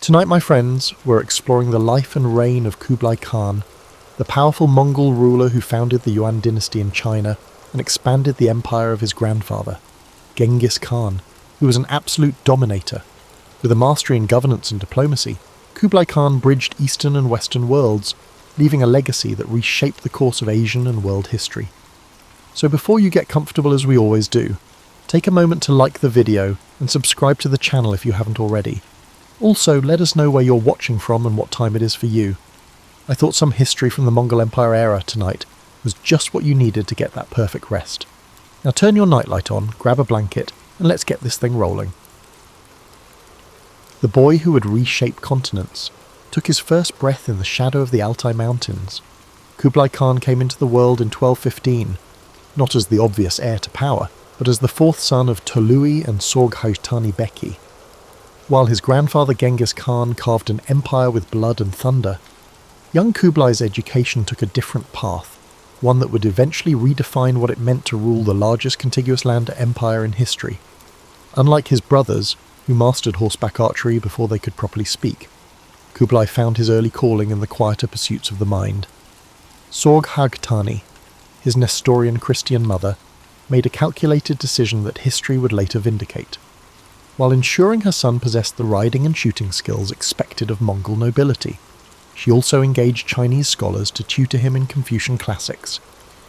Tonight, my friends, we're exploring the life and reign of Kublai Khan, the powerful Mongol ruler who founded the Yuan dynasty in China and expanded the empire of his grandfather, Genghis Khan, who was an absolute dominator. With a mastery in governance and diplomacy, Kublai Khan bridged Eastern and Western worlds, leaving a legacy that reshaped the course of Asian and world history. So before you get comfortable, as we always do, take a moment to like the video and subscribe to the channel if you haven't already. Also, let us know where you're watching from and what time it is for you. I thought some history from the Mongol Empire era tonight was just what you needed to get that perfect rest. Now turn your nightlight on, grab a blanket, and let's get this thing rolling. The boy who would reshape continents took his first breath in the shadow of the Altai Mountains. Kublai Khan came into the world in 1215, not as the obvious heir to power, but as the fourth son of Tolui and Sorghaghtani Beki. While his grandfather Genghis Khan carved an empire with blood and thunder, young Kublai's education took a different path, one that would eventually redefine what it meant to rule the largest contiguous land empire in history. Unlike his brothers, who mastered horseback archery before they could properly speak, Kublai found his early calling in the quieter pursuits of the mind. Sorghaghtani, his Nestorian Christian mother, made a calculated decision that history would later vindicate. While ensuring her son possessed the riding and shooting skills expected of Mongol nobility, she also engaged Chinese scholars to tutor him in Confucian classics,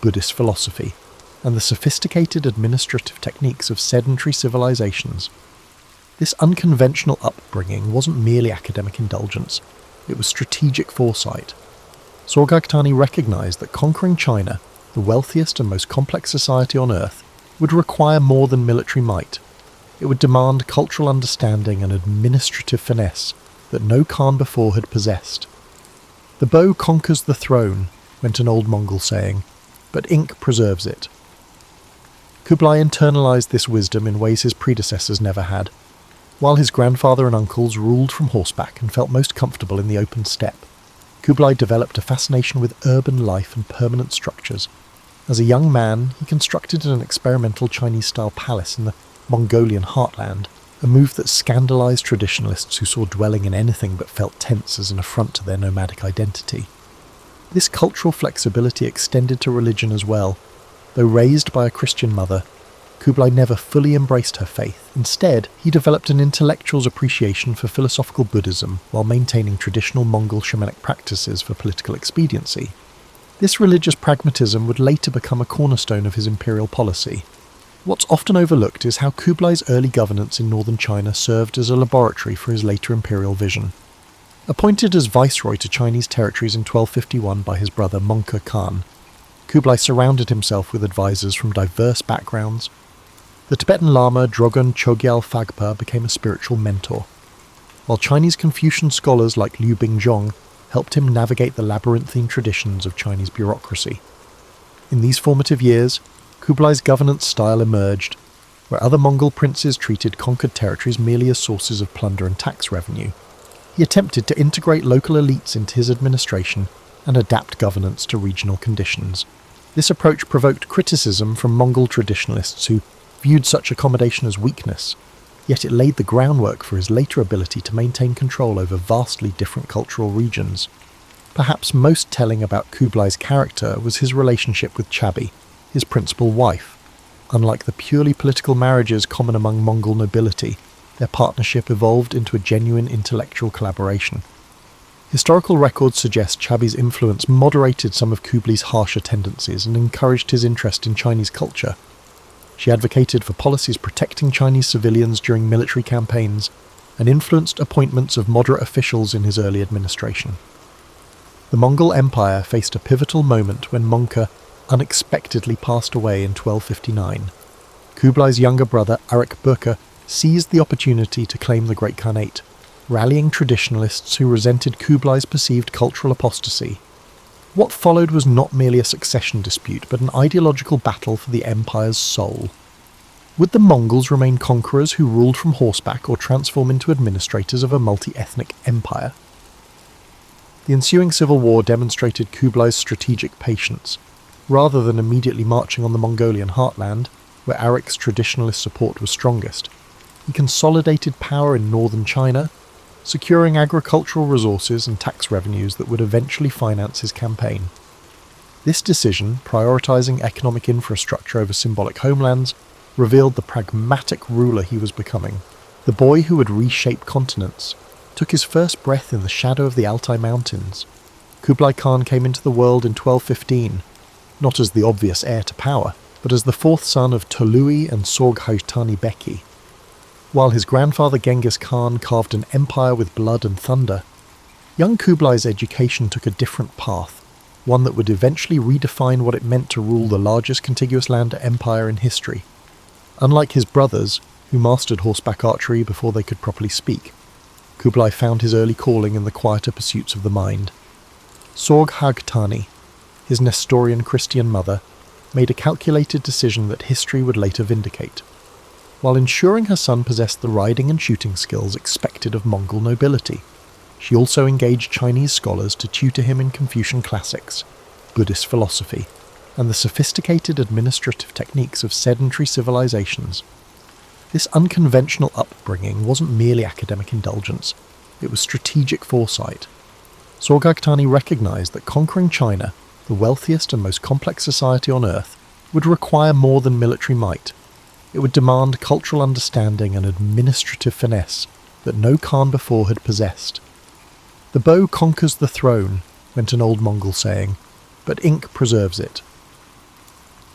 Buddhist philosophy, and the sophisticated administrative techniques of sedentary civilizations. This unconventional upbringing wasn't merely academic indulgence, it was strategic foresight. Sorghaghtani recognized that conquering China, the wealthiest and most complex society on earth, would require more than military might. It would demand cultural understanding and administrative finesse that no Khan before had possessed. "The bow conquers the throne," went an old Mongol saying, "but ink preserves it." Kublai internalized this wisdom in ways his predecessors never had. While his grandfather and uncles ruled from horseback and felt most comfortable in the open steppe, Kublai developed a fascination with urban life and permanent structures. As a young man, he constructed an experimental Chinese-style palace in the Mongolian heartland, a move that scandalized traditionalists who saw dwelling in anything but felt tense as an affront to their nomadic identity. This cultural flexibility extended to religion as well. Though raised by a Christian mother, Kublai never fully embraced her faith. Instead, he developed an intellectual's appreciation for philosophical Buddhism while maintaining traditional Mongol shamanic practices for political expediency. This religious pragmatism would later become a cornerstone of his imperial policy. What's often overlooked is how Kublai's early governance in northern China served as a laboratory for his later imperial vision. Appointed as viceroy to Chinese territories in 1251 by his brother Mongke Khan, Kublai surrounded himself with advisors from diverse backgrounds. The Tibetan Lama Drogon Chogyal Phagpa became a spiritual mentor, while Chinese Confucian scholars like Liu Bingzhong helped him navigate the labyrinthine traditions of Chinese bureaucracy. In these formative years, Kublai's governance style emerged, where other Mongol princes treated conquered territories merely as sources of plunder and tax revenue. He attempted to integrate local elites into his administration and adapt governance to regional conditions. This approach provoked criticism from Mongol traditionalists who viewed such accommodation as weakness, yet it laid the groundwork for his later ability to maintain control over vastly different cultural regions. Perhaps most telling about Kublai's character was his relationship with Chabi, his principal wife. Unlike the purely political marriages common among Mongol nobility, their partnership evolved into a genuine intellectual collaboration. Historical records suggest Chabi's influence moderated some of Kublai's harsher tendencies and encouraged his interest in Chinese culture. She advocated for policies protecting Chinese civilians during military campaigns and influenced appointments of moderate officials in his early administration. The Mongol Empire faced a pivotal moment when Mongke unexpectedly passed away in 1259. Kublai's younger brother Arik Böke seized the opportunity to claim the Great Khanate, rallying traditionalists who resented Kublai's perceived cultural apostasy. What followed was not merely a succession dispute, but an ideological battle for the empire's soul. Would the Mongols remain conquerors who ruled from horseback or transform into administrators of a multi-ethnic empire? The ensuing civil war demonstrated Kublai's strategic patience. Rather than immediately marching on the Mongolian heartland, where Arik's traditionalist support was strongest, he consolidated power in northern China, securing agricultural resources and tax revenues that would eventually finance his campaign. This decision, prioritizing economic infrastructure over symbolic homelands, revealed the pragmatic ruler he was becoming. The boy who would reshape continents took his first breath in the shadow of the Altai Mountains. Kublai Khan came into the world in 1215, not as the obvious heir to power, but as the fourth son of Tolui and Sorghaghtani Beki. While his grandfather Genghis Khan carved an empire with blood and thunder, young Kublai's education took a different path, one that would eventually redefine what it meant to rule the largest contiguous land empire in history. Unlike his brothers, who mastered horseback archery before they could properly speak, Kublai found his early calling in the quieter pursuits of the mind. Sorghaghtani, his Nestorian Christian mother, made a calculated decision that history would later vindicate. While ensuring her son possessed the riding and shooting skills expected of Mongol nobility, she also engaged Chinese scholars to tutor him in Confucian classics, Buddhist philosophy, and the sophisticated administrative techniques of sedentary civilizations. This unconventional upbringing wasn't merely academic indulgence, it was strategic foresight. Sorghaghtani recognized that conquering China, the wealthiest and most complex society on earth, would require more than military might. It would demand cultural understanding and administrative finesse that no Khan before had possessed. "The bow conquers the throne," went an old Mongol saying, "but ink preserves it."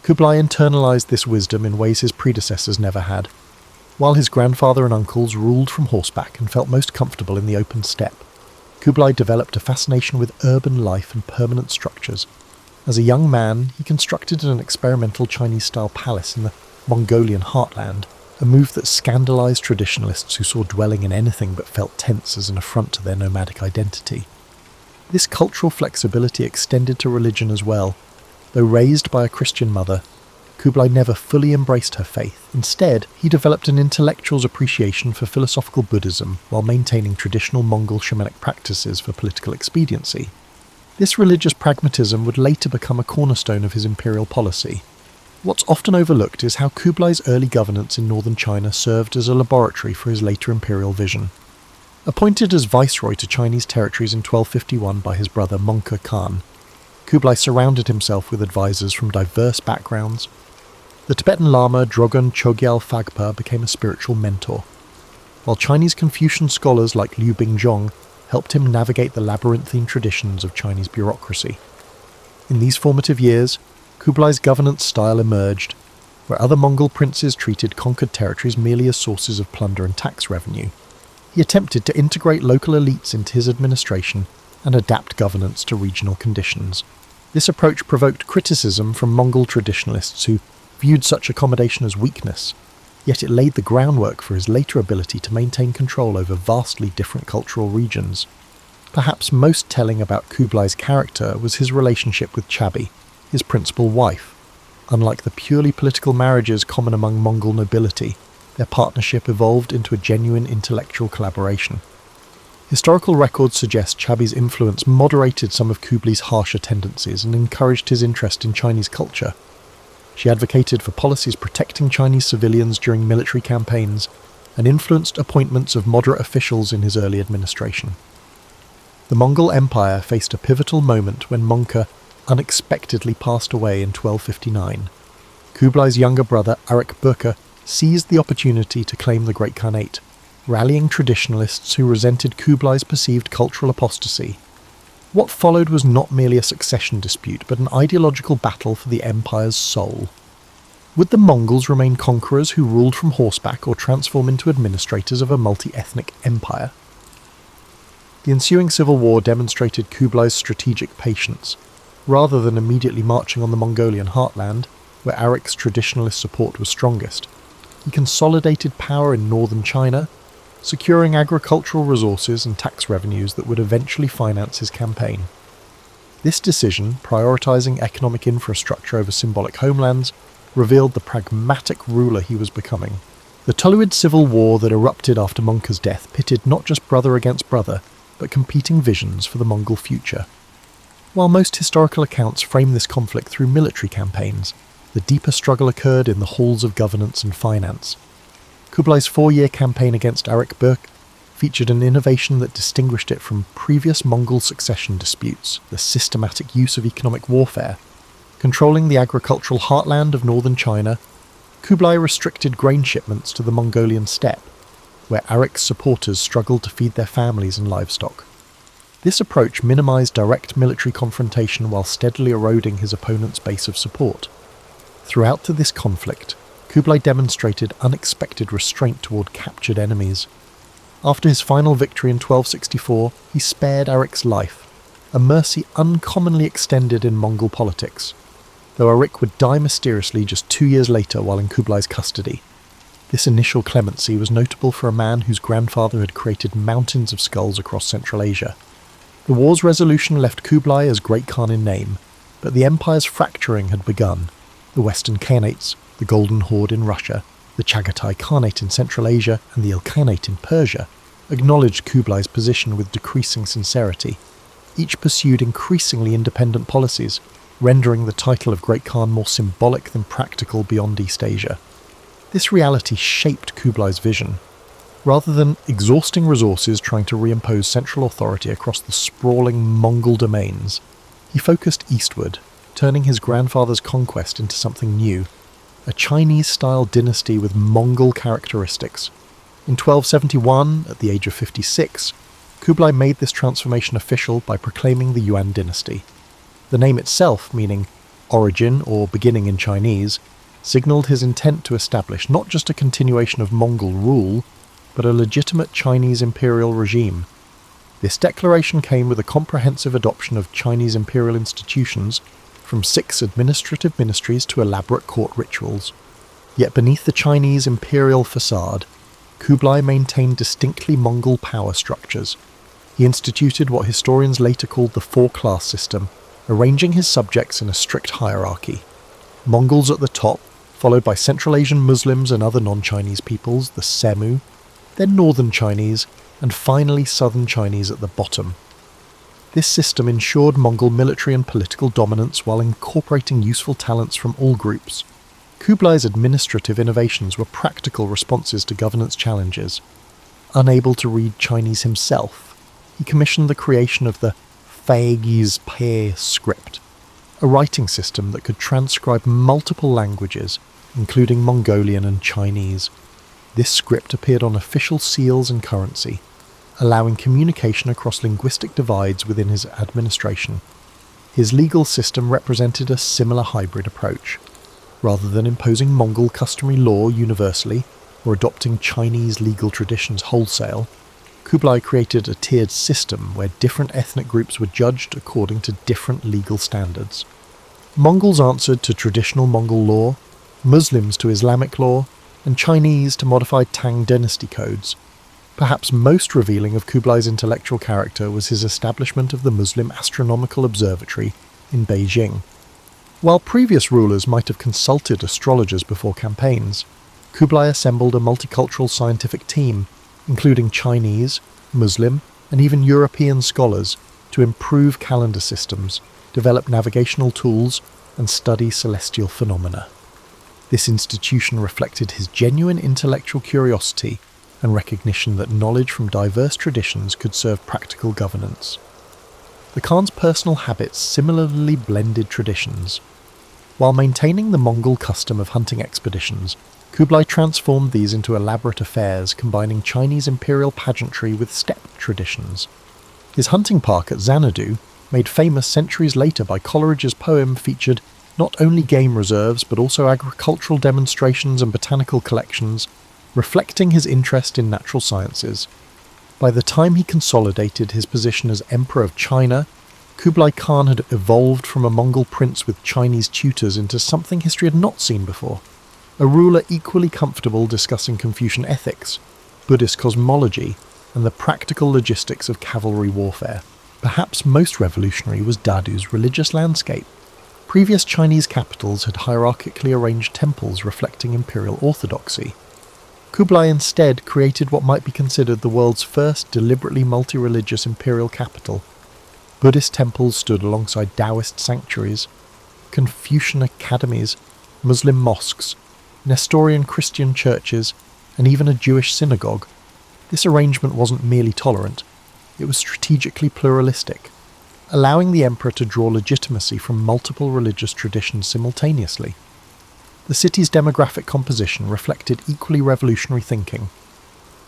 Kublai internalized this wisdom in ways his predecessors never had. While his grandfather and uncles ruled from horseback and felt most comfortable in the open steppe, Kublai developed a fascination with urban life and permanent structures. As a young man, he constructed an experimental Chinese-style palace in the Mongolian heartland, a move that scandalized traditionalists who saw dwelling in anything but felt tense as an affront to their nomadic identity. This cultural flexibility extended to religion as well. Though raised by a Christian mother, Kublai never fully embraced her faith. Instead, he developed an intellectual's appreciation for philosophical Buddhism while maintaining traditional Mongol shamanic practices for political expediency. This religious pragmatism would later become a cornerstone of his imperial policy. What's often overlooked is how Kublai's early governance in northern China served as a laboratory for his later imperial vision. Appointed as viceroy to Chinese territories in 1251 by his brother Mongke Khan, Kublai surrounded himself with advisors from diverse backgrounds. The Tibetan Lama Drogon Chogyal Phagpa became a spiritual mentor, while Chinese Confucian scholars like Liu Bingzhong helped him navigate the labyrinthine traditions of Chinese bureaucracy. In these formative years, Kublai's governance style emerged, where other Mongol princes treated conquered territories merely as sources of plunder and tax revenue. He attempted to integrate local elites into his administration and adapt governance to regional conditions. This approach provoked criticism from Mongol traditionalists who viewed such accommodation as weakness, yet it laid the groundwork for his later ability to maintain control over vastly different cultural regions. Perhaps most telling about Kublai's character was his relationship with Chabi, his principal wife. Unlike the purely political marriages common among Mongol nobility, their partnership evolved into a genuine intellectual collaboration. Historical records suggest Chabi's influence moderated some of Kublai's harsher tendencies and encouraged his interest in Chinese culture. She advocated for policies protecting Chinese civilians during military campaigns and influenced appointments of moderate officials in his early administration. The Mongol Empire faced a pivotal moment when Mongke unexpectedly passed away in 1259. Kublai's younger brother Arik Böke seized the opportunity to claim the Great Khanate, rallying traditionalists who resented Kublai's perceived cultural apostasy. What followed was not merely a succession dispute, but an ideological battle for the empire's soul. Would the Mongols remain conquerors who ruled from horseback or transform into administrators of a multi-ethnic empire? The ensuing civil war demonstrated Kublai's strategic patience. Rather than immediately marching on the Mongolian heartland, where Arik's traditionalist support was strongest, he consolidated power in northern China, securing agricultural resources and tax revenues that would eventually finance his campaign. This decision, prioritizing economic infrastructure over symbolic homelands, revealed the pragmatic ruler he was becoming. The Toluid civil war that erupted after Mongke's death pitted not just brother against brother, but competing visions for the Mongol future. While most historical accounts frame this conflict through military campaigns, the deeper struggle occurred in the halls of governance and finance. Kublai's 4-year campaign against Arik Böke featured an innovation that distinguished it from previous Mongol succession disputes: the systematic use of economic warfare. Controlling the agricultural heartland of northern China, Kublai restricted grain shipments to the Mongolian steppe, where Arik's supporters struggled to feed their families and livestock. This approach minimised direct military confrontation while steadily eroding his opponent's base of support. Throughout this conflict, Kublai demonstrated unexpected restraint toward captured enemies. After his final victory in 1264, he spared Arik's life, a mercy uncommonly extended in Mongol politics, though Arik would die mysteriously just 2 years later while in Kublai's custody. This initial clemency was notable for a man whose grandfather had created mountains of skulls across Central Asia. The war's resolution left Kublai as Great Khan in name, but the empire's fracturing had begun. The Western Khanates, the Golden Horde in Russia, the Chagatai Khanate in Central Asia, and the Ilkhanate in Persia, acknowledged Kublai's position with decreasing sincerity. Each pursued increasingly independent policies, rendering the title of Great Khan more symbolic than practical beyond East Asia. This reality shaped Kublai's vision. Rather than exhausting resources trying to reimpose central authority across the sprawling Mongol domains, he focused eastward, turning his grandfather's conquest into something new, a Chinese-style dynasty with Mongol characteristics. In 1271, at the age of 56, Kublai made this transformation official by proclaiming the Yuan dynasty. The name itself, meaning origin or beginning in Chinese, signalled his intent to establish not just a continuation of Mongol rule, but a legitimate Chinese imperial regime. This declaration came with a comprehensive adoption of Chinese imperial institutions, from 6 administrative ministries to elaborate court rituals. Yet beneath the Chinese imperial facade, Kublai maintained distinctly Mongol power structures. He instituted what historians later called the four-class system, arranging his subjects in a strict hierarchy. Mongols at the top, followed by Central Asian Muslims and other non-Chinese peoples, the Semu, then Northern Chinese, and finally Southern Chinese at the bottom. This system ensured Mongol military and political dominance while incorporating useful talents from all groups. Kublai's administrative innovations were practical responses to governance challenges. Unable to read Chinese himself, he commissioned the creation of the Faegi's Pe script, a writing system that could transcribe multiple languages, including Mongolian and Chinese. This script appeared on official seals and currency, allowing communication across linguistic divides within his administration. His legal system represented a similar hybrid approach. Rather than imposing Mongol customary law universally, or adopting Chinese legal traditions wholesale, Kublai created a tiered system where different ethnic groups were judged according to different legal standards. Mongols answered to traditional Mongol law, Muslims to Islamic law, and Chinese to modified Tang dynasty codes. Perhaps most revealing of Kublai's intellectual character was his establishment of the Muslim Astronomical Observatory in Beijing. While previous rulers might have consulted astrologers before campaigns, Kublai assembled a multicultural scientific team, including Chinese, Muslim, and even European scholars, to improve calendar systems, develop navigational tools, and study celestial phenomena. This institution reflected his genuine intellectual curiosity and recognition that knowledge from diverse traditions could serve practical governance. The Khan's personal habits similarly blended traditions. While maintaining the Mongol custom of hunting expeditions, Kublai transformed these into elaborate affairs, combining Chinese imperial pageantry with steppe traditions. His hunting park at Xanadu, made famous centuries later by Coleridge's poem, featured not only game reserves but also agricultural demonstrations and botanical collections, reflecting his interest in natural sciences. By the time he consolidated his position as Emperor of China, Kublai Khan had evolved from a Mongol prince with Chinese tutors into something history had not seen before. A ruler equally comfortable discussing Confucian ethics, Buddhist cosmology, and the practical logistics of cavalry warfare. Perhaps most revolutionary was Dadu's religious landscape. Previous Chinese capitals had hierarchically arranged temples reflecting imperial orthodoxy. Kublai instead created what might be considered the world's first deliberately multi-religious imperial capital. Buddhist temples stood alongside Taoist sanctuaries, Confucian academies, Muslim mosques, Nestorian Christian churches, and even a Jewish synagogue. This arrangement wasn't merely tolerant, it was strategically pluralistic, allowing the emperor to draw legitimacy from multiple religious traditions simultaneously. The city's demographic composition reflected equally revolutionary thinking.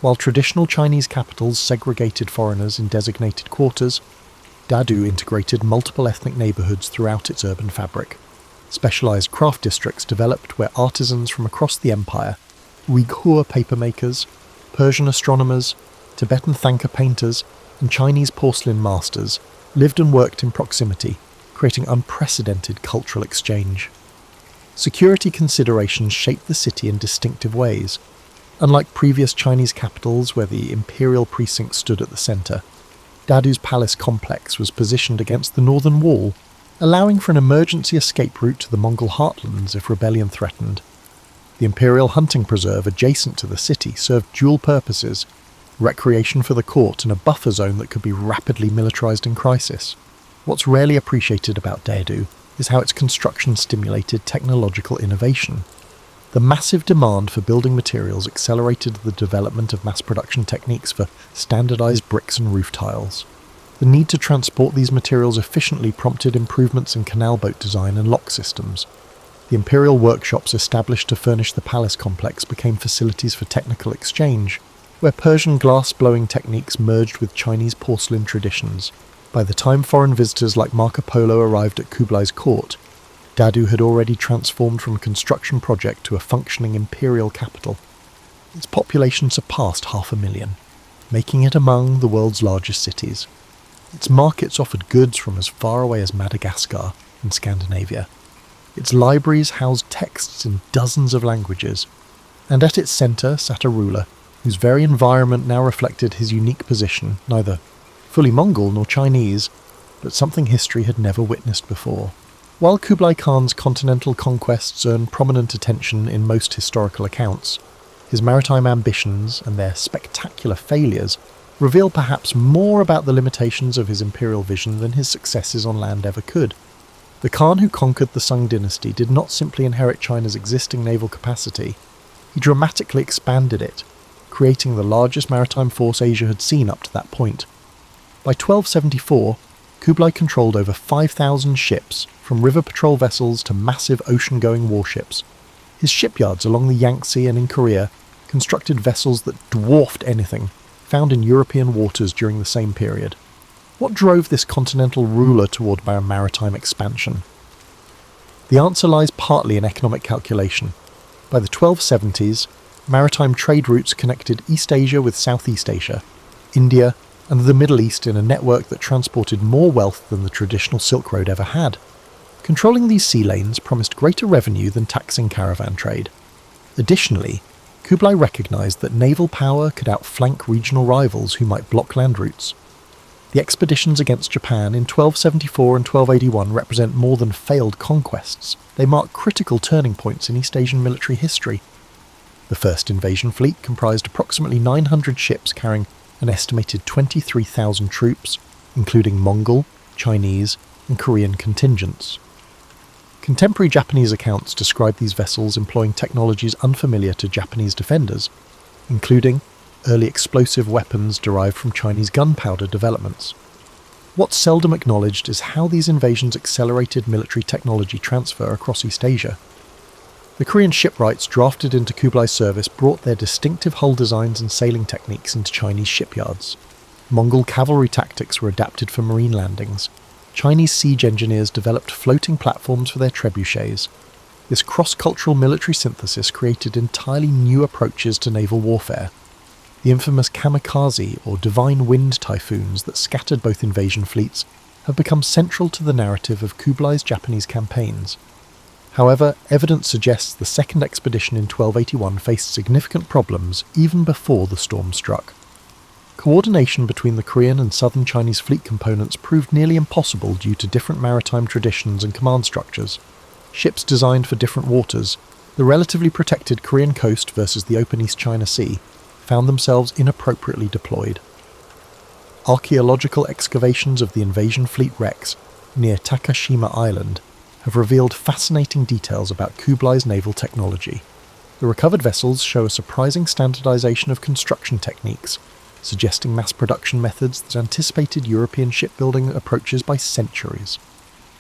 While traditional Chinese capitals segregated foreigners in designated quarters, Dadu integrated multiple ethnic neighbourhoods throughout its urban fabric. Specialised craft districts developed where artisans from across the empire, Uyghur papermakers, Persian astronomers, Tibetan Thangka painters, and Chinese porcelain masters lived and worked in proximity, creating unprecedented cultural exchange. Security considerations shaped the city in distinctive ways. Unlike previous Chinese capitals where the imperial precinct stood at the centre, Dadu's palace complex was positioned against the northern wall, allowing for an emergency escape route to the Mongol heartlands if rebellion threatened. The imperial hunting preserve adjacent to the city served dual purposes: recreation for the court and a buffer zone that could be rapidly militarised in crisis. What's rarely appreciated about Dadu is how its construction stimulated technological innovation. The massive demand for building materials accelerated the development of mass production techniques for standardised bricks and roof tiles. The need to transport these materials efficiently prompted improvements in canal boat design and lock systems. The imperial workshops established to furnish the palace complex became facilities for technical exchange, where Persian glass-blowing techniques merged with Chinese porcelain traditions. By the time foreign visitors like Marco Polo arrived at Kublai's court, Dadu had already transformed from a construction project to a functioning imperial capital. Its population surpassed 500,000, making it among the world's largest cities. Its markets offered goods from as far away as Madagascar in Scandinavia. Its libraries housed texts in dozens of languages, and at its centre sat a ruler whose very environment now reflected his unique position, neither fully Mongol nor Chinese, but something history had never witnessed before. While Kublai Khan's continental conquests earn prominent attention in most historical accounts, his maritime ambitions and their spectacular failures reveal perhaps more about the limitations of his imperial vision than his successes on land ever could. The Khan who conquered the Sung dynasty did not simply inherit China's existing naval capacity, he dramatically expanded it, creating the largest maritime force Asia had seen up to that point. By 1274, Kublai controlled over 5,000 ships, from river patrol vessels to massive ocean-going warships. His shipyards along the Yangtze and in Korea constructed vessels that dwarfed anything found in European waters during the same period. What drove this continental ruler toward maritime expansion? The answer lies partly in economic calculation. By the 1270s, maritime trade routes connected East Asia with Southeast Asia, India, and the Middle East in a network that transported more wealth than the traditional Silk Road ever had. Controlling these sea lanes promised greater revenue than taxing caravan trade. Additionally, Kublai recognised that naval power could outflank regional rivals who might block land routes. The expeditions against Japan in 1274 and 1281 represent more than failed conquests. They mark critical turning points in East Asian military history. The first invasion fleet comprised approximately 900 ships carrying an estimated 23,000 troops, including Mongol, Chinese, and Korean contingents. Contemporary Japanese accounts describe these vessels employing technologies unfamiliar to Japanese defenders, including early explosive weapons derived from Chinese gunpowder developments. What's seldom acknowledged is how these invasions accelerated military technology transfer across East Asia. The Korean shipwrights drafted into Kublai's service brought their distinctive hull designs and sailing techniques into Chinese shipyards. Mongol cavalry tactics were adapted for marine landings. Chinese siege engineers developed floating platforms for their trebuchets. This cross-cultural military synthesis created entirely new approaches to naval warfare. The infamous kamikaze or divine wind typhoons that scattered both invasion fleets have become central to the narrative of Kublai's Japanese campaigns. However, evidence suggests the second expedition in 1281 faced significant problems even before the storm struck. Coordination between the Korean and southern Chinese fleet components proved nearly impossible due to different maritime traditions and command structures. Ships designed for different waters, the relatively protected Korean coast versus the open East China Sea, found themselves inappropriately deployed. Archaeological excavations of the invasion fleet wrecks near Takashima Island have revealed fascinating details about Kublai's naval technology. The recovered vessels show a surprising standardization of construction techniques, suggesting mass production methods that anticipated European shipbuilding approaches by centuries.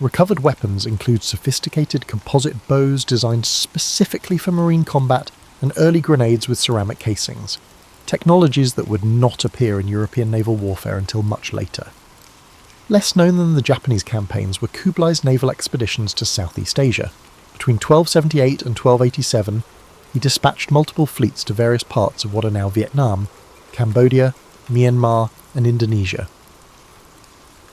Recovered weapons include sophisticated composite bows designed specifically for marine combat and early grenades with ceramic casings, technologies that would not appear in European naval warfare until much later. Less known than the Japanese campaigns were Kublai's naval expeditions to Southeast Asia. Between 1278 and 1287, he dispatched multiple fleets to various parts of what are now Vietnam, Cambodia, Myanmar, and Indonesia.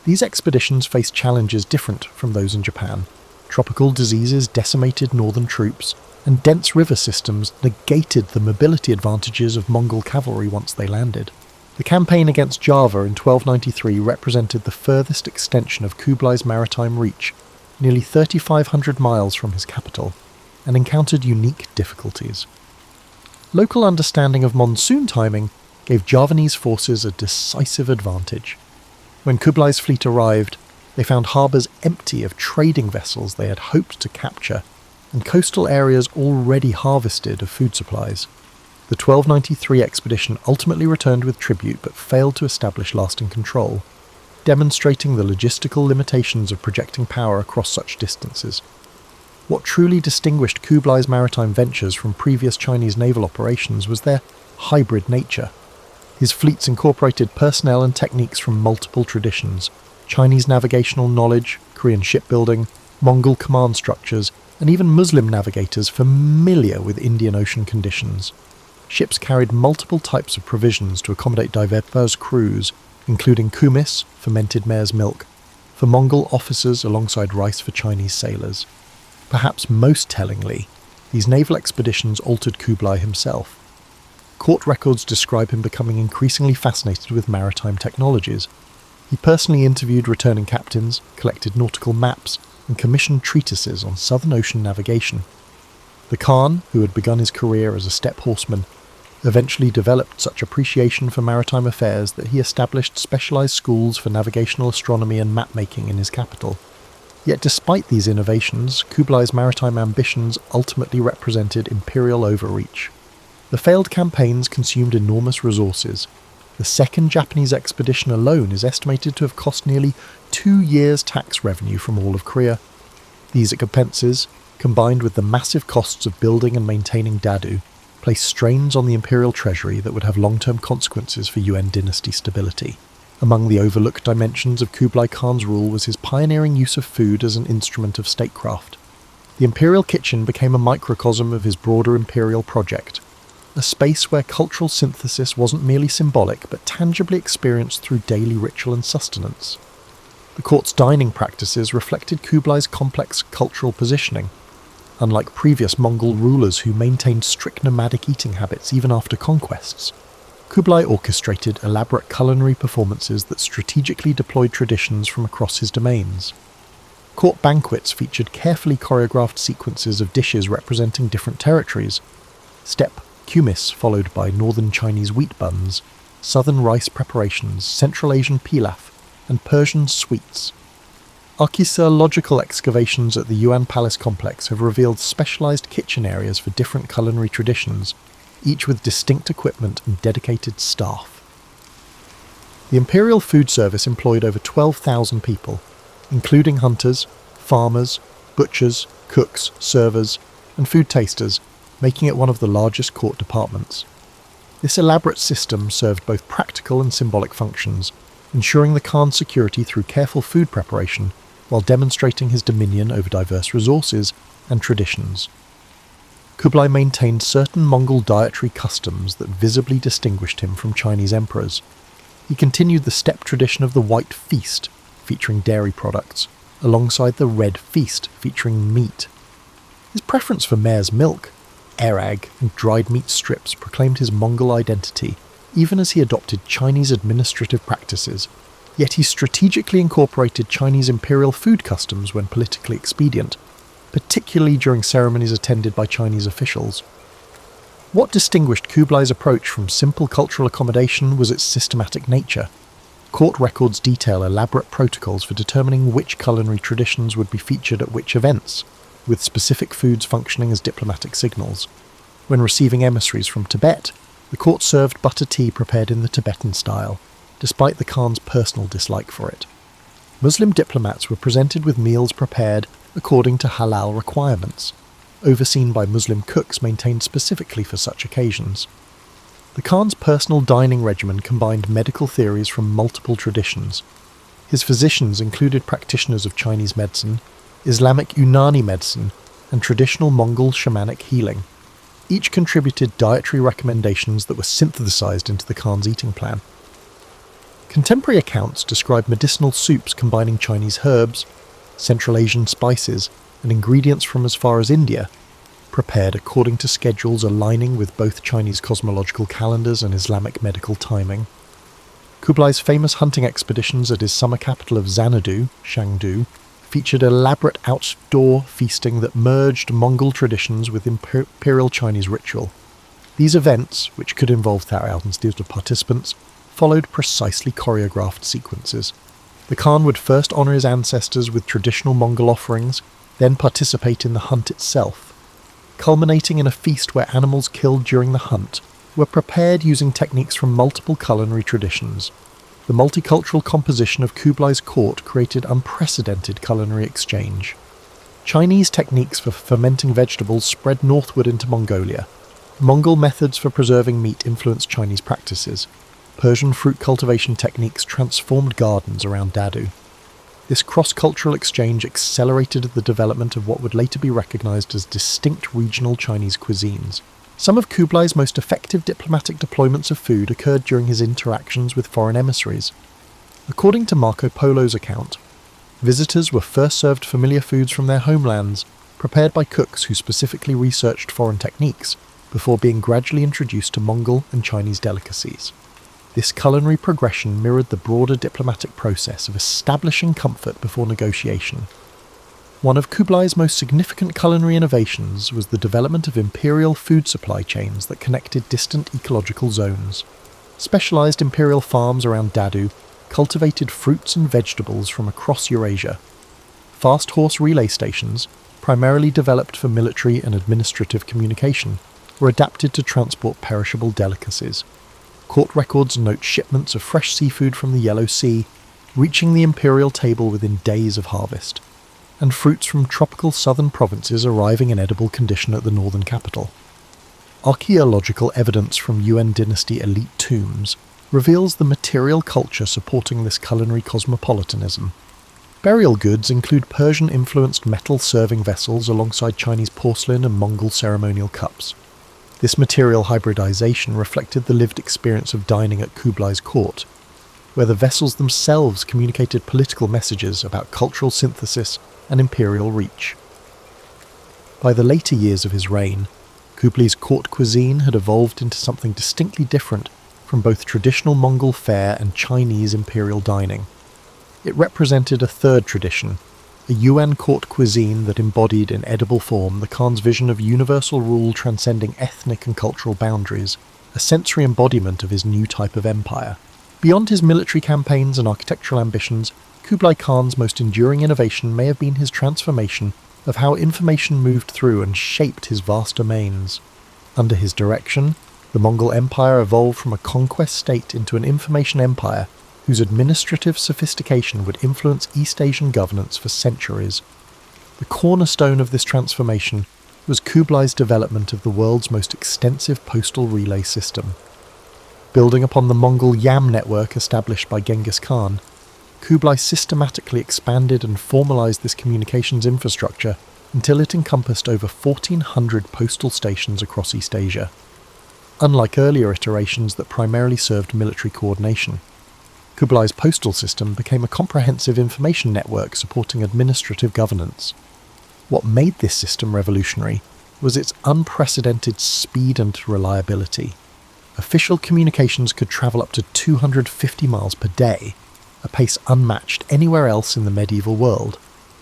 These expeditions faced challenges different from those in Japan. Tropical diseases decimated northern troops, and dense river systems negated the mobility advantages of Mongol cavalry once they landed. The campaign against Java in 1293 represented the furthest extension of Kublai's maritime reach, nearly 3,500 miles from his capital, and encountered unique difficulties. Local understanding of monsoon timing gave Javanese forces a decisive advantage. When Kublai's fleet arrived, they found harbours empty of trading vessels they had hoped to capture, and coastal areas already harvested of food supplies. The 1293 expedition ultimately returned with tribute but failed to establish lasting control, demonstrating the logistical limitations of projecting power across such distances. What truly distinguished Kublai's maritime ventures from previous Chinese naval operations was their hybrid nature. His fleets incorporated personnel and techniques from multiple traditions: Chinese navigational knowledge, Korean shipbuilding, Mongol command structures, and even Muslim navigators familiar with Indian Ocean conditions. Ships carried multiple types of provisions to accommodate diverse crews, including kumis, fermented mare's milk, for Mongol officers alongside rice for Chinese sailors. Perhaps most tellingly, these naval expeditions altered Kublai himself. Court records describe him becoming increasingly fascinated with maritime technologies. He personally interviewed returning captains, collected nautical maps, and commissioned treatises on Southern Ocean navigation. The Khan, who had begun his career as a steppe horseman, eventually developed such appreciation for maritime affairs that he established specialized schools for navigational astronomy and map-making in his capital. Yet despite these innovations, Kublai's maritime ambitions ultimately represented imperial overreach. The failed campaigns consumed enormous resources. The second Japanese expedition alone is estimated to have cost nearly 2 years' tax revenue from all of Korea. These expenses, combined with the massive costs of building and maintaining Dadu, placed strains on the imperial treasury that would have long-term consequences for Yuan dynasty stability. Among the overlooked dimensions of Kublai Khan's rule was his pioneering use of food as an instrument of statecraft. The imperial kitchen became a microcosm of his broader imperial project, a space where cultural synthesis wasn't merely symbolic but tangibly experienced through daily ritual and sustenance. The court's dining practices reflected Kublai's complex cultural positioning. Unlike previous Mongol rulers who maintained strict nomadic eating habits even after conquests, Kublai orchestrated elaborate culinary performances that strategically deployed traditions from across his domains. Court banquets featured carefully choreographed sequences of dishes representing different territories: steppe kumis followed by northern Chinese wheat buns, southern rice preparations, Central Asian pilaf, and Persian sweets. Archaeological excavations at the Yuan Palace complex have revealed specialized kitchen areas for different culinary traditions, each with distinct equipment and dedicated staff. The Imperial Food Service employed over 12,000 people, including hunters, farmers, butchers, cooks, servers, and food tasters, making it one of the largest court departments. This elaborate system served both practical and symbolic functions, ensuring the Khan's security through careful food preparation while demonstrating his dominion over diverse resources and traditions. Kublai maintained certain Mongol dietary customs that visibly distinguished him from Chinese emperors. He continued the steppe tradition of the White Feast, featuring dairy products, alongside the Red Feast, featuring meat. His preference for mare's milk, erag, and dried meat strips proclaimed his Mongol identity, even as he adopted Chinese administrative practices. Yet he strategically incorporated Chinese imperial food customs when politically expedient, particularly during ceremonies attended by Chinese officials. What distinguished Kublai's approach from simple cultural accommodation was its systematic nature. Court records detail elaborate protocols for determining which culinary traditions would be featured at which events, with specific foods functioning as diplomatic signals. When receiving emissaries from Tibet, the court served butter tea prepared in the Tibetan style, despite the Khan's personal dislike for it. Muslim diplomats were presented with meals prepared according to halal requirements, overseen by Muslim cooks maintained specifically for such occasions. The Khan's personal dining regimen combined medical theories from multiple traditions. His physicians included practitioners of Chinese medicine, Islamic Unani medicine, and traditional Mongol shamanic healing. Each contributed dietary recommendations that were synthesized into the Khan's eating plan. Contemporary accounts describe medicinal soups combining Chinese herbs, Central Asian spices, and ingredients from as far as India, prepared according to schedules aligning with both Chinese cosmological calendars and Islamic medical timing. Kublai's famous hunting expeditions at his summer capital of Xanadu, Shangdu, featured elaborate outdoor feasting that merged Mongol traditions with imperial Chinese ritual. These events, which could involve thousands of participants, followed precisely choreographed sequences. The Khan would first honour his ancestors with traditional Mongol offerings, then participate in the hunt itself, culminating in a feast where animals killed during the hunt were prepared using techniques from multiple culinary traditions. The multicultural composition of Kublai's court created unprecedented culinary exchange. Chinese techniques for fermenting vegetables spread northward into Mongolia. Mongol methods for preserving meat influenced Chinese practices. Persian fruit cultivation techniques transformed gardens around Dadu. This cross-cultural exchange accelerated the development of what would later be recognized as distinct regional Chinese cuisines. Some of Kublai's most effective diplomatic deployments of food occurred during his interactions with foreign emissaries. According to Marco Polo's account, visitors were first served familiar foods from their homelands, prepared by cooks who specifically researched foreign techniques, before being gradually introduced to Mongol and Chinese delicacies. This culinary progression mirrored the broader diplomatic process of establishing comfort before negotiation. One of Kublai's most significant culinary innovations was the development of imperial food supply chains that connected distant ecological zones. Specialized imperial farms around Dadu cultivated fruits and vegetables from across Eurasia. Fast horse relay stations, primarily developed for military and administrative communication, were adapted to transport perishable delicacies. Court records note shipments of fresh seafood from the Yellow Sea, reaching the imperial table within days of harvest, and fruits from tropical southern provinces arriving in edible condition at the northern capital. Archaeological evidence from Yuan dynasty elite tombs reveals the material culture supporting this culinary cosmopolitanism. Burial goods include Persian-influenced metal serving vessels alongside Chinese porcelain and Mongol ceremonial cups. This material hybridization reflected the lived experience of dining at Kublai's court, where the vessels themselves communicated political messages about cultural synthesis and imperial reach. By the later years of his reign, Kublai's court cuisine had evolved into something distinctly different from both traditional Mongol fare and Chinese imperial dining. It represented a third tradition, a Yuan court cuisine that embodied in edible form the Khan's vision of universal rule transcending ethnic and cultural boundaries, a sensory embodiment of his new type of empire. Beyond his military campaigns and architectural ambitions, Kublai Khan's most enduring innovation may have been his transformation of how information moved through and shaped his vast domains. Under his direction, the Mongol Empire evolved from a conquest state into an information empire whose administrative sophistication would influence East Asian governance for centuries. The cornerstone of this transformation was Kublai's development of the world's most extensive postal relay system. Building upon the Mongol Yam network established by Genghis Khan, Kublai systematically expanded and formalized this communications infrastructure until it encompassed over 1,400 postal stations across East Asia. Unlike earlier iterations that primarily served military coordination, Kublai's postal system became a comprehensive information network supporting administrative governance. What made this system revolutionary was its unprecedented speed and reliability. Official communications could travel up to 250 miles per day, a pace unmatched anywhere else in the medieval world.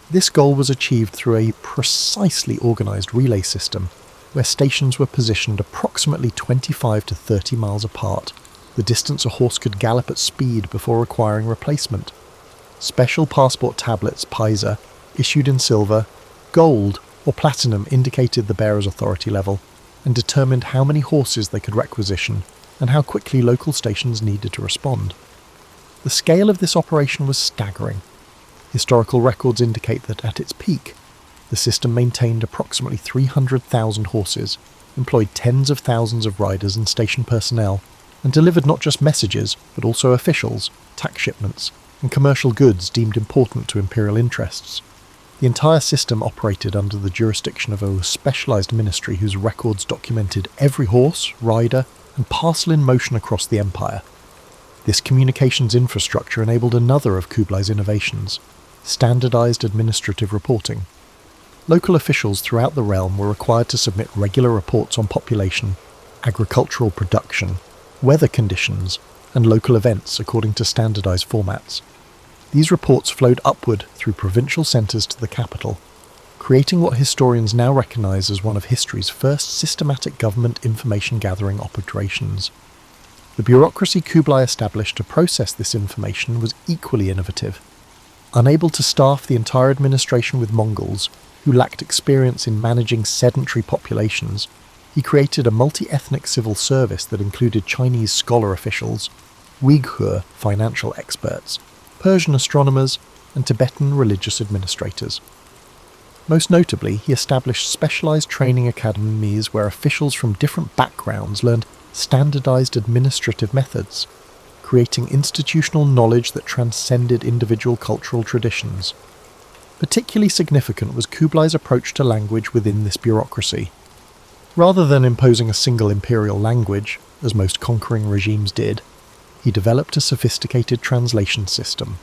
This goal was achieved through a precisely organized relay system, where stations were positioned approximately 25 to 30 miles apart, the distance a horse could gallop at speed before requiring replacement. Special passport tablets, paisa, issued in silver, gold, or platinum indicated the bearer's authority level, and determined how many horses they could requisition and how quickly local stations needed to respond. The scale of this operation was staggering. Historical records indicate that at its peak, the system maintained approximately 300,000 horses, employed tens of thousands of riders and station personnel, and delivered not just messages, but also officials, tax shipments, and commercial goods deemed important to imperial interests. The entire system operated under the jurisdiction of a specialised ministry whose records documented every horse, rider, and parcel in motion across the empire. This communications infrastructure enabled another of Kublai's innovations, standardised administrative reporting. Local officials throughout the realm were required to submit regular reports on population, agricultural production, weather conditions, and local events according to standardised formats. These reports flowed upward through provincial centres to the capital, creating what historians now recognise as one of history's first systematic government information gathering operations. The bureaucracy Kublai established to process this information was equally innovative. Unable to staff the entire administration with Mongols, who lacked experience in managing sedentary populations, he created a multi-ethnic civil service that included Chinese scholar officials, Uyghur financial experts, Persian astronomers, and Tibetan religious administrators. Most notably, he established specialised training academies where officials from different backgrounds learned standardised administrative methods, creating institutional knowledge that transcended individual cultural traditions. Particularly significant was Kublai's approach to language within this bureaucracy. Rather than imposing a single imperial language, as most conquering regimes did, he developed a sophisticated translation system.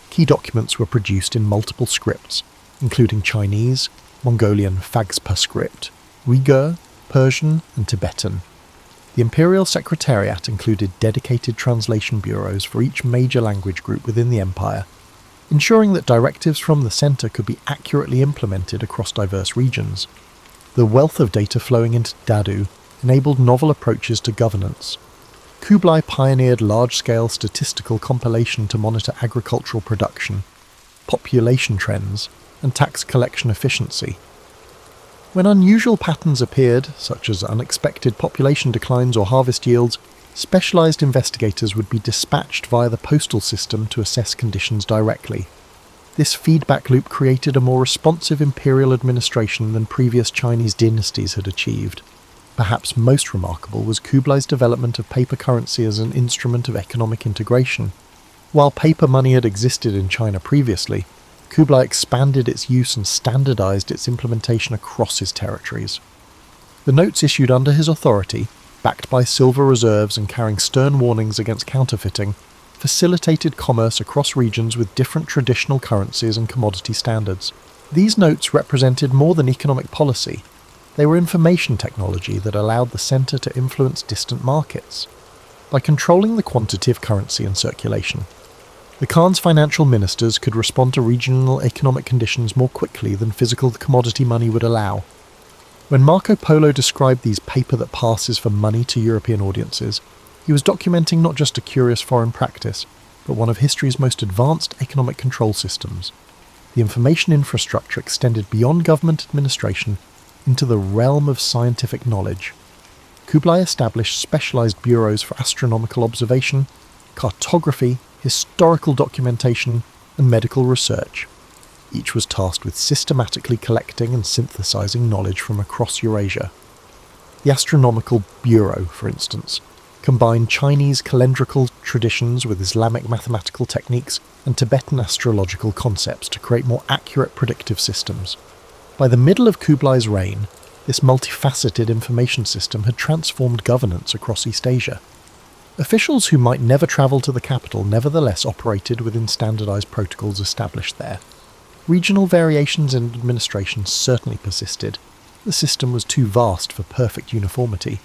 Key documents were produced in multiple scripts, including Chinese, Mongolian Fagspa script, Uyghur, Persian, and Tibetan. The Imperial Secretariat included dedicated translation bureaus for each major language group within the empire, ensuring that directives from the centre could be accurately implemented across diverse regions. The wealth of data flowing into Dadu enabled novel approaches to governance. Kublai pioneered large-scale statistical compilation to monitor agricultural production, population trends, and tax collection efficiency. When unusual patterns appeared, such as unexpected population declines or harvest yields, specialised investigators would be dispatched via the postal system to assess conditions directly. This feedback loop created a more responsive imperial administration than previous Chinese dynasties had achieved. Perhaps most remarkable was Kublai's development of paper currency as an instrument of economic integration. While paper money had existed in China previously, Kublai expanded its use and standardised its implementation across his territories. The notes issued under his authority, backed by silver reserves and carrying stern warnings against counterfeiting, facilitated commerce across regions with different traditional currencies and commodity standards. These notes represented more than economic policy. They were information technology that allowed the centre to influence distant markets. By controlling the quantity of currency in circulation, the Khan's financial ministers could respond to regional economic conditions more quickly than physical commodity money would allow. When Marco Polo described these paper that passes for money to European audiences, he was documenting not just a curious foreign practice, but one of history's most advanced economic control systems. The information infrastructure extended beyond government administration into the realm of scientific knowledge. Kublai established specialised bureaus for astronomical observation, cartography, historical documentation, and medical research. Each was tasked with systematically collecting and synthesizing knowledge from across Eurasia. The Astronomical Bureau, for instance, combined Chinese calendrical traditions with Islamic mathematical techniques and Tibetan astrological concepts to create more accurate predictive systems. By the middle of Kublai's reign, this multifaceted information system had transformed governance across East Asia. Officials who might never travel to the capital nevertheless operated within standardized protocols established there. Regional variations in administration certainly persisted. The system was too vast for perfect uniformity,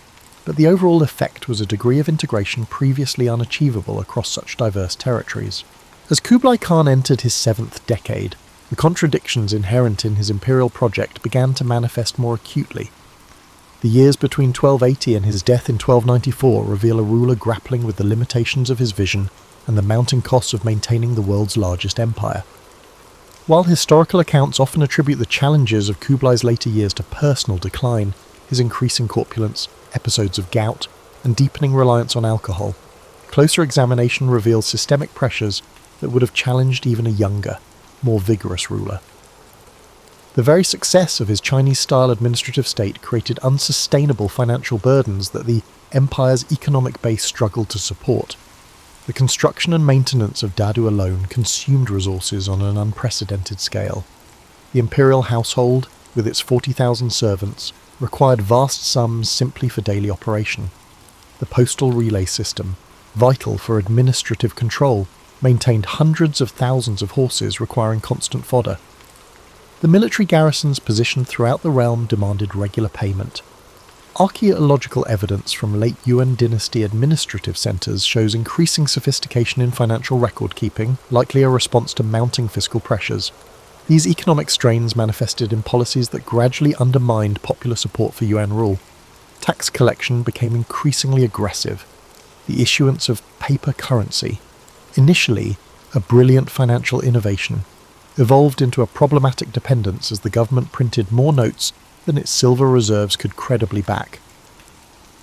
but the overall effect was a degree of integration previously unachievable across such diverse territories. As Kublai Khan entered his 7th decade, the contradictions inherent in his imperial project began to manifest more acutely. The years between 1280 and his death in 1294 reveal a ruler grappling with the limitations of his vision and the mounting costs of maintaining the world's largest empire. While historical accounts often attribute the challenges of Kublai's later years to personal decline, his increasing corpulence, episodes of gout, and deepening reliance on alcohol, closer examination reveals systemic pressures that would have challenged even a younger, more vigorous ruler. The very success of his Chinese-style administrative state created unsustainable financial burdens that the empire's economic base struggled to support. The construction and maintenance of Dadu alone consumed resources on an unprecedented scale. The imperial household, with its 40,000 servants, required vast sums simply for daily operation. The postal relay system, vital for administrative control, maintained hundreds of thousands of horses requiring constant fodder. The military garrisons positioned throughout the realm demanded regular payment. Archaeological evidence from late Yuan dynasty administrative centres shows increasing sophistication in financial record-keeping, likely a response to mounting fiscal pressures. These economic strains manifested in policies that gradually undermined popular support for Yuan rule. Tax collection became increasingly aggressive. The issuance of paper currency, initially a brilliant financial innovation, evolved into a problematic dependence as the government printed more notes than its silver reserves could credibly back.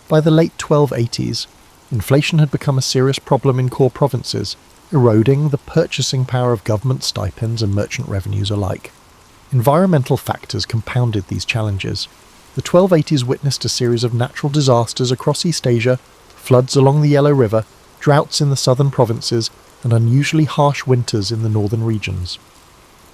By the late 1280s, inflation had become a serious problem in core provinces, eroding the purchasing power of government stipends and merchant revenues alike. Environmental factors compounded these challenges. The 1280s witnessed a series of natural disasters across East Asia, floods along the Yellow River, droughts in the southern provinces, and unusually harsh winters in the northern regions.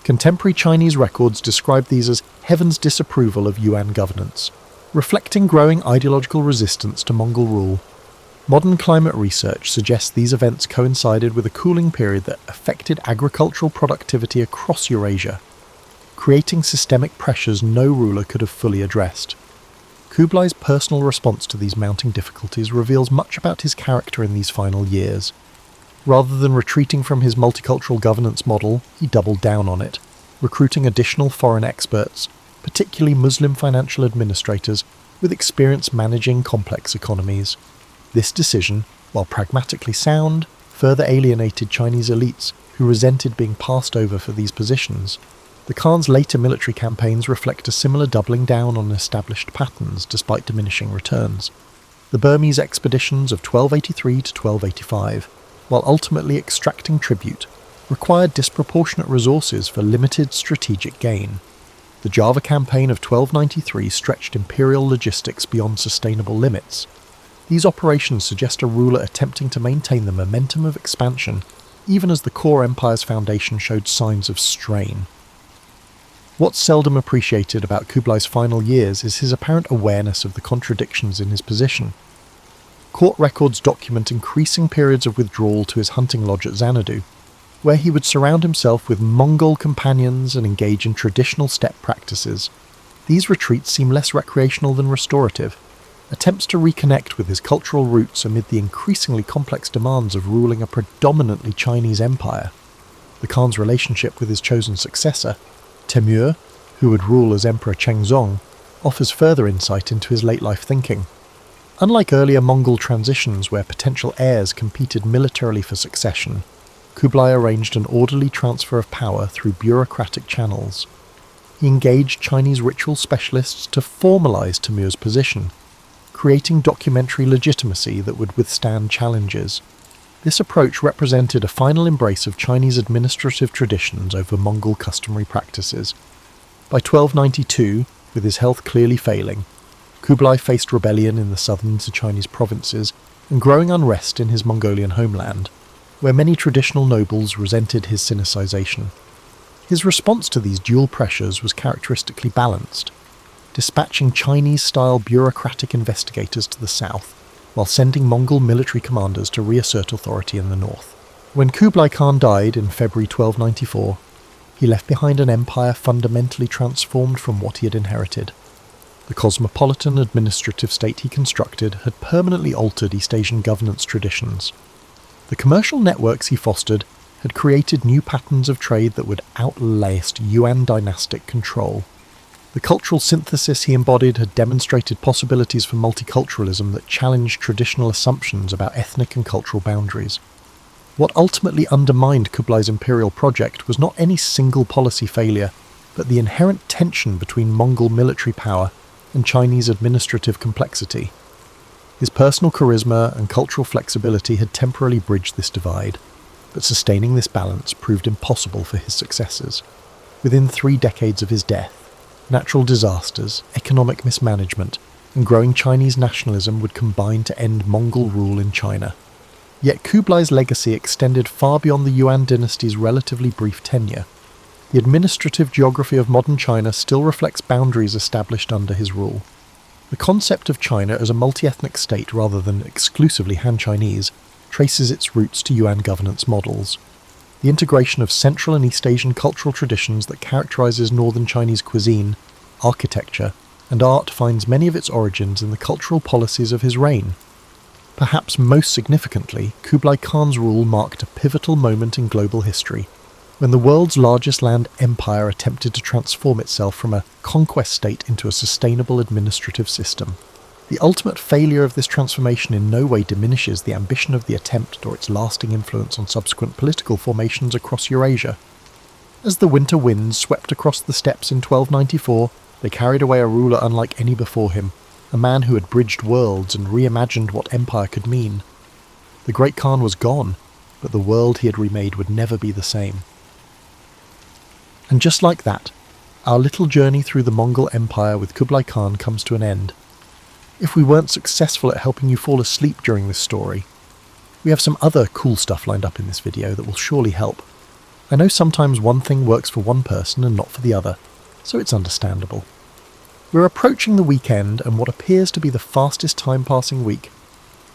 Contemporary Chinese records describe these as heaven's disapproval of Yuan governance, reflecting growing ideological resistance to Mongol rule. Modern climate research suggests these events coincided with a cooling period that affected agricultural productivity across Eurasia, creating systemic pressures no ruler could have fully addressed. Kublai's personal response to these mounting difficulties reveals much about his character in these final years. Rather than retreating from his multicultural governance model, he doubled down on it, recruiting additional foreign experts, particularly Muslim financial administrators with experience managing complex economies. This decision, while pragmatically sound, further alienated Chinese elites who resented being passed over for these positions. The Khan's later military campaigns reflect a similar doubling down on established patterns despite diminishing returns. The Burmese expeditions of 1283 to 1285, while ultimately extracting tribute, required disproportionate resources for limited strategic gain. The Java campaign of 1293 stretched imperial logistics beyond sustainable limits. These operations suggest a ruler attempting to maintain the momentum of expansion, even as the core empire's foundation showed signs of strain. What's seldom appreciated about Kublai's final years is his apparent awareness of the contradictions in his position. Court records document increasing periods of withdrawal to his hunting lodge at Xanadu, where he would surround himself with Mongol companions and engage in traditional steppe practices. These retreats seem less recreational than restorative, attempts to reconnect with his cultural roots amid the increasingly complex demands of ruling a predominantly Chinese empire. The Khan's relationship with his chosen successor, Temür, who would rule as Emperor Chengzong, offers further insight into his late-life thinking. Unlike earlier Mongol transitions where potential heirs competed militarily for succession, Kublai arranged an orderly transfer of power through bureaucratic channels. He engaged Chinese ritual specialists to formalize Temür's position, creating documentary legitimacy that would withstand challenges. This approach represented a final embrace of Chinese administrative traditions over Mongol customary practices. By 1292, with his health clearly failing, Kublai faced rebellion in the southern Chinese provinces and growing unrest in his Mongolian homeland, where many traditional nobles resented his Sinicization. His response to these dual pressures was characteristically balanced, dispatching Chinese-style bureaucratic investigators to the south, while sending Mongol military commanders to reassert authority in the north. When Kublai Khan died in February 1294, he left behind an empire fundamentally transformed from what he had inherited. The cosmopolitan administrative state he constructed had permanently altered East Asian governance traditions. The commercial networks he fostered had created new patterns of trade that would outlast Yuan dynastic control. The cultural synthesis he embodied had demonstrated possibilities for multiculturalism that challenged traditional assumptions about ethnic and cultural boundaries. What ultimately undermined Kublai's imperial project was not any single policy failure, but the inherent tension between Mongol military power and Chinese administrative complexity. His personal charisma and cultural flexibility had temporarily bridged this divide, but sustaining this balance proved impossible for his successors. Within 3 decades of his death, natural disasters, economic mismanagement, and growing Chinese nationalism would combine to end Mongol rule in China. Yet Kublai's legacy extended far beyond the Yuan dynasty's relatively brief tenure. The administrative geography of modern China still reflects boundaries established under his rule. The concept of China as a multi-ethnic state rather than exclusively Han Chinese traces its roots to Yuan governance models. The integration of Central and East Asian cultural traditions that characterizes northern Chinese cuisine, architecture, and art finds many of its origins in the cultural policies of his reign. Perhaps most significantly, Kublai Khan's rule marked a pivotal moment in global history, when the world's largest land empire attempted to transform itself from a conquest state into a sustainable administrative system. The ultimate failure of this transformation in no way diminishes the ambition of the attempt or its lasting influence on subsequent political formations across Eurasia. As the winter winds swept across the steppes in 1294, they carried away a ruler unlike any before him, a man who had bridged worlds and reimagined what empire could mean. The great Khan was gone, but the world he had remade would never be the same. And just like that, our little journey through the Mongol Empire with Kublai Khan comes to an end. If we weren't successful at helping you fall asleep during this story, we have some other cool stuff lined up in this video that will surely help. I know sometimes one thing works for one person and not for the other, so it's understandable. We're approaching the weekend and what appears to be the fastest time-passing week.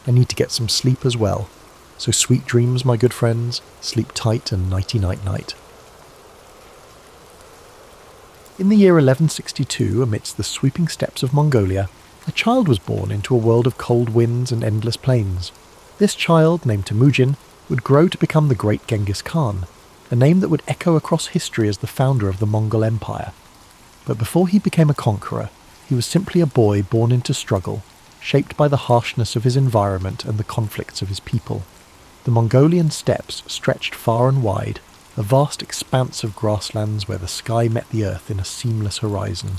I need to get some sleep as well, so sweet dreams, my good friends, sleep tight and nighty-night-night. In the year 1162, amidst the sweeping steppes of Mongolia, a child was born into a world of cold winds and endless plains. This child, named Temujin, would grow to become the great Genghis Khan, a name that would echo across history as the founder of the Mongol Empire. But before he became a conqueror, he was simply a boy born into struggle, shaped by the harshness of his environment and the conflicts of his people. The Mongolian steppes stretched far and wide, a vast expanse of grasslands where the sky met the earth in a seamless horizon.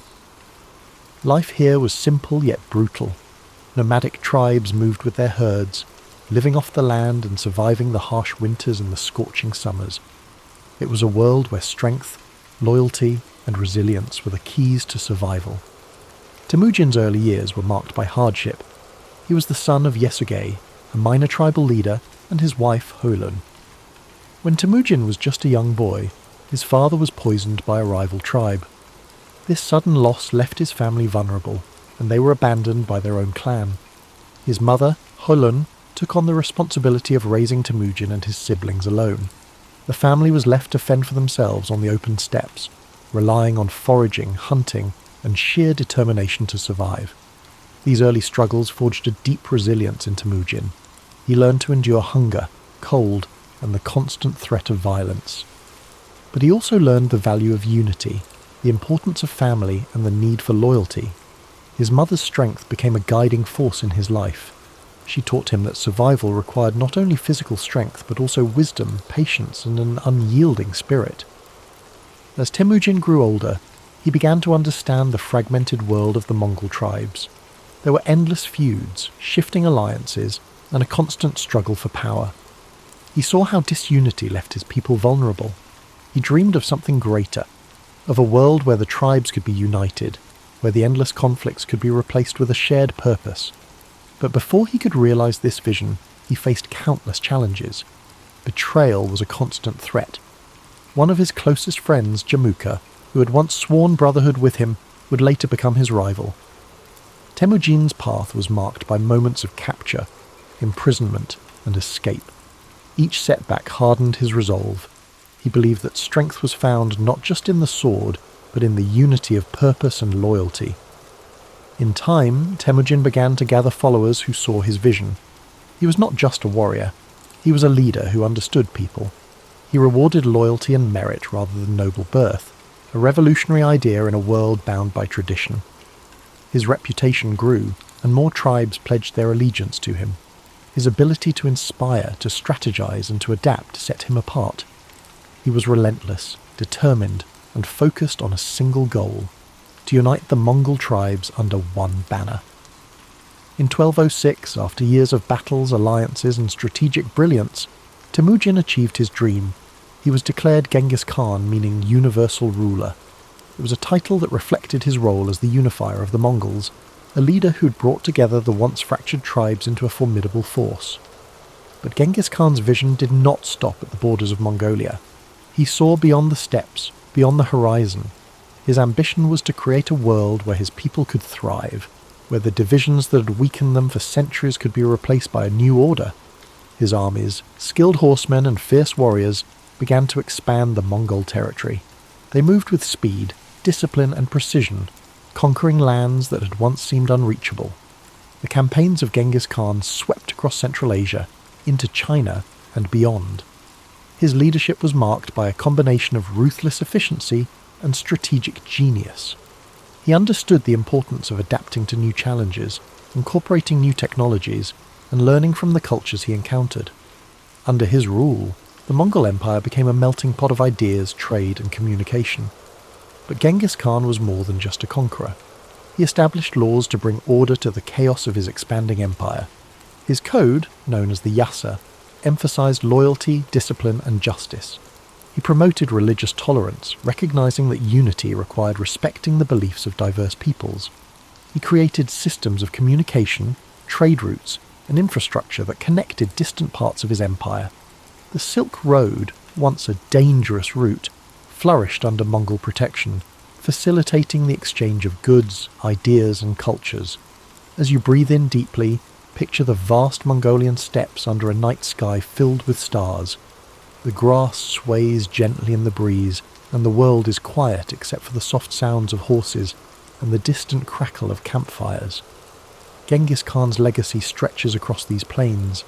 Life here was simple yet brutal. Nomadic tribes moved with their herds, living off the land and surviving the harsh winters and the scorching summers. It was a world where strength, loyalty, and resilience were the keys to survival. Temujin's early years were marked by hardship. He was the son of Yesugei, a minor tribal leader, and his wife Holun. When Temujin was just a young boy, his father was poisoned by a rival tribe. This sudden loss left his family vulnerable, and they were abandoned by their own clan. His mother, Holun, took on the responsibility of raising Temujin and his siblings alone. The family was left to fend for themselves on the open steppes, relying on foraging, hunting, and sheer determination to survive. These early struggles forged a deep resilience in Temujin. He learned to endure hunger, cold, and the constant threat of violence. But he also learned the value of unity, the importance of family, and the need for loyalty. His mother's strength became a guiding force in his life. She taught him that survival required not only physical strength, but also wisdom, patience, and an unyielding spirit. As Temujin grew older, he began to understand the fragmented world of the Mongol tribes. There were endless feuds, shifting alliances, and a constant struggle for power. He saw how disunity left his people vulnerable. He dreamed of something greater, of a world where the tribes could be united, where the endless conflicts could be replaced with a shared purpose. But before he could realize this vision, he faced countless challenges. Betrayal was a constant threat. One of his closest friends, Jamuka, who had once sworn brotherhood with him, would later become his rival. Temujin's path was marked by moments of capture, imprisonment, and escape. Each setback hardened his resolve. He believed that strength was found not just in the sword, but in the unity of purpose and loyalty. In time, Temujin began to gather followers who saw his vision. He was not just a warrior. He was a leader who understood people. He rewarded loyalty and merit rather than noble birth, a revolutionary idea in a world bound by tradition. His reputation grew, and more tribes pledged their allegiance to him. His ability to inspire, to strategize, and to adapt set him apart. He was relentless, determined, and focused on a single goal: to unite the Mongol tribes under one banner. In 1206, after years of battles, alliances and strategic brilliance, Temujin achieved his dream. He was declared Genghis Khan, meaning universal ruler. It was a title that reflected his role as the unifier of the Mongols, a leader who'd brought together the once fractured tribes into a formidable force. But Genghis Khan's vision did not stop at the borders of Mongolia. He saw beyond the steppes, beyond the horizon. His ambition was to create a world where his people could thrive, where the divisions that had weakened them for centuries could be replaced by a new order. His armies, skilled horsemen and fierce warriors, began to expand the Mongol territory. They moved with speed, discipline and precision, conquering lands that had once seemed unreachable. The campaigns of Genghis Khan swept across Central Asia, into China and beyond. His leadership was marked by a combination of ruthless efficiency and strategic genius. He understood the importance of adapting to new challenges, incorporating new technologies, and learning from the cultures he encountered. Under his rule, the Mongol Empire became a melting pot of ideas, trade, and communication. But Genghis Khan was more than just a conqueror. He established laws to bring order to the chaos of his expanding empire. His code, known as the Yasa, emphasized loyalty, discipline, and justice. He promoted religious tolerance, recognizing that unity required respecting the beliefs of diverse peoples. He created systems of communication, trade routes, and infrastructure that connected distant parts of his empire. The Silk Road, once a dangerous route, flourished under Mongol protection, facilitating the exchange of goods, ideas, and cultures. As you breathe in deeply, picture the vast Mongolian steppes under a night sky filled with stars. The grass sways gently in the breeze, and the world is quiet except for the soft sounds of horses and the distant crackle of campfires. Genghis Khan's legacy stretches across these plains,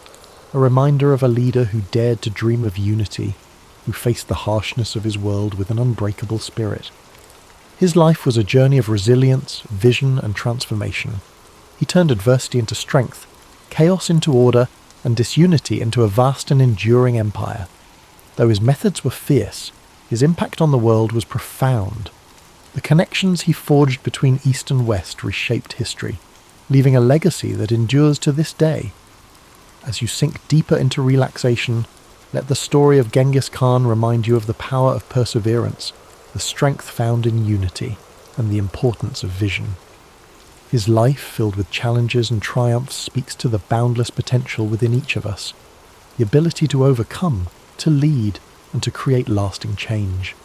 a reminder of a leader who dared to dream of unity, who faced the harshness of his world with an unbreakable spirit. His life was a journey of resilience, vision, and transformation. He turned adversity into strength, chaos into order, and disunity into a vast and enduring empire. Though his methods were fierce, his impact on the world was profound. The connections he forged between East and West reshaped history, leaving a legacy that endures to this day. As you sink deeper into relaxation, let the story of Genghis Khan remind you of the power of perseverance, the strength found in unity, and the importance of vision. His life, filled with challenges and triumphs, speaks to the boundless potential within each of us, the ability to overcome, to lead, and to create lasting change.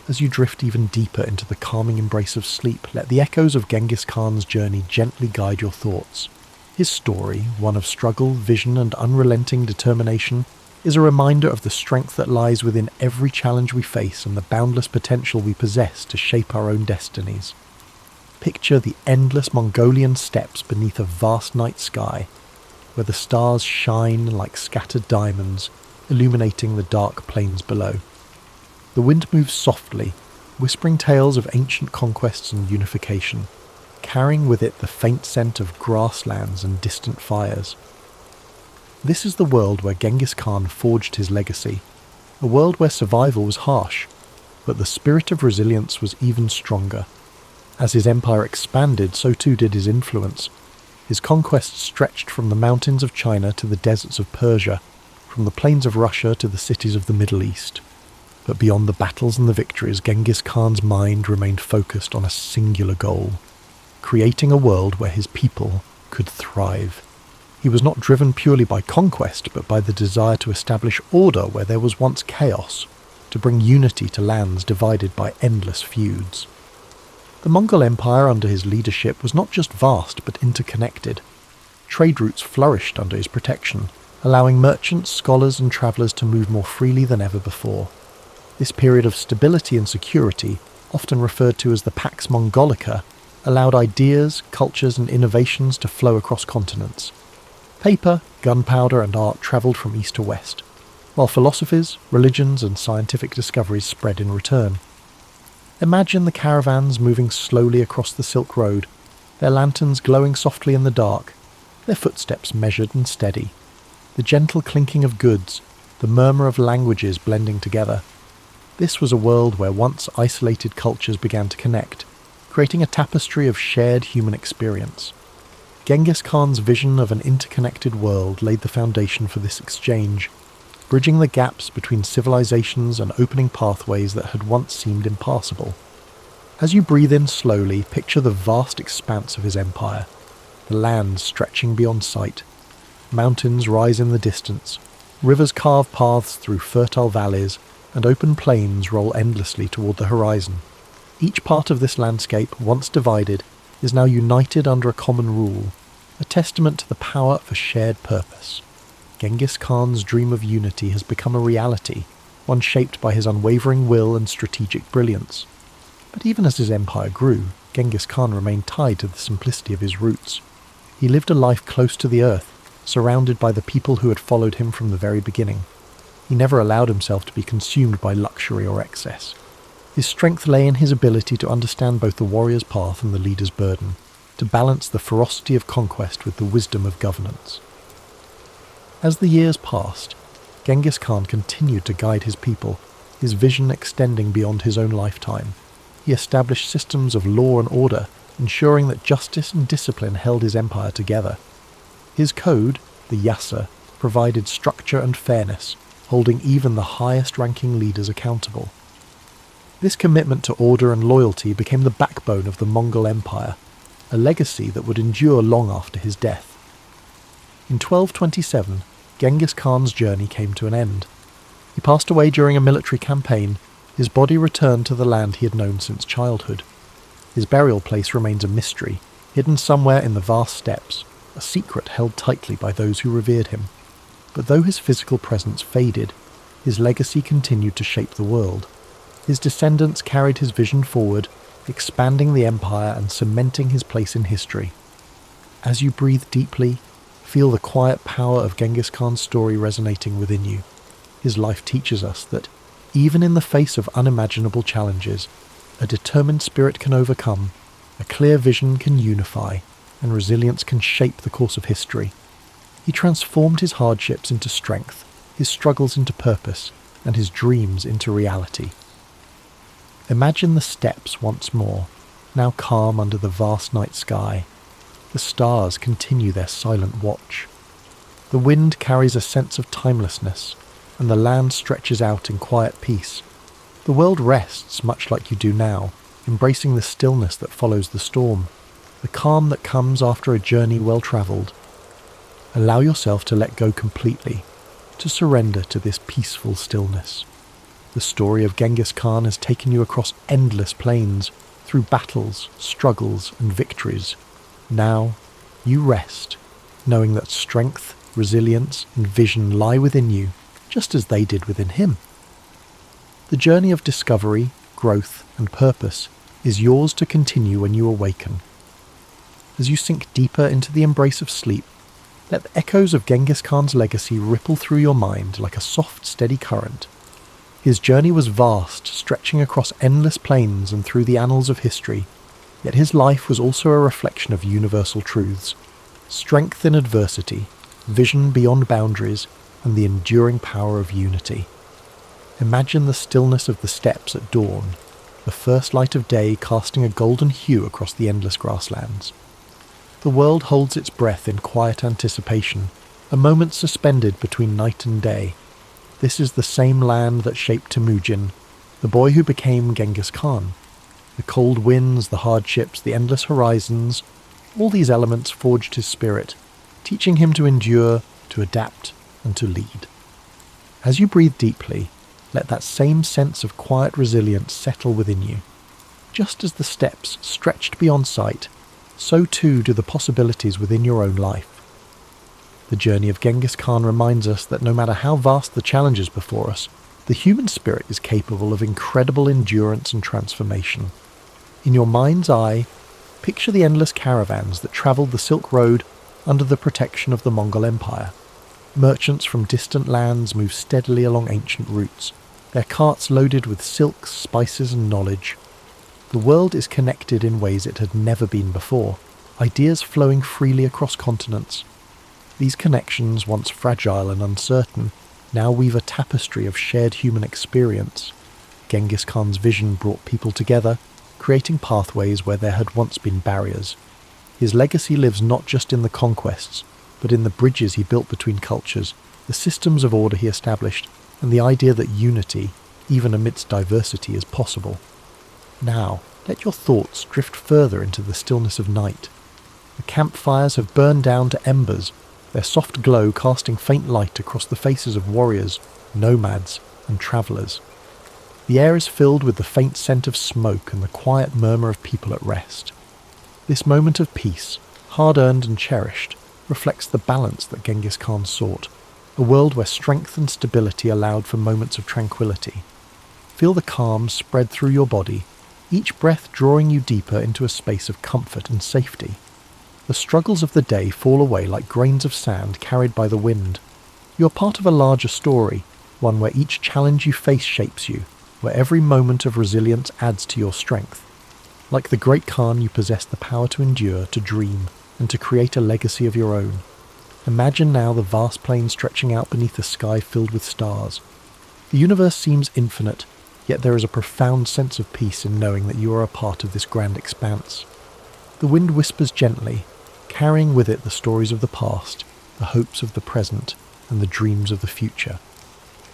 As you drift even deeper into the calming embrace of sleep, let the echoes of Genghis Khan's journey gently guide your thoughts. His story, one of struggle, vision, and unrelenting determination, is a reminder of the strength that lies within every challenge we face and the boundless potential we possess to shape our own destinies. Picture the endless Mongolian steppes beneath a vast night sky, where the stars shine like scattered diamonds, illuminating the dark plains below. The wind moves softly, whispering tales of ancient conquests and unification, carrying with it the faint scent of grasslands and distant fires. This is the world where Genghis Khan forged his legacy, a world where survival was harsh, but the spirit of resilience was even stronger. As his empire expanded, so too did his influence. His conquests stretched from the mountains of China to the deserts of Persia, from the plains of Russia to the cities of the Middle East. But beyond the battles and the victories, Genghis Khan's mind remained focused on a singular goal: creating a world where his people could thrive. He was not driven purely by conquest, but by the desire to establish order where there was once chaos, to bring unity to lands divided by endless feuds. The Mongol Empire under his leadership was not just vast, but interconnected. Trade routes flourished under his protection, allowing merchants, scholars, and travellers to move more freely than ever before. This period of stability and security, often referred to as the Pax Mongolica, allowed ideas, cultures, and innovations to flow across continents. Paper, gunpowder, and art travelled from east to west, while philosophies, religions, and scientific discoveries spread in return. Imagine the caravans moving slowly across the Silk Road, their lanterns glowing softly in the dark, their footsteps measured and steady, the gentle clinking of goods, the murmur of languages blending together. This was a world where once isolated cultures began to connect, creating a tapestry of shared human experience. Genghis Khan's vision of an interconnected world laid the foundation for this exchange, bridging the gaps between civilizations and opening pathways that had once seemed impassable. As you breathe in slowly, picture the vast expanse of his empire, the lands stretching beyond sight. Mountains rise in the distance, rivers carve paths through fertile valleys, and open plains roll endlessly toward the horizon. Each part of this landscape, once divided, is now united under a common rule, a testament to the power of a shared purpose. Genghis Khan's dream of unity has become a reality, one shaped by his unwavering will and strategic brilliance. But even as his empire grew, Genghis Khan remained tied to the simplicity of his roots. He lived a life close to the earth, surrounded by the people who had followed him from the very beginning. He never allowed himself to be consumed by luxury or excess. His strength lay in his ability to understand both the warrior's path and the leader's burden, to balance the ferocity of conquest with the wisdom of governance. As the years passed, Genghis Khan continued to guide his people, his vision extending beyond his own lifetime. He established systems of law and order, ensuring that justice and discipline held his empire together. His code, the Yasa, provided structure and fairness, holding even the highest-ranking leaders accountable. This commitment to order and loyalty became the backbone of the Mongol Empire, a legacy that would endure long after his death. In 1227, Genghis Khan's journey came to an end. He passed away during a military campaign. His body returned to the land he had known since childhood. His burial place remains a mystery, hidden somewhere in the vast steppes, a secret held tightly by those who revered him. But though his physical presence faded, his legacy continued to shape the world. His descendants carried his vision forward, expanding the empire and cementing his place in history. As you breathe deeply, feel the quiet power of Genghis Khan's story resonating within you. His life teaches us that, even in the face of unimaginable challenges, a determined spirit can overcome, a clear vision can unify, and resilience can shape the course of history. He transformed his hardships into strength, his struggles into purpose, and his dreams into reality. Imagine the steppes once more, now calm under the vast night sky. The stars continue their silent watch. The wind carries a sense of timelessness, and the land stretches out in quiet peace. The world rests much like you do now, embracing the stillness that follows the storm, the calm that comes after a journey well travelled. Allow yourself to let go completely, to surrender to this peaceful stillness. The story of Genghis Khan has taken you across endless plains, through battles, struggles, and victories. Now, you rest, knowing that strength, resilience, and vision lie within you, just as they did within him. The journey of discovery, growth, and purpose is yours to continue when you awaken. As you sink deeper into the embrace of sleep, let the echoes of Genghis Khan's legacy ripple through your mind like a soft, steady current. His journey was vast, stretching across endless plains and through the annals of history, yet his life was also a reflection of universal truths: strength in adversity, vision beyond boundaries, and the enduring power of unity. Imagine the stillness of the steppes at dawn, the first light of day casting a golden hue across the endless grasslands. The world holds its breath in quiet anticipation, a moment suspended between night and day. This is the same land that shaped Temujin, the boy who became Genghis Khan. The cold winds, the hardships, the endless horizons, all these elements forged his spirit, teaching him to endure, to adapt, and to lead. As you breathe deeply, let that same sense of quiet resilience settle within you. Just as the steppes stretched beyond sight, so too do the possibilities within your own life. The journey of Genghis Khan reminds us that no matter how vast the challenges before us, the human spirit is capable of incredible endurance and transformation. In your mind's eye, picture the endless caravans that travelled the Silk Road under the protection of the Mongol Empire. Merchants from distant lands move steadily along ancient routes, their carts loaded with silks, spices, and knowledge. The world is connected in ways it had never been before, ideas flowing freely across continents. These connections, once fragile and uncertain, now weave a tapestry of shared human experience. Genghis Khan's vision brought people together, creating pathways where there had once been barriers. His legacy lives not just in the conquests, but in the bridges he built between cultures, the systems of order he established, and the idea that unity, even amidst diversity, is possible. Now, let your thoughts drift further into the stillness of night. The campfires have burned down to embers, their soft glow casting faint light across the faces of warriors, nomads, and travellers. The air is filled with the faint scent of smoke and the quiet murmur of people at rest. This moment of peace, hard-earned and cherished, reflects the balance that Genghis Khan sought, a world where strength and stability allowed for moments of tranquility. Feel the calm spread through your body, each breath drawing you deeper into a space of comfort and safety. The struggles of the day fall away like grains of sand carried by the wind. You are part of a larger story, one where each challenge you face shapes you, where every moment of resilience adds to your strength. Like the great Khan, you possess the power to endure, to dream, and to create a legacy of your own. Imagine now the vast plain stretching out beneath a sky filled with stars. The universe seems infinite, yet there is a profound sense of peace in knowing that you are a part of this grand expanse. The wind whispers gently, carrying with it the stories of the past, the hopes of the present, and the dreams of the future.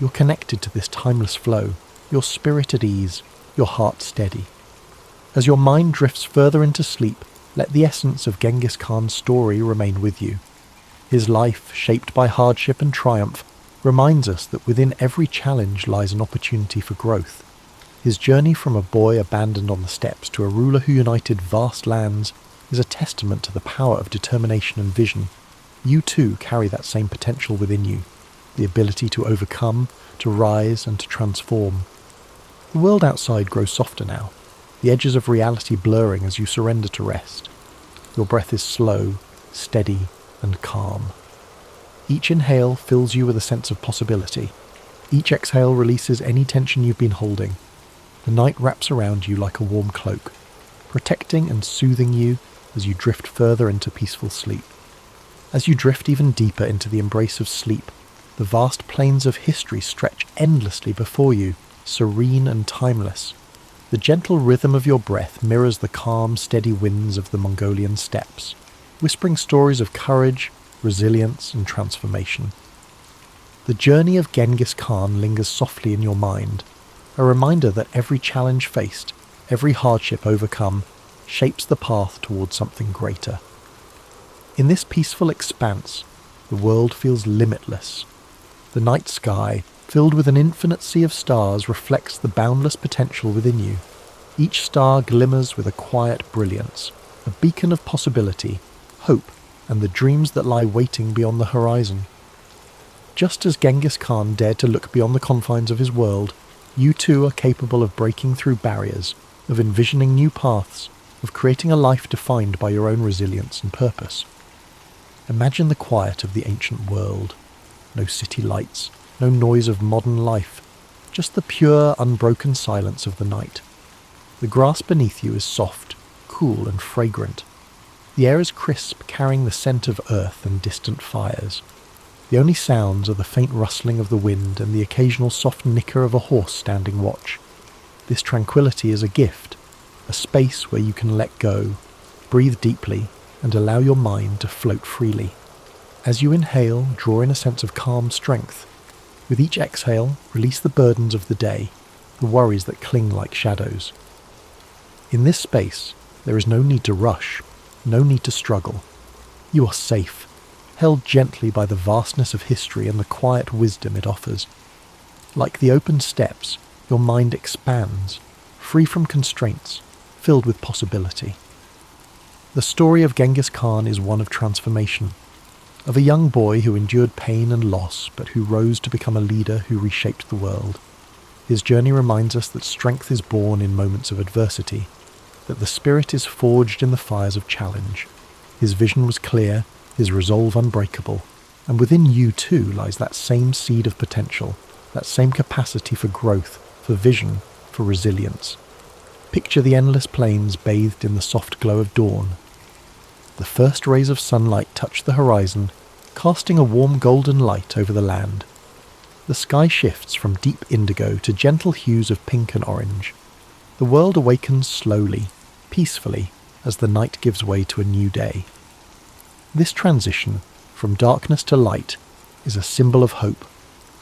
You're connected to this timeless flow, your spirit at ease, your heart steady. As your mind drifts further into sleep, let the essence of Genghis Khan's story remain with you. His life, shaped by hardship and triumph, reminds us that within every challenge lies an opportunity for growth. His journey from a boy abandoned on the steppes to a ruler who united vast lands is a testament to the power of determination and vision. You too carry that same potential within you, the ability to overcome, to rise and to transform. The world outside grows softer now, the edges of reality blurring as you surrender to rest. Your breath is slow, steady, and calm. Each inhale fills you with a sense of possibility. Each exhale releases any tension you've been holding. The night wraps around you like a warm cloak, protecting and soothing you as you drift further into peaceful sleep. As you drift even deeper into the embrace of sleep, the vast plains of history stretch endlessly before you, serene and timeless. The gentle rhythm of your breath mirrors the calm, steady winds of the Mongolian steppes, whispering stories of courage, resilience, and transformation. The journey of Genghis Khan lingers softly in your mind, a reminder that every challenge faced, every hardship overcome, shapes the path towards something greater. In this peaceful expanse, the world feels limitless. The night sky, filled with an infinite sea of stars, reflects the boundless potential within you. Each star glimmers with a quiet brilliance, a beacon of possibility, hope, and the dreams that lie waiting beyond the horizon. Just as Genghis Khan dared to look beyond the confines of his world, you too are capable of breaking through barriers, of envisioning new paths, of creating a life defined by your own resilience and purpose. Imagine the quiet of the ancient world. No city lights, no noise of modern life, just the pure, unbroken silence of the night. The grass beneath you is soft, cool and fragrant. The air is crisp, carrying the scent of earth and distant fires. The only sounds are the faint rustling of the wind and the occasional soft nicker of a horse standing watch. This tranquility is a gift, a space where you can let go, breathe deeply, and allow your mind to float freely. As you inhale, draw in a sense of calm strength. With each exhale, release the burdens of the day, the worries that cling like shadows. In this space, there is no need to rush, no need to struggle. You are safe, held gently by the vastness of history and the quiet wisdom it offers. Like the open steppes, your mind expands, free from constraints, filled with possibility. The story of Genghis Khan is one of transformation, of a young boy who endured pain and loss, but who rose to become a leader who reshaped the world. His journey reminds us that strength is born in moments of adversity, that the spirit is forged in the fires of challenge. His vision was clear, his resolve unbreakable, and within you too lies that same seed of potential, that same capacity for growth, for vision, for resilience. Picture the endless plains bathed in the soft glow of dawn. The first rays of sunlight touch the horizon, casting a warm golden light over the land. The sky shifts from deep indigo to gentle hues of pink and orange. The world awakens slowly, peacefully, as the night gives way to a new day. This transition from darkness to light is a symbol of hope,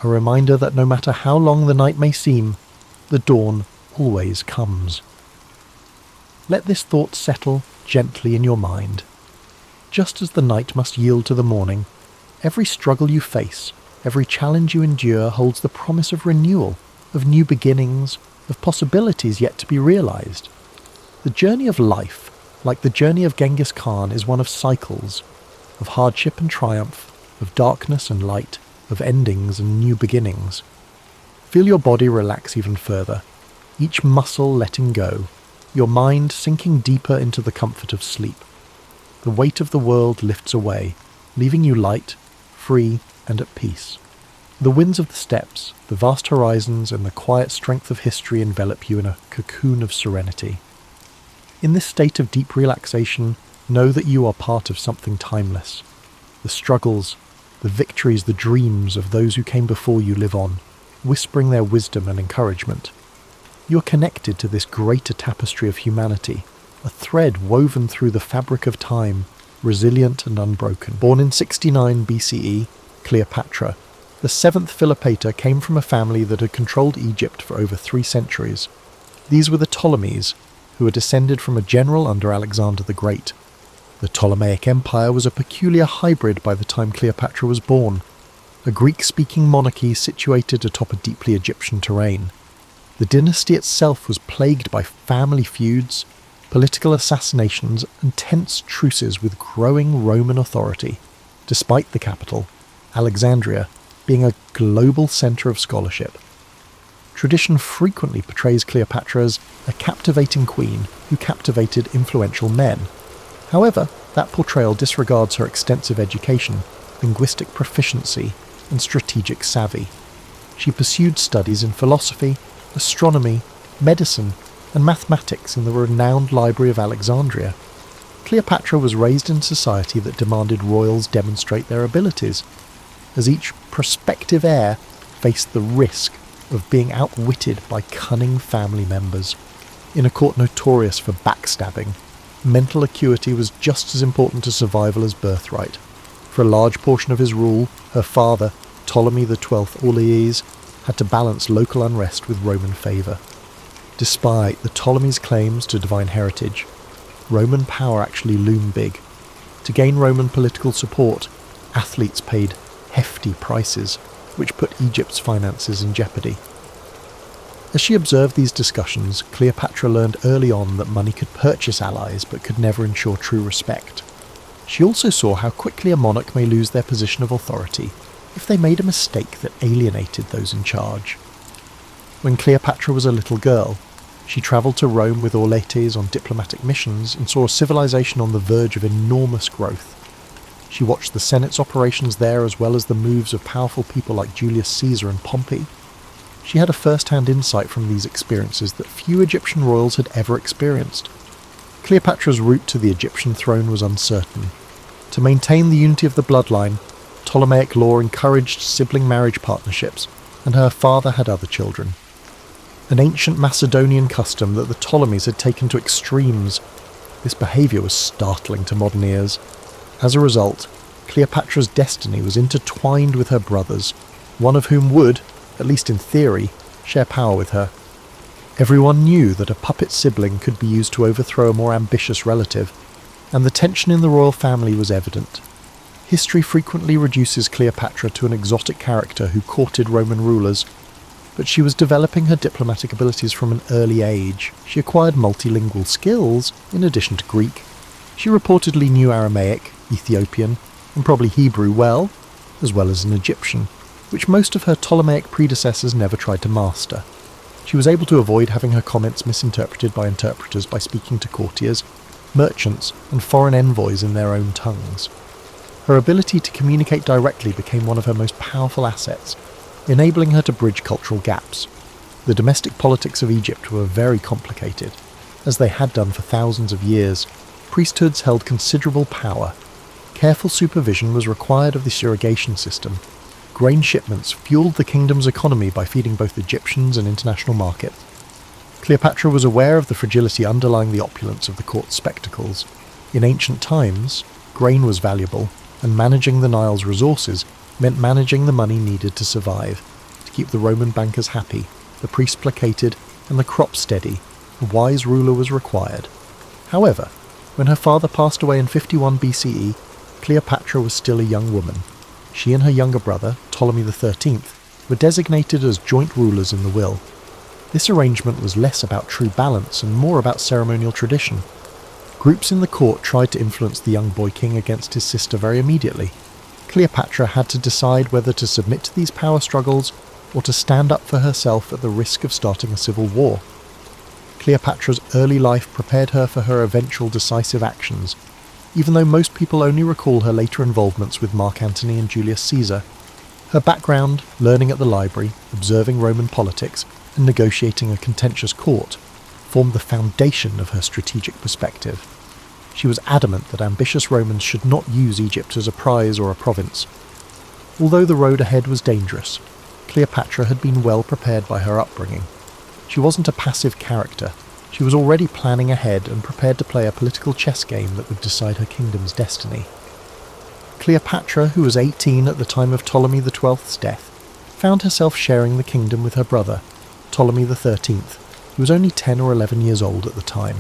a reminder that no matter how long the night may seem, the dawn always comes. Let this thought settle gently in your mind. Just as the night must yield to the morning, every struggle you face, every challenge you endure holds the promise of renewal, of new beginnings, of possibilities yet to be realized. The journey of life, like the journey of Genghis Khan, is one of cycles, of hardship and triumph, of darkness and light, of endings and new beginnings. Feel your body relax even further, each muscle letting go, your mind sinking deeper into the comfort of sleep. The weight of the world lifts away, leaving you light, free, and at peace. The winds of the steppes, the vast horizons, and the quiet strength of history envelop you in a cocoon of serenity. In this state of deep relaxation, know that you are part of something timeless. The struggles, the victories, the dreams of those who came before you live on, whispering their wisdom and encouragement. You are connected to this greater tapestry of humanity, a thread woven through the fabric of time, resilient and unbroken. Born in 69 BCE, Cleopatra, the seventh Philopator, came from a family that had controlled Egypt for over 3 centuries. These were the Ptolemies, who were descended from a general under Alexander the Great. The Ptolemaic Empire was a peculiar hybrid by the time Cleopatra was born, a Greek-speaking monarchy situated atop a deeply Egyptian terrain. The dynasty itself was plagued by family feuds, political assassinations, and tense truces with growing Roman authority, despite the capital, Alexandria, being a global centre of scholarship. Tradition frequently portrays Cleopatra as a captivating queen who captivated influential men. However, that portrayal disregards her extensive education, linguistic proficiency, and strategic savvy. She pursued studies in philosophy, astronomy, medicine, and mathematics in the renowned Library of Alexandria. Cleopatra was raised in a society that demanded royals demonstrate their abilities, as each prospective heir faced the risk of being outwitted by cunning family members. In a court notorious for backstabbing, mental acuity was just as important to survival as birthright. For a large portion of his rule, her father, Ptolemy XII Orleans, had to balance local unrest with Roman favour. Despite the Ptolemies' claims to divine heritage, Roman power actually loomed big. To gain Roman political support, athletes paid hefty prices, which put Egypt's finances in jeopardy. As she observed these discussions, Cleopatra learned early on that money could purchase allies but could never ensure true respect. She also saw how quickly a monarch may lose their position of authority if they made a mistake that alienated those in charge. When Cleopatra was a little girl, she travelled to Rome with Auletes on diplomatic missions and saw a civilization on the verge of enormous growth. She watched the Senate's operations there as well as the moves of powerful people like Julius Caesar and Pompey. She had a first-hand insight from these experiences that few Egyptian royals had ever experienced. Cleopatra's route to the Egyptian throne was uncertain. To maintain the unity of the bloodline, Ptolemaic law encouraged sibling marriage partnerships, and her father had other children. An ancient Macedonian custom that the Ptolemies had taken to extremes, this behaviour was startling to modern ears. As a result, Cleopatra's destiny was intertwined with her brothers, one of whom would, at least in theory, share power with her. Everyone knew that a puppet sibling could be used to overthrow a more ambitious relative, and the tension in the royal family was evident. History frequently reduces Cleopatra to an exotic character who courted Roman rulers, but she was developing her diplomatic abilities from an early age. She acquired multilingual skills in addition to Greek. She reportedly knew Aramaic, Ethiopian, and probably Hebrew well as an Egyptian, which most of her Ptolemaic predecessors never tried to master. She was able to avoid having her comments misinterpreted by interpreters by speaking to courtiers, merchants, and foreign envoys in their own tongues. Her ability to communicate directly became one of her most powerful assets, enabling her to bridge cultural gaps. The domestic politics of Egypt were very complicated. As they had done for thousands of years, priesthoods held considerable power. Careful supervision was required of the surrogation system, Grain shipments fueled the kingdom's economy by feeding both Egyptians and international markets. Cleopatra was aware of the fragility underlying the opulence of the court's spectacles. In ancient times, grain was valuable, and managing the Nile's resources meant managing the money needed to survive. To keep the Roman bankers happy, the priests placated, and the crop steady, a wise ruler was required. However, when her father passed away in 51 BCE, Cleopatra was still a young woman. She and her younger brother, Ptolemy XIII, were designated as joint rulers in the will. This arrangement was less about true balance and more about ceremonial tradition. Groups in the court tried to influence the young boy king against his sister very immediately. Cleopatra had to decide whether to submit to these power struggles or to stand up for herself at the risk of starting a civil war. Cleopatra's early life prepared her for her eventual decisive actions, even though most people only recall her later involvements with Mark Antony and Julius Caesar. Her background, learning at the library, observing Roman politics, and negotiating a contentious court, formed the foundation of her strategic perspective. She was adamant that ambitious Romans should not use Egypt as a prize or a province. Although the road ahead was dangerous, Cleopatra had been well prepared by her upbringing. She wasn't a passive character. She was already planning ahead and prepared to play a political chess game that would decide her kingdom's destiny. Cleopatra, who was 18 at the time of Ptolemy XII's death, found herself sharing the kingdom with her brother, Ptolemy XIII, who was only 10 or 11 years old at the time.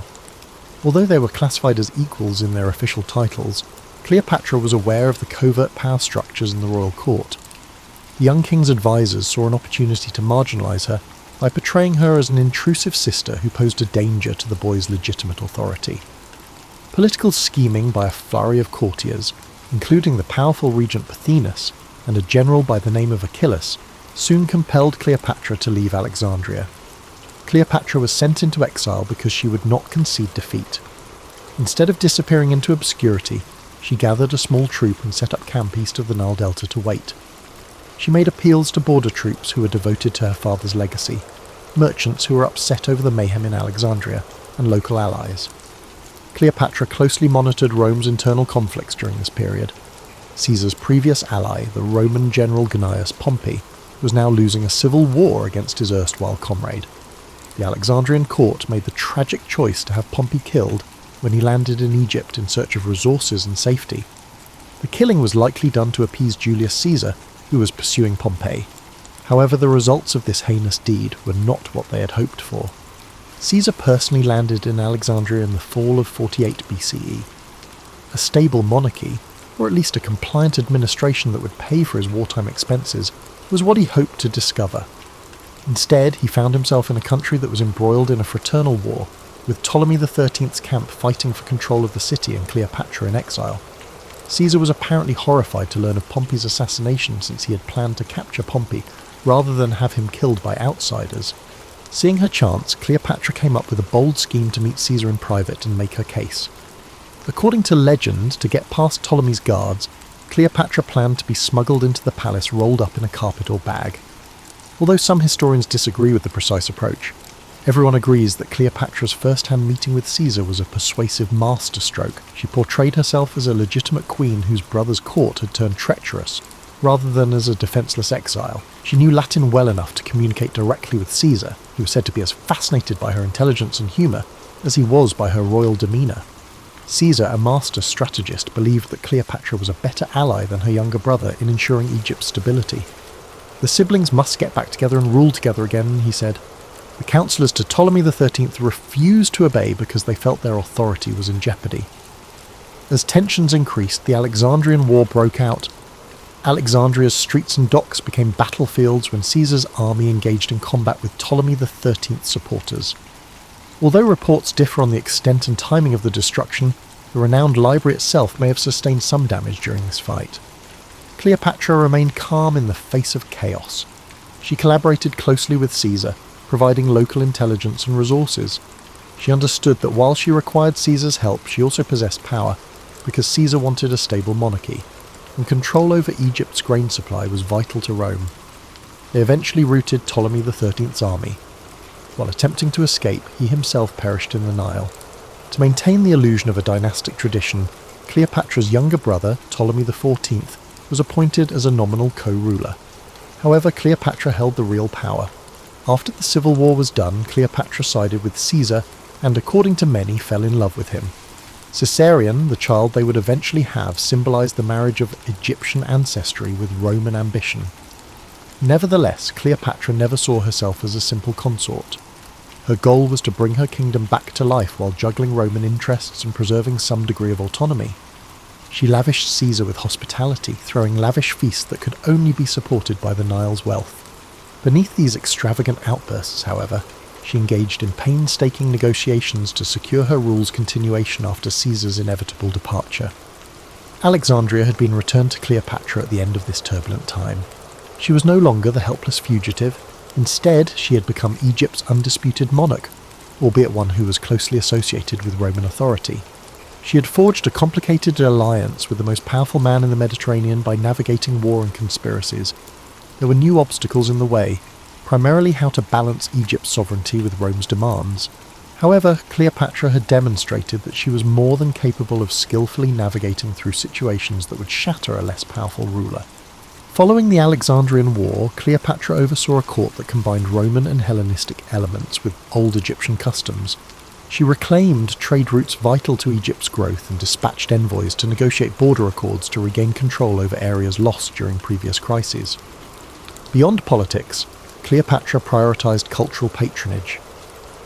Although they were classified as equals in their official titles, Cleopatra was aware of the covert power structures in the royal court. The young king's advisors saw an opportunity to marginalise her by portraying her as an intrusive sister who posed a danger to the boy's legitimate authority. Political scheming by a flurry of courtiers, including the powerful regent Pothinus and a general by the name of Achilles, soon compelled Cleopatra to leave Alexandria. Cleopatra was sent into exile because she would not concede defeat. Instead of disappearing into obscurity, she gathered a small troop and set up camp east of the Nile Delta to wait. She made appeals to border troops who were devoted to her father's legacy, merchants who were upset over the mayhem in Alexandria, and local allies. Cleopatra closely monitored Rome's internal conflicts during this period. Caesar's previous ally, the Roman general Gnaeus Pompey, was now losing a civil war against his erstwhile comrade. The Alexandrian court made the tragic choice to have Pompey killed when he landed in Egypt in search of resources and safety. The killing was likely done to appease Julius Caesar, who was pursuing Pompey. However, the results of this heinous deed were not what they had hoped for. Caesar personally landed in Alexandria in the fall of 48 BCE. A stable monarchy, or at least a compliant administration that would pay for his wartime expenses, was what he hoped to discover. Instead, he found himself in a country that was embroiled in a fraternal war, with Ptolemy XIII's camp fighting for control of the city and Cleopatra in exile. Caesar was apparently horrified to learn of Pompey's assassination, since he had planned to capture Pompey rather than have him killed by outsiders. Seeing her chance, Cleopatra came up with a bold scheme to meet Caesar in private and make her case. According to legend, to get past Ptolemy's guards, Cleopatra planned to be smuggled into the palace rolled up in a carpet or bag. Although some historians disagree with the precise approach, everyone agrees that Cleopatra's first-hand meeting with Caesar was a persuasive masterstroke. She portrayed herself as a legitimate queen whose brother's court had turned treacherous, rather than as a defenceless exile. She knew Latin well enough to communicate directly with Caesar, who was said to be as fascinated by her intelligence and humour as he was by her royal demeanour. Caesar, a master strategist, believed that Cleopatra was a better ally than her younger brother in ensuring Egypt's stability. The siblings must get back together and rule together again, he said. The councillors to Ptolemy XIII refused to obey because they felt their authority was in jeopardy. As tensions increased, the Alexandrian War broke out. Alexandria's streets and docks became battlefields when Caesar's army engaged in combat with Ptolemy XIII's supporters. Although reports differ on the extent and timing of the destruction, the renowned library itself may have sustained some damage during this fight. Cleopatra remained calm in the face of chaos. She collaborated closely with Caesar, providing local intelligence and resources. She understood that while she required Caesar's help, she also possessed power, because Caesar wanted a stable monarchy, and control over Egypt's grain supply was vital to Rome. They eventually routed Ptolemy XIII's army. While attempting to escape, he himself perished in the Nile. To maintain the illusion of a dynastic tradition, Cleopatra's younger brother, Ptolemy XIV, was appointed as a nominal co-ruler. However, Cleopatra held the real power. After the civil war was done, Cleopatra sided with Caesar and, according to many, fell in love with him. Caesarion, the child they would eventually have, symbolized the marriage of Egyptian ancestry with Roman ambition. Nevertheless, Cleopatra never saw herself as a simple consort. Her goal was to bring her kingdom back to life while juggling Roman interests and preserving some degree of autonomy. She lavished Caesar with hospitality, throwing lavish feasts that could only be supported by the Nile's wealth. Beneath these extravagant outbursts, however, she engaged in painstaking negotiations to secure her rule's continuation after Caesar's inevitable departure. Alexandria had been returned to Cleopatra at the end of this turbulent time. She was no longer the helpless fugitive. Instead, she had become Egypt's undisputed monarch, albeit one who was closely associated with Roman authority. She had forged a complicated alliance with the most powerful man in the Mediterranean by navigating war and conspiracies. There were new obstacles in the way, primarily how to balance Egypt's sovereignty with Rome's demands. However, Cleopatra had demonstrated that she was more than capable of skillfully navigating through situations that would shatter a less powerful ruler. Following the Alexandrian War, Cleopatra oversaw a court that combined Roman and Hellenistic elements with old Egyptian customs. She reclaimed trade routes vital to Egypt's growth and dispatched envoys to negotiate border accords to regain control over areas lost during previous crises. Beyond politics, Cleopatra prioritized cultural patronage.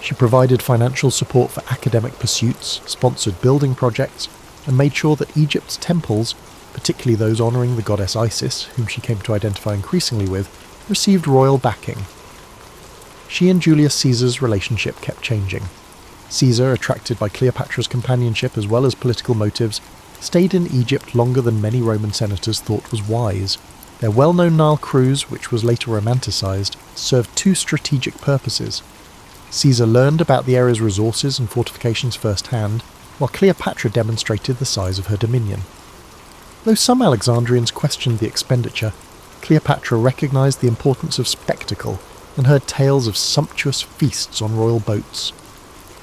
She provided financial support for academic pursuits, sponsored building projects, and made sure that Egypt's temples, particularly those honouring the goddess Isis, whom she came to identify increasingly with, received royal backing. She and Julius Caesar's relationship kept changing. Caesar, attracted by Cleopatra's companionship as well as political motives, stayed in Egypt longer than many Roman senators thought was wise. Their well-known Nile cruise, which was later romanticised, served two strategic purposes. Caesar learned about the area's resources and fortifications firsthand, while Cleopatra demonstrated the size of her dominion. Though some Alexandrians questioned the expenditure, Cleopatra recognised the importance of spectacle and heard tales of sumptuous feasts on royal boats.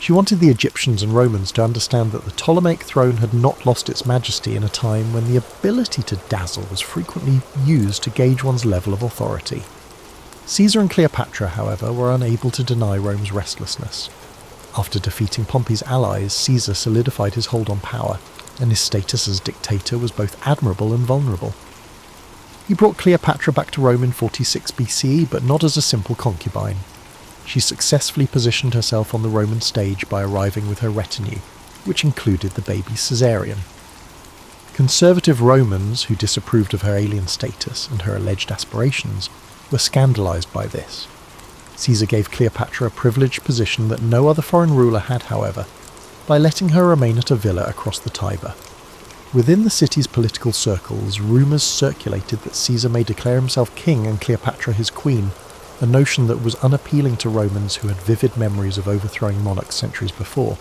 She wanted the Egyptians and Romans to understand that the Ptolemaic throne had not lost its majesty in a time when the ability to dazzle was frequently used to gauge one's level of authority. Caesar and Cleopatra, however, were unable to deny Rome's restlessness. After defeating Pompey's allies, Caesar solidified his hold on power, and his status as dictator was both admirable and vulnerable. He brought Cleopatra back to Rome in 46 BCE, but not as a simple concubine. She successfully positioned herself on the Roman stage by arriving with her retinue, which included the baby Caesarion. Conservative Romans, who disapproved of her alien status and her alleged aspirations, were scandalised by this. Caesar gave Cleopatra a privileged position that no other foreign ruler had, however, by letting her remain at a villa across the Tiber. Within the city's political circles, rumours circulated that Caesar may declare himself king and Cleopatra his queen, a notion that was unappealing to Romans who had vivid memories of overthrowing monarchs centuries before.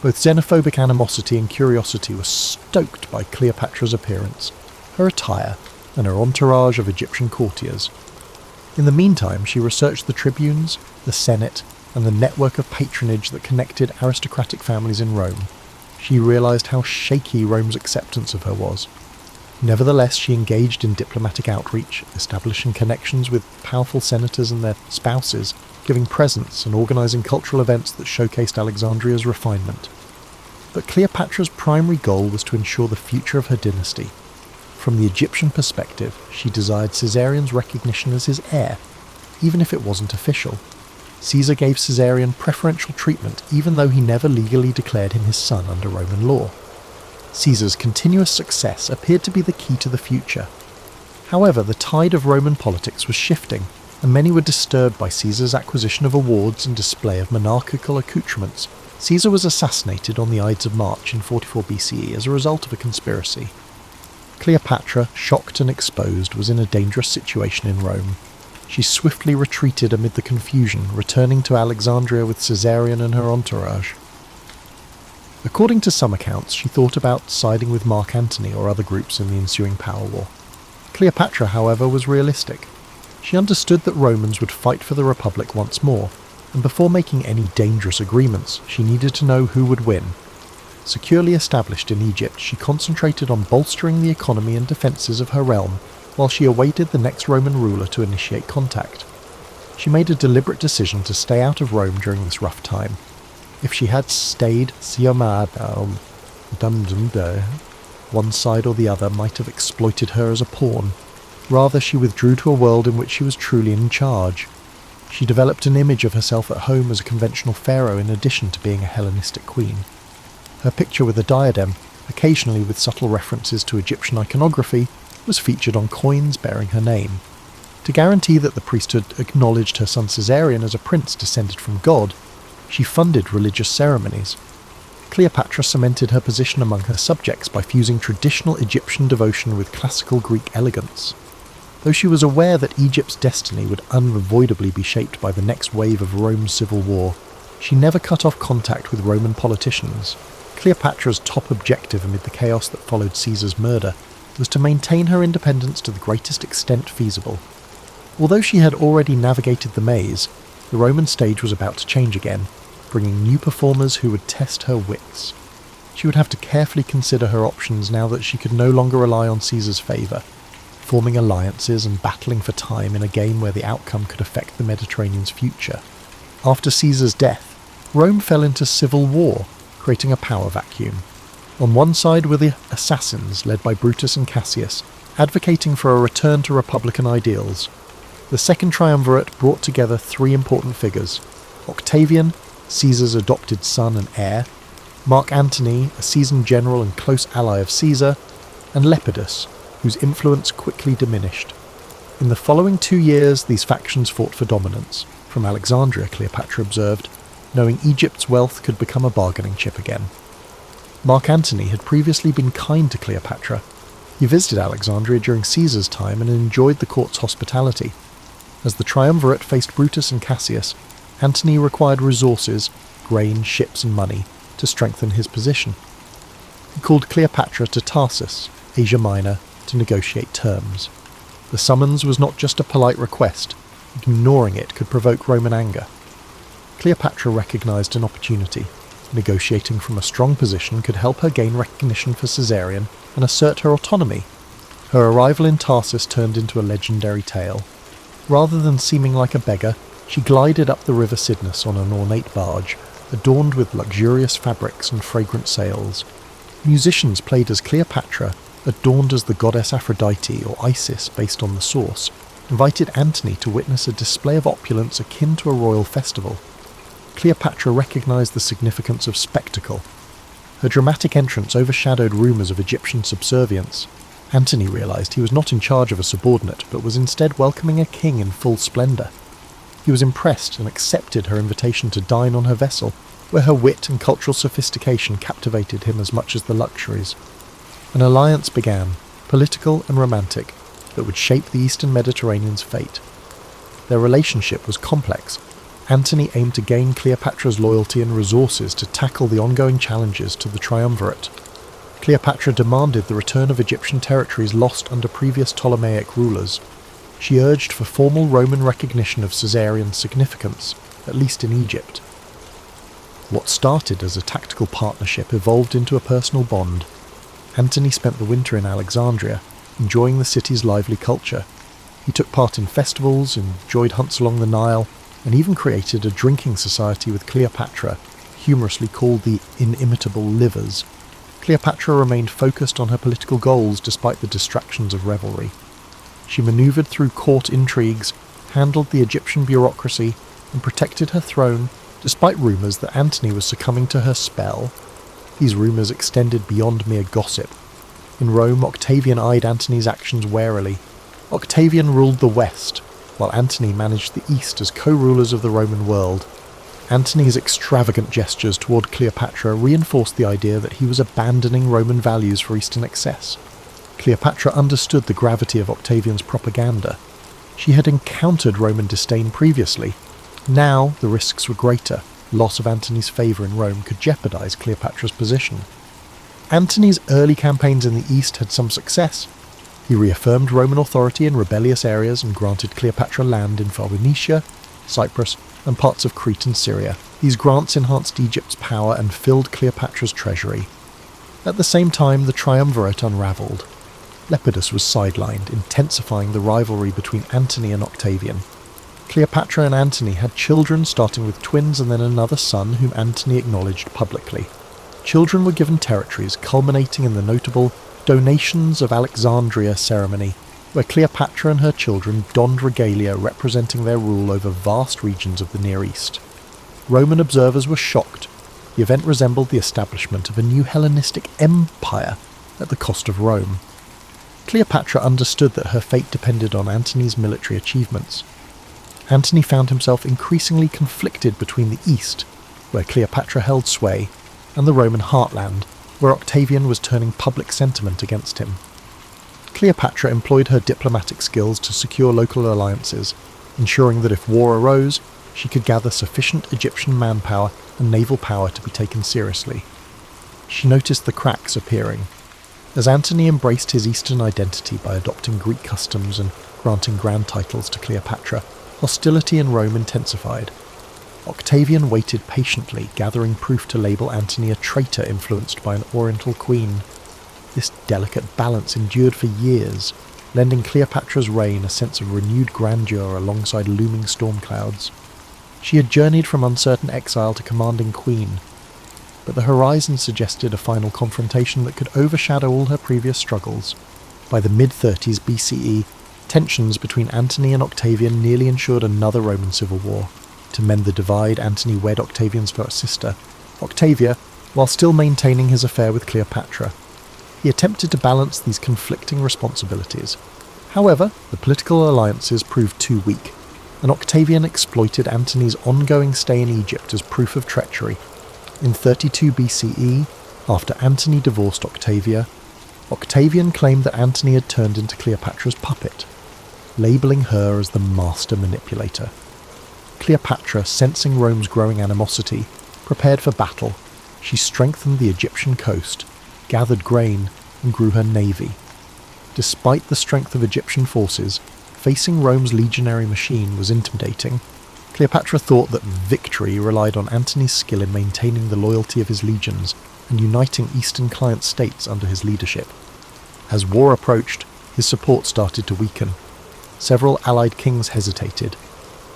Both xenophobic animosity and curiosity were stoked by Cleopatra's appearance, her attire, and her entourage of Egyptian courtiers. In the meantime, she researched the tribunes, the Senate, and the network of patronage that connected aristocratic families in Rome. She realised how shaky Rome's acceptance of her was. Nevertheless, she engaged in diplomatic outreach, establishing connections with powerful senators and their spouses, giving presents and organising cultural events that showcased Alexandria's refinement. But Cleopatra's primary goal was to ensure the future of her dynasty. From the Egyptian perspective, she desired Caesarion's recognition as his heir, even if it wasn't official. Caesar gave Caesarion preferential treatment even though he never legally declared him his son under Roman law. Caesar's continuous success appeared to be the key to the future. However, the tide of Roman politics was shifting, and many were disturbed by Caesar's acquisition of awards and display of monarchical accoutrements. Caesar was assassinated on the Ides of March in 44 BCE as a result of a conspiracy. Cleopatra, shocked and exposed, was in a dangerous situation in Rome. She swiftly retreated amid the confusion, returning to Alexandria with Caesarion and her entourage. According to some accounts, she thought about siding with Mark Antony or other groups in the ensuing power war. Cleopatra, however, was realistic. She understood that Romans would fight for the Republic once more, and before making any dangerous agreements, she needed to know who would win. Securely established in Egypt, she concentrated on bolstering the economy and defences of her realm, while she awaited the next Roman ruler to initiate contact. She made a deliberate decision to stay out of Rome during this rough time. If she had stayed, one side or the other might have exploited her as a pawn. Rather, she withdrew to a world in which she was truly in charge. She developed an image of herself at home as a conventional pharaoh in addition to being a Hellenistic queen. Her picture with a diadem, occasionally with subtle references to Egyptian iconography, was featured on coins bearing her name. To guarantee that the priesthood acknowledged her son Caesarion as a prince descended from God, she funded religious ceremonies. Cleopatra cemented her position among her subjects by fusing traditional Egyptian devotion with classical Greek elegance. Though she was aware that Egypt's destiny would unavoidably be shaped by the next wave of Rome's civil war, she never cut off contact with Roman politicians. Cleopatra's top objective amid the chaos that followed Caesar's murder was to maintain her independence to the greatest extent feasible. Although she had already navigated the maze, the Roman stage was about to change again, bringing new performers who would test her wits. She would have to carefully consider her options now that she could no longer rely on Caesar's favour, forming alliances and battling for time in a game where the outcome could affect the Mediterranean's future. After Caesar's death, Rome fell into civil war, creating a power vacuum. On one side were the assassins, led by Brutus and Cassius, advocating for a return to republican ideals. The second triumvirate brought together three important figures: Octavian, Caesar's adopted son and heir; Mark Antony, a seasoned general and close ally of Caesar; and Lepidus, whose influence quickly diminished. In the following 2 years, these factions fought for dominance. From Alexandria, Cleopatra observed, knowing Egypt's wealth could become a bargaining chip again. Mark Antony had previously been kind to Cleopatra. He visited Alexandria during Caesar's time and enjoyed the court's hospitality. As the triumvirate faced Brutus and Cassius, Antony required resources, grain, ships and money, to strengthen his position. He called Cleopatra to Tarsus, Asia Minor, to negotiate terms. The summons was not just a polite request. Ignoring it could provoke Roman anger. Cleopatra recognised an opportunity. Negotiating from a strong position could help her gain recognition for Caesarion and assert her autonomy. Her arrival in Tarsus turned into a legendary tale. Rather than seeming like a beggar, she glided up the river Cydnus on an ornate barge, adorned with luxurious fabrics and fragrant sails. Musicians played as Cleopatra, adorned as the goddess Aphrodite or Isis based on the source, invited Antony to witness a display of opulence akin to a royal festival. Cleopatra recognised the significance of spectacle. Her dramatic entrance overshadowed rumours of Egyptian subservience. Antony realised he was not in charge of a subordinate, but was instead welcoming a king in full splendour. He was impressed and accepted her invitation to dine on her vessel, where her wit and cultural sophistication captivated him as much as the luxuries. An alliance began, political and romantic, that would shape the Eastern Mediterranean's fate. Their relationship was complex. Antony aimed to gain Cleopatra's loyalty and resources to tackle the ongoing challenges to the triumvirate. Cleopatra demanded the return of Egyptian territories lost under previous Ptolemaic rulers. She urged for formal Roman recognition of Caesarian's significance, at least in Egypt. What started as a tactical partnership evolved into a personal bond. Antony spent the winter in Alexandria, enjoying the city's lively culture. He took part in festivals, enjoyed hunts along the Nile, and even created a drinking society with Cleopatra, humorously called the Inimitable Livers. Cleopatra remained focused on her political goals despite the distractions of revelry. She manoeuvred through court intrigues, handled the Egyptian bureaucracy, and protected her throne, despite rumours that Antony was succumbing to her spell. These rumours extended beyond mere gossip. In Rome, Octavian eyed Antony's actions warily. Octavian ruled the West, while Antony managed the East as co-rulers of the Roman world. Antony's extravagant gestures toward Cleopatra reinforced the idea that he was abandoning Roman values for Eastern excess. Cleopatra understood the gravity of Octavian's propaganda. She had encountered Roman disdain previously. Now the risks were greater. Loss of Antony's favour in Rome could jeopardize Cleopatra's position. Antony's early campaigns in the East had some success. He reaffirmed Roman authority in rebellious areas and granted Cleopatra land in Phoenicia, Cyprus, and parts of Crete and Syria. These grants enhanced Egypt's power and filled Cleopatra's treasury. At the same time, the triumvirate unravelled. Lepidus was sidelined, intensifying the rivalry between Antony and Octavian. Cleopatra and Antony had children, starting with twins and then another son whom Antony acknowledged publicly. Children were given territories, culminating in the notable Donations of Alexandria ceremony, where Cleopatra and her children donned regalia representing their rule over vast regions of the Near East. Roman observers were shocked. The event resembled the establishment of a new Hellenistic empire at the cost of Rome. Cleopatra understood that her fate depended on Antony's military achievements. Antony found himself increasingly conflicted between the East, where Cleopatra held sway, and the Roman heartland, where Octavian was turning public sentiment against him. Cleopatra employed her diplomatic skills to secure local alliances, ensuring that if war arose, she could gather sufficient Egyptian manpower and naval power to be taken seriously. She noticed the cracks appearing. As Antony embraced his Eastern identity by adopting Greek customs and granting grand titles to Cleopatra, hostility in Rome intensified. Octavian waited patiently, gathering proof to label Antony a traitor influenced by an Oriental queen. This delicate balance endured for years, lending Cleopatra's reign a sense of renewed grandeur alongside looming storm clouds. She had journeyed from uncertain exile to commanding queen, but the horizon suggested a final confrontation that could overshadow all her previous struggles. By the mid-30s BCE, tensions between Antony and Octavian nearly ensured another Roman civil war. To mend the divide, Antony wed Octavian's first sister, Octavia, while still maintaining his affair with Cleopatra. He attempted to balance these conflicting responsibilities. However, the political alliances proved too weak, and Octavian exploited Antony's ongoing stay in Egypt as proof of treachery. In 32 BCE, after Antony divorced Octavia, Octavian claimed that Antony had turned into Cleopatra's puppet, labelling her as the master manipulator. Cleopatra, sensing Rome's growing animosity, prepared for battle. She strengthened the Egyptian coast, gathered grain, and grew her navy. Despite the strength of Egyptian forces, facing Rome's legionary machine was intimidating. Cleopatra thought that victory relied on Antony's skill in maintaining the loyalty of his legions and uniting Eastern client states under his leadership. As war approached, his support started to weaken. Several allied kings hesitated.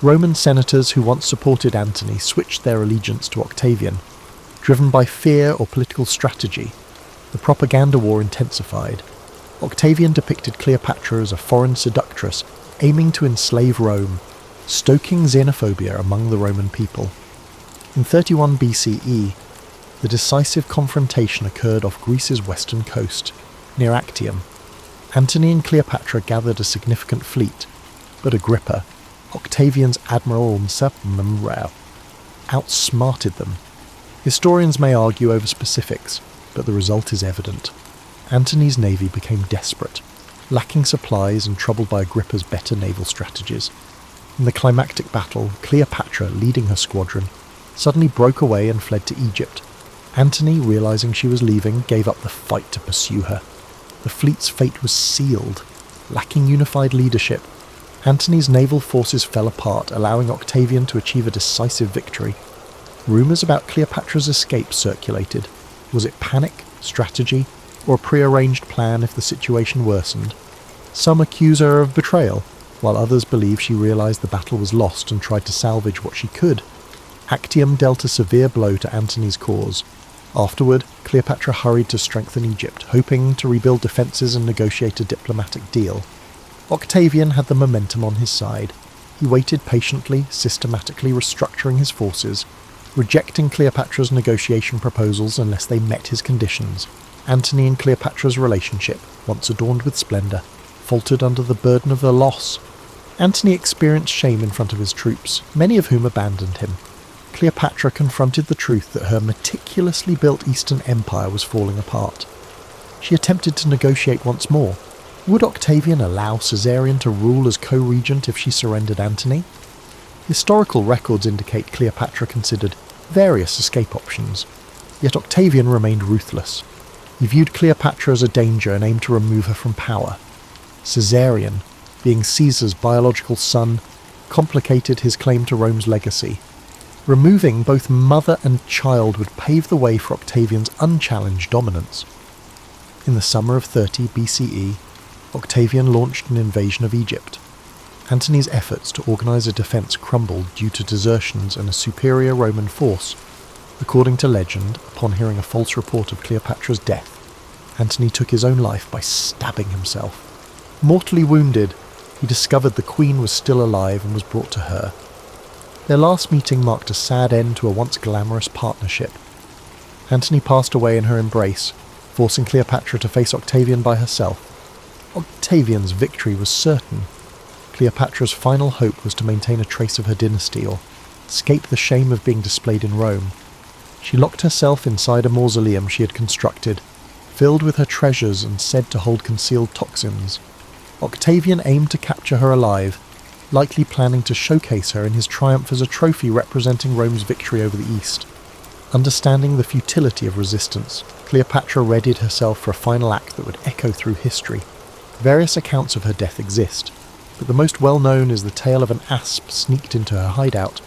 Roman senators who once supported Antony switched their allegiance to Octavian. Driven by fear or political strategy, the propaganda war intensified. Octavian depicted Cleopatra as a foreign seductress aiming to enslave Rome, stoking xenophobia among the Roman people. In 31 BCE, the decisive confrontation occurred off Greece's western coast, near Actium. Antony and Cleopatra gathered a significant fleet, but Agrippa, Octavian's admiral outsmarted them. Historians may argue over specifics, but the result is evident. Antony's navy became desperate, lacking supplies and troubled by Agrippa's better naval strategies. In the climactic battle, Cleopatra, leading her squadron, suddenly broke away and fled to Egypt. Antony, realizing she was leaving, gave up the fight to pursue her. The fleet's fate was sealed. Lacking unified leadership, Antony's naval forces fell apart, allowing Octavian to achieve a decisive victory. Rumours about Cleopatra's escape circulated. Was it panic, strategy, or a prearranged plan if the situation worsened? Some accuse her of betrayal, while others believe she realised the battle was lost and tried to salvage what she could. Actium dealt a severe blow to Antony's cause. Afterward, Cleopatra hurried to strengthen Egypt, hoping to rebuild defences and negotiate a diplomatic deal. Octavian had the momentum on his side. He waited patiently, systematically restructuring his forces, rejecting Cleopatra's negotiation proposals unless they met his conditions. Antony and Cleopatra's relationship, once adorned with splendour, faltered under the burden of the loss. Antony experienced shame in front of his troops, many of whom abandoned him. Cleopatra confronted the truth that her meticulously built Eastern Empire was falling apart. She attempted to negotiate once more. Would Octavian allow Caesarion to rule as co-regent if she surrendered Antony? Historical records indicate Cleopatra considered various escape options, yet Octavian remained ruthless. He viewed Cleopatra as a danger and aimed to remove her from power. Caesarion, being Caesar's biological son, complicated his claim to Rome's legacy. Removing both mother and child would pave the way for Octavian's unchallenged dominance. In the summer of 30 BCE, Octavian launched an invasion of Egypt. Antony's efforts to organise a defence crumbled due to desertions and a superior Roman force. According to legend, upon hearing a false report of Cleopatra's death, Antony took his own life by stabbing himself. Mortally wounded, he discovered the queen was still alive and was brought to her. Their last meeting marked a sad end to a once glamorous partnership. Antony passed away in her embrace, forcing Cleopatra to face Octavian by herself. Octavian's victory was certain. Cleopatra's final hope was to maintain a trace of her dynasty or escape the shame of being displayed in Rome. She locked herself inside a mausoleum she had constructed, filled with her treasures and said to hold concealed toxins. Octavian aimed to capture her alive, likely planning to showcase her in his triumph as a trophy representing Rome's victory over the East. Understanding the futility of resistance, Cleopatra readied herself for a final act that would echo through history. Various accounts of her death exist, but the most well-known is the tale of an asp sneaked into her hideout,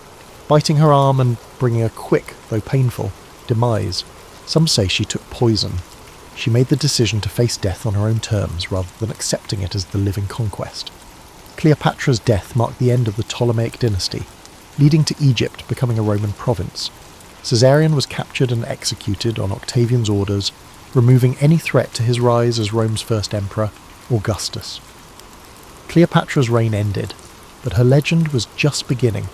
biting her arm and bringing a quick, though painful, demise. Some say she took poison. She made the decision to face death on her own terms rather than accepting it as the living conquest. Cleopatra's death marked the end of the Ptolemaic dynasty, leading to Egypt becoming a Roman province. Caesarion was captured and executed on Octavian's orders, removing any threat to his rise as Rome's first emperor, Augustus. Cleopatra's reign ended, but her legend was just beginning,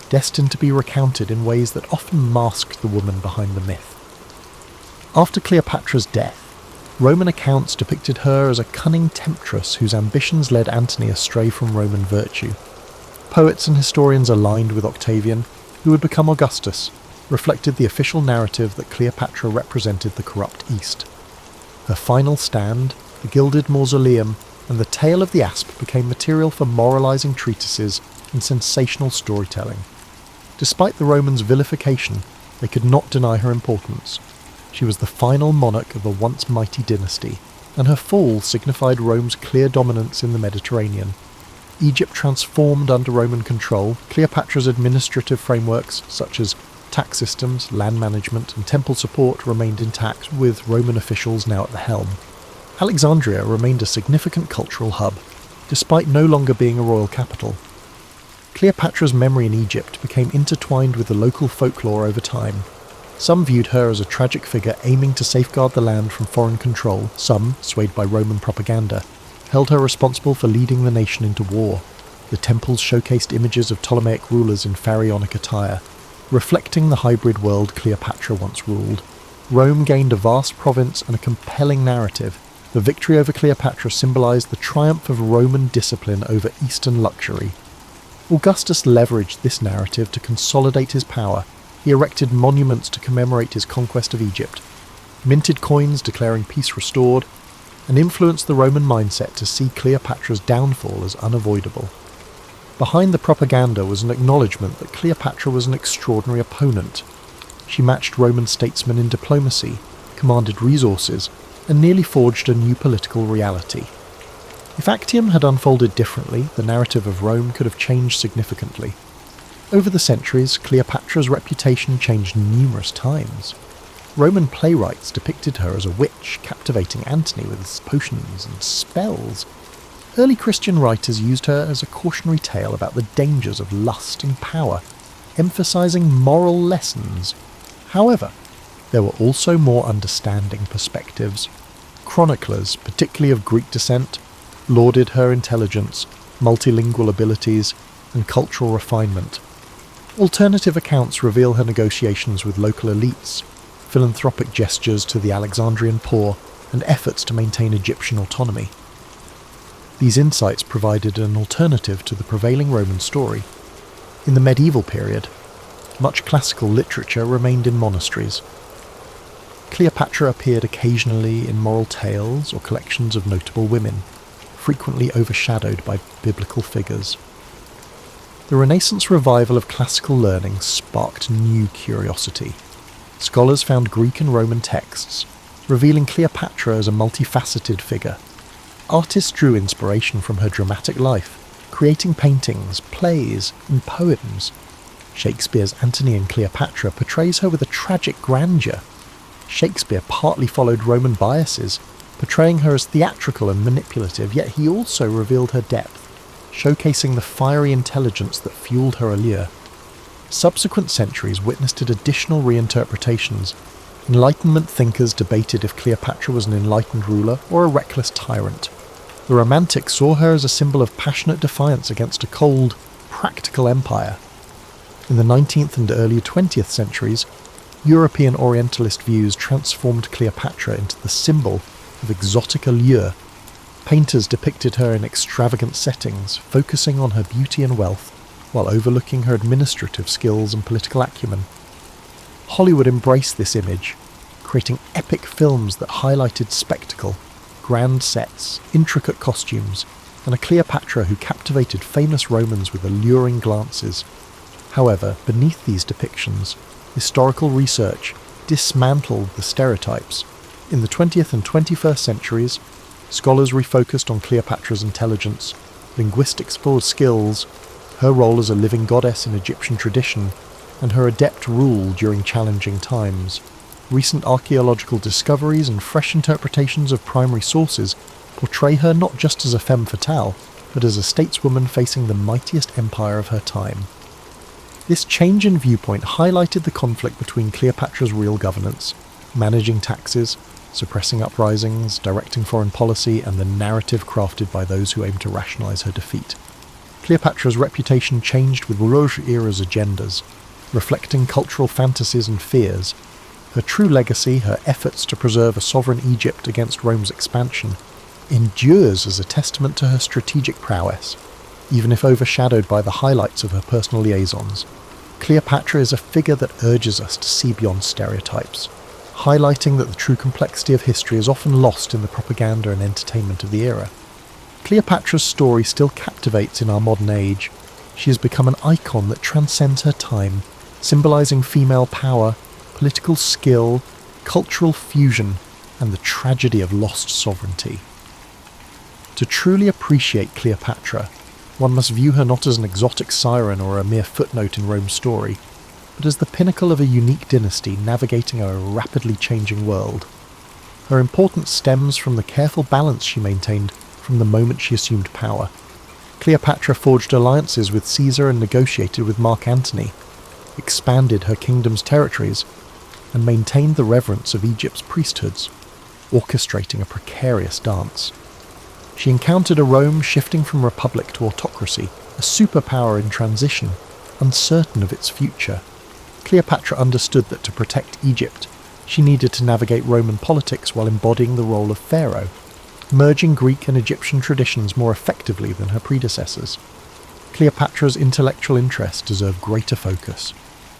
destined to be recounted in ways that often masked the woman behind the myth. After Cleopatra's death, Roman accounts depicted her as a cunning temptress whose ambitions led Antony astray from Roman virtue. Poets and historians aligned with Octavian, who would become Augustus, reflected the official narrative that Cleopatra represented the corrupt East. Her final stand, the gilded mausoleum, and the tale of the asp became material for moralizing treatises and sensational storytelling. Despite the Romans' vilification, they could not deny her importance. She was the final monarch of a once mighty dynasty, and her fall signified Rome's clear dominance in the Mediterranean. Egypt transformed under Roman control. Cleopatra's administrative frameworks, such as tax systems, land management, and temple support, remained intact, with Roman officials now at the helm. Alexandria remained a significant cultural hub, despite no longer being a royal capital. Cleopatra's memory in Egypt became intertwined with the local folklore over time. Some viewed her as a tragic figure aiming to safeguard the land from foreign control. Some, swayed by Roman propaganda, held her responsible for leading the nation into war. The temples showcased images of Ptolemaic rulers in pharaonic attire, reflecting the hybrid world Cleopatra once ruled. Rome gained a vast province and a compelling narrative. The victory over Cleopatra symbolized the triumph of Roman discipline over Eastern luxury. Augustus leveraged this narrative to consolidate his power. He erected monuments to commemorate his conquest of Egypt, minted coins declaring peace restored, and influenced the Roman mindset to see Cleopatra's downfall as unavoidable. Behind the propaganda was an acknowledgement that Cleopatra was an extraordinary opponent. She matched Roman statesmen in diplomacy, commanded resources, and nearly forged a new political reality. If Actium had unfolded differently, the narrative of Rome could have changed significantly. Over the centuries, Cleopatra's reputation changed numerous times. Roman playwrights depicted her as a witch, captivating Antony with his potions and spells. Early Christian writers used her as a cautionary tale about the dangers of lust and power, emphasizing moral lessons. However, there were also more understanding perspectives. Chroniclers, particularly of Greek descent, lauded her intelligence, multilingual abilities, and cultural refinement. Alternative accounts reveal her negotiations with local elites, philanthropic gestures to the Alexandrian poor, and efforts to maintain Egyptian autonomy. These insights provided an alternative to the prevailing Roman story. In the medieval period, much classical literature remained in monasteries. Cleopatra appeared occasionally in moral tales or collections of notable women, frequently overshadowed by biblical figures. The Renaissance revival of classical learning sparked new curiosity. Scholars found Greek and Roman texts, revealing Cleopatra as a multifaceted figure. Artists drew inspiration from her dramatic life, creating paintings, plays, and poems. Shakespeare's Antony and Cleopatra portrays her with a tragic grandeur. Shakespeare partly followed Roman biases, portraying her as theatrical and manipulative, yet he also revealed her depth, showcasing the fiery intelligence that fueled her allure. Subsequent centuries witnessed additional reinterpretations. Enlightenment thinkers debated if Cleopatra was an enlightened ruler or a reckless tyrant. The Romantics saw her as a symbol of passionate defiance against a cold, practical empire. In the 19th and early 20th centuries, European Orientalist views transformed Cleopatra into the symbol of exotic allure. Painters depicted her in extravagant settings, focusing on her beauty and wealth, while overlooking her administrative skills and political acumen. Hollywood embraced this image, creating epic films that highlighted spectacle, grand sets, intricate costumes, and a Cleopatra who captivated famous Romans with alluring glances. However, beneath these depictions, historical research dismantled the stereotypes. In the 20th and 21st centuries, scholars refocused on Cleopatra's intelligence, linguistic skills, her role as a living goddess in Egyptian tradition, and her adept rule during challenging times. Recent archaeological discoveries and fresh interpretations of primary sources portray her not just as a femme fatale, but as a stateswoman facing the mightiest empire of her time. This change in viewpoint highlighted the conflict between Cleopatra's real governance, managing taxes, suppressing uprisings, directing foreign policy, and the narrative crafted by those who aimed to rationalize her defeat. Cleopatra's reputation changed with Rouge era's agendas, reflecting cultural fantasies and fears. Her true legacy, her efforts to preserve a sovereign Egypt against Rome's expansion, endures as a testament to her strategic prowess, even if overshadowed by the highlights of her personal liaisons. Cleopatra is a figure that urges us to see beyond stereotypes, highlighting that the true complexity of history is often lost in the propaganda and entertainment of the era. Cleopatra's story still captivates in our modern age. She has become an icon that transcends her time, symbolizing female power, political skill, cultural fusion, and the tragedy of lost sovereignty. To truly appreciate Cleopatra, one must view her not as an exotic siren or a mere footnote in Rome's story, but as the pinnacle of a unique dynasty navigating a rapidly changing world. Her importance stems from the careful balance she maintained from the moment she assumed power. Cleopatra forged alliances with Caesar and negotiated with Mark Antony, expanded her kingdom's territories, and maintained the reverence of Egypt's priesthoods, orchestrating a precarious dance. She encountered a Rome shifting from republic to autocracy, a superpower in transition, uncertain of its future. Cleopatra understood that to protect Egypt, she needed to navigate Roman politics while embodying the role of pharaoh, merging Greek and Egyptian traditions more effectively than her predecessors. Cleopatra's intellectual interests deserve greater focus.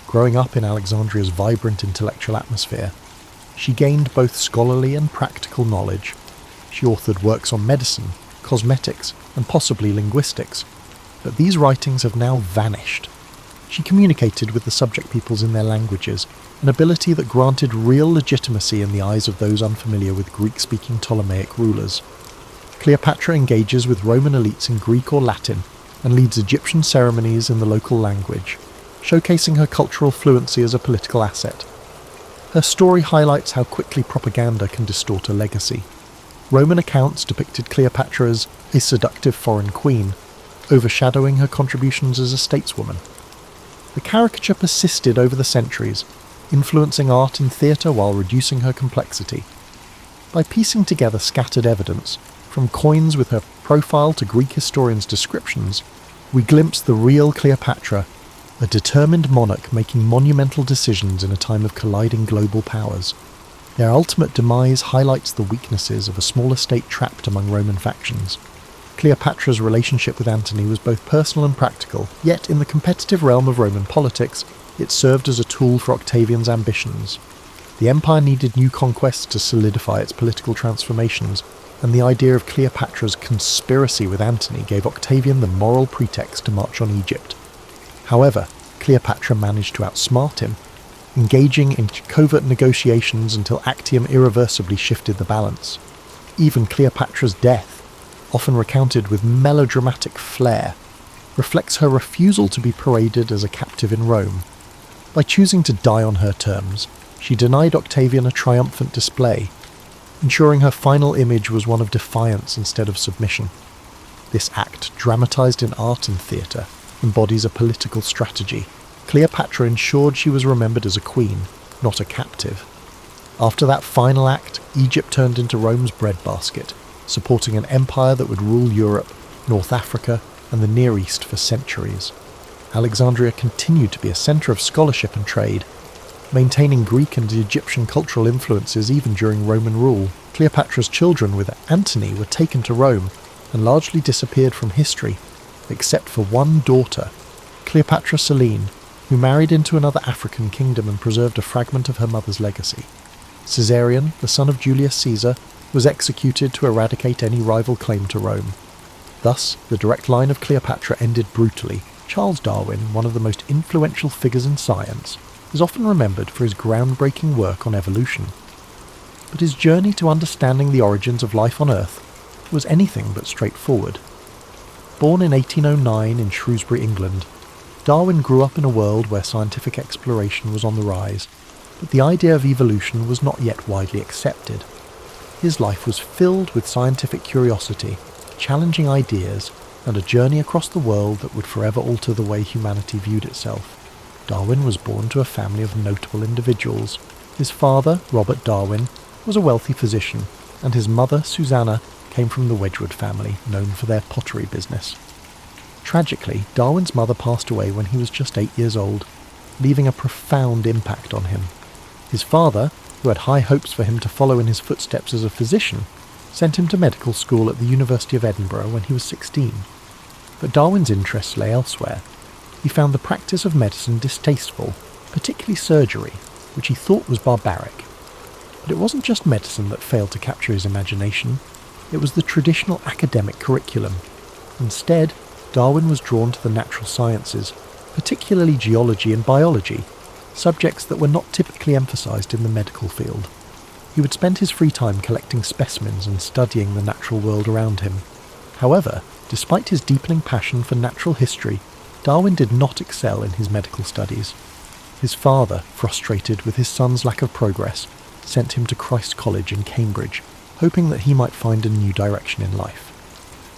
Growing up in Alexandria's vibrant intellectual atmosphere, she gained both scholarly and practical knowledge. She authored works on medicine, cosmetics, and possibly linguistics, but these writings have now vanished. She communicated with the subject peoples in their languages, an ability that granted real legitimacy in the eyes of those unfamiliar with Greek-speaking Ptolemaic rulers. Cleopatra engages with Roman elites in Greek or Latin, and leads Egyptian ceremonies in the local language, showcasing her cultural fluency as a political asset. Her story highlights how quickly propaganda can distort a legacy. Roman accounts depicted Cleopatra as a seductive foreign queen, overshadowing her contributions as a stateswoman. The caricature persisted over the centuries, influencing art and theatre while reducing her complexity. By piecing together scattered evidence, from coins with her profile to Greek historians' descriptions, we glimpse the real Cleopatra, a determined monarch making monumental decisions in a time of colliding global powers. Their ultimate demise highlights the weaknesses of a smaller state trapped among Roman factions. Cleopatra's relationship with Antony was both personal and practical, yet in the competitive realm of Roman politics, it served as a tool for Octavian's ambitions. The empire needed new conquests to solidify its political transformations, and the idea of Cleopatra's conspiracy with Antony gave Octavian the moral pretext to march on Egypt. However, Cleopatra managed to outsmart him, engaging in covert negotiations until Actium irreversibly shifted the balance. Even Cleopatra's death, often recounted with melodramatic flair, reflects her refusal to be paraded as a captive in Rome. By choosing to die on her terms, she denied Octavian a triumphant display, ensuring her final image was one of defiance instead of submission. This act, dramatised in art and theatre, embodies a political strategy. Cleopatra ensured she was remembered as a queen, not a captive. After that final act, Egypt turned into Rome's breadbasket, supporting an empire that would rule Europe, North Africa, and the Near East for centuries. Alexandria continued to be a centre of scholarship and trade, maintaining Greek and Egyptian cultural influences even during Roman rule. Cleopatra's children with Antony were taken to Rome and largely disappeared from history, except for one daughter, Cleopatra Selene, who married into another African kingdom and preserved a fragment of her mother's legacy. Caesarion, the son of Julius Caesar, was executed to eradicate any rival claim to Rome. Thus, the direct line of Cleopatra ended brutally. Charles Darwin, one of the most influential figures in science, is often remembered for his groundbreaking work on evolution. But his journey to understanding the origins of life on Earth was anything but straightforward. Born in 1809 in Shrewsbury, England, Darwin grew up in a world where scientific exploration was on the rise, but the idea of evolution was not yet widely accepted. His life was filled with scientific curiosity, challenging ideas, and a journey across the world that would forever alter the way humanity viewed itself. Darwin was born to a family of notable individuals. His father, Robert Darwin, was a wealthy physician, and his mother, Susanna, came from the Wedgwood family, known for their pottery business. Tragically, Darwin's mother passed away when he was just 8 years old, leaving a profound impact on him. His father, who had high hopes for him to follow in his footsteps as a physician, sent him to medical school at the University of Edinburgh when he was 16. But Darwin's interests lay elsewhere. He found the practice of medicine distasteful, particularly surgery, which he thought was barbaric. But it wasn't just medicine that failed to capture his imagination, it was the traditional academic curriculum. Instead, Darwin was drawn to the natural sciences, particularly geology and biology, subjects that were not typically emphasised in the medical field. He would spend his free time collecting specimens and studying the natural world around him. However, despite his deepening passion for natural history, Darwin did not excel in his medical studies. His father, frustrated with his son's lack of progress, sent him to Christ College in Cambridge, hoping that he might find a new direction in life.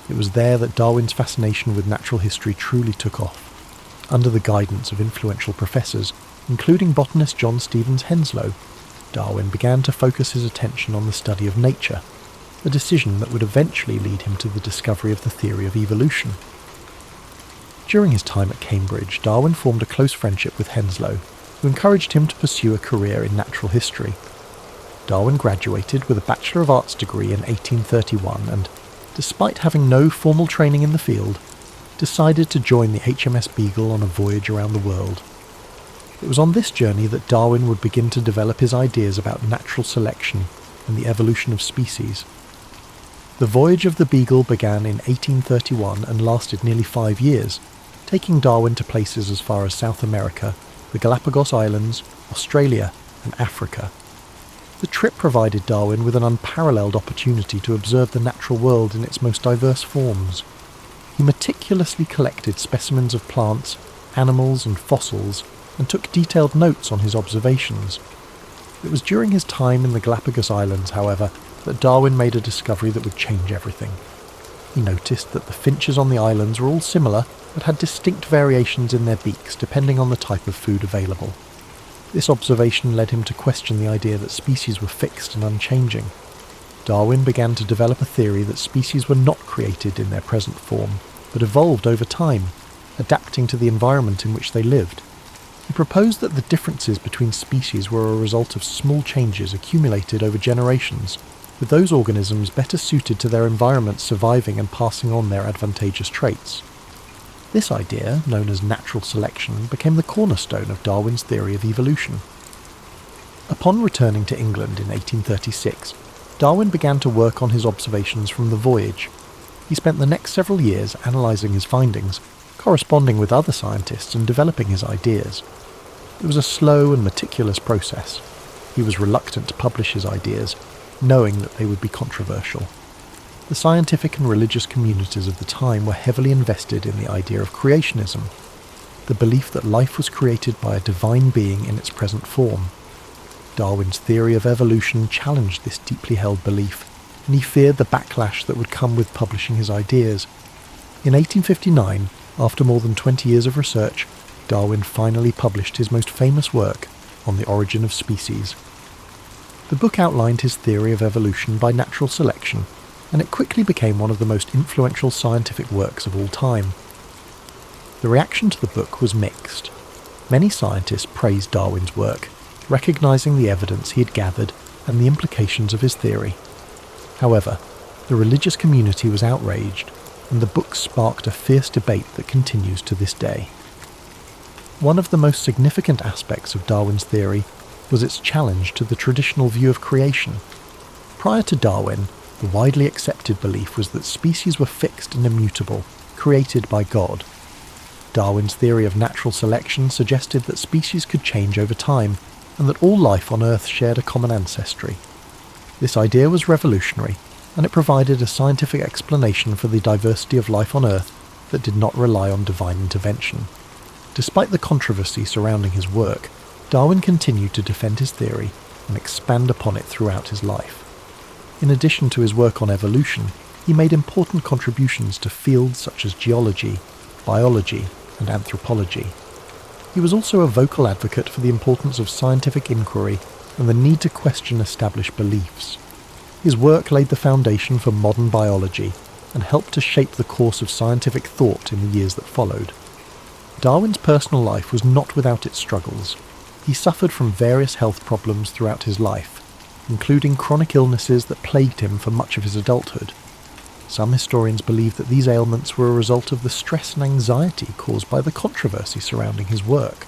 It was there that Darwin's fascination with natural history truly took off. Under the guidance of influential professors, including botanist John Stevens Henslow, Darwin began to focus his attention on the study of nature, a decision that would eventually lead him to the discovery of the theory of evolution. During his time at Cambridge, Darwin formed a close friendship with Henslow, who encouraged him to pursue a career in natural history. Darwin graduated with a Bachelor of Arts degree in 1831 and, despite having no formal training in the field, decided to join the HMS Beagle on a voyage around the world. It was on this journey that Darwin would begin to develop his ideas about natural selection and the evolution of species. The voyage of the Beagle began in 1831 and lasted nearly 5 years, taking Darwin to places as far as South America, the Galapagos Islands, Australia, and Africa. The trip provided Darwin with an unparalleled opportunity to observe the natural world in its most diverse forms. He meticulously collected specimens of plants, animals, and fossils, and took detailed notes on his observations. It was during his time in the Galapagos Islands, however, that Darwin made a discovery that would change everything. He noticed that the finches on the islands were all similar, but had distinct variations in their beaks depending on the type of food available. This observation led him to question the idea that species were fixed and unchanging. Darwin began to develop a theory that species were not created in their present form, but evolved over time, adapting to the environment in which they lived. He proposed that the differences between species were a result of small changes accumulated over generations, with those organisms better suited to their environment surviving and passing on their advantageous traits. This idea, known as natural selection, became the cornerstone of Darwin's theory of evolution. Upon returning to England in 1836, Darwin began to work on his observations from the voyage. He spent the next several years analysing his findings, corresponding with other scientists and developing his ideas. It was a slow and meticulous process. He was reluctant to publish his ideas, knowing that they would be controversial. the scientific and religious communities of the time were heavily invested in the idea of creationism, the belief that life was created by a divine being in its present form. Darwin's theory of evolution challenged this deeply held belief, and he feared the backlash that would come with publishing his ideas. In 1859, after more than 20 years of research, Darwin finally published his most famous work, On the Origin of Species. The book outlined his theory of evolution by natural selection, and it quickly became one of the most influential scientific works of all time. The reaction to the book was mixed. Many scientists praised Darwin's work, recognizing the evidence he had gathered and the implications of his theory. However, the religious community was outraged, and the book sparked a fierce debate that continues to this day. One of the most significant aspects of Darwin's theory was its challenge to the traditional view of creation. Prior to Darwin, the widely accepted belief was that species were fixed and immutable, created by God. Darwin's theory of natural selection suggested that species could change over time, and that all life on Earth shared a common ancestry. This idea was revolutionary, and it provided a scientific explanation for the diversity of life on Earth that did not rely on divine intervention. Despite the controversy surrounding his work, Darwin continued to defend his theory and expand upon it throughout his life. In addition to his work on evolution, he made important contributions to fields such as geology, biology, and anthropology. He was also a vocal advocate for the importance of scientific inquiry and the need to question established beliefs. His work laid the foundation for modern biology and helped to shape the course of scientific thought in the years that followed. Darwin's personal life was not without its struggles. He suffered from various health problems throughout his life, including chronic illnesses that plagued him for much of his adulthood. Some historians believe that these ailments were a result of the stress and anxiety caused by the controversy surrounding his work.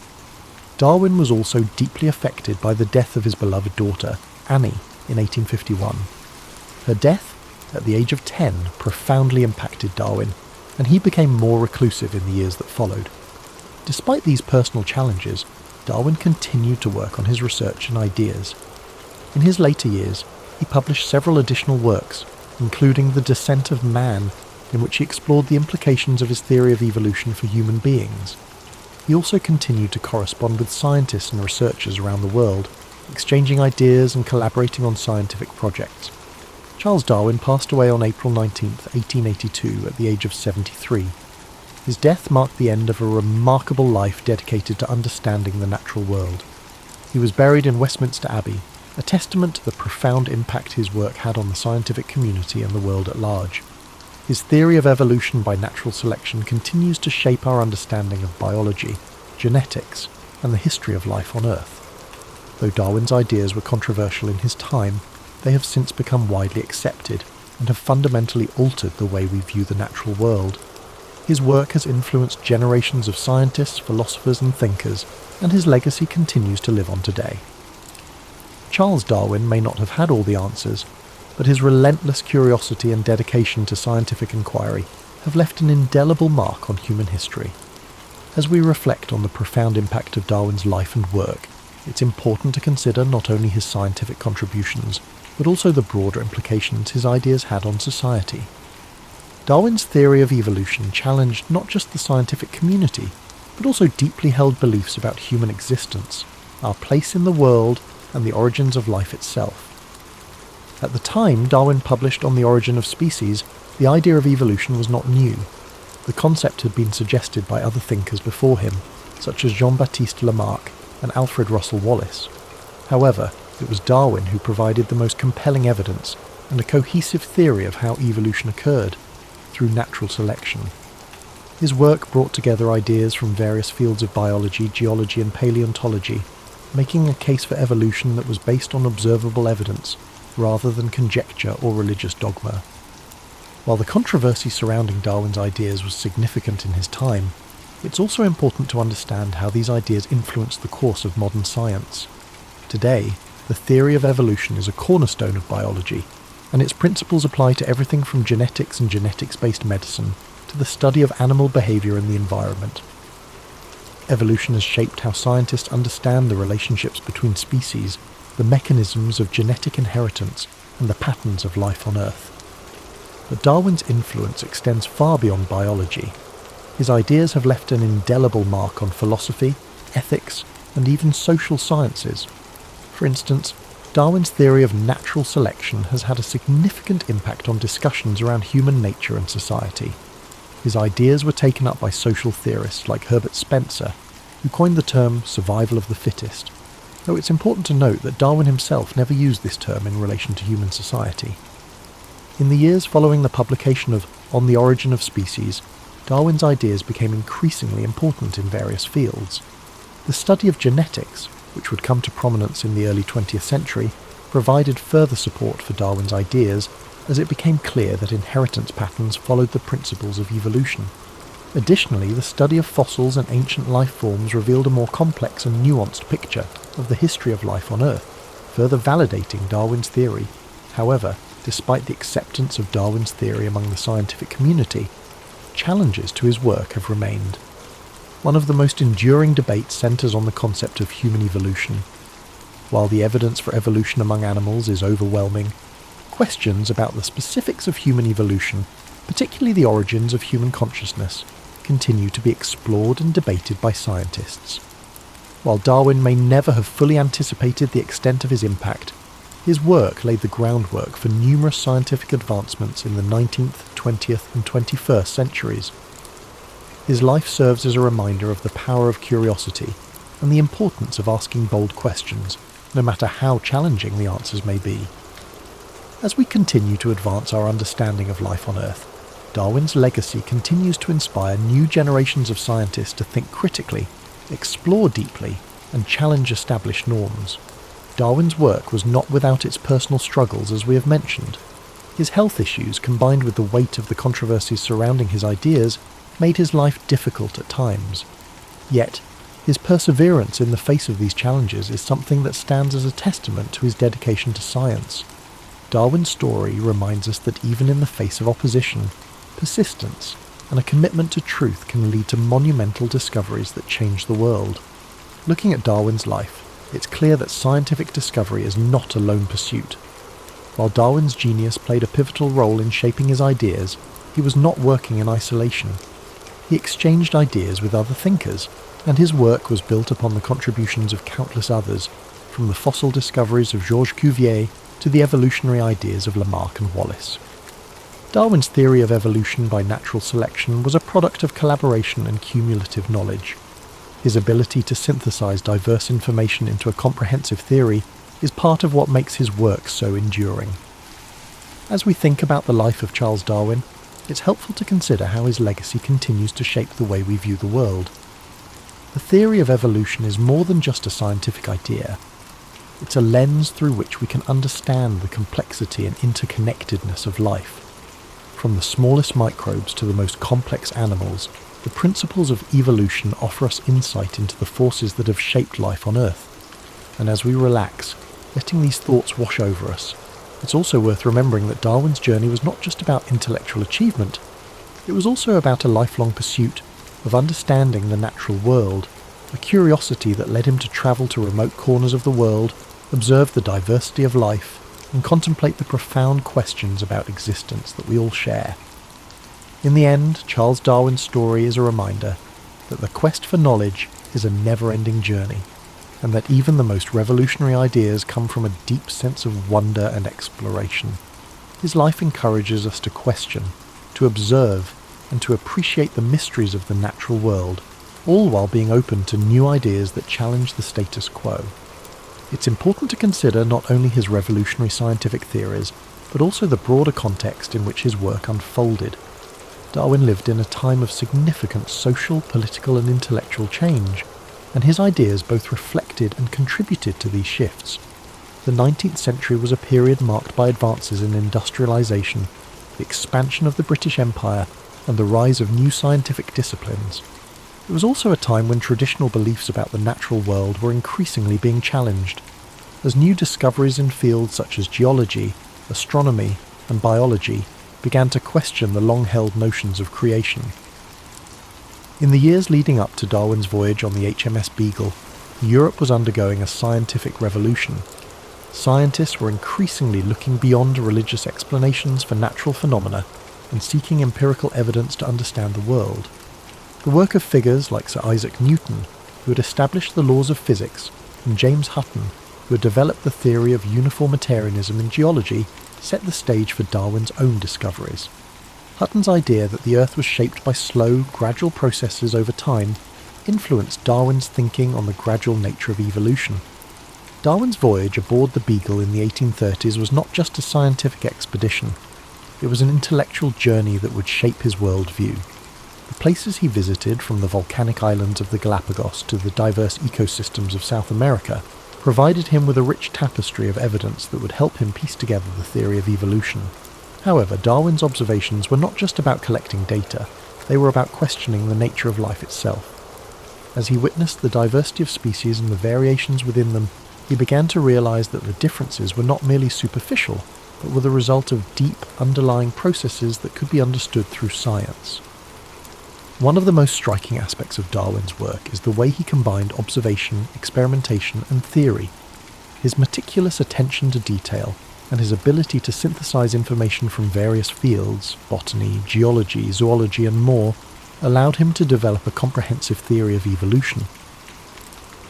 Darwin was also deeply affected by the death of his beloved daughter, Annie, in 1851. Her death, at the age of 10, profoundly impacted Darwin, and he became more reclusive in the years that followed. Despite these personal challenges, Darwin continued to work on his research and ideas. In his later years, he published several additional works, including The Descent of Man, in which he explored the implications of his theory of evolution for human beings. He also continued to correspond with scientists and researchers around the world, exchanging ideas and collaborating on scientific projects. Charles Darwin passed away on April 19, 1882, at the age of 73. His death marked the end of a remarkable life dedicated to understanding the natural world. He was buried in Westminster Abbey, a testament to the profound impact his work had on the scientific community and the world at large. His theory of evolution by natural selection continues to shape our understanding of biology, genetics, and the history of life on Earth. Though Darwin's ideas were controversial in his time, they have since become widely accepted and have fundamentally altered the way we view the natural world. His work has influenced generations of scientists, philosophers, and thinkers, and his legacy continues to live on today. Charles Darwin may not have had all the answers, but his relentless curiosity and dedication to scientific inquiry have left an indelible mark on human history. As we reflect on the profound impact of Darwin's life and work, it's important to consider not only his scientific contributions, but also the broader implications his ideas had on society. Darwin's theory of evolution challenged not just the scientific community, but also deeply held beliefs about human existence, our place in the world, and the origins of life itself. At the time Darwin published On the Origin of Species, the idea of evolution was not new. The concept had been suggested by other thinkers before him, such as Jean-Baptiste Lamarck and Alfred Russel Wallace. However, it was Darwin who provided the most compelling evidence and a cohesive theory of how evolution occurred, through natural selection. His work brought together ideas from various fields of biology, geology, and paleontology, making a case for evolution that was based on observable evidence, rather than conjecture or religious dogma. While the controversy surrounding Darwin's ideas was significant in his time, it's also important to understand how these ideas influenced the course of modern science. Today, the theory of evolution is a cornerstone of biology, and its principles apply to everything from genetics and genetics-based medicine to the study of animal behavior and the environment. Evolution has shaped how scientists understand the relationships between species, the mechanisms of genetic inheritance, and the patterns of life on Earth. but Darwin's influence extends far beyond biology. His ideas have left an indelible mark on philosophy, ethics, and even social sciences. For instance, Darwin's theory of natural selection has had a significant impact on discussions around human nature and society. His ideas were taken up by social theorists like Herbert Spencer, who coined the term survival of the fittest, though it's important to note that Darwin himself never used this term in relation to human society. In the years following the publication of On the Origin of Species, Darwin's ideas became increasingly important in various fields. The study of genetics, which would come to prominence in the early 20th century, provided further support for Darwin's ideas as it became clear that inheritance patterns followed the principles of evolution. Additionally, the study of fossils and ancient life forms revealed a more complex and nuanced picture of the history of life on Earth, further validating Darwin's theory. However, despite the acceptance of Darwin's theory among the scientific community, challenges to his work have remained. One of the most enduring debates centres on the concept of human evolution. While the evidence for evolution among animals is overwhelming, questions about the specifics of human evolution, particularly the origins of human consciousness, continue to be explored and debated by scientists. While Darwin may never have fully anticipated the extent of his impact, his work laid the groundwork for numerous scientific advancements in the 19th, 20th and 21st centuries. His life serves as a reminder of the power of curiosity and the importance of asking bold questions, no matter how challenging the answers may be. As we continue to advance our understanding of life on Earth, Darwin's legacy continues to inspire new generations of scientists to think critically, explore deeply, and challenge established norms. Darwin's work was not without its personal struggles, as we have mentioned. His health issues, combined with the weight of the controversies surrounding his ideas, made his life difficult at times. Yet, his perseverance in the face of these challenges is something that stands as a testament to his dedication to science. Darwin's story reminds us that even in the face of opposition, persistence and a commitment to truth can lead to monumental discoveries that change the world. Looking at Darwin's life, it's clear that scientific discovery is not a lone pursuit. While Darwin's genius played a pivotal role in shaping his ideas, he was not working in isolation. He exchanged ideas with other thinkers, and his work was built upon the contributions of countless others, from the fossil discoveries of Georges Cuvier to the evolutionary ideas of Lamarck and Wallace. Darwin's theory of evolution by natural selection was a product of collaboration and cumulative knowledge. His ability to synthesize diverse information into a comprehensive theory is part of what makes his work so enduring. As we think about the life of Charles Darwin, it's helpful to consider how his legacy continues to shape the way we view the world. The theory of evolution is more than just a scientific idea. It's a lens through which we can understand the complexity and interconnectedness of life. From the smallest microbes to the most complex animals, the principles of evolution offer us insight into the forces that have shaped life on Earth. And as we relax, letting these thoughts wash over us, it's also worth remembering that Darwin's journey was not just about intellectual achievement, it was also about a lifelong pursuit of understanding the natural world, a curiosity that led him to travel to remote corners of the world, observe the diversity of life, and contemplate the profound questions about existence that we all share. In the end, Charles Darwin's story is a reminder that the quest for knowledge is a never-ending journey, and that even the most revolutionary ideas come from a deep sense of wonder and exploration. His life encourages us to question, to observe, and to appreciate the mysteries of the natural world, all while being open to new ideas that challenge the status quo. It's important to consider not only his revolutionary scientific theories, but also the broader context in which his work unfolded. Darwin lived in a time of significant social, political, and intellectual change, and his ideas both reflected and contributed to these shifts. The 19th century was a period marked by advances in industrialization, the expansion of the British Empire, and the rise of new scientific disciplines. It was also a time when traditional beliefs about the natural world were increasingly being challenged, as new discoveries in fields such as geology, astronomy, and biology began to question the long-held notions of creation. In the years leading up to Darwin's voyage on the HMS Beagle, Europe was undergoing a scientific revolution. scientists were increasingly looking beyond religious explanations for natural phenomena and seeking empirical evidence to understand the world. The work of figures like Sir Isaac Newton, who had established the laws of physics, and James Hutton, who had developed the theory of uniformitarianism in geology, set the stage for Darwin's own discoveries. Hutton's idea that the Earth was shaped by slow, gradual processes over time influenced Darwin's thinking on the gradual nature of evolution. Darwin's voyage aboard the Beagle in the 1830s was not just a scientific expedition, it was an intellectual journey that would shape his worldview. The places he visited, from the volcanic islands of the Galapagos to the diverse ecosystems of South America, provided him with a rich tapestry of evidence that would help him piece together the theory of evolution. However, Darwin's observations were not just about collecting data, they were about questioning the nature of life itself. As he witnessed the diversity of species and the variations within them, he began to realize that the differences were not merely superficial, but were the result of deep, underlying processes that could be understood through science. One of the most striking aspects of Darwin's work is the way he combined observation, experimentation, and theory. His meticulous attention to detail, and his ability to synthesize information from various fields, botany, geology, zoology, and more, allowed him to develop a comprehensive theory of evolution.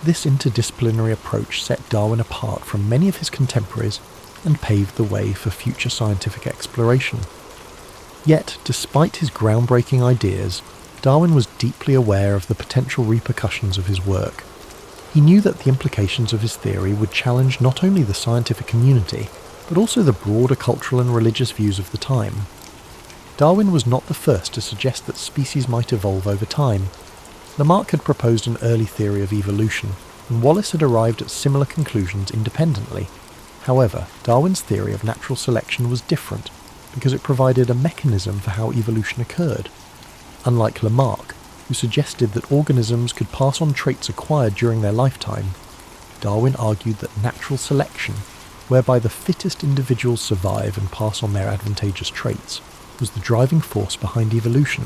This interdisciplinary approach set Darwin apart from many of his contemporaries and paved the way for future scientific exploration. Yet, despite his groundbreaking ideas, Darwin was deeply aware of the potential repercussions of his work. He knew that the implications of his theory would challenge not only the scientific community, but also the broader cultural and religious views of the time. Darwin was not the first to suggest that species might evolve over time. Lamarck had proposed an early theory of evolution, and Wallace had arrived at similar conclusions independently. However, Darwin's theory of natural selection was different, because it provided a mechanism for how evolution occurred. Unlike Lamarck, who suggested that organisms could pass on traits acquired during their lifetime, Darwin argued that natural selection, whereby the fittest individuals survive and pass on their advantageous traits, was the driving force behind evolution.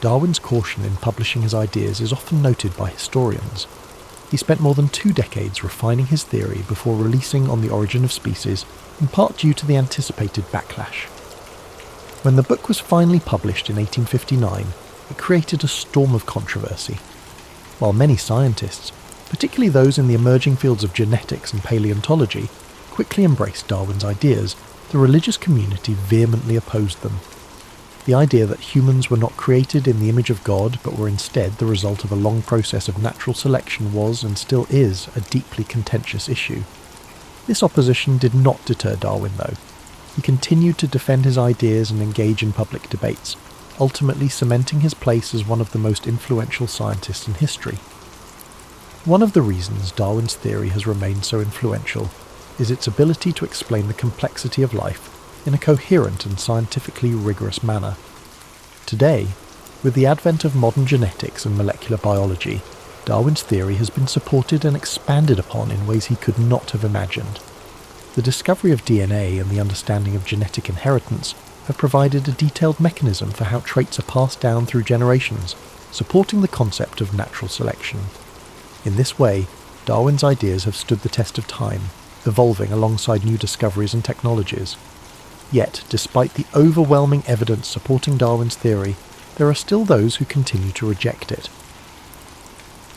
Darwin's caution in publishing his ideas is often noted by historians. He spent more than 2 decades refining his theory before releasing On the Origin of Species, in part due to the anticipated backlash. When the book was finally published in 1859, it created a storm of controversy. While many scientists, particularly those in the emerging fields of genetics and paleontology, quickly embraced Darwin's ideas, the religious community vehemently opposed them. The idea that humans were not created in the image of God, but were instead the result of a long process of natural selection was, and still is, a deeply contentious issue. This opposition did not deter Darwin, though. He continued to defend his ideas and engage in public debates, ultimately cementing his place as one of the most influential scientists in history. One of the reasons Darwin's theory has remained so influential is its ability to explain the complexity of life in a coherent and scientifically rigorous manner. Today, with the advent of modern genetics and molecular biology, Darwin's theory has been supported and expanded upon in ways he could not have imagined. The discovery of DNA and the understanding of genetic inheritance have provided a detailed mechanism for how traits are passed down through generations, supporting the concept of natural selection. In this way, Darwin's ideas have stood the test of time, evolving alongside new discoveries and technologies. Yet, despite the overwhelming evidence supporting Darwin's theory, there are still those who continue to reject it.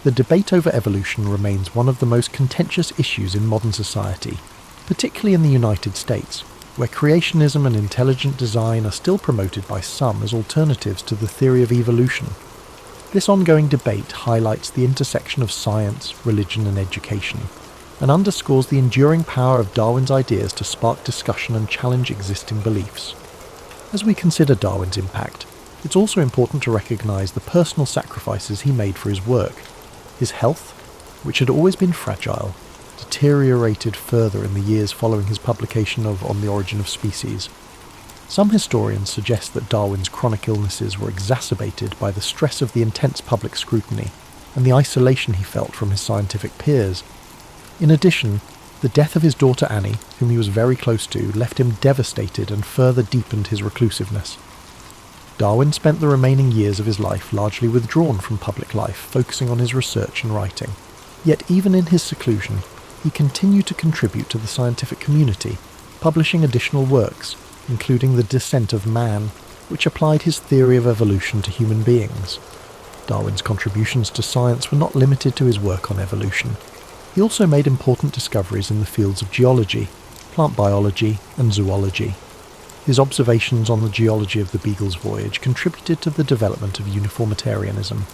The debate over evolution remains one of the most contentious issues in modern society, particularly in the United States, where creationism and intelligent design are still promoted by some as alternatives to the theory of evolution. This ongoing debate highlights the intersection of science, religion, and education, and underscores the enduring power of Darwin's ideas to spark discussion and challenge existing beliefs. As we consider Darwin's impact, it's also important to recognise the personal sacrifices he made for his work. His health, which had always been fragile, deteriorated further in the years following his publication of On the Origin of Species. Some historians suggest that Darwin's chronic illnesses were exacerbated by the stress of the intense public scrutiny and the isolation he felt from his scientific peers. In addition, the death of his daughter Annie, whom he was very close to, left him devastated and further deepened his reclusiveness. Darwin spent the remaining years of his life largely withdrawn from public life, focusing on his research and writing. Yet even in his seclusion, he continued to contribute to the scientific community, publishing additional works, including The Descent of Man, which applied his theory of evolution to human beings. Darwin's contributions to science were not limited to his work on evolution. He also made important discoveries in the fields of geology, plant biology, and zoology. His observations on the geology of the Beagle's voyage contributed to the development of uniformitarianism,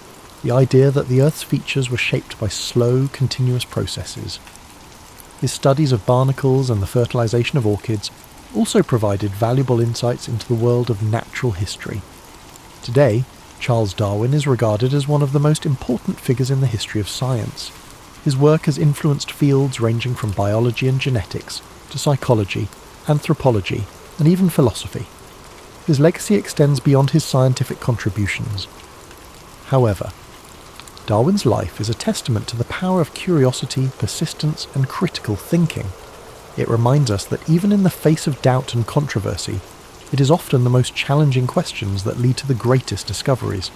the idea that the Earth's features were shaped by slow, continuous processes. His studies of barnacles and the fertilization of orchids also provided valuable insights into the world of natural history. Today, Charles Darwin is regarded as one of the most important figures in the history of science. His work has influenced fields ranging from biology and genetics to psychology, anthropology, and even philosophy. His legacy extends beyond his scientific contributions. However, Darwin's life is a testament to the power of curiosity, persistence, and critical thinking. It reminds us that even in the face of doubt and controversy, it is often the most challenging questions that lead to the greatest discoveries.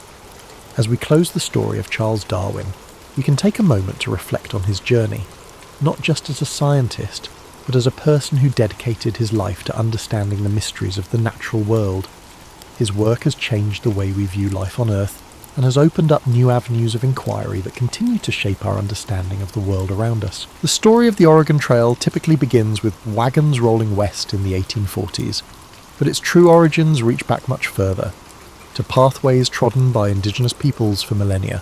As we close the story of Charles Darwin, we can take a moment to reflect on his journey, not just as a scientist, but as a person who dedicated his life to understanding the mysteries of the natural world. His work has changed the way we view life on Earth, and has opened up new avenues of inquiry that continue to shape our understanding of the world around us. The story of the Oregon Trail typically begins with wagons rolling west in the 1840s, but its true origins reach back much further, to pathways trodden by indigenous peoples for millennia.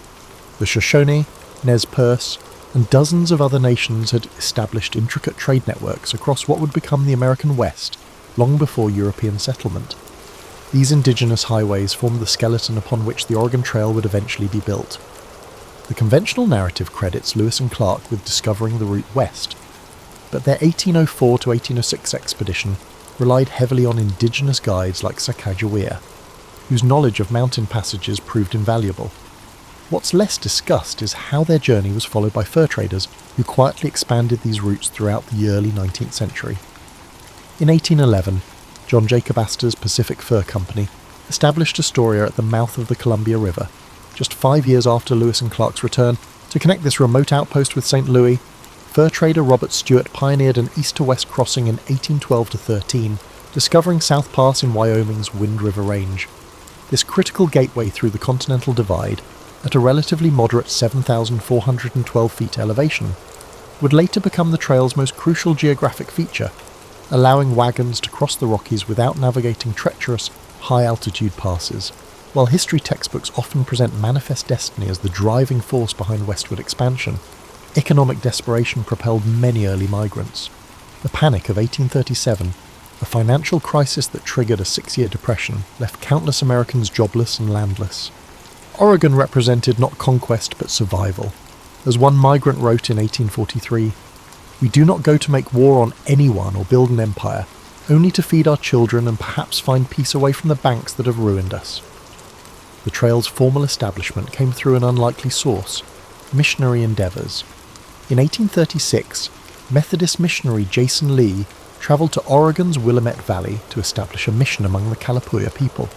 The Shoshone, Nez Perce, and dozens of other nations had established intricate trade networks across what would become the American West long before European settlement. These indigenous highways formed the skeleton upon which the Oregon Trail would eventually be built. The conventional narrative credits Lewis and Clark with discovering the route west, but their 1804 to 1806 expedition relied heavily on indigenous guides like Sacagawea, whose knowledge of mountain passages proved invaluable. What's less discussed is how their journey was followed by fur traders who quietly expanded these routes throughout the early 19th century. In 1811, John Jacob Astor's Pacific Fur Company established Astoria at the mouth of the Columbia River, just 5 years after Lewis and Clark's return. To connect this remote outpost with St. Louis, fur trader Robert Stewart pioneered an east-to-west crossing in 1812-13, discovering South Pass in Wyoming's Wind River Range. This critical gateway through the Continental Divide, at a relatively moderate 7,412 feet elevation, would later become the trail's most crucial geographic feature, allowing wagons to cross the Rockies without navigating treacherous, high-altitude passes. While history textbooks often present Manifest Destiny as the driving force behind westward expansion, economic desperation propelled many early migrants. The Panic of 1837, a financial crisis that triggered a 6-year depression, left countless Americans jobless and landless. Oregon represented not conquest but survival. As one migrant wrote in 1843, "We do not go to make war on anyone or build an empire, only to feed our children and perhaps find peace away from the banks that have ruined us." The trail's formal establishment came through an unlikely source: missionary endeavours. In 1836, Methodist missionary Jason Lee travelled to Oregon's Willamette Valley to establish a mission among the Kalapuya people.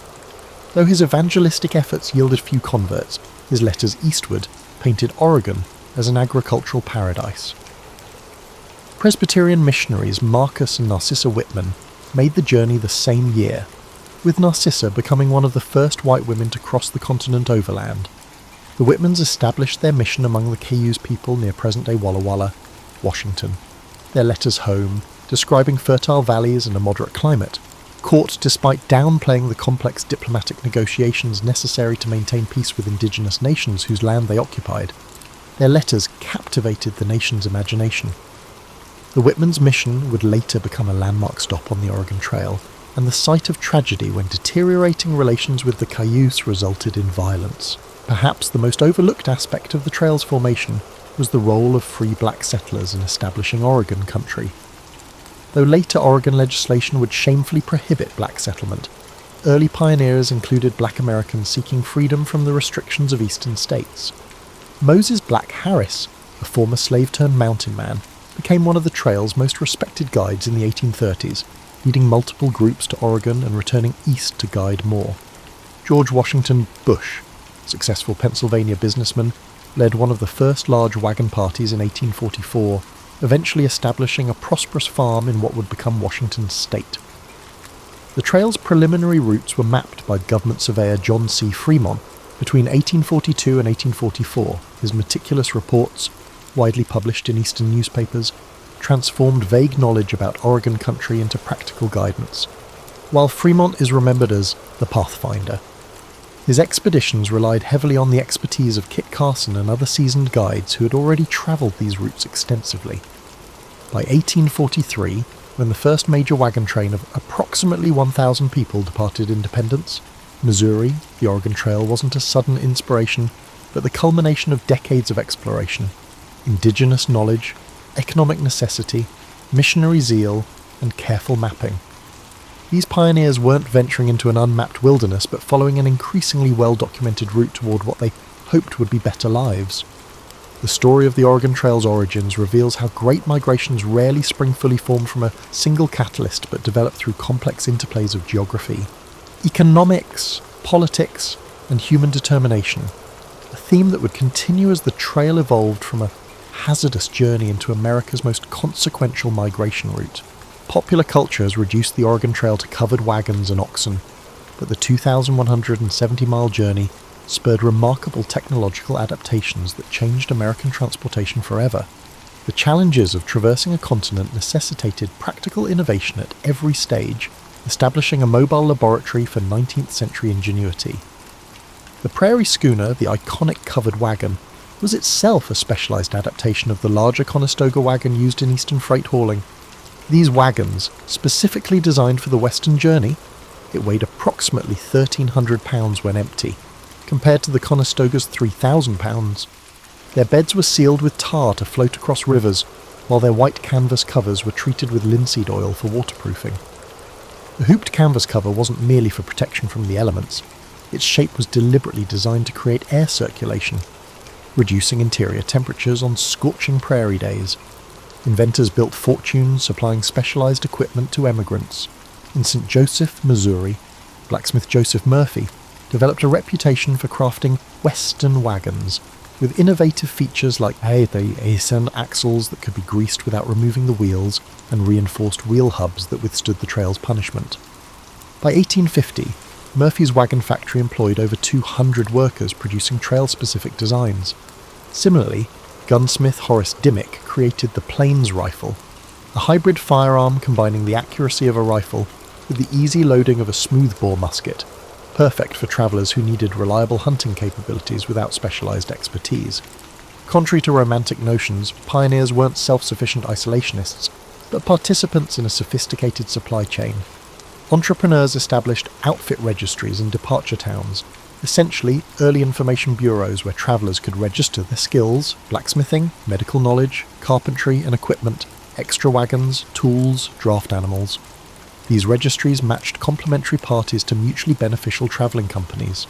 Though his evangelistic efforts yielded few converts, his letters eastward painted Oregon as an agricultural paradise. Presbyterian missionaries Marcus and Narcissa Whitman made the journey the same year, with Narcissa becoming one of the first white women to cross the continent overland. The Whitmans established their mission among the Cayuse people near present-day Walla Walla, Washington. Their letters home, describing fertile valleys and a moderate climate, caught despite downplaying the complex diplomatic negotiations necessary to maintain peace with indigenous nations whose land they occupied. Their letters captivated the nation's imagination. The Whitmans' mission would later become a landmark stop on the Oregon Trail, and the site of tragedy when deteriorating relations with the Cayuse resulted in violence. Perhaps the most overlooked aspect of the trail's formation was the role of free black settlers in establishing Oregon country. Though later Oregon legislation would shamefully prohibit black settlement, early pioneers included black Americans seeking freedom from the restrictions of eastern states. Moses Black Harris, a former slave-turned-mountain man, became one of the trail's most respected guides in the 1830s, leading multiple groups to Oregon and returning east to guide more. George Washington Bush, successful Pennsylvania businessman, led one of the first large wagon parties in 1844, eventually establishing a prosperous farm in what would become Washington state. The trail's preliminary routes were mapped by government surveyor John C. Fremont between 1842 and 1844. His meticulous reports, widely published in Eastern newspapers, transformed vague knowledge about Oregon country into practical guidance, while Fremont is remembered as the Pathfinder. His expeditions relied heavily on the expertise of Kit Carson and other seasoned guides who had already travelled these routes extensively. By 1843, when the first major wagon train of approximately 1,000 people departed Independence, Missouri, the Oregon Trail wasn't a sudden inspiration, but the culmination of decades of exploration, indigenous knowledge, economic necessity, missionary zeal, and careful mapping. These pioneers weren't venturing into an unmapped wilderness, but following an increasingly well-documented route toward what they hoped would be better lives. The story of the Oregon Trail's origins reveals how great migrations rarely spring fully formed from a single catalyst, but develop through complex interplays of geography, economics, politics, and human determination, a theme that would continue as the trail evolved from a hazardous journey into America's most consequential migration route. Popular culture has reduced the Oregon Trail to covered wagons and oxen, but the 2,170-mile journey spurred remarkable technological adaptations that changed American transportation forever. The challenges of traversing a continent necessitated practical innovation at every stage, establishing a mobile laboratory for 19th century ingenuity. The prairie schooner, the iconic covered wagon, was itself a specialised adaptation of the larger Conestoga wagon used in eastern freight hauling. These wagons, specifically designed for the western journey, it weighed approximately 1,300 pounds when empty, compared to the Conestoga's 3,000 pounds. Their beds were sealed with tar to float across rivers, while their white canvas covers were treated with linseed oil for waterproofing. The hooped canvas cover wasn't merely for protection from the elements. Its shape was deliberately designed to create air circulation, reducing interior temperatures on scorching prairie days. Inventors built fortunes supplying specialized equipment to emigrants. In St. Joseph, Missouri, blacksmith Joseph Murphy developed a reputation for crafting Western wagons, with innovative features like the Eisen axles that could be greased without removing the wheels, and reinforced wheel hubs that withstood the trail's punishment. By 1850, Murphy's wagon factory employed over 200 workers producing trail-specific designs. Similarly, gunsmith Horace Dimmick created the Plains rifle, a hybrid firearm combining the accuracy of a rifle with the easy loading of a smoothbore musket, perfect for travellers who needed reliable hunting capabilities without specialised expertise. Contrary to romantic notions, pioneers weren't self-sufficient isolationists, but participants in a sophisticated supply chain. Entrepreneurs established outfit registries in departure towns, essentially early information bureaus where travellers could register their skills, blacksmithing, medical knowledge, carpentry and equipment, extra wagons, tools, draft animals. These registries matched complementary parties to mutually beneficial travelling companies.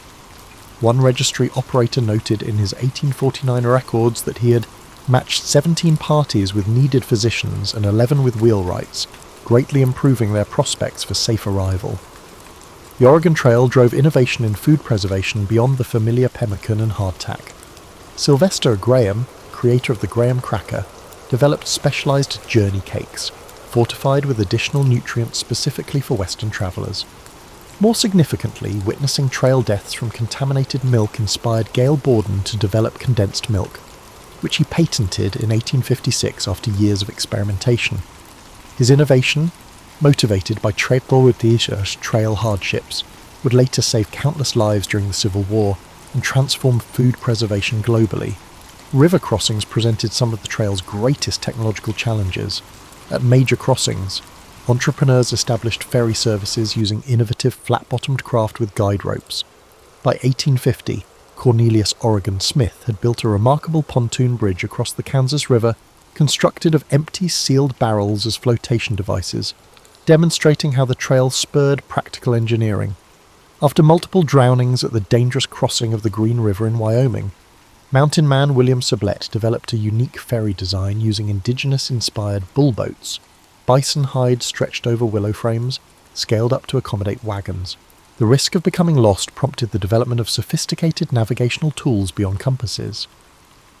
One registry operator noted in his 1849 records that he had matched 17 parties with needed physicians and 11 with wheelwrights, greatly improving their prospects for safe arrival. The Oregon Trail drove innovation in food preservation beyond the familiar pemmican and hardtack. Sylvester Graham, creator of the Graham cracker, developed specialised journey cakes, fortified with additional nutrients specifically for Western travellers. More significantly, witnessing trail deaths from contaminated milk inspired Gail Borden to develop condensed milk, which he patented in 1856 after years of experimentation. His innovation, motivated by Tréport trail hardships, would later save countless lives during the Civil War and transform food preservation globally. River crossings presented some of the trail's greatest technological challenges. At major crossings, entrepreneurs established ferry services using innovative flat-bottomed craft with guide ropes. By 1850, Cornelius Oregon Smith had built a remarkable pontoon bridge across the Kansas River, constructed of empty sealed barrels as flotation devices, demonstrating how the trail spurred practical engineering. After multiple drownings at the dangerous crossing of the Green River in Wyoming, mountain man William Sublette developed a unique ferry design using indigenous-inspired bull boats, bison hide stretched over willow frames, scaled up to accommodate wagons. The risk of becoming lost prompted the development of sophisticated navigational tools beyond compasses.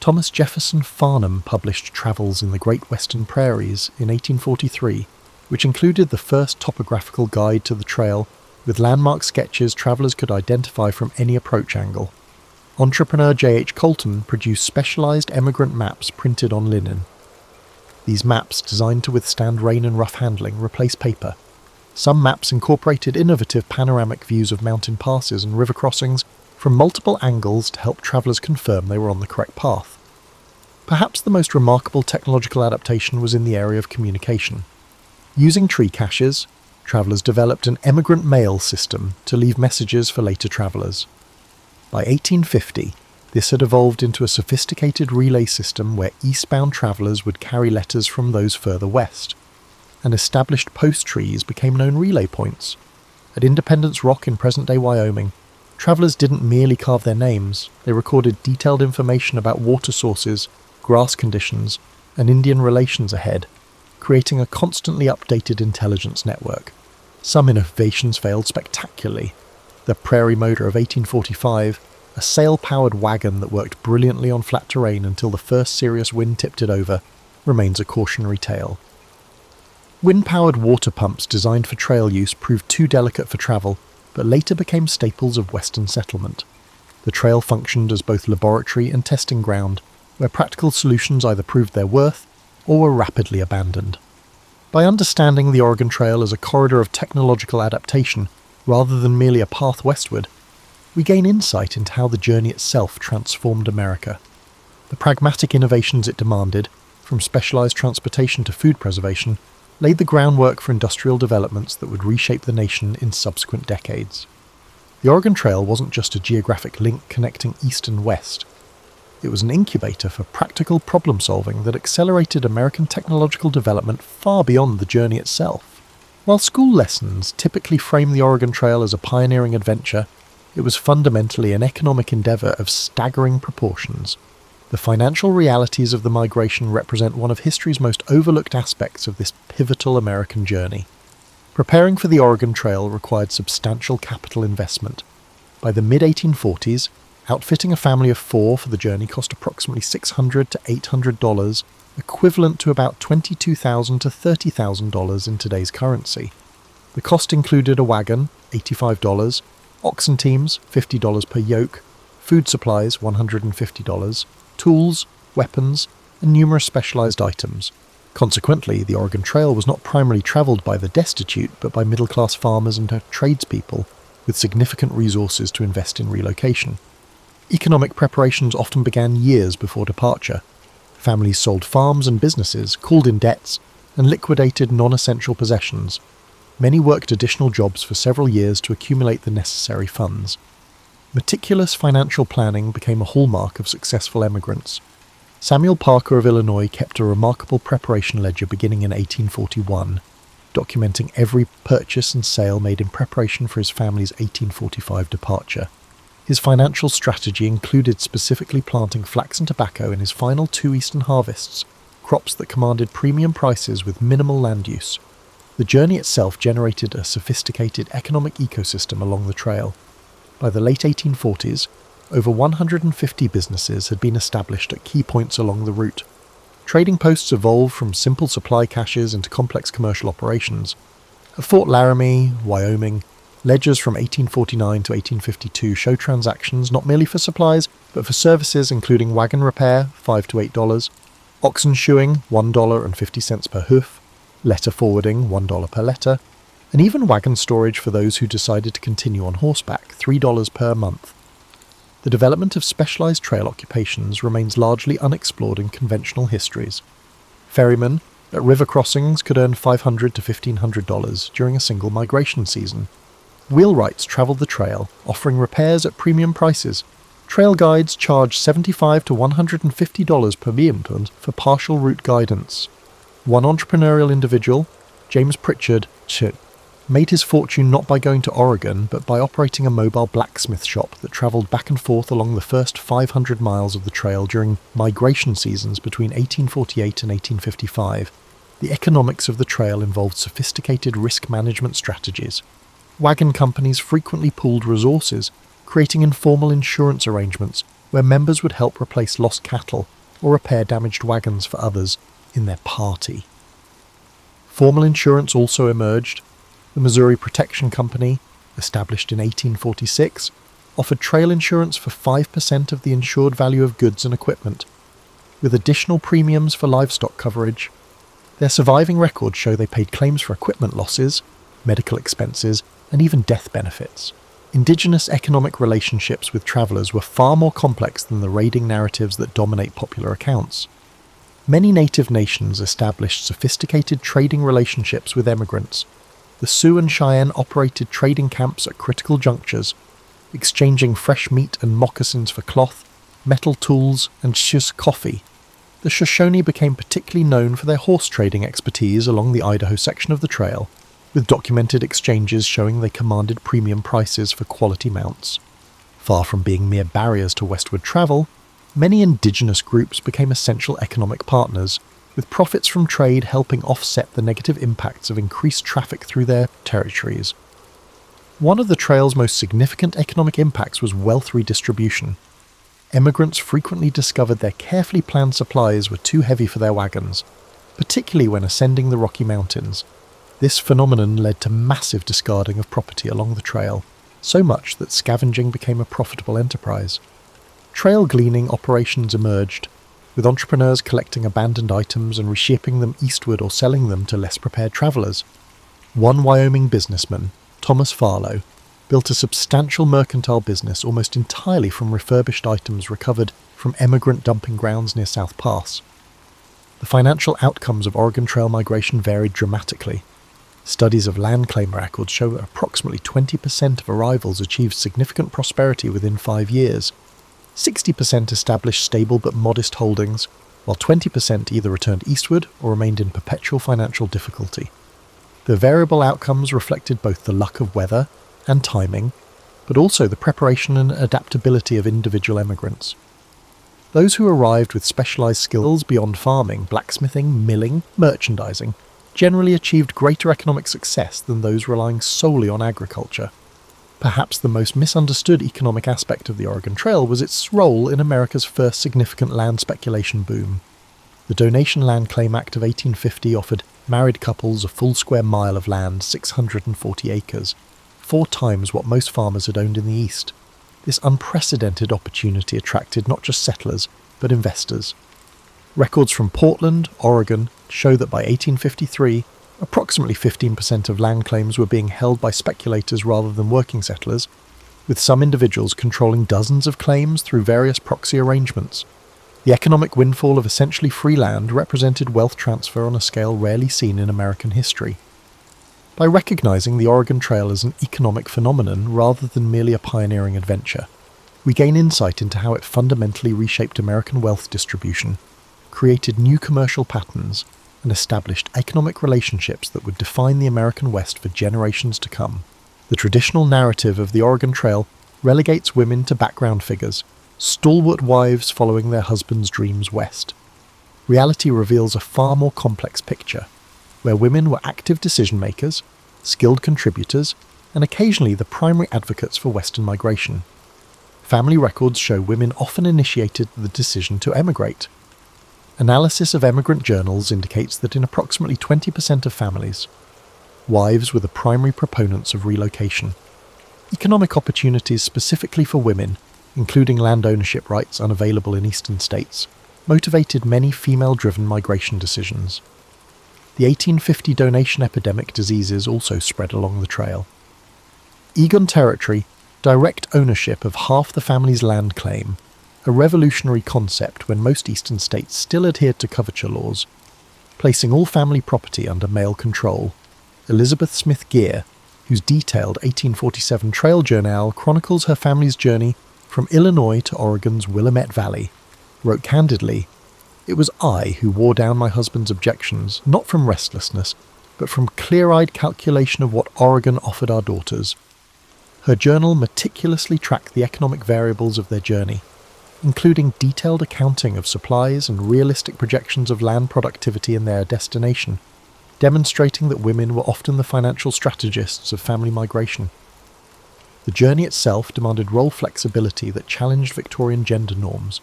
Thomas Jefferson Farnham published Travels in the Great Western Prairies in 1843, which included the first topographical guide to the trail, with landmark sketches travellers could identify from any approach angle. Entrepreneur J.H. Colton produced specialised emigrant maps printed on linen. These maps, designed to withstand rain and rough handling, replaced paper. Some maps incorporated innovative panoramic views of mountain passes and river crossings from multiple angles to help travellers confirm they were on the correct path. Perhaps the most remarkable technological adaptation was in the area of communication. Using tree caches, travellers developed an emigrant mail system to leave messages for later travellers. By 1850, this had evolved into a sophisticated relay system where eastbound travellers would carry letters from those further west, and established post trees became known relay points. At Independence Rock in present-day Wyoming, travellers didn't merely carve their names, they recorded detailed information about water sources, grass conditions, and Indian relations ahead, creating a constantly updated intelligence network. Some innovations failed spectacularly. The Prairie Motor of 1845, a sail-powered wagon that worked brilliantly on flat terrain until the first serious wind tipped it over, remains a cautionary tale. Wind-powered water pumps designed for trail use proved too delicate for travel, but later became staples of Western settlement. The trail functioned as both laboratory and testing ground, where practical solutions either proved their worth or were rapidly abandoned. By understanding the Oregon Trail as a corridor of technological adaptation, rather than merely a path westward, we gain insight into how the journey itself transformed America. The pragmatic innovations it demanded, from specialized transportation to food preservation, laid the groundwork for industrial developments that would reshape the nation in subsequent decades. The Oregon Trail wasn't just a geographic link connecting east and west. It was an incubator for practical problem-solving that accelerated American technological development far beyond the journey itself. While school lessons typically frame the Oregon Trail as a pioneering adventure, it was fundamentally an economic endeavour of staggering proportions. The financial realities of the migration represent one of history's most overlooked aspects of this pivotal American journey. Preparing for the Oregon Trail required substantial capital investment. By the mid-1840s, outfitting a family of 4 for the journey cost approximately $600 to $800, equivalent to about $22,000 to $30,000 in today's currency. The cost included a wagon, $85, oxen teams, $50 per yoke, food supplies, $150, tools, weapons, and numerous specialized items. Consequently, the Oregon Trail was not primarily traveled by the destitute, but by middle-class farmers and tradespeople with significant resources to invest in relocation. Economic preparations often began years before departure. Families sold farms and businesses, called in debts, and liquidated non-essential possessions. Many worked additional jobs for several years to accumulate the necessary funds. Meticulous financial planning became a hallmark of successful emigrants. Samuel Parker of Illinois kept a remarkable preparation ledger beginning in 1841, documenting every purchase and sale made in preparation for his family's 1845 departure. His financial strategy included specifically planting flax and tobacco in his final 2 eastern harvests, crops that commanded premium prices with minimal land use. The journey itself generated a sophisticated economic ecosystem along the trail. By the late 1840s, over 150 businesses had been established at key points along the route. Trading posts evolved from simple supply caches into complex commercial operations. At Fort Laramie, Wyoming, ledgers from 1849 to 1852 show transactions not merely for supplies, but for services including wagon repair, $5 to $8, oxen shoeing, $1.50 per hoof, letter forwarding, $1 per letter, and even wagon storage for those who decided to continue on horseback, $3 per month. The development of specialized trail occupations remains largely unexplored in conventional histories. Ferrymen at river crossings could earn $500 to $1,500 during a single migration season. Wheelwrights traveled the trail, offering repairs at premium prices. Trail guides charged $75 to $150 per diem for partial route guidance. One entrepreneurial individual, James Pritchard, made his fortune not by going to Oregon, but by operating a mobile blacksmith shop that traveled back and forth along the first 500 miles of the trail during migration seasons between 1848 and 1855. The economics of the trail involved sophisticated risk management strategies. Wagon companies frequently pooled resources, creating informal insurance arrangements where members would help replace lost cattle or repair damaged wagons for others in their party. Formal insurance also emerged. The Missouri Protection Company, established in 1846, offered trail insurance for 5% of the insured value of goods and equipment, with additional premiums for livestock coverage. Their surviving records show they paid claims for equipment losses, medical expenses, and even death benefits. Indigenous economic relationships with travellers were far more complex than the raiding narratives that dominate popular accounts. Many native nations established sophisticated trading relationships with emigrants. The Sioux and Cheyenne operated trading camps at critical junctures, exchanging fresh meat and moccasins for cloth, metal tools, and coffee. The Shoshone became particularly known for their horse trading expertise along the Idaho section of the trail, with documented exchanges showing they commanded premium prices for quality mounts. Far from being mere barriers to westward travel, many indigenous groups became essential economic partners, with profits from trade helping offset the negative impacts of increased traffic through their territories. One of the trail's most significant economic impacts was wealth redistribution. Emigrants frequently discovered their carefully planned supplies were too heavy for their wagons, particularly when ascending the Rocky Mountains. This phenomenon led to massive discarding of property along the trail, so much that scavenging became a profitable enterprise. Trail gleaning operations emerged, with entrepreneurs collecting abandoned items and reshipping them eastward or selling them to less prepared travellers. One Wyoming businessman, Thomas Farlow, built a substantial mercantile business almost entirely from refurbished items recovered from emigrant dumping grounds near South Pass. The financial outcomes of Oregon Trail migration varied dramatically. Studies of land claim records show that approximately 20% of arrivals achieved significant prosperity within 5 years. 60% established stable but modest holdings, while 20% either returned eastward or remained in perpetual financial difficulty. The variable outcomes reflected both the luck of weather and timing, but also the preparation and adaptability of individual emigrants. Those who arrived with specialised skills beyond farming, blacksmithing, milling, merchandising, generally achieved greater economic success than those relying solely on agriculture. Perhaps the most misunderstood economic aspect of the Oregon Trail was its role in America's first significant land speculation boom. The Donation Land Claim Act of 1850 offered married couples a full square mile of land, 640 acres, 4 times what most farmers had owned in the East. This unprecedented opportunity attracted not just settlers, but investors. Records from Portland, Oregon, show that by 1853, approximately 15% of land claims were being held by speculators rather than working settlers, with some individuals controlling dozens of claims through various proxy arrangements. The economic windfall of essentially free land represented wealth transfer on a scale rarely seen in American history. By recognizing the Oregon Trail as an economic phenomenon rather than merely a pioneering adventure, we gain insight into how it fundamentally reshaped American wealth distribution, created new commercial patterns, and established economic relationships that would define the American West for generations to come. The traditional narrative of the Oregon Trail relegates women to background figures, stalwart wives following their husbands' dreams west. Reality reveals a far more complex picture, where women were active decision-makers, skilled contributors, and occasionally the primary advocates for Western migration. Family records show women often initiated the decision to emigrate. Analysis of emigrant journals indicates that in approximately 20% of families, wives were the primary proponents of relocation. Economic opportunities specifically for women, including land ownership rights unavailable in eastern states, motivated many female-driven migration decisions. The 1850 donation epidemic diseases also spread along the trail. Egon Territory, direct ownership of half the family's land claim, a revolutionary concept when most eastern states still adhered to coverture laws, placing all family property under male control. Elizabeth Smith Geer, whose detailed 1847 trail journal chronicles her family's journey from Illinois to Oregon's Willamette Valley, wrote candidly, "It was I who wore down my husband's objections, not from restlessness, but from clear-eyed calculation of what Oregon offered our daughters." Her journal meticulously tracked the economic variables of their journey, including detailed accounting of supplies and realistic projections of land productivity in their destination, demonstrating that women were often the financial strategists of family migration. The journey itself demanded role flexibility that challenged Victorian gender norms.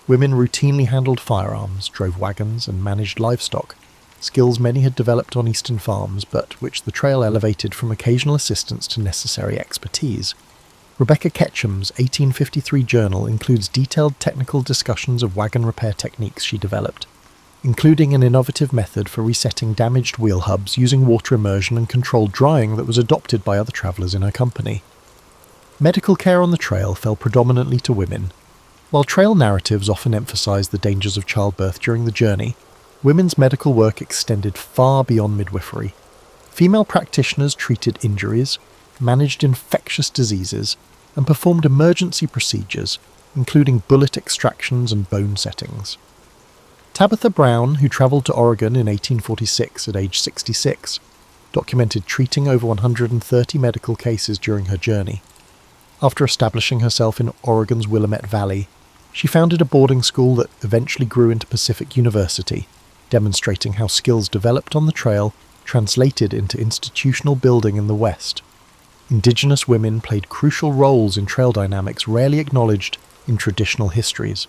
Women routinely handled firearms, drove wagons, and managed livestock, skills many had developed on eastern farms, but which the trail elevated from occasional assistance to necessary expertise. Rebecca Ketchum's 1853 journal includes detailed technical discussions of wagon repair techniques she developed, including an innovative method for resetting damaged wheel hubs using water immersion and controlled drying that was adopted by other travellers in her company. Medical care on the trail fell predominantly to women. While trail narratives often emphasised the dangers of childbirth during the journey, women's medical work extended far beyond midwifery. Female practitioners treated injuries, managed infectious diseases, and performed emergency procedures, including bullet extractions and bone settings. Tabitha Brown, who travelled to Oregon in 1846 at age 66, documented treating over 130 medical cases during her journey. After establishing herself in Oregon's Willamette Valley, she founded a boarding school that eventually grew into Pacific University, demonstrating how skills developed on the trail translated into institutional building in the West. Indigenous women played crucial roles in trail dynamics rarely acknowledged in traditional histories.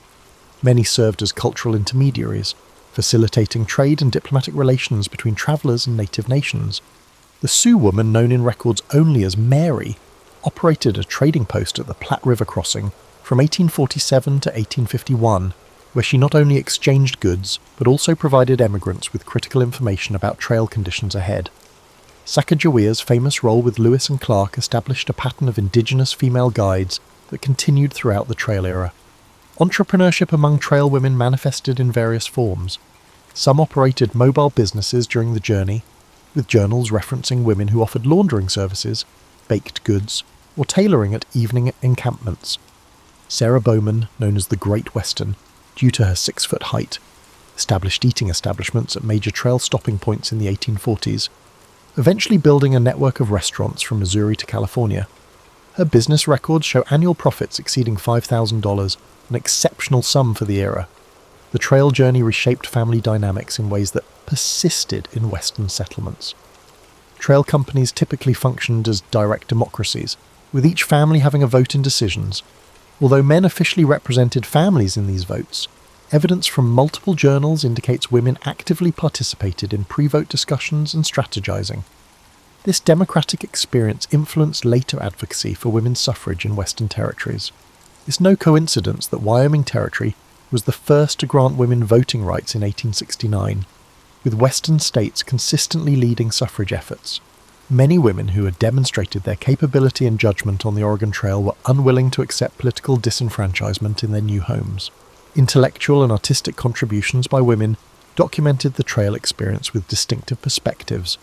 Many served as cultural intermediaries, facilitating trade and diplomatic relations between travellers and native nations. The Sioux woman, known in records only as Mary, operated a trading post at the Platte River crossing from 1847 to 1851, where she not only exchanged goods, but also provided emigrants with critical information about trail conditions ahead. Sacagawea's famous role with Lewis and Clark established a pattern of indigenous female guides that continued throughout the trail era. Entrepreneurship among trail women manifested in various forms. Some operated mobile businesses during the journey, with journals referencing women who offered laundering services, baked goods, or tailoring at evening encampments. Sarah Bowman, known as the Great Western, due to her 6-foot height, established eating establishments at major trail stopping points in the 1840s, eventually building a network of restaurants from Missouri to California. Her business records show annual profits exceeding $5,000, an exceptional sum for the era. The trail journey reshaped family dynamics in ways that persisted in Western settlements. Trail companies typically functioned as direct democracies, with each family having a vote in decisions. Although men officially represented families in these votes, evidence from multiple journals indicates women actively participated in pre-vote discussions and strategizing. This democratic experience influenced later advocacy for women's suffrage in Western territories. It's no coincidence that Wyoming Territory was the first to grant women voting rights in 1869, with Western states consistently leading suffrage efforts. Many women who had demonstrated their capability and judgment on the Oregon Trail were unwilling to accept political disenfranchisement in their new homes. Intellectual and artistic contributions by women documented the trail experience with distinctive perspectives.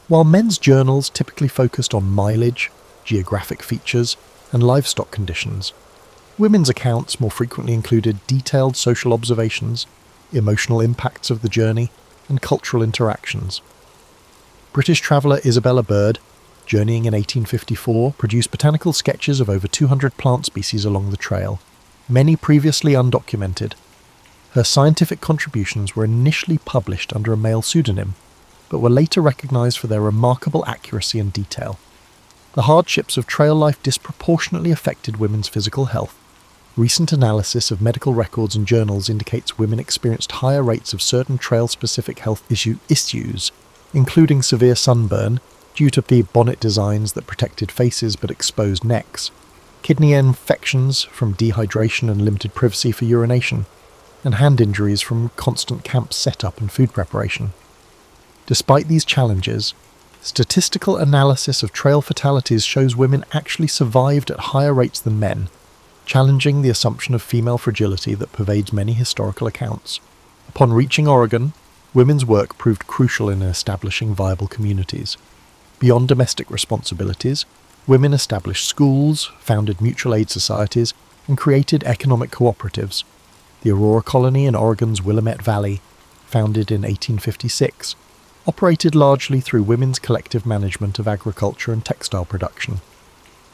While men's journals typically focused on mileage, geographic features, and livestock conditions, women's accounts more frequently included detailed social observations, emotional impacts of the journey, and cultural interactions. British traveller Isabella Bird, journeying in 1854, produced botanical sketches of over 200 plant species along the trail, many previously undocumented. Her scientific contributions were initially published under a male pseudonym, but were later recognised for their remarkable accuracy and detail. The hardships of trail life disproportionately affected women's physical health. Recent analysis of medical records and journals indicates women experienced higher rates of certain trail-specific health issues, including severe sunburn due to the bonnet designs that protected faces but exposed necks, kidney infections from dehydration and limited privacy for urination, and hand injuries from constant camp setup and food preparation. Despite these challenges, statistical analysis of trail fatalities shows women actually survived at higher rates than men, challenging the assumption of female fragility that pervades many historical accounts. Upon reaching Oregon, women's work proved crucial in establishing viable communities. Beyond domestic responsibilities, women established schools, founded mutual aid societies, and created economic cooperatives. The Aurora Colony in Oregon's Willamette Valley, founded in 1856, operated largely through women's collective management of agriculture and textile production.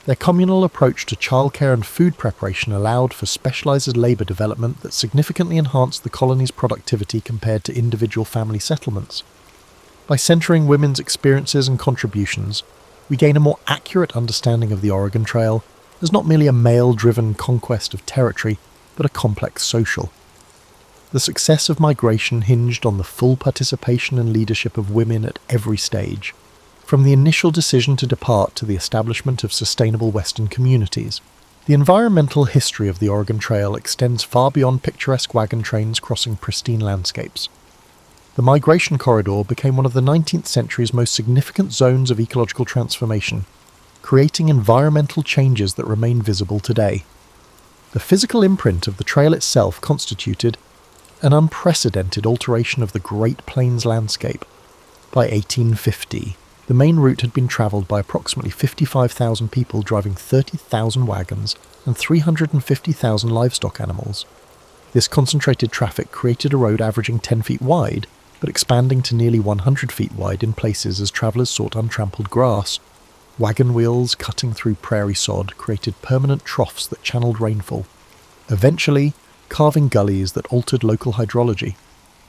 Their communal approach to childcare and food preparation allowed for specialised labour development that significantly enhanced the colony's productivity compared to individual family settlements. By centering women's experiences and contributions, we gain a more accurate understanding of the Oregon Trail as not merely a male-driven conquest of territory, but a complex social, The success of migration hinged on the full participation and leadership of women at every stage, from the initial decision to depart to the establishment of sustainable Western communities. The environmental history of the Oregon Trail extends far beyond picturesque wagon trains crossing pristine landscapes. The migration corridor became one of the 19th century's most significant zones of ecological transformation, creating environmental changes that remain visible today. The physical imprint of the trail itself constituted an unprecedented alteration of the Great Plains landscape. By 1850, the main route had been travelled by approximately 55,000 people driving 30,000 wagons and 350,000 livestock animals. This concentrated traffic created a road averaging 10 feet wide, but expanding to nearly 100 feet wide in places as travellers sought untrampled grass. Wagon wheels cutting through prairie sod created permanent troughs that channeled rainfall, eventually carving gullies that altered local hydrology.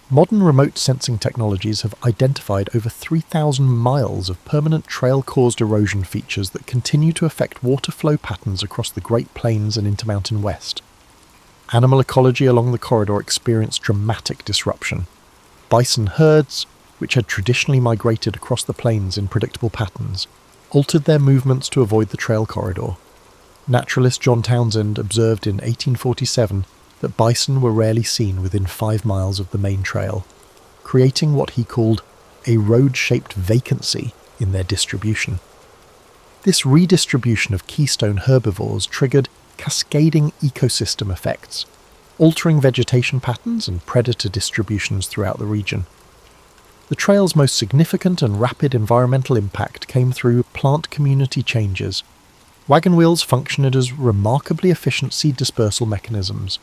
Modern remote sensing technologies have identified over 3,000 miles of permanent trail-caused erosion features that continue to affect water flow patterns across the Great Plains and Intermountain West. Animal ecology along the corridor experienced dramatic disruption. Bison herds, which had traditionally migrated across the plains in predictable patterns, altered their movements to avoid the trail corridor. Naturalist John Townsend observed in 1847 that bison were rarely seen within 5 miles of the main trail, creating what he called a road-shaped vacancy in their distribution. This redistribution of keystone herbivores triggered cascading ecosystem effects, altering vegetation patterns and predator distributions throughout the region. The trail's most significant and rapid environmental impact came through plant community changes. Wagon wheels functioned as remarkably efficient seed dispersal mechanisms.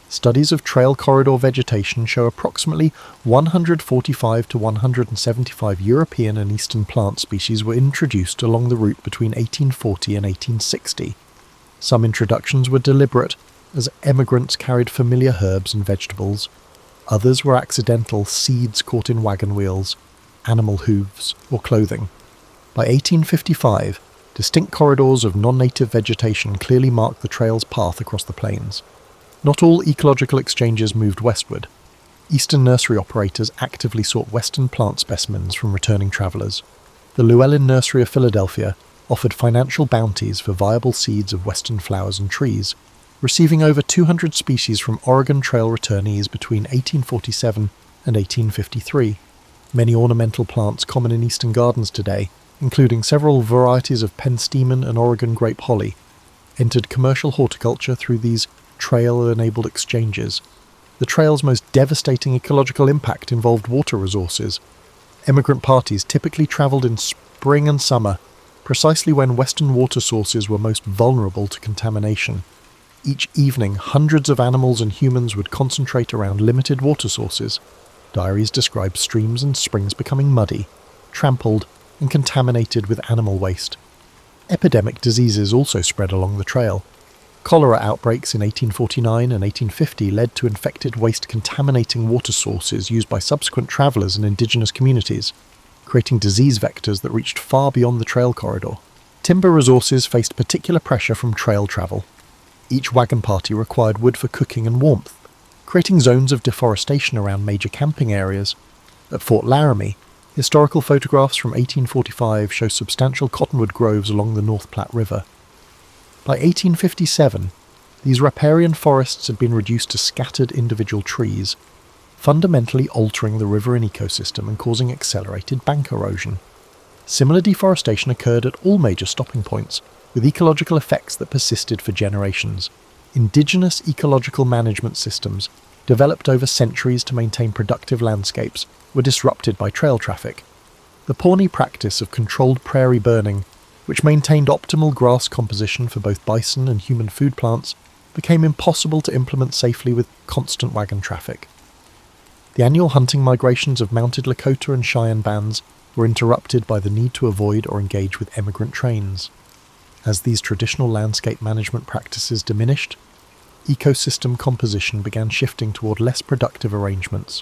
Studies of trail corridor vegetation show approximately 145 to 175 European and Eastern plant species were introduced along the route between 1840 and 1860. Some introductions were deliberate, as emigrants carried familiar herbs and vegetables. Others were accidental seeds caught in wagon wheels, animal hooves, or clothing. By 1855, distinct corridors of non-native vegetation clearly marked the trail's path across the plains. Not all ecological exchanges moved westward. Eastern nursery operators actively sought Western plant specimens from returning travellers. The Llewellyn Nursery of Philadelphia offered financial bounties for viable seeds of Western flowers and trees, receiving over 200 species from Oregon Trail returnees between 1847 and 1853. Many ornamental plants common in eastern gardens today, including several varieties of penstemon and Oregon grape holly, entered commercial horticulture through these trail-enabled exchanges. The trail's most devastating ecological impact involved water resources. Emigrant parties typically travelled in spring and summer, precisely when Western water sources were most vulnerable to contamination. Each evening, hundreds of animals and humans would concentrate around limited water sources. Diaries describe streams and springs becoming muddy, trampled, and contaminated with animal waste. Epidemic diseases also spread along the trail. Cholera outbreaks in 1849 and 1850 led to infected waste contaminating water sources used by subsequent travellers and indigenous communities, creating disease vectors that reached far beyond the trail corridor. Timber resources faced particular pressure from trail travel. Each wagon party required wood for cooking and warmth, creating zones of deforestation around major camping areas. At Fort Laramie, historical photographs from 1845 show substantial cottonwood groves along the North Platte River. By 1857, these riparian forests had been reduced to scattered individual trees, fundamentally altering the riverine ecosystem and causing accelerated bank erosion. Similar deforestation occurred at all major stopping points, with ecological effects that persisted for generations. Indigenous ecological management systems, developed over centuries to maintain productive landscapes, were disrupted by trail traffic. The Pawnee practice of controlled prairie burning, which maintained optimal grass composition for both bison and human food plants, became impossible to implement safely with constant wagon traffic. The annual hunting migrations of mounted Lakota and Cheyenne bands were interrupted by the need to avoid or engage with emigrant trains. As these traditional landscape management practices diminished, ecosystem composition began shifting toward less productive arrangements.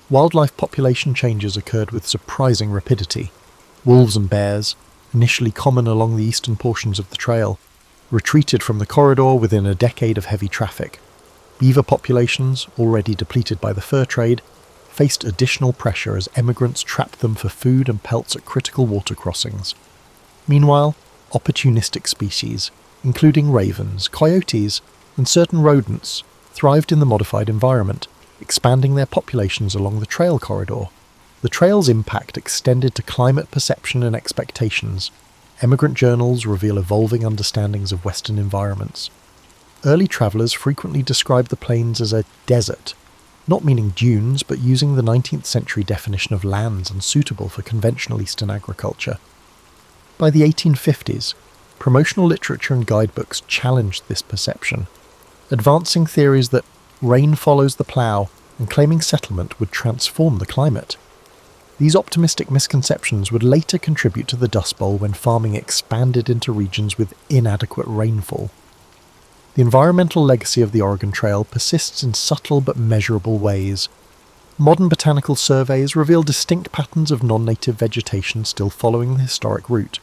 Wildlife population changes occurred with surprising rapidity. Wolves and bears, initially common along the eastern portions of the trail, retreated from the corridor within a decade of heavy traffic. Beaver populations, already depleted by the fur trade, faced additional pressure as emigrants trapped them for food and pelts at critical water crossings. Meanwhile, opportunistic species, including ravens, coyotes, and certain rodents, thrived in the modified environment, expanding their populations along the trail corridor. The trail's impact extended to climate perception and expectations. Emigrant journals reveal evolving understandings of Western environments. Early travellers frequently described the plains as a desert, not meaning dunes, but using the 19th century definition of lands unsuitable for conventional Eastern agriculture. By the 1850s, promotional literature and guidebooks challenged this perception, advancing theories that rain follows the plough and claiming settlement would transform the climate. These optimistic misconceptions would later contribute to the Dust Bowl when farming expanded into regions with inadequate rainfall. The environmental legacy of the Oregon Trail persists in subtle but measurable ways. Modern botanical surveys reveal distinct patterns of non-native vegetation still following the historic route.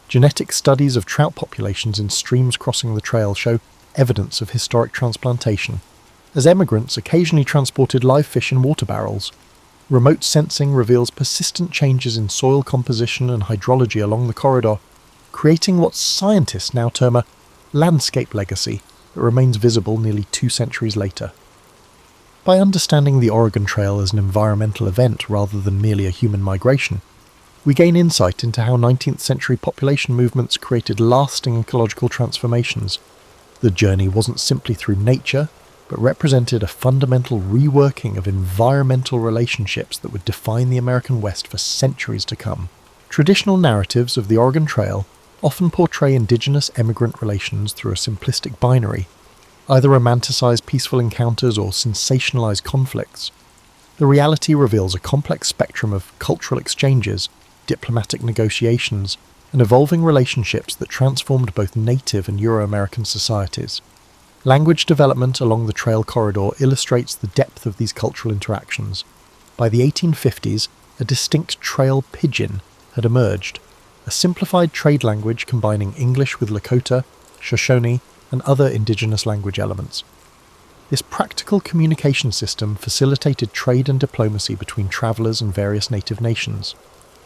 Genetic studies of trout populations in streams crossing the trail show evidence of historic transplantation, as emigrants occasionally transported live fish in water barrels. Remote sensing reveals persistent changes in soil composition and hydrology along the corridor, creating what scientists now term a landscape legacy that remains visible nearly 2 centuries later. By understanding the Oregon Trail as an environmental event rather than merely a human migration, we gain insight into how 19th century population movements created lasting ecological transformations. The journey wasn't simply through nature, but represented a fundamental reworking of environmental relationships that would define the American West for centuries to come. Traditional narratives of the Oregon Trail often portray indigenous emigrant relations through a simplistic binary, either romanticize peaceful encounters or sensationalize conflicts. The reality reveals a complex spectrum of cultural exchanges, diplomatic negotiations, and evolving relationships that transformed both native and Euro-American societies. Language development along the trail corridor illustrates the depth of these cultural interactions. By the 1850s, a distinct trail pidgin had emerged, a simplified trade language combining English with Lakota, Shoshone, and other indigenous language elements. This practical communication system facilitated trade and diplomacy between travelers and various native nations.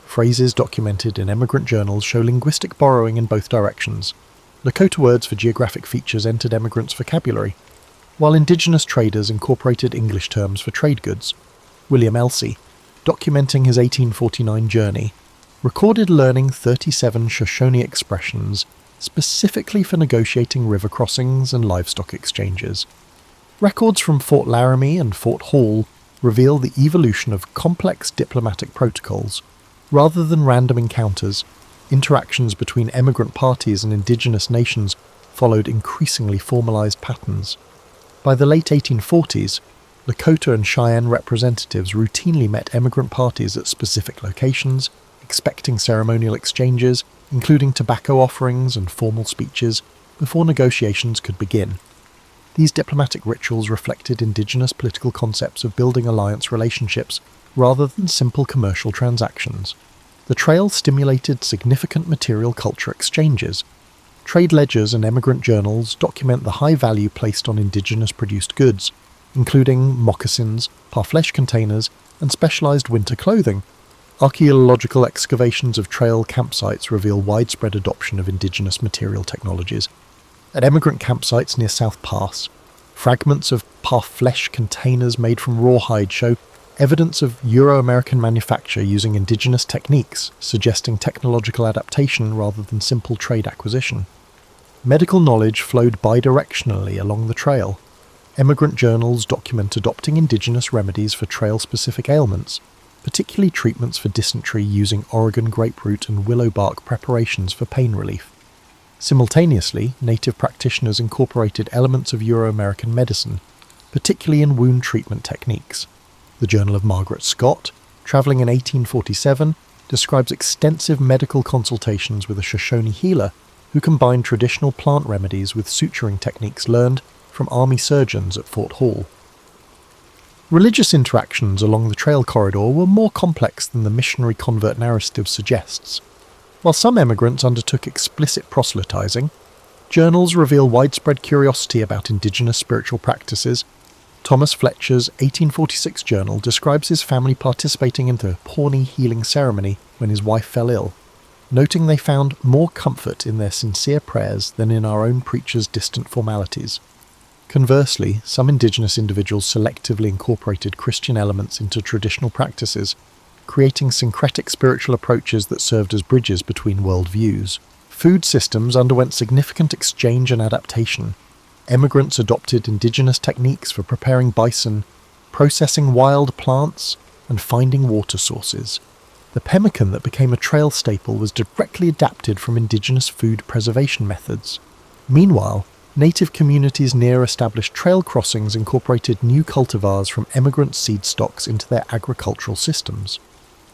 Phrases documented in emigrant journals show linguistic borrowing in both directions. Lakota words for geographic features entered emigrants' vocabulary, while indigenous traders incorporated English terms for trade goods. William Elsey, documenting his 1849 journey, recorded learning 37 Shoshone expressions specifically for negotiating river crossings and livestock exchanges. Records from Fort Laramie and Fort Hall reveal the evolution of complex diplomatic protocols. Rather than random encounters, interactions between emigrant parties and indigenous nations followed increasingly formalized patterns. By the late 1840s, Lakota and Cheyenne representatives routinely met emigrant parties at specific locations, expecting ceremonial exchanges, including tobacco offerings and formal speeches, before negotiations could begin. These diplomatic rituals reflected indigenous political concepts of building alliance relationships rather than simple commercial transactions. The trail stimulated significant material culture exchanges. Trade ledgers and emigrant journals document the high value placed on indigenous-produced goods, including moccasins, parfleche containers, and specialized winter clothing. Archaeological excavations of trail campsites reveal widespread adoption of indigenous material technologies. At emigrant campsites near South Pass, fragments of parfleche containers made from rawhide show evidence of Euro-American manufacture using indigenous techniques, suggesting technological adaptation rather than simple trade acquisition. Medical knowledge flowed bidirectionally along the trail. Emigrant journals document adopting indigenous remedies for trail-specific ailments, particularly treatments for dysentery using Oregon grapefruit and willow bark preparations for pain relief. Simultaneously, native practitioners incorporated elements of Euro-American medicine, particularly in wound treatment techniques. The Journal of Margaret Scott, travelling in 1847, describes extensive medical consultations with a Shoshone healer who combined traditional plant remedies with suturing techniques learned from army surgeons at Fort Hall. Religious interactions along the trail corridor were more complex than the missionary convert narrative suggests. While some emigrants undertook explicit proselytizing, journals reveal widespread curiosity about indigenous spiritual practices Thomas Fletcher's 1846 journal describes his family participating in the Pawnee healing ceremony when his wife fell ill, noting they found more comfort in their sincere prayers than in our own preacher's distant formalities. Conversely, some indigenous individuals selectively incorporated Christian elements into traditional practices, creating syncretic spiritual approaches that served as bridges between worldviews. Food systems underwent significant exchange and adaptation. Emigrants adopted indigenous techniques for preparing bison, processing wild plants, and finding water sources. The pemmican that became a trail staple was directly adapted from indigenous food preservation methods. Meanwhile, native communities near established trail crossings incorporated new cultivars from emigrant seed stocks into their agricultural systems.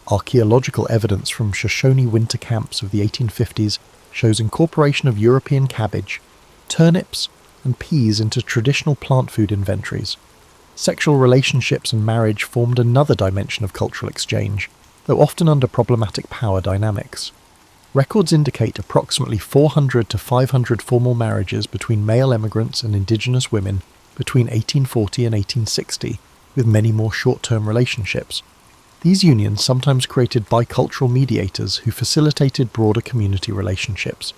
Archaeological evidence from Shoshone winter camps of the 1850s shows incorporation of European cabbage, turnips, and peas into traditional plant food inventories. Sexual relationships and marriage formed another dimension of cultural exchange, though often under problematic power dynamics. Records indicate approximately 400 to 500 formal marriages between male emigrants and indigenous women between 1840 and 1860, with many more short-term relationships. These unions sometimes created bicultural mediators who facilitated broader community relationships.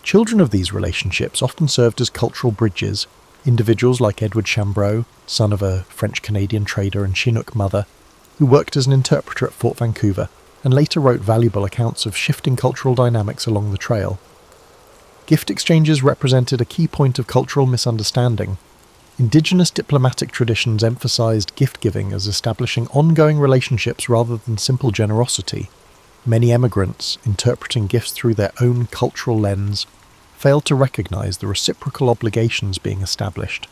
Children of these relationships often served as cultural bridges. Individuals like Edward Chambreau, son of a French-Canadian trader and Chinook mother, who worked as an interpreter at Fort Vancouver and later wrote valuable accounts of shifting cultural dynamics along the trail. Gift exchanges represented a key point of cultural misunderstanding. Indigenous diplomatic traditions emphasized gift-giving as establishing ongoing relationships rather than simple generosity. Many emigrants, interpreting gifts through their own cultural lens, failed to recognize the reciprocal obligations being established.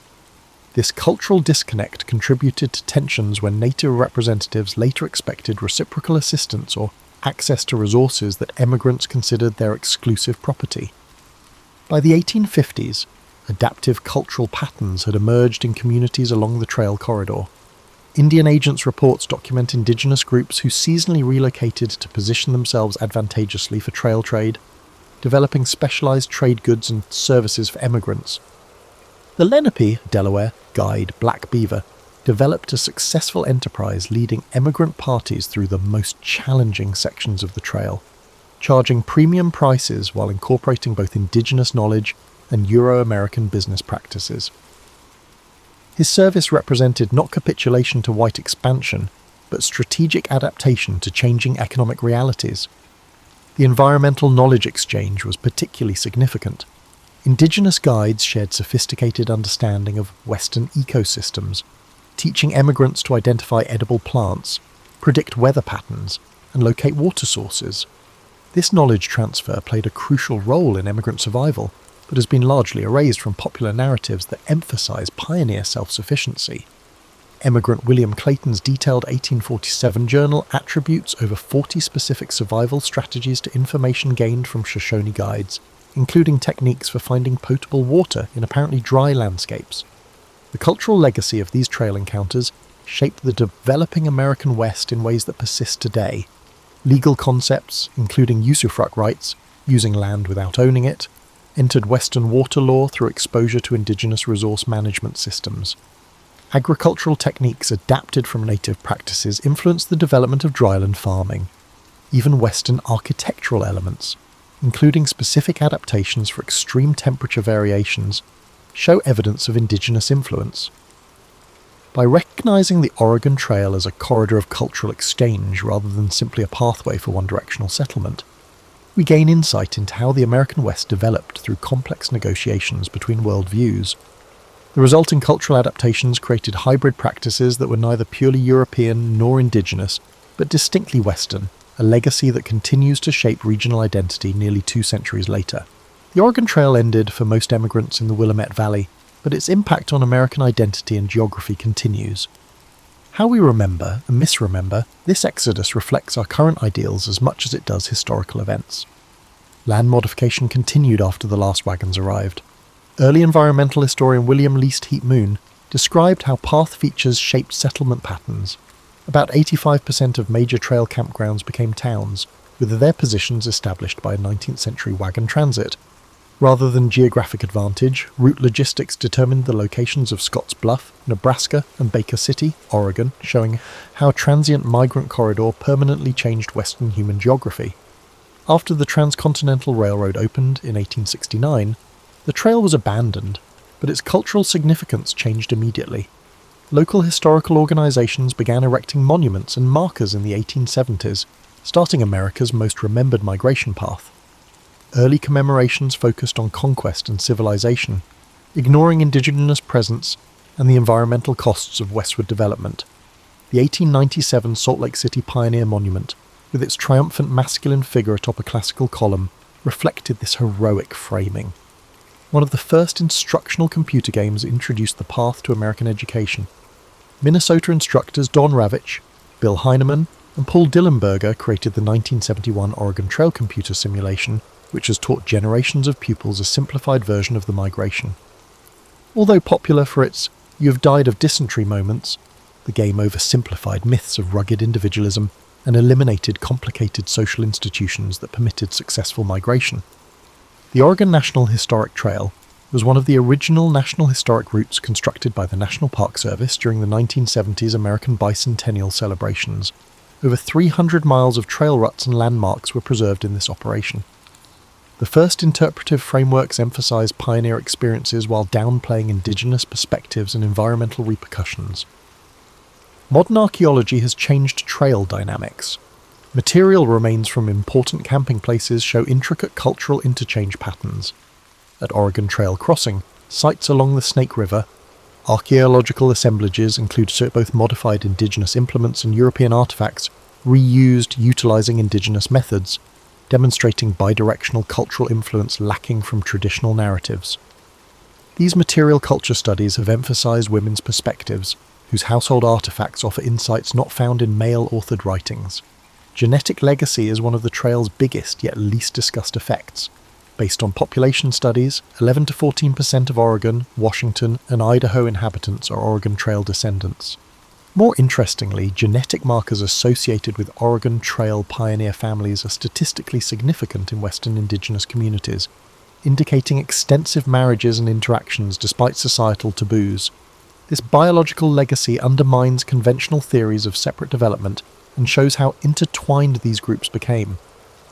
This cultural disconnect contributed to tensions when native representatives later expected reciprocal assistance or access to resources that emigrants considered their exclusive property. By the 1850s, adaptive cultural patterns had emerged in communities along the trail corridor. Indian agents' reports document indigenous groups who seasonally relocated to position themselves advantageously for trail trade, developing specialized trade goods and services for emigrants. The Lenape, Delaware, guide Black Beaver developed a successful enterprise leading emigrant parties through the most challenging sections of the trail, charging premium prices while incorporating both indigenous knowledge and Euro-American business practices. His service represented not capitulation to white expansion, but strategic adaptation to changing economic realities. The environmental knowledge exchange was particularly significant. Indigenous guides shared sophisticated understanding of Western ecosystems, teaching emigrants to identify edible plants, predict weather patterns, and locate water sources. This knowledge transfer played a crucial role in emigrant survival, but has been largely erased from popular narratives that emphasize pioneer self-sufficiency. Emigrant William Clayton's detailed 1847 journal attributes over 40 specific survival strategies to information gained from Shoshone guides, including techniques for finding potable water in apparently dry landscapes. The cultural legacy of these trail encounters shaped the developing American West in ways that persist today. Legal concepts, including usufruct rights, using land without owning it, entered Western water law through exposure to indigenous resource management systems. Agricultural techniques adapted from native practices influenced the development of dryland farming. Even Western architectural elements, including specific adaptations for extreme temperature variations, show evidence of indigenous influence. By recognizing the Oregon Trail as a corridor of cultural exchange rather than simply a pathway for one-directional settlement, we gain insight into how the American West developed through complex negotiations between worldviews. The resulting cultural adaptations created hybrid practices that were neither purely European nor indigenous, but distinctly Western, a legacy that continues to shape regional identity nearly 2 centuries later. The Oregon Trail ended for most emigrants in the Willamette Valley, but its impact on American identity and geography continues. How we remember and misremember this exodus reflects our current ideals as much as it does historical events. Land modification continued after the last wagons arrived. Early environmental historian William Least Heat Moon described how path features shaped settlement patterns. About 85% of major trail campgrounds became towns, with their positions established by a 19th century wagon transit. Rather than geographic advantage, route logistics determined the locations of Scotts Bluff, Nebraska, and Baker City, Oregon, showing how a transient migrant corridor permanently changed Western human geography. After the Transcontinental Railroad opened in 1869, the trail was abandoned, but its cultural significance changed immediately. Local historical organizations began erecting monuments and markers in the 1870s, starting America's most remembered migration path. Early commemorations focused on conquest and civilization, ignoring indigenous presence and the environmental costs of westward development. The 1897 Salt Lake City Pioneer Monument, with its triumphant masculine figure atop a classical column, reflected this heroic framing. One of the first instructional computer games introduced the path to American education. Minnesota instructors Don Ravitch, Bill Heinemann, and Paul Dillenberger created the 1971 Oregon Trail computer simulation, which has taught generations of pupils a simplified version of the migration. Although popular for its "you have died of dysentery" moments, the game oversimplified myths of rugged individualism and eliminated complicated social institutions that permitted successful migration. The Oregon National Historic Trail was one of the original national historic routes constructed by the National Park Service during the 1970s American bicentennial celebrations. Over 300 miles of trail ruts and landmarks were preserved in this operation. The first interpretive frameworks emphasize pioneer experiences while downplaying indigenous perspectives and environmental repercussions. Modern archaeology has changed trail dynamics. Material remains from important camping places show intricate cultural interchange patterns. At Oregon Trail Crossing, sites along the Snake River, archaeological assemblages include both modified indigenous implements and European artifacts reused utilizing indigenous methods, demonstrating bidirectional cultural influence lacking from traditional narratives. These material culture studies have emphasized women's perspectives, whose household artifacts offer insights not found in male-authored writings. Genetic legacy is one of the trail's biggest yet least discussed effects. Based on population studies, 11 to 14% of Oregon, Washington, and Idaho inhabitants are Oregon Trail descendants. More interestingly, genetic markers associated with Oregon Trail pioneer families are statistically significant in Western indigenous communities, indicating extensive marriages and interactions despite societal taboos. This biological legacy undermines conventional theories of separate development and shows how intertwined these groups became.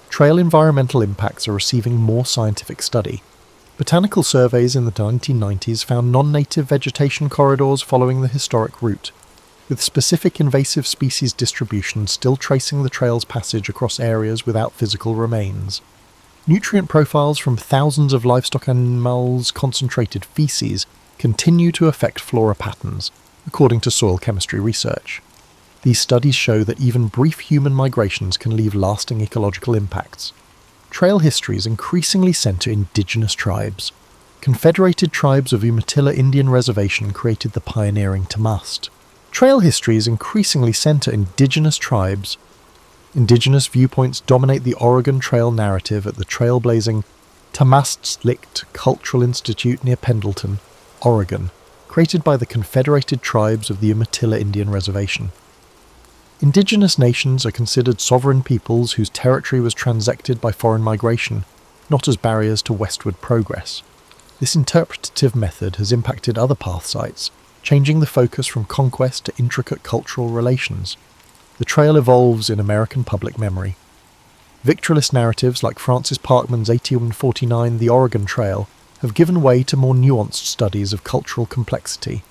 Trail environmental impacts are receiving more scientific study. Botanical surveys in the 1990s found non-native vegetation corridors following the historic route, with specific invasive species distribution still tracing the trail's passage across areas without physical remains. Nutrient profiles from thousands of livestock animals' concentrated feces continue to affect flora patterns, according to soil chemistry research. These studies show that even brief human migrations can leave lasting ecological impacts. Trail histories increasingly center indigenous tribes. Confederated Tribes of Umatilla Indian Reservation created the pioneering Tamast. Trail histories increasingly center indigenous tribes. Indigenous viewpoints dominate the Oregon Trail narrative at the trailblazing Tamast Cultural Institute near Pendleton, Oregon, created by the Confederated Tribes of the Umatilla Indian Reservation. Indigenous nations are considered sovereign peoples whose territory was transected by foreign migration, not as barriers to westward progress. This interpretative method has impacted other path sites, changing the focus from conquest to intricate cultural relations. The trail evolves in American public memory. Victorialist narratives like Francis Parkman's 1849 The Oregon Trail have given way to more nuanced studies of cultural complexity,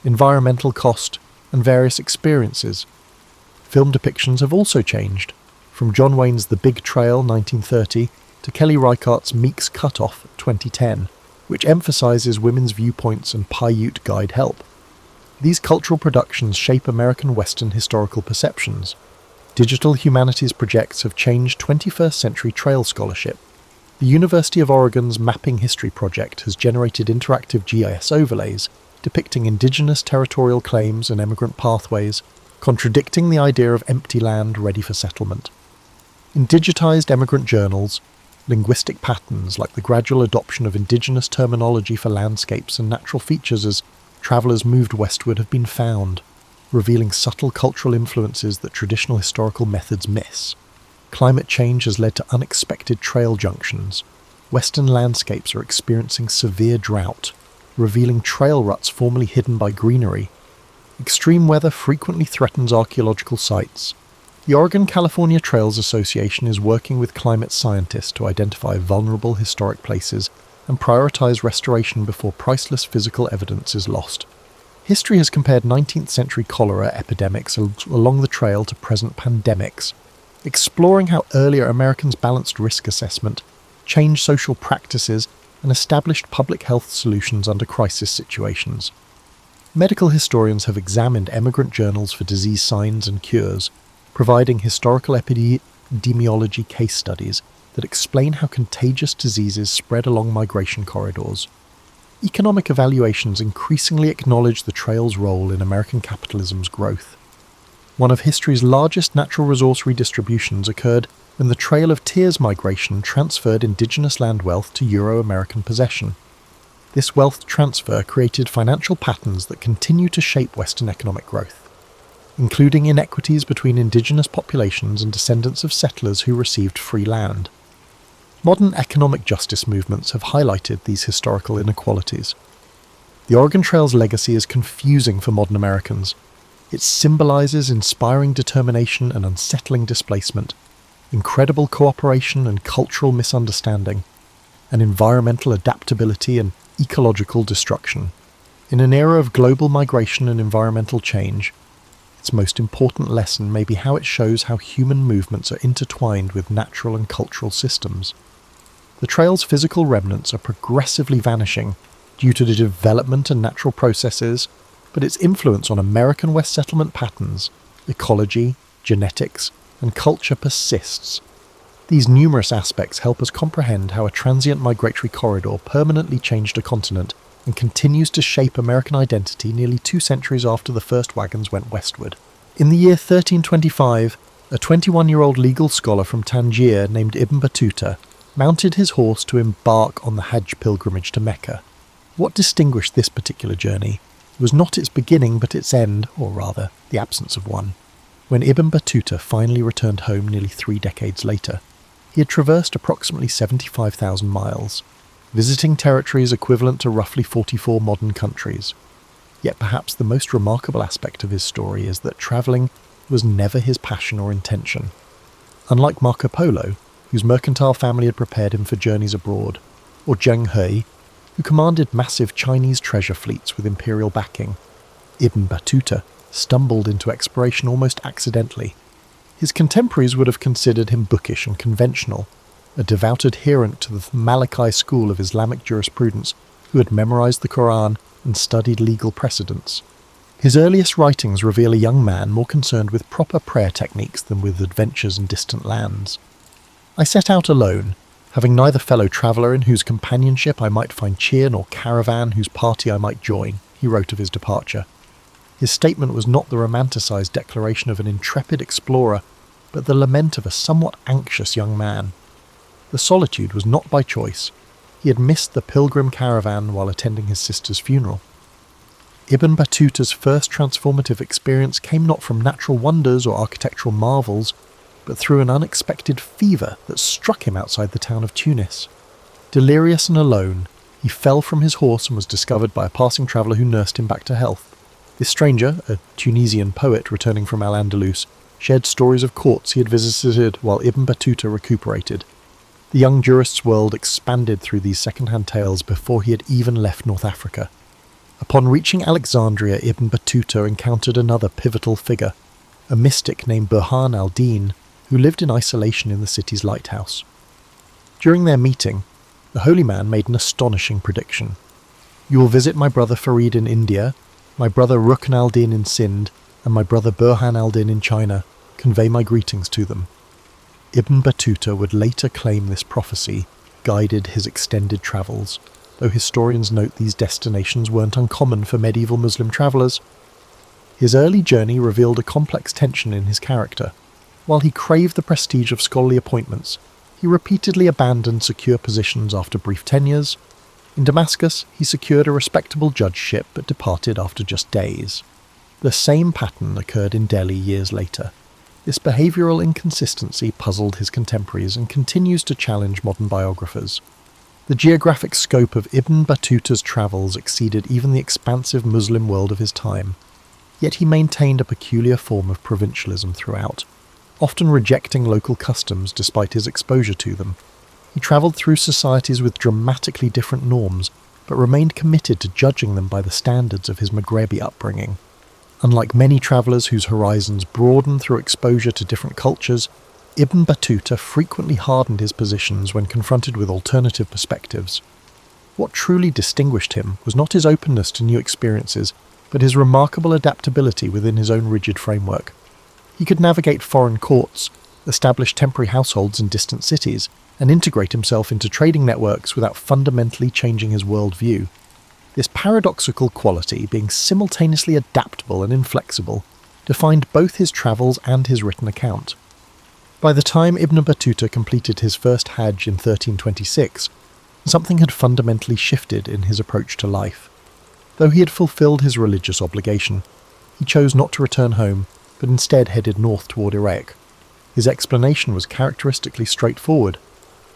environmental cost, and various experiences. Film depictions have also changed, from John Wayne's The Big Trail 1930 to Kelly Reichardt's Meek's Cutoff 2010, which emphasizes women's viewpoints and Paiute guide help. These cultural productions shape American Western historical perceptions. Digital humanities projects have changed 21st century trail scholarship. The University of Oregon's Mapping History project has generated interactive GIS overlays depicting indigenous territorial claims and emigrant pathways, contradicting the idea of empty land ready for settlement. In digitized emigrant journals, linguistic patterns like the gradual adoption of indigenous terminology for landscapes and natural features as travellers moved westward have been found, revealing subtle cultural influences that traditional historical methods miss. Climate change has led to unexpected trail junctions. Western landscapes are experiencing severe drought, revealing trail ruts formerly hidden by greenery. Extreme weather frequently threatens archaeological sites. The Oregon-California Trails Association is working with climate scientists to identify vulnerable historic places and prioritize restoration before priceless physical evidence is lost. History has compared 19th century cholera epidemics along the trail to present pandemics, exploring how earlier Americans balanced risk assessment, changed social practices, and established public health solutions under crisis situations. Medical historians have examined emigrant journals for disease signs and cures, providing historical epidemiology case studies that explain how contagious diseases spread along migration corridors. Economic evaluations increasingly acknowledge the trail's role in American capitalism's growth. One of history's largest natural resource redistributions occurred when the Trail of Tears migration transferred indigenous land wealth to Euro-American possession. This wealth transfer created financial patterns that continue to shape Western economic growth, including inequities between indigenous populations and descendants of settlers who received free land. Modern economic justice movements have highlighted these historical inequalities. The Oregon Trail's legacy is confusing for modern Americans. It symbolizes inspiring determination and unsettling displacement, incredible cooperation and cultural misunderstanding, and environmental adaptability and ecological destruction. In an era of global migration and environmental change, its most important lesson may be how it shows how human movements are intertwined with natural and cultural systems. The trail's physical remnants are progressively vanishing due to the development and natural processes, but its influence on American West settlement patterns, ecology, genetics, and culture persists. These numerous aspects help us comprehend how a transient migratory corridor permanently changed a continent and continues to shape American identity nearly 2 centuries after the first wagons went westward. In the year 1325, a 21-year-old legal scholar from Tangier named Ibn Battuta mounted his horse to embark on the Hajj pilgrimage to Mecca. What distinguished this particular journey was not its beginning but its end, or rather, the absence of one. When Ibn Battuta finally returned home nearly 3 decades later, he had traversed approximately 75,000 miles, visiting territories equivalent to roughly 44 modern countries. Yet perhaps the most remarkable aspect of his story is that travelling was never his passion or intention. Unlike Marco Polo, whose mercantile family had prepared him for journeys abroad, or Zheng He, who commanded massive Chinese treasure fleets with imperial backing, Ibn Battuta stumbled into exploration almost accidentally. His contemporaries would have considered him bookish and conventional, a devout adherent to the Maliki school of Islamic jurisprudence who had memorized the Quran and studied legal precedents. His earliest writings reveal a young man more concerned with proper prayer techniques than with adventures in distant lands. I set out alone, having neither fellow traveller in whose companionship I might find cheer nor caravan whose party I might join, he wrote of his departure. His statement was not the romanticised declaration of an intrepid explorer, but the lament of a somewhat anxious young man. The solitude was not by choice. He had missed the pilgrim caravan while attending his sister's funeral. Ibn Battuta's first transformative experience came not from natural wonders or architectural marvels, but through an unexpected fever that struck him outside the town of Tunis. Delirious and alone, he fell from his horse and was discovered by a passing traveller who nursed him back to health. This stranger, a Tunisian poet returning from Al-Andalus, shared stories of courts he had visited while Ibn Battuta recuperated. The young jurist's world expanded through these second-hand tales before he had even left North Africa. Upon reaching Alexandria, Ibn Battuta encountered another pivotal figure, a mystic named Burhan al-Din, who lived in isolation in the city's lighthouse. During their meeting, the holy man made an astonishing prediction. "You will visit my brother Farid in India, my brother Rukn al-Din in Sind, and my brother Burhan al-Din in China. Convey my greetings to them." Ibn Battuta would later claim this prophecy guided his extended travels, though historians note these destinations weren't uncommon for medieval Muslim travellers. His early journey revealed a complex tension in his character. While he craved the prestige of scholarly appointments, he repeatedly abandoned secure positions after brief tenures. In Damascus, he secured a respectable judgeship but departed after just days. The same pattern occurred in Delhi years later. This behavioural inconsistency puzzled his contemporaries and continues to challenge modern biographers. The geographic scope of Ibn Battuta's travels exceeded even the expansive Muslim world of his time, yet he maintained a peculiar form of provincialism throughout, often rejecting local customs despite his exposure to them. He travelled through societies with dramatically different norms, but remained committed to judging them by the standards of his Maghrebi upbringing. Unlike many travellers whose horizons broadened through exposure to different cultures, Ibn Battuta frequently hardened his positions when confronted with alternative perspectives. What truly distinguished him was not his openness to new experiences, but his remarkable adaptability within his own rigid framework. He could navigate foreign courts, establish temporary households in distant cities, and integrate himself into trading networks without fundamentally changing his worldview. This paradoxical quality, being simultaneously adaptable and inflexible, defined both his travels and his written account. By the time Ibn Battuta completed his first Hajj in 1326, something had fundamentally shifted in his approach to life. Though he had fulfilled his religious obligation, he chose not to return home, but instead headed north toward Iraq. His explanation was characteristically straightforward.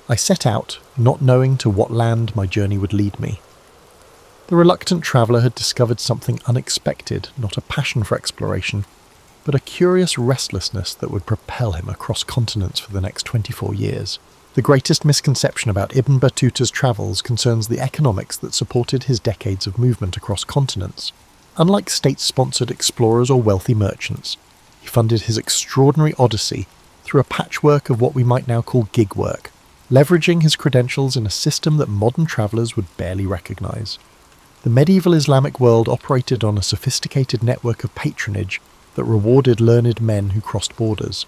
I set out, not knowing to what land my journey would lead me. The reluctant traveller had discovered something unexpected, not a passion for exploration, but a curious restlessness that would propel him across continents for the next 24 years. The greatest misconception about Ibn Battuta's travels concerns the economics that supported his decades of movement across continents. Unlike state-sponsored explorers or wealthy merchants, he funded his extraordinary odyssey through a patchwork of what we might now call gig work, leveraging his credentials in a system that modern travellers would barely recognise. The medieval Islamic world operated on a sophisticated network of patronage that rewarded learned men who crossed borders.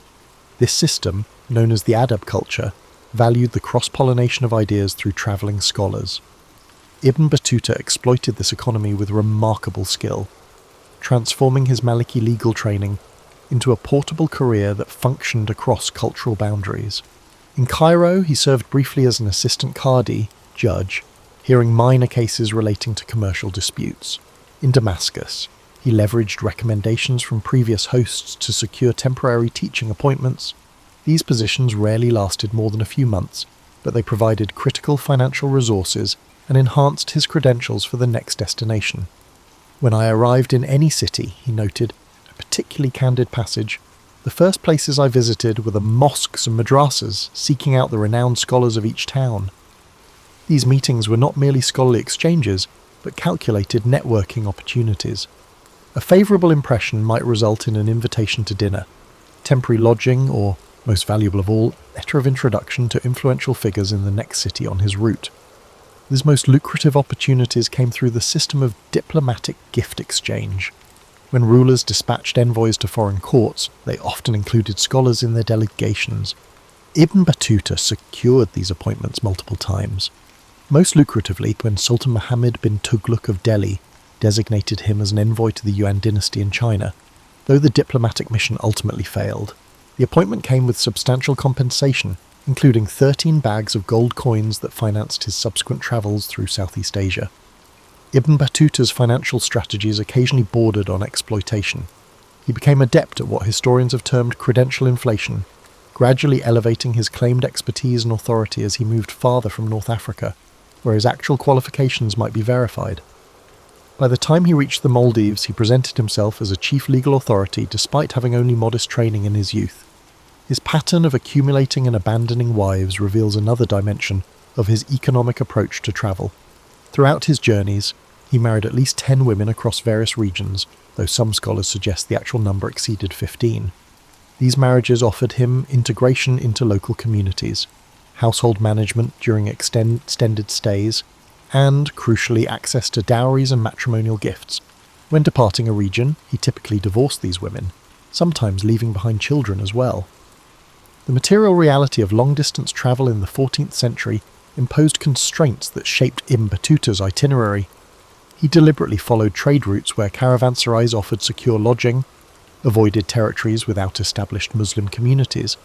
This system, known as the adab culture, valued the cross-pollination of ideas through travelling scholars. Ibn Battuta exploited this economy with remarkable skill, transforming his Maliki legal training into a portable career that functioned across cultural boundaries. In Cairo, he served briefly as an assistant qadi, judge, hearing minor cases relating to commercial disputes. In Damascus, he leveraged recommendations from previous hosts to secure temporary teaching appointments. These positions rarely lasted more than a few months, but they provided critical financial resources and enhanced his credentials for the next destination. When I arrived in any city, he noted, a particularly candid passage, the first places I visited were the mosques and madrasas, seeking out the renowned scholars of each town. These meetings were not merely scholarly exchanges, but calculated networking opportunities. A favourable impression might result in an invitation to dinner, temporary lodging, or, most valuable of all, a letter of introduction to influential figures in the next city on his route. These most lucrative opportunities came through the system of diplomatic gift exchange. When rulers dispatched envoys to foreign courts, they often included scholars in their delegations. Ibn Battuta secured these appointments multiple times. Most lucratively, when Sultan Muhammad bin Tughlaq of Delhi designated him as an envoy to the Yuan dynasty in China, though the diplomatic mission ultimately failed. The appointment came with substantial compensation, including 13 bags of gold coins that financed his subsequent travels through Southeast Asia. Ibn Battuta's financial strategies occasionally bordered on exploitation. He became adept at what historians have termed credential inflation, gradually elevating his claimed expertise and authority as he moved farther from North Africa, where his actual qualifications might be verified. By the time he reached the Maldives, he presented himself as a chief legal authority despite having only modest training in his youth. His pattern of accumulating and abandoning wives reveals another dimension of his economic approach to travel. Throughout his journeys, he married at least 10 women across various regions, though some scholars suggest the actual number exceeded 15. These marriages offered him integration into local communities, household management during extended stays, and, crucially, access to dowries and matrimonial gifts. When departing a region, he typically divorced these women, sometimes leaving behind children as well. The material reality of long-distance travel in the 14th century imposed constraints that shaped Ibn Battuta's itinerary. He deliberately followed trade routes where caravanserais offered secure lodging, avoided territories without established Muslim communities,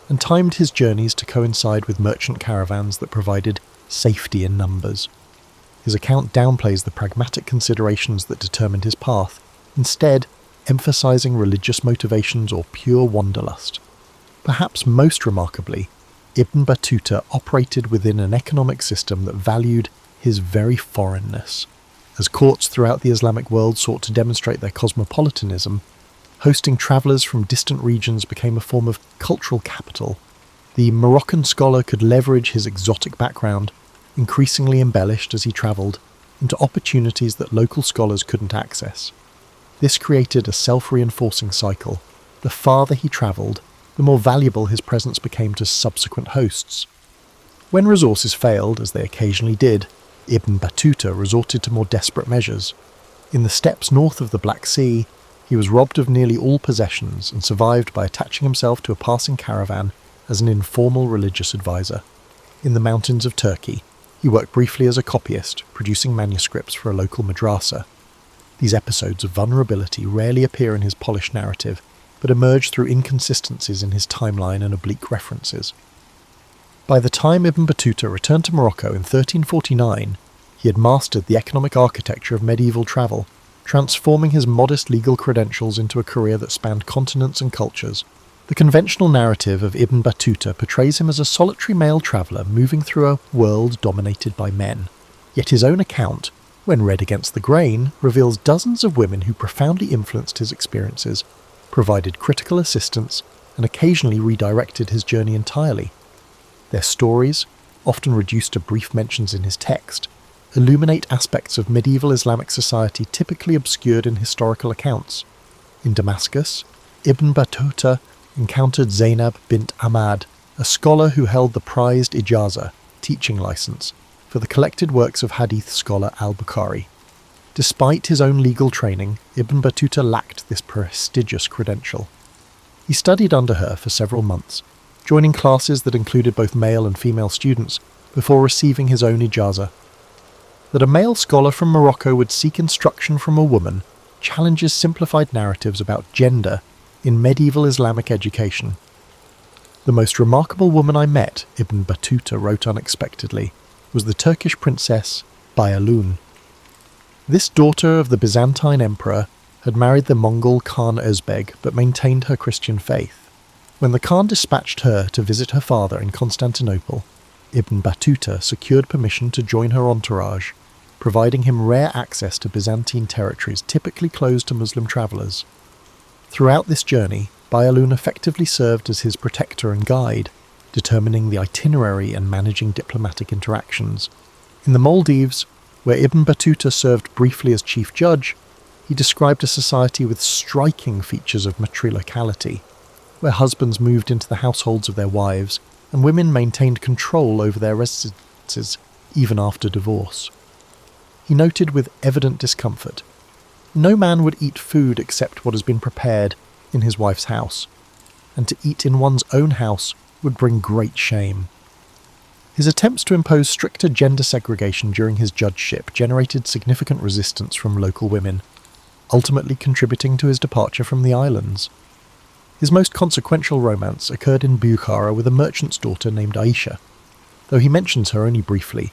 and timed his journeys to coincide with merchant caravans that provided safety in numbers. His account downplays the pragmatic considerations that determined his path, instead emphasizing religious motivations or pure wanderlust. Perhaps most remarkably, Ibn Battuta operated within an economic system that valued his very foreignness. As courts throughout the Islamic world sought to demonstrate their cosmopolitanism, hosting travellers from distant regions became a form of cultural capital. The Moroccan scholar could leverage his exotic background, increasingly embellished as he travelled, into opportunities that local scholars couldn't access. This created a self-reinforcing cycle. The farther he travelled, the more valuable his presence became to subsequent hosts. When resources failed, as they occasionally did, Ibn Battuta resorted to more desperate measures. In the steppes north of the Black Sea, he was robbed of nearly all possessions and survived by attaching himself to a passing caravan as an informal religious advisor. In the mountains of Turkey, he worked briefly as a copyist, producing manuscripts for a local madrasa. These episodes of vulnerability rarely appear in his polished narrative, but emerge through inconsistencies in his timeline and oblique references. By the time Ibn Battuta returned to Morocco in 1349, he had mastered the economic architecture of medieval travel, transforming his modest legal credentials into a career that spanned continents and cultures. The conventional narrative of Ibn Battuta portrays him as a solitary male traveller moving through a world dominated by men. Yet his own account, when read against the grain, reveals dozens of women who profoundly influenced his experiences, provided critical assistance, and occasionally redirected his journey entirely. Their stories, often reduced to brief mentions in his text, illuminate aspects of medieval Islamic society typically obscured in historical accounts. In Damascus, Ibn Battuta encountered Zainab bint Ahmad, a scholar who held the prized ijaza, teaching license, for the collected works of hadith scholar al-Bukhari. Despite his own legal training, Ibn Battuta lacked this prestigious credential. He studied under her for several months, joining classes that included both male and female students, before receiving his own ijaza. That a male scholar from Morocco would seek instruction from a woman challenges simplified narratives about gender in medieval Islamic education. The most remarkable woman I met, Ibn Battuta wrote unexpectedly, was the Turkish princess Bayalun. This daughter of the Byzantine emperor had married the Mongol Khan Özbeg but maintained her Christian faith. When the Khan dispatched her to visit her father in Constantinople, Ibn Battuta secured permission to join her entourage, providing him rare access to Byzantine territories typically closed to Muslim travellers. Throughout this journey, Bayalun effectively served as his protector and guide, determining the itinerary and managing diplomatic interactions. In the Maldives, where Ibn Battuta served briefly as chief judge, he described a society with striking features of matriarchality, where husbands moved into the households of their wives and women maintained control over their residences even after divorce. He noted with evident discomfort, "No man would eat food except what has been prepared in his wife's house, and to eat in one's own house would bring great shame." His attempts to impose stricter gender segregation during his judgeship generated significant resistance from local women, ultimately contributing to his departure from the islands. His most consequential romance occurred in Bukhara with a merchant's daughter named Aisha. Though he mentions her only briefly,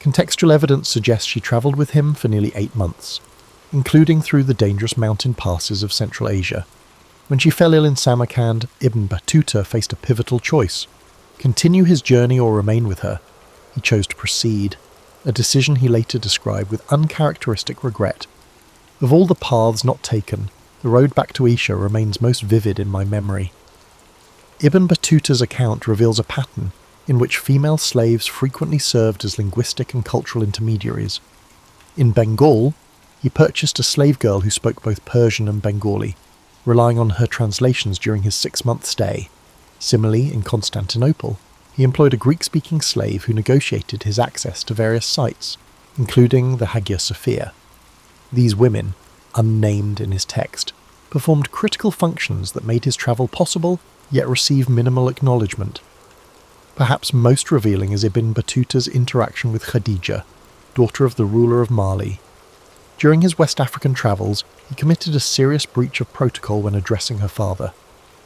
contextual evidence suggests she travelled with him for nearly 8 months, including through the dangerous mountain passes of Central Asia. When she fell ill in Samarkand, Ibn Battuta faced a pivotal choice: continue his journey or remain with her. He chose to proceed, a decision he later described with uncharacteristic regret. Of all the paths not taken, the road back to Isha remains most vivid in my memory. Ibn Battuta's account reveals a pattern in which female slaves frequently served as linguistic and cultural intermediaries. In Bengal, he purchased a slave girl who spoke both Persian and Bengali, relying on her translations during his 6-month stay. Similarly, in Constantinople, he employed a Greek-speaking slave who negotiated his access to various sites, including the Hagia Sophia. These women, unnamed in his text, performed critical functions that made his travel possible, yet received minimal acknowledgement. Perhaps most revealing is Ibn Battuta's interaction with Khadija, daughter of the ruler of Mali. During his West African travels, he committed a serious breach of protocol when addressing her father.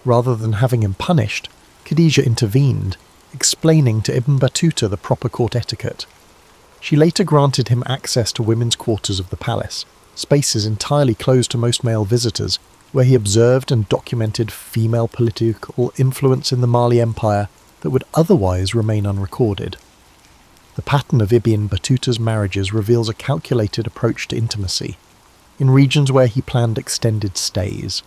Rather than having him punished, Khadija intervened, explaining to Ibn Battuta the proper court etiquette. She later granted him access to women's quarters of the palace, spaces entirely closed to most male visitors, where he observed and documented female political influence in the Mali Empire that would otherwise remain unrecorded. The pattern of Ibn Battuta's marriages reveals a calculated approach to intimacy, in regions where he planned extended stays.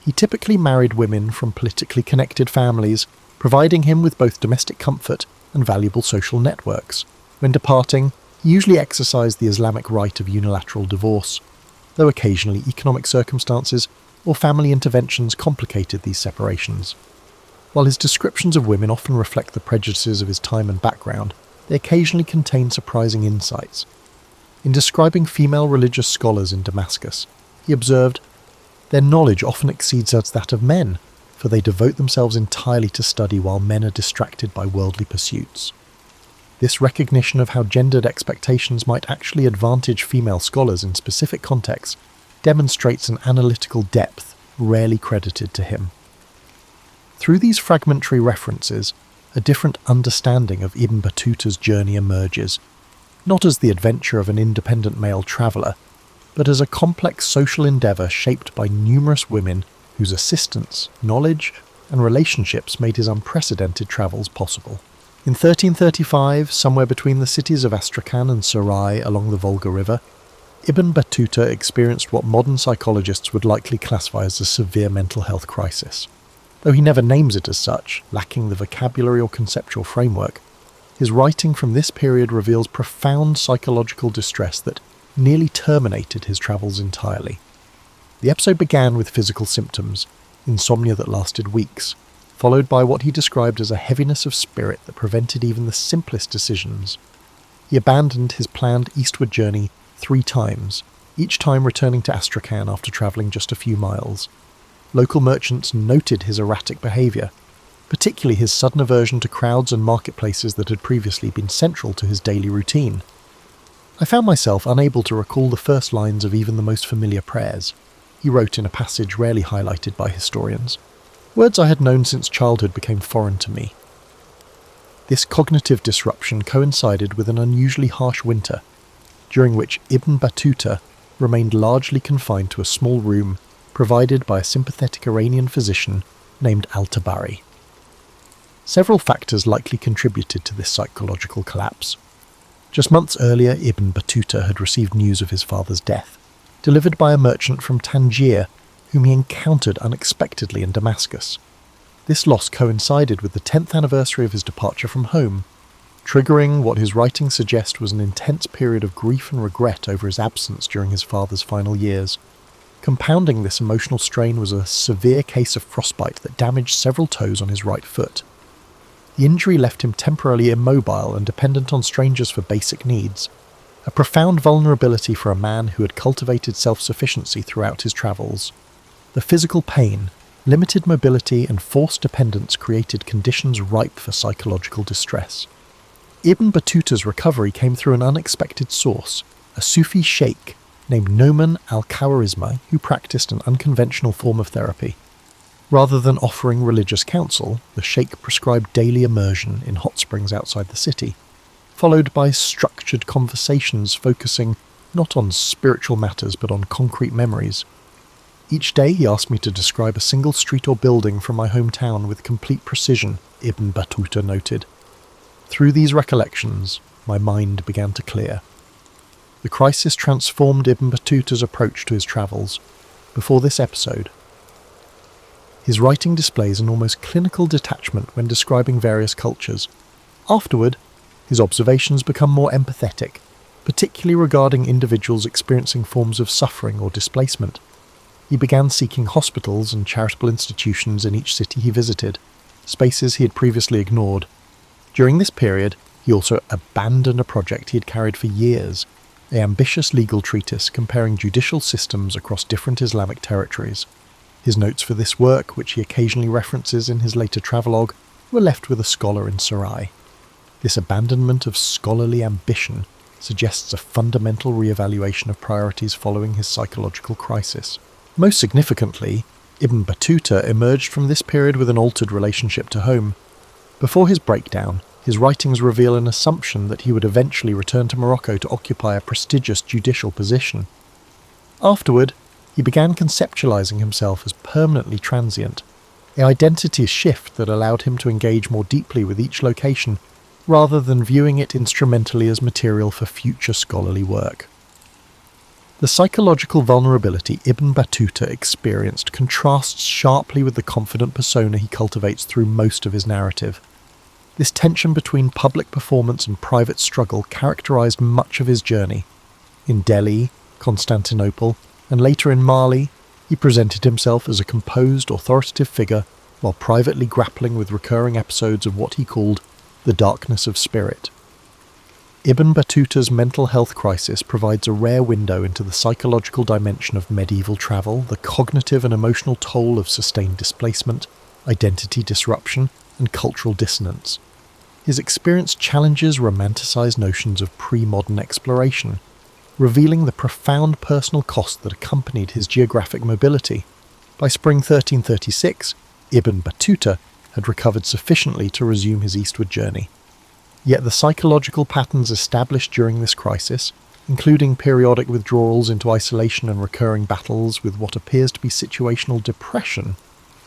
He typically married women from politically connected families, providing him with both domestic comfort and valuable social networks. When departing, he usually exercised the Islamic rite of unilateral divorce, though occasionally economic circumstances or family interventions complicated these separations. While his descriptions of women often reflect the prejudices of his time and background, they occasionally contain surprising insights. In describing female religious scholars in Damascus, he observed, "Their knowledge often exceeds that of men, for they devote themselves entirely to study while men are distracted by worldly pursuits." This recognition of how gendered expectations might actually advantage female scholars in specific contexts demonstrates an analytical depth rarely credited to him. Through these fragmentary references, a different understanding of Ibn Battuta's journey emerges, not as the adventure of an independent male traveller, but as a complex social endeavour shaped by numerous women whose assistance, knowledge, and relationships made his unprecedented travels possible. In 1335, somewhere between the cities of Astrakhan and Sarai along the Volga River, Ibn Battuta experienced what modern psychologists would likely classify as a severe mental health crisis. Though he never names it as such, lacking the vocabulary or conceptual framework, his writing from this period reveals profound psychological distress that nearly terminated his travels entirely. The episode began with physical symptoms, insomnia that lasted weeks, followed by what he described as a heaviness of spirit that prevented even the simplest decisions. He abandoned his planned eastward journey 3 times, each time returning to Astrakhan after travelling just a few miles. Local merchants noted his erratic behaviour, particularly his sudden aversion to crowds and marketplaces that had previously been central to his daily routine. "I found myself unable to recall the first lines of even the most familiar prayers," he wrote in a passage rarely highlighted by historians. "Words I had known since childhood became foreign to me." This cognitive disruption coincided with an unusually harsh winter, during which Ibn Battuta remained largely confined to a small room provided by a sympathetic Iranian physician named Al-Tabari. Several factors likely contributed to this psychological collapse. Just months earlier, Ibn Battuta had received news of his father's death, delivered by a merchant from Tangier whom he encountered unexpectedly in Damascus. This loss coincided with the 10th anniversary of his departure from home, triggering what his writings suggest was an intense period of grief and regret over his absence during his father's final years. Compounding this emotional strain was a severe case of frostbite that damaged several toes on his right foot. The injury left him temporarily immobile and dependent on strangers for basic needs, a profound vulnerability for a man who had cultivated self-sufficiency throughout his travels. The physical pain, limited mobility and forced dependence created conditions ripe for psychological distress. Ibn Battuta's recovery came through an unexpected source, a Sufi sheikh named Noman al-Khawarizmi who practiced an unconventional form of therapy. Rather than offering religious counsel, the sheikh prescribed daily immersion in hot springs outside the city, followed by structured conversations focusing not on spiritual matters but on concrete memories. Each day he asked me to describe a single street or building from my hometown with complete precision, Ibn Battuta noted. Through these recollections, my mind began to clear. The crisis transformed Ibn Battuta's approach to his travels. Before this episode, his writing displays an almost clinical detachment when describing various cultures. Afterward, his observations become more empathetic, particularly regarding individuals experiencing forms of suffering or displacement. He began seeking hospitals and charitable institutions in each city he visited, spaces he had previously ignored. During this period, he also abandoned a project he had carried for years, an ambitious legal treatise comparing judicial systems across different Islamic territories. His notes for this work, which he occasionally references in his later travelogue, were left with a scholar in Sarai. This abandonment of scholarly ambition suggests a fundamental re-evaluation of priorities following his psychological crisis. Most significantly, Ibn Battuta emerged from this period with an altered relationship to home. Before his breakdown, his writings reveal an assumption that he would eventually return to Morocco to occupy a prestigious judicial position. Afterward, he began conceptualizing himself as permanently transient, an identity shift that allowed him to engage more deeply with each location, rather than viewing it instrumentally as material for future scholarly work. The psychological vulnerability Ibn Battuta experienced contrasts sharply with the confident persona he cultivates through most of his narrative. This tension between public performance and private struggle characterized much of his journey. In Delhi, Constantinople, and later in Mali, he presented himself as a composed, authoritative figure while privately grappling with recurring episodes of what he called the darkness of spirit. Ibn Battuta's mental health crisis provides a rare window into the psychological dimension of medieval travel, the cognitive and emotional toll of sustained displacement, identity disruption, and cultural dissonance. His experience challenges romanticized notions of pre-modern exploration, revealing the profound personal cost that accompanied his geographic mobility. By spring 1336, Ibn Battuta had recovered sufficiently to resume his eastward journey. Yet the psychological patterns established during this crisis, including periodic withdrawals into isolation and recurring battles with what appears to be situational depression,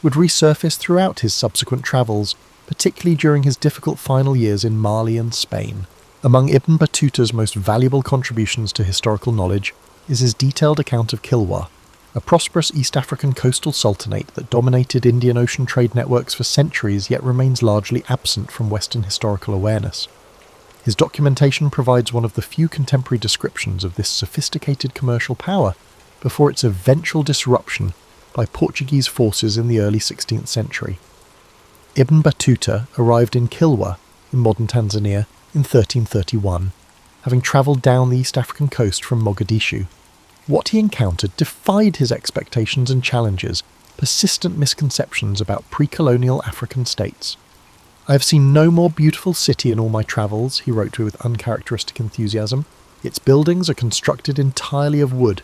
would resurface throughout his subsequent travels, particularly during his difficult final years in Mali and Spain. Among Ibn Battuta's most valuable contributions to historical knowledge is his detailed account of Kilwa, a prosperous East African coastal sultanate that dominated Indian Ocean trade networks for centuries yet remains largely absent from Western historical awareness. His documentation provides one of the few contemporary descriptions of this sophisticated commercial power before its eventual disruption by Portuguese forces in the early 16th century. Ibn Battuta arrived in Kilwa, in modern Tanzania, in 1331, having travelled down the East African coast from Mogadishu. What he encountered defied his expectations and challenges persistent misconceptions about pre-colonial African states. "I have seen no more beautiful city in all my travels," he wrote with uncharacteristic enthusiasm. "Its buildings are constructed entirely of wood,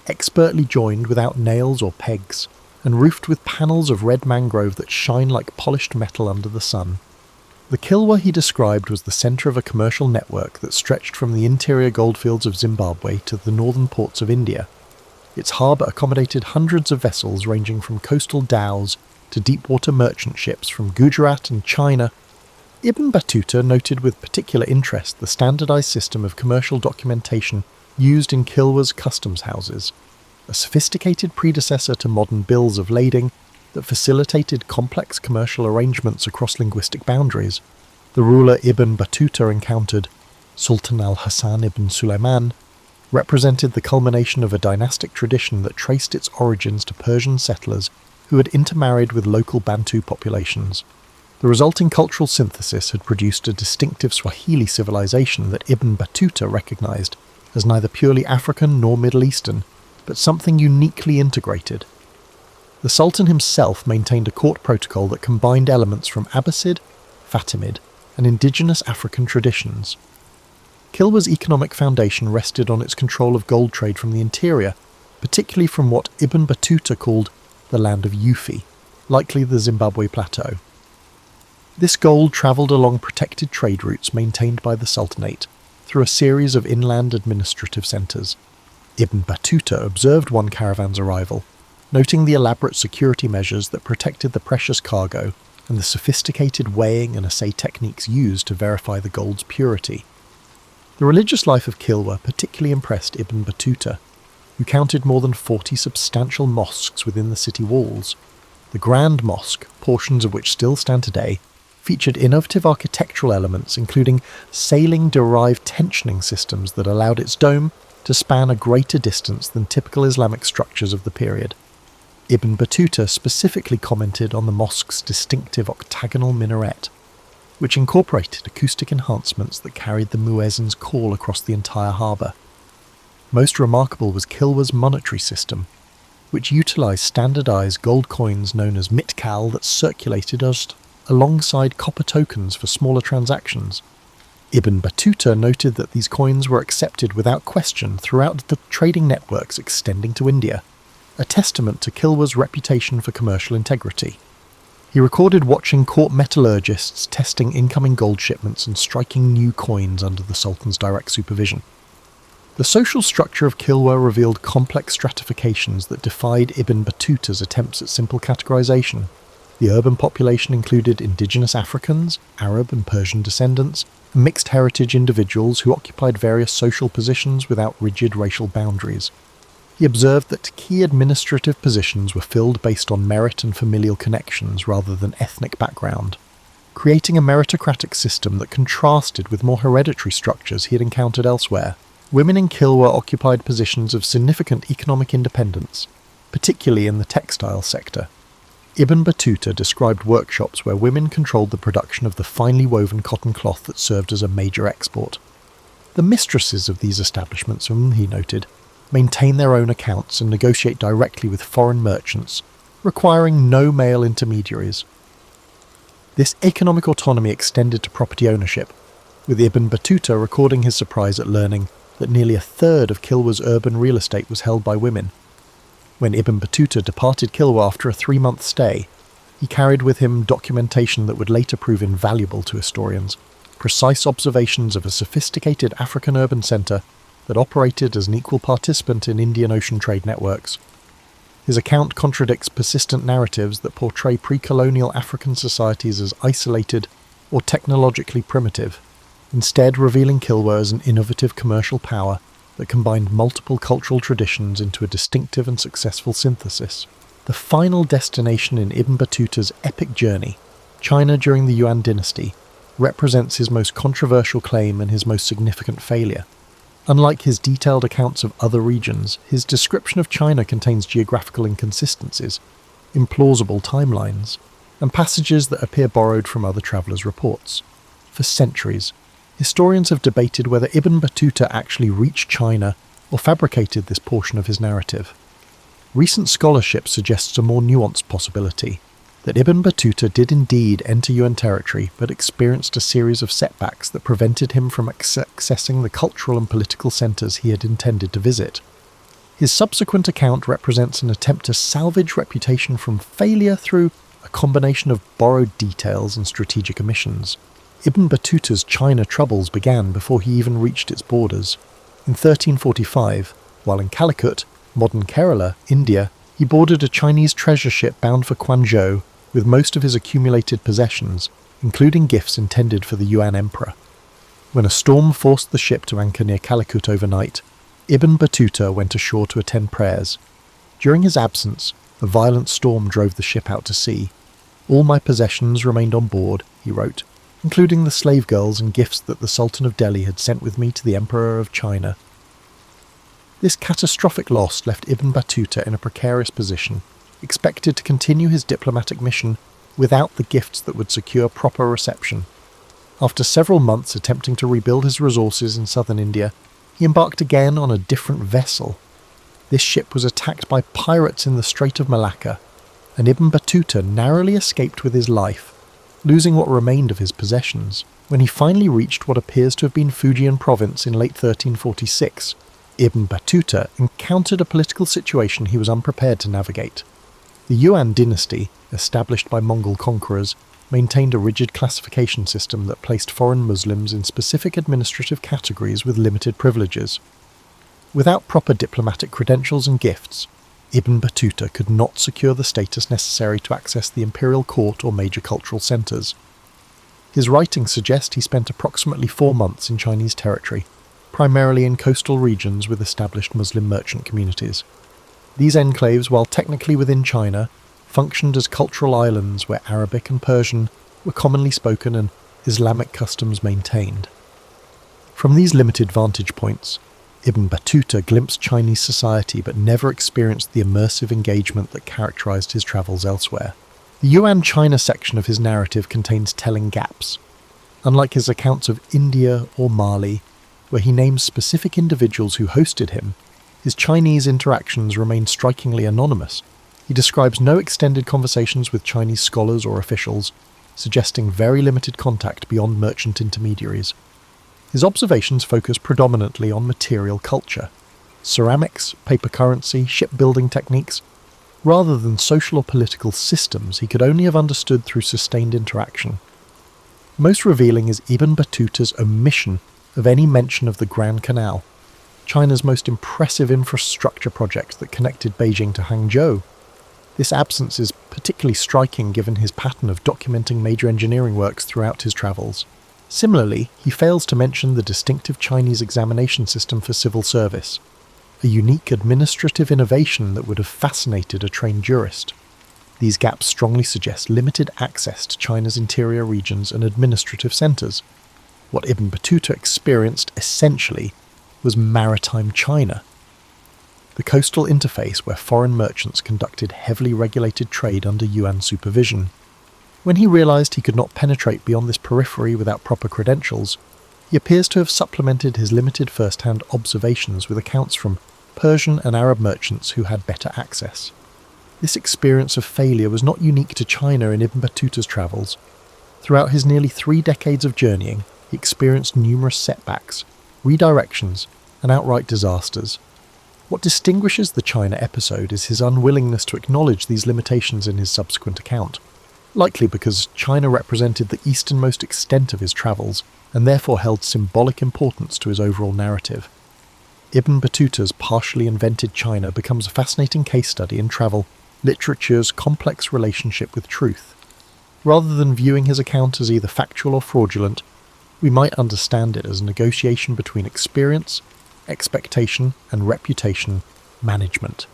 expertly joined without nails or pegs, and roofed with panels of red mangrove that shine like polished metal under the sun." The Kilwa he described was the centre of a commercial network that stretched from the interior goldfields of Zimbabwe to the northern ports of India. Its harbour accommodated hundreds of vessels ranging from coastal dhows to deep-water merchant ships from Gujarat and China. Ibn Battuta noted with particular interest the standardised system of commercial documentation used in Kilwa's customs houses, a sophisticated predecessor to modern bills of lading that facilitated complex commercial arrangements across linguistic boundaries. The ruler Ibn Battuta encountered, Sultan al-Hasan ibn Sulaiman, represented the culmination of a dynastic tradition that traced its origins to Persian settlers who had intermarried with local Bantu populations. The resulting cultural synthesis had produced a distinctive Swahili civilization that Ibn Battuta recognized as neither purely African nor Middle Eastern, but something uniquely integrated. The Sultan himself maintained a court protocol that combined elements from Abbasid, Fatimid, and indigenous African traditions. Kilwa's economic foundation rested on its control of gold trade from the interior, particularly from what Ibn Battuta called the land of Yufi, likely the Zimbabwe Plateau. This gold travelled along protected trade routes maintained by the Sultanate, through a series of inland administrative centres. Ibn Battuta observed one caravan's arrival, noting the elaborate security measures that protected the precious cargo and the sophisticated weighing and assay techniques used to verify the gold's purity. The religious life of Kilwa particularly impressed Ibn Battuta, who counted more than 40 substantial mosques within the city walls. The Grand Mosque, portions of which still stand today, featured innovative architectural elements including sailing-derived tensioning systems that allowed its dome to span a greater distance than typical Islamic structures of the period. Ibn Battuta specifically commented on the mosque's distinctive octagonal minaret, which incorporated acoustic enhancements that carried the muezzin's call across the entire harbour. Most remarkable was Kilwa's monetary system, which utilised standardised gold coins known as mitkal that circulated just alongside copper tokens for smaller transactions. Ibn Battuta noted that these coins were accepted without question throughout the trading networks extending to India, a testament to Kilwa's reputation for commercial integrity. He recorded watching court metallurgists testing incoming gold shipments and striking new coins under the Sultan's direct supervision. The social structure of Kilwa revealed complex stratifications that defied Ibn Battuta's attempts at simple categorization. The urban population included indigenous Africans, Arab and Persian descendants, and mixed heritage individuals who occupied various social positions without rigid racial boundaries. He observed that key administrative positions were filled based on merit and familial connections rather than ethnic background, creating a meritocratic system that contrasted with more hereditary structures he had encountered elsewhere. Women in Kilwa occupied positions of significant economic independence, particularly in the textile sector. Ibn Battuta described workshops where women controlled the production of the finely woven cotton cloth that served as a major export. The mistresses of these establishments, he noted, maintain their own accounts and negotiate directly with foreign merchants, requiring no male intermediaries. This economic autonomy extended to property ownership, with Ibn Battuta recording his surprise at learning that nearly a third of Kilwa's urban real estate was held by women. When Ibn Battuta departed Kilwa after a 3-month stay, he carried with him documentation that would later prove invaluable to historians, precise observations of a sophisticated African urban centre that operated as an equal participant in Indian Ocean trade networks. His account contradicts persistent narratives that portray pre-colonial African societies as isolated or technologically primitive, instead revealing Kilwa as an innovative commercial power that combined multiple cultural traditions into a distinctive and successful synthesis. The final destination in Ibn Battuta's epic journey, China during the Yuan dynasty, represents his most controversial claim and his most significant failure. Unlike his detailed accounts of other regions, his description of China contains geographical inconsistencies, implausible timelines, and passages that appear borrowed from other travellers' reports. For centuries, historians have debated whether Ibn Battuta actually reached China or fabricated this portion of his narrative. Recent scholarship suggests a more nuanced possibility, that Ibn Battuta did indeed enter Yuan territory but experienced a series of setbacks that prevented him from accessing the cultural and political centres he had intended to visit. His subsequent account represents an attempt to salvage reputation from failure through a combination of borrowed details and strategic omissions. Ibn Battuta's China troubles began before he even reached its borders. In 1345, while in Calicut, modern Kerala, India, he boarded a Chinese treasure ship bound for Quanzhou with most of his accumulated possessions, including gifts intended for the Yuan emperor. When a storm forced the ship to anchor near Calicut overnight, Ibn Battuta went ashore to attend prayers. During his absence, a violent storm drove the ship out to sea. "All my possessions remained on board," he wrote, including the slave girls and gifts that the Sultan of Delhi had sent with me to the Emperor of China. This catastrophic loss left Ibn Battuta in a precarious position, expected to continue his diplomatic mission without the gifts that would secure proper reception. After several months attempting to rebuild his resources in southern India, he embarked again on a different vessel. This ship was attacked by pirates in the Strait of Malacca, and Ibn Battuta narrowly escaped with his life, losing what remained of his possessions. When he finally reached what appears to have been Fujian province in late 1346, Ibn Battuta encountered a political situation he was unprepared to navigate. The Yuan dynasty, established by Mongol conquerors, maintained a rigid classification system that placed foreign Muslims in specific administrative categories with limited privileges. Without proper diplomatic credentials and gifts, Ibn Battuta could not secure the status necessary to access the imperial court or major cultural centres. His writings suggest he spent approximately 4 months in Chinese territory, primarily in coastal regions with established Muslim merchant communities. These enclaves, while technically within China, functioned as cultural islands where Arabic and Persian were commonly spoken and Islamic customs maintained. From these limited vantage points, Ibn Battuta glimpsed Chinese society but never experienced the immersive engagement that characterized his travels elsewhere. The Yuan China section of his narrative contains telling gaps. Unlike his accounts of India or Mali, where he names specific individuals who hosted him, his Chinese interactions remain strikingly anonymous. He describes no extended conversations with Chinese scholars or officials, suggesting very limited contact beyond merchant intermediaries. His observations focus predominantly on material culture, ceramics, paper currency, shipbuilding techniques, rather than social or political systems he could only have understood through sustained interaction. Most revealing is Ibn Battuta's omission of any mention of the Grand Canal, China's most impressive infrastructure project that connected Beijing to Hangzhou. This absence is particularly striking given his pattern of documenting major engineering works throughout his travels. Similarly, he fails to mention the distinctive Chinese examination system for civil service, a unique administrative innovation that would have fascinated a trained jurist. These gaps strongly suggest limited access to China's interior regions and administrative centres. What Ibn Battuta experienced, essentially, was maritime China, the coastal interface where foreign merchants conducted heavily regulated trade under Yuan supervision. When he realised he could not penetrate beyond this periphery without proper credentials, he appears to have supplemented his limited first-hand observations with accounts from Persian and Arab merchants who had better access. This experience of failure was not unique to China in Ibn Battuta's travels. Throughout his nearly 3 decades of journeying, he experienced numerous setbacks, redirections, and outright disasters. What distinguishes the China episode is his unwillingness to acknowledge these limitations in his subsequent account, likely because China represented the easternmost extent of his travels and therefore held symbolic importance to his overall narrative. Ibn Battuta's partially invented China becomes a fascinating case study in travel literature's complex relationship with truth. Rather than viewing his account as either factual or fraudulent, we might understand it as a negotiation between experience, expectation, and reputation management.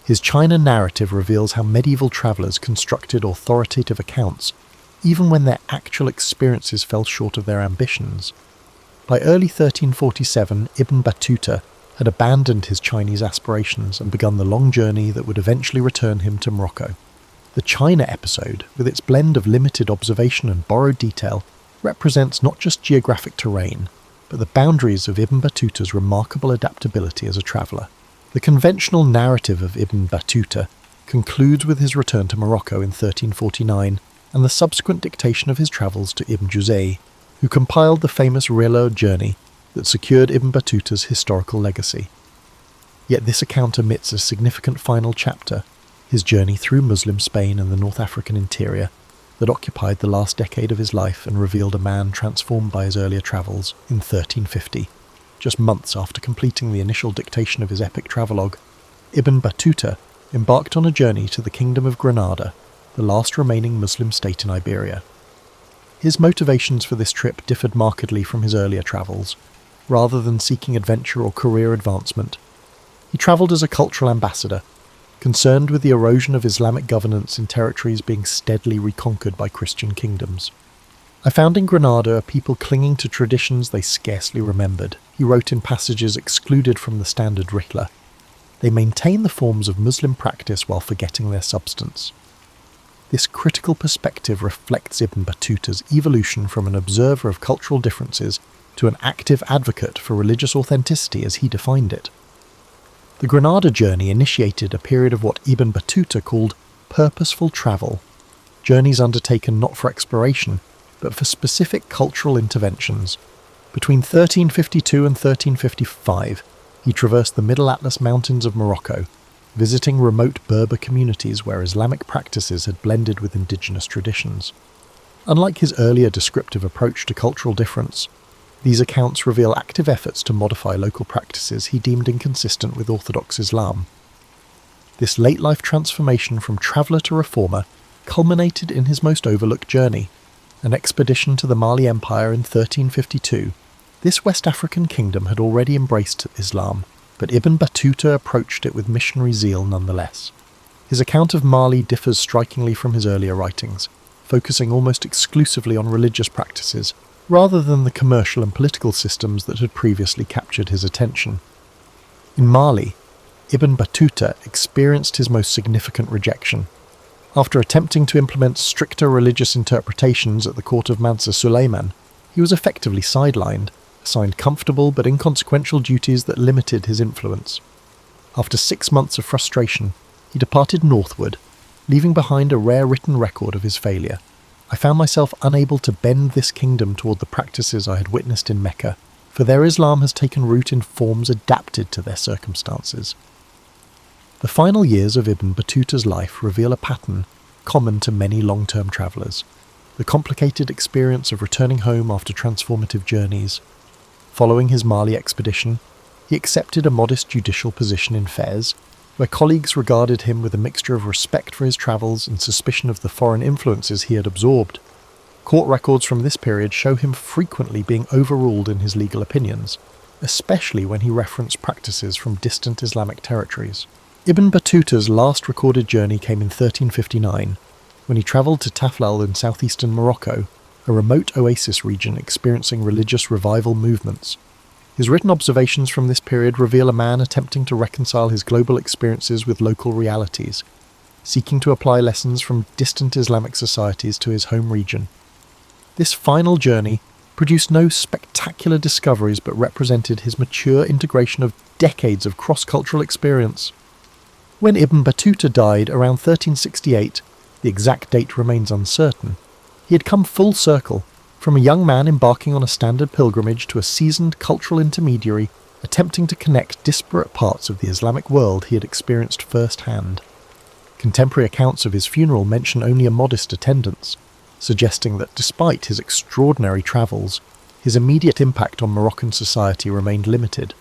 His China narrative reveals how medieval travellers constructed authoritative accounts, even when their actual experiences fell short of their ambitions. By early 1347, Ibn Battuta had abandoned his Chinese aspirations and begun the long journey that would eventually return him to Morocco. The China episode, with its blend of limited observation and borrowed detail, represents not just geographic terrain, but the boundaries of Ibn Battuta's remarkable adaptability as a traveller. The conventional narrative of Ibn Battuta concludes with his return to Morocco in 1349 and the subsequent dictation of his travels to Ibn Juzay, who compiled the famous Revere journey that secured Ibn Battuta's historical legacy. Yet this account omits a significant final chapter, his journey through Muslim Spain and the North African interior, that occupied the last decade of his life and revealed a man transformed by his earlier travels in 1350. Just months after completing the initial dictation of his epic travelogue, Ibn Battuta embarked on a journey to the Kingdom of Granada, the last remaining Muslim state in Iberia. His motivations for this trip differed markedly from his earlier travels. Rather than seeking adventure or career advancement, he travelled as a cultural ambassador, concerned with the erosion of Islamic governance in territories being steadily reconquered by Christian kingdoms. "I found in Granada a people clinging to traditions they scarcely remembered," he wrote in passages excluded from the standard Rihla. "They maintain the forms of Muslim practice while forgetting their substance." This critical perspective reflects Ibn Battuta's evolution from an observer of cultural differences to an active advocate for religious authenticity as he defined it. The Granada journey initiated a period of what Ibn Battuta called purposeful travel, journeys undertaken not for exploration, but for specific cultural interventions. Between 1352 and 1355, he traversed the Middle Atlas Mountains of Morocco, visiting remote Berber communities where Islamic practices had blended with indigenous traditions. Unlike his earlier descriptive approach to cultural difference, these accounts reveal active efforts to modify local practices he deemed inconsistent with Orthodox Islam. This late-life transformation from traveller to reformer culminated in his most overlooked journey, an expedition to the Mali Empire in 1352. This West African kingdom had already embraced Islam, but Ibn Battuta approached it with missionary zeal nonetheless. His account of Mali differs strikingly from his earlier writings, focusing almost exclusively on religious practices, rather than the commercial and political systems that had previously captured his attention. In Mali, Ibn Battuta experienced his most significant rejection. After attempting to implement stricter religious interpretations at the court of Mansa Suleiman, he was effectively sidelined, assigned comfortable but inconsequential duties that limited his influence. After 6 months of frustration, he departed northward, leaving behind a rare written record of his failure. "I found myself unable to bend this kingdom toward the practices I had witnessed in Mecca, for their Islam has taken root in forms adapted to their circumstances." The final years of Ibn Battuta's life reveal a pattern common to many long-term travellers: the complicated experience of returning home after transformative journeys. Following his Mali expedition, he accepted a modest judicial position in Fez, where colleagues regarded him with a mixture of respect for his travels and suspicion of the foreign influences he had absorbed. Court records from this period show him frequently being overruled in his legal opinions, especially when he referenced practices from distant Islamic territories. Ibn Battuta's last recorded journey came in 1359, when he travelled to Taflal in southeastern Morocco, a remote oasis region experiencing religious revival movements. His written observations from this period reveal a man attempting to reconcile his global experiences with local realities, seeking to apply lessons from distant Islamic societies to his home region. This final journey produced no spectacular discoveries but represented his mature integration of decades of cross-cultural experience. When Ibn Battuta died around 1368, the exact date remains uncertain, he had come full circle, from a young man embarking on a standard pilgrimage to a seasoned cultural intermediary attempting to connect disparate parts of the Islamic world he had experienced firsthand. Contemporary accounts of his funeral mention only a modest attendance, suggesting that despite his extraordinary travels, his immediate impact on Moroccan society remained limited.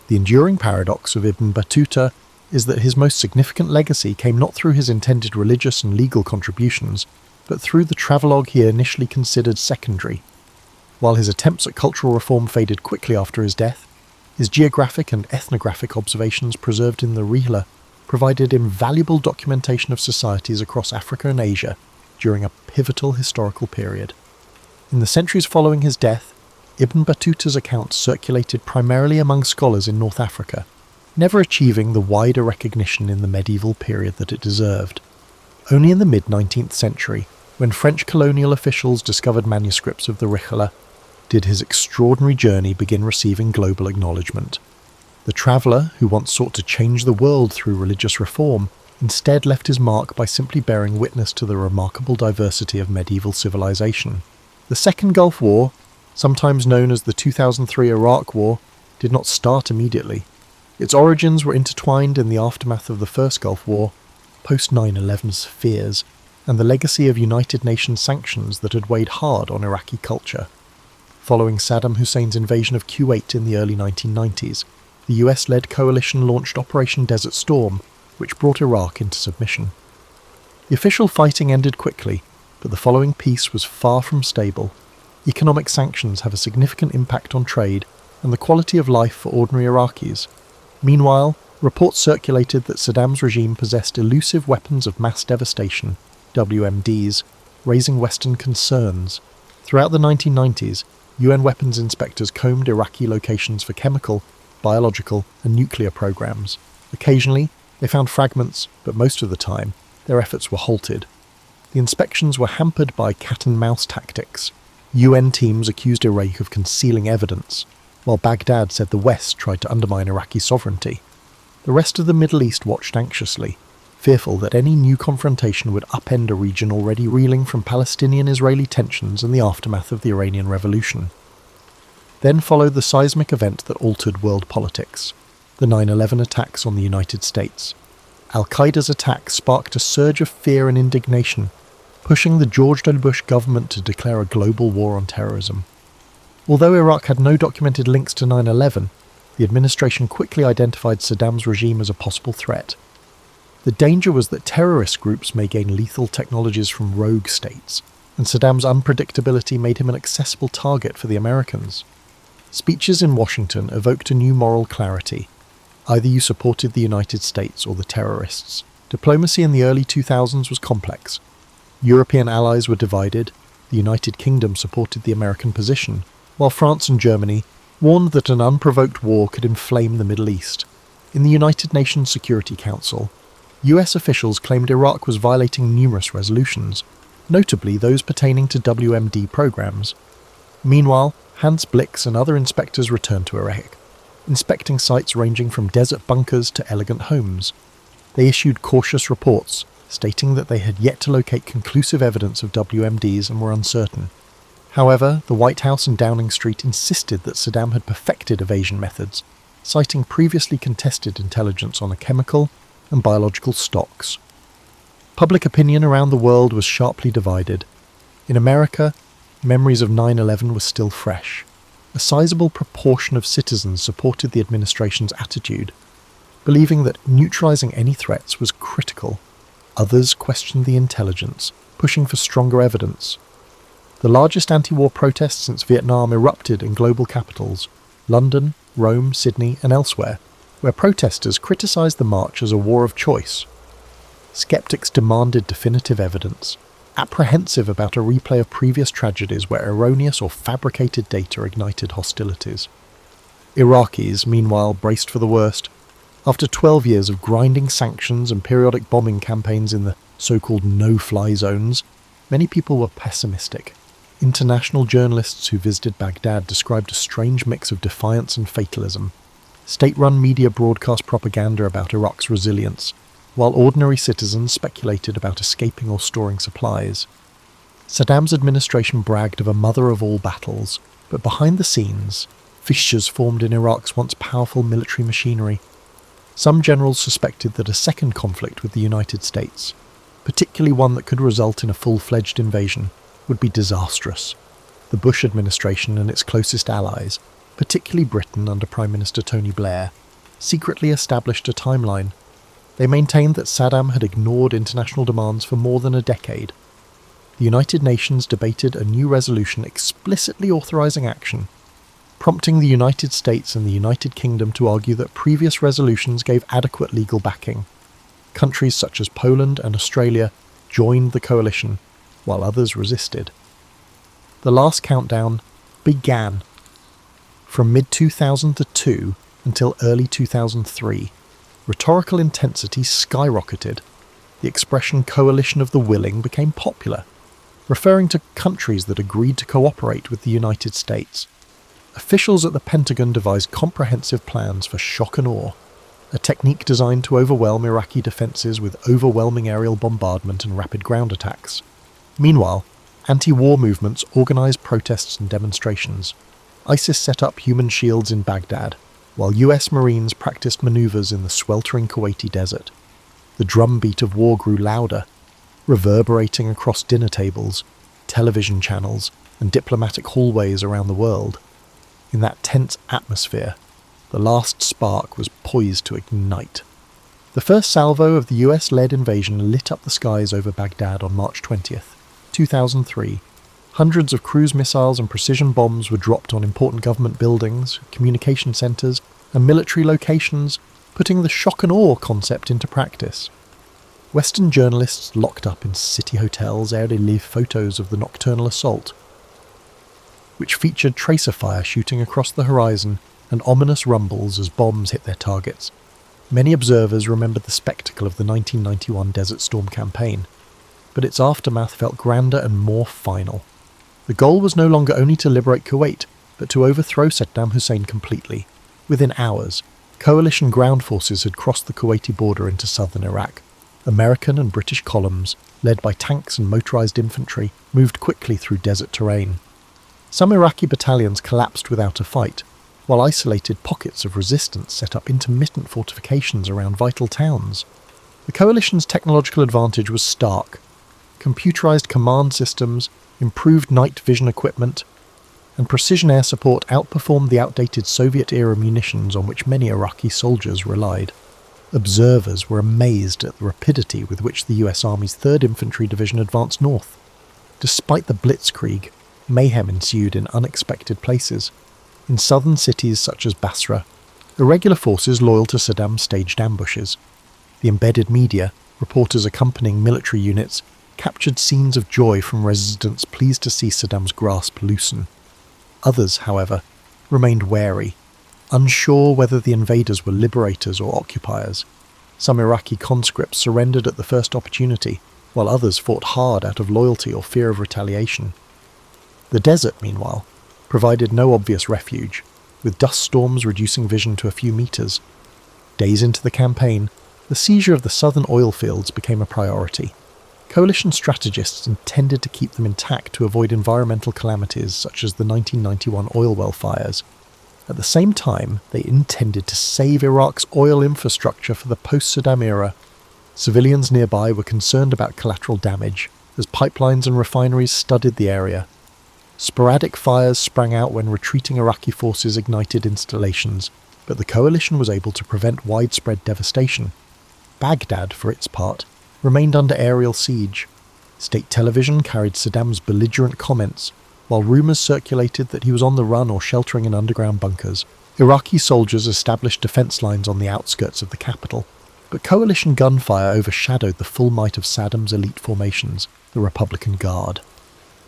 The enduring paradox of Ibn Battuta is that his most significant legacy came not through his intended religious and legal contributions, but through the travelogue he initially considered secondary. While his attempts at cultural reform faded quickly after his death, his geographic and ethnographic observations preserved in the Rihla provided invaluable documentation of societies across Africa and Asia during a pivotal historical period. In the centuries following his death, Ibn Battuta's accounts circulated primarily among scholars in North Africa, never achieving the wider recognition in the medieval period that it deserved. Only in the mid-19th century, when French colonial officials discovered manuscripts of the Rihla, did his extraordinary journey begin receiving global acknowledgement. The traveller, who once sought to change the world through religious reform, instead left his mark by simply bearing witness to the remarkable diversity of medieval civilization. The Second Gulf War, sometimes known as the 2003 Iraq War, did not start immediately. Its origins were intertwined in the aftermath of the First Gulf War, post-9/11's fears, and the legacy of United Nations sanctions that had weighed hard on Iraqi culture. Following Saddam Hussein's invasion of Kuwait in the early 1990s, the US-led coalition launched Operation Desert Storm, which brought Iraq into submission. The official fighting ended quickly, but the following peace was far from stable. Economic sanctions have a significant impact on trade and the quality of life for ordinary Iraqis. Meanwhile, reports circulated that Saddam's regime possessed elusive weapons of mass devastation, WMDs, raising Western concerns. Throughout the 1990s, UN weapons inspectors combed Iraqi locations for chemical, biological, and nuclear programs. Occasionally, they found fragments, but most of the time, their efforts were halted. The inspections were hampered by cat-and-mouse tactics. UN teams accused Iraq of concealing evidence, while Baghdad said the West tried to undermine Iraqi sovereignty. The rest of the Middle East watched anxiously, fearful that any new confrontation would upend a region already reeling from Palestinian-Israeli tensions and the aftermath of the Iranian Revolution. Then followed the seismic event that altered world politics, the 9/11 attacks on the United States. Al-Qaeda's attack sparked a surge of fear and indignation, pushing the George W. Bush government to declare a global war on terrorism. Although Iraq had no documented links to 9/11, the administration quickly identified Saddam's regime as a possible threat. The danger was that terrorist groups may gain lethal technologies from rogue states, and Saddam's unpredictability made him an accessible target for the Americans. Speeches in Washington evoked a new moral clarity. Either you supported the United States or the terrorists. Diplomacy in the early 2000s was complex. European allies were divided, the United Kingdom supported the American position, while France and Germany warned that an unprovoked war could inflame the Middle East. In the United Nations Security Council, US officials claimed Iraq was violating numerous resolutions, notably those pertaining to WMD programs. Meanwhile, Hans Blix and other inspectors returned to Iraq, inspecting sites ranging from desert bunkers to elegant homes. They issued cautious reports, stating that they had yet to locate conclusive evidence of WMDs and were uncertain. However, the White House and Downing Street insisted that Saddam had perfected evasion methods, citing previously contested intelligence on a chemical and biological stocks. Public opinion around the world was sharply divided. In America, memories of 9/11 were still fresh. A sizable proportion of citizens supported the administration's attitude. believing that neutralizing any threats was critical. Others questioned the intelligence, pushing for stronger evidence. The largest anti-war protests since Vietnam erupted in global capitals, London, Rome, Sydney, and elsewhere, where protesters criticized the march as a war of choice. Skeptics demanded definitive evidence, apprehensive about a replay of previous tragedies where erroneous or fabricated data ignited hostilities. Iraqis, meanwhile, braced for the worst. After 12 years of grinding sanctions and periodic bombing campaigns in the so-called no-fly zones, many people were pessimistic. International journalists who visited Baghdad described a strange mix of defiance and fatalism. State-run media broadcast propaganda about Iraq's resilience, while ordinary citizens speculated about escaping or storing supplies. Saddam's administration bragged of a mother of all battles, but behind the scenes, fissures formed in Iraq's once powerful military machinery. Some generals suspected that a second conflict with the United States, particularly one that could result in a full-fledged invasion, would be disastrous. The Bush administration and its closest allies, particularly Britain under Prime Minister Tony Blair, secretly established a timeline. They maintained that Saddam had ignored international demands for more than a decade. The United Nations debated a new resolution explicitly authorizing action, prompting the United States and the United Kingdom to argue that previous resolutions gave adequate legal backing. Countries such as Poland and Australia joined the coalition, while others resisted. The last countdown began. From mid-2002 until early 2003, rhetorical intensity skyrocketed. The expression coalition of the willing became popular, referring to countries that agreed to cooperate with the United States. Officials at the Pentagon devised comprehensive plans for shock and awe, a technique designed to overwhelm Iraqi defences with overwhelming aerial bombardment and rapid ground attacks. Meanwhile, anti-war movements organised protests and demonstrations. ISIS set up human shields in Baghdad, while US Marines practiced manoeuvres in the sweltering Kuwaiti desert. The drumbeat of war grew louder, reverberating across dinner tables, television channels, and diplomatic hallways around the world. In that tense atmosphere, the last spark was poised to ignite. The first salvo of the US-led invasion lit up the skies over Baghdad on March 20th, 2003. Hundreds of cruise missiles and precision bombs were dropped on important government buildings, communication centres, and military locations, putting the shock and awe concept into practice. Western journalists locked up in city hotels aired live photos of the nocturnal assault, which featured tracer fire shooting across the horizon and ominous rumbles as bombs hit their targets. Many observers remembered the spectacle of the 1991 Desert Storm campaign, but its aftermath felt grander and more final. The goal was no longer only to liberate Kuwait, but to overthrow Saddam Hussein completely. Within hours, coalition ground forces had crossed the Kuwaiti border into southern Iraq. American and British columns, led by tanks and motorized infantry, moved quickly through desert terrain. Some Iraqi battalions collapsed without a fight, while isolated pockets of resistance set up intermittent fortifications around vital towns. The coalition's technological advantage was stark. Computerized command systems, improved night vision equipment, and precision air support outperformed the outdated Soviet-era munitions on which many Iraqi soldiers relied. Observers were amazed at the rapidity with which the US Army's 3rd Infantry Division advanced north. Despite the blitzkrieg, mayhem ensued in unexpected places. In southern cities such as Basra, irregular forces loyal to Saddam staged ambushes. The embedded media, reporters accompanying military units, captured scenes of joy from residents pleased to see Saddam's grasp loosen. Others, however, remained wary, unsure whether the invaders were liberators or occupiers. Some Iraqi conscripts surrendered at the first opportunity, while others fought hard out of loyalty or fear of retaliation. The desert, meanwhile, provided no obvious refuge, with dust storms reducing vision to a few meters. Days into the campaign, the seizure of the southern oil fields became a priority. Coalition strategists intended to keep them intact to avoid environmental calamities such as the 1991 oil well fires. At the same time, they intended to save Iraq's oil infrastructure for the post-Saddam era. Civilians nearby were concerned about collateral damage, as pipelines and refineries studded the area. Sporadic fires sprang out when retreating Iraqi forces ignited installations, but the coalition was able to prevent widespread devastation. Baghdad, for its part, remained under aerial siege. State television carried Saddam's belligerent comments, while rumours circulated that he was on the run or sheltering in underground bunkers. Iraqi soldiers established defence lines on the outskirts of the capital, but coalition gunfire overshadowed the full might of Saddam's elite formations, the Republican Guard.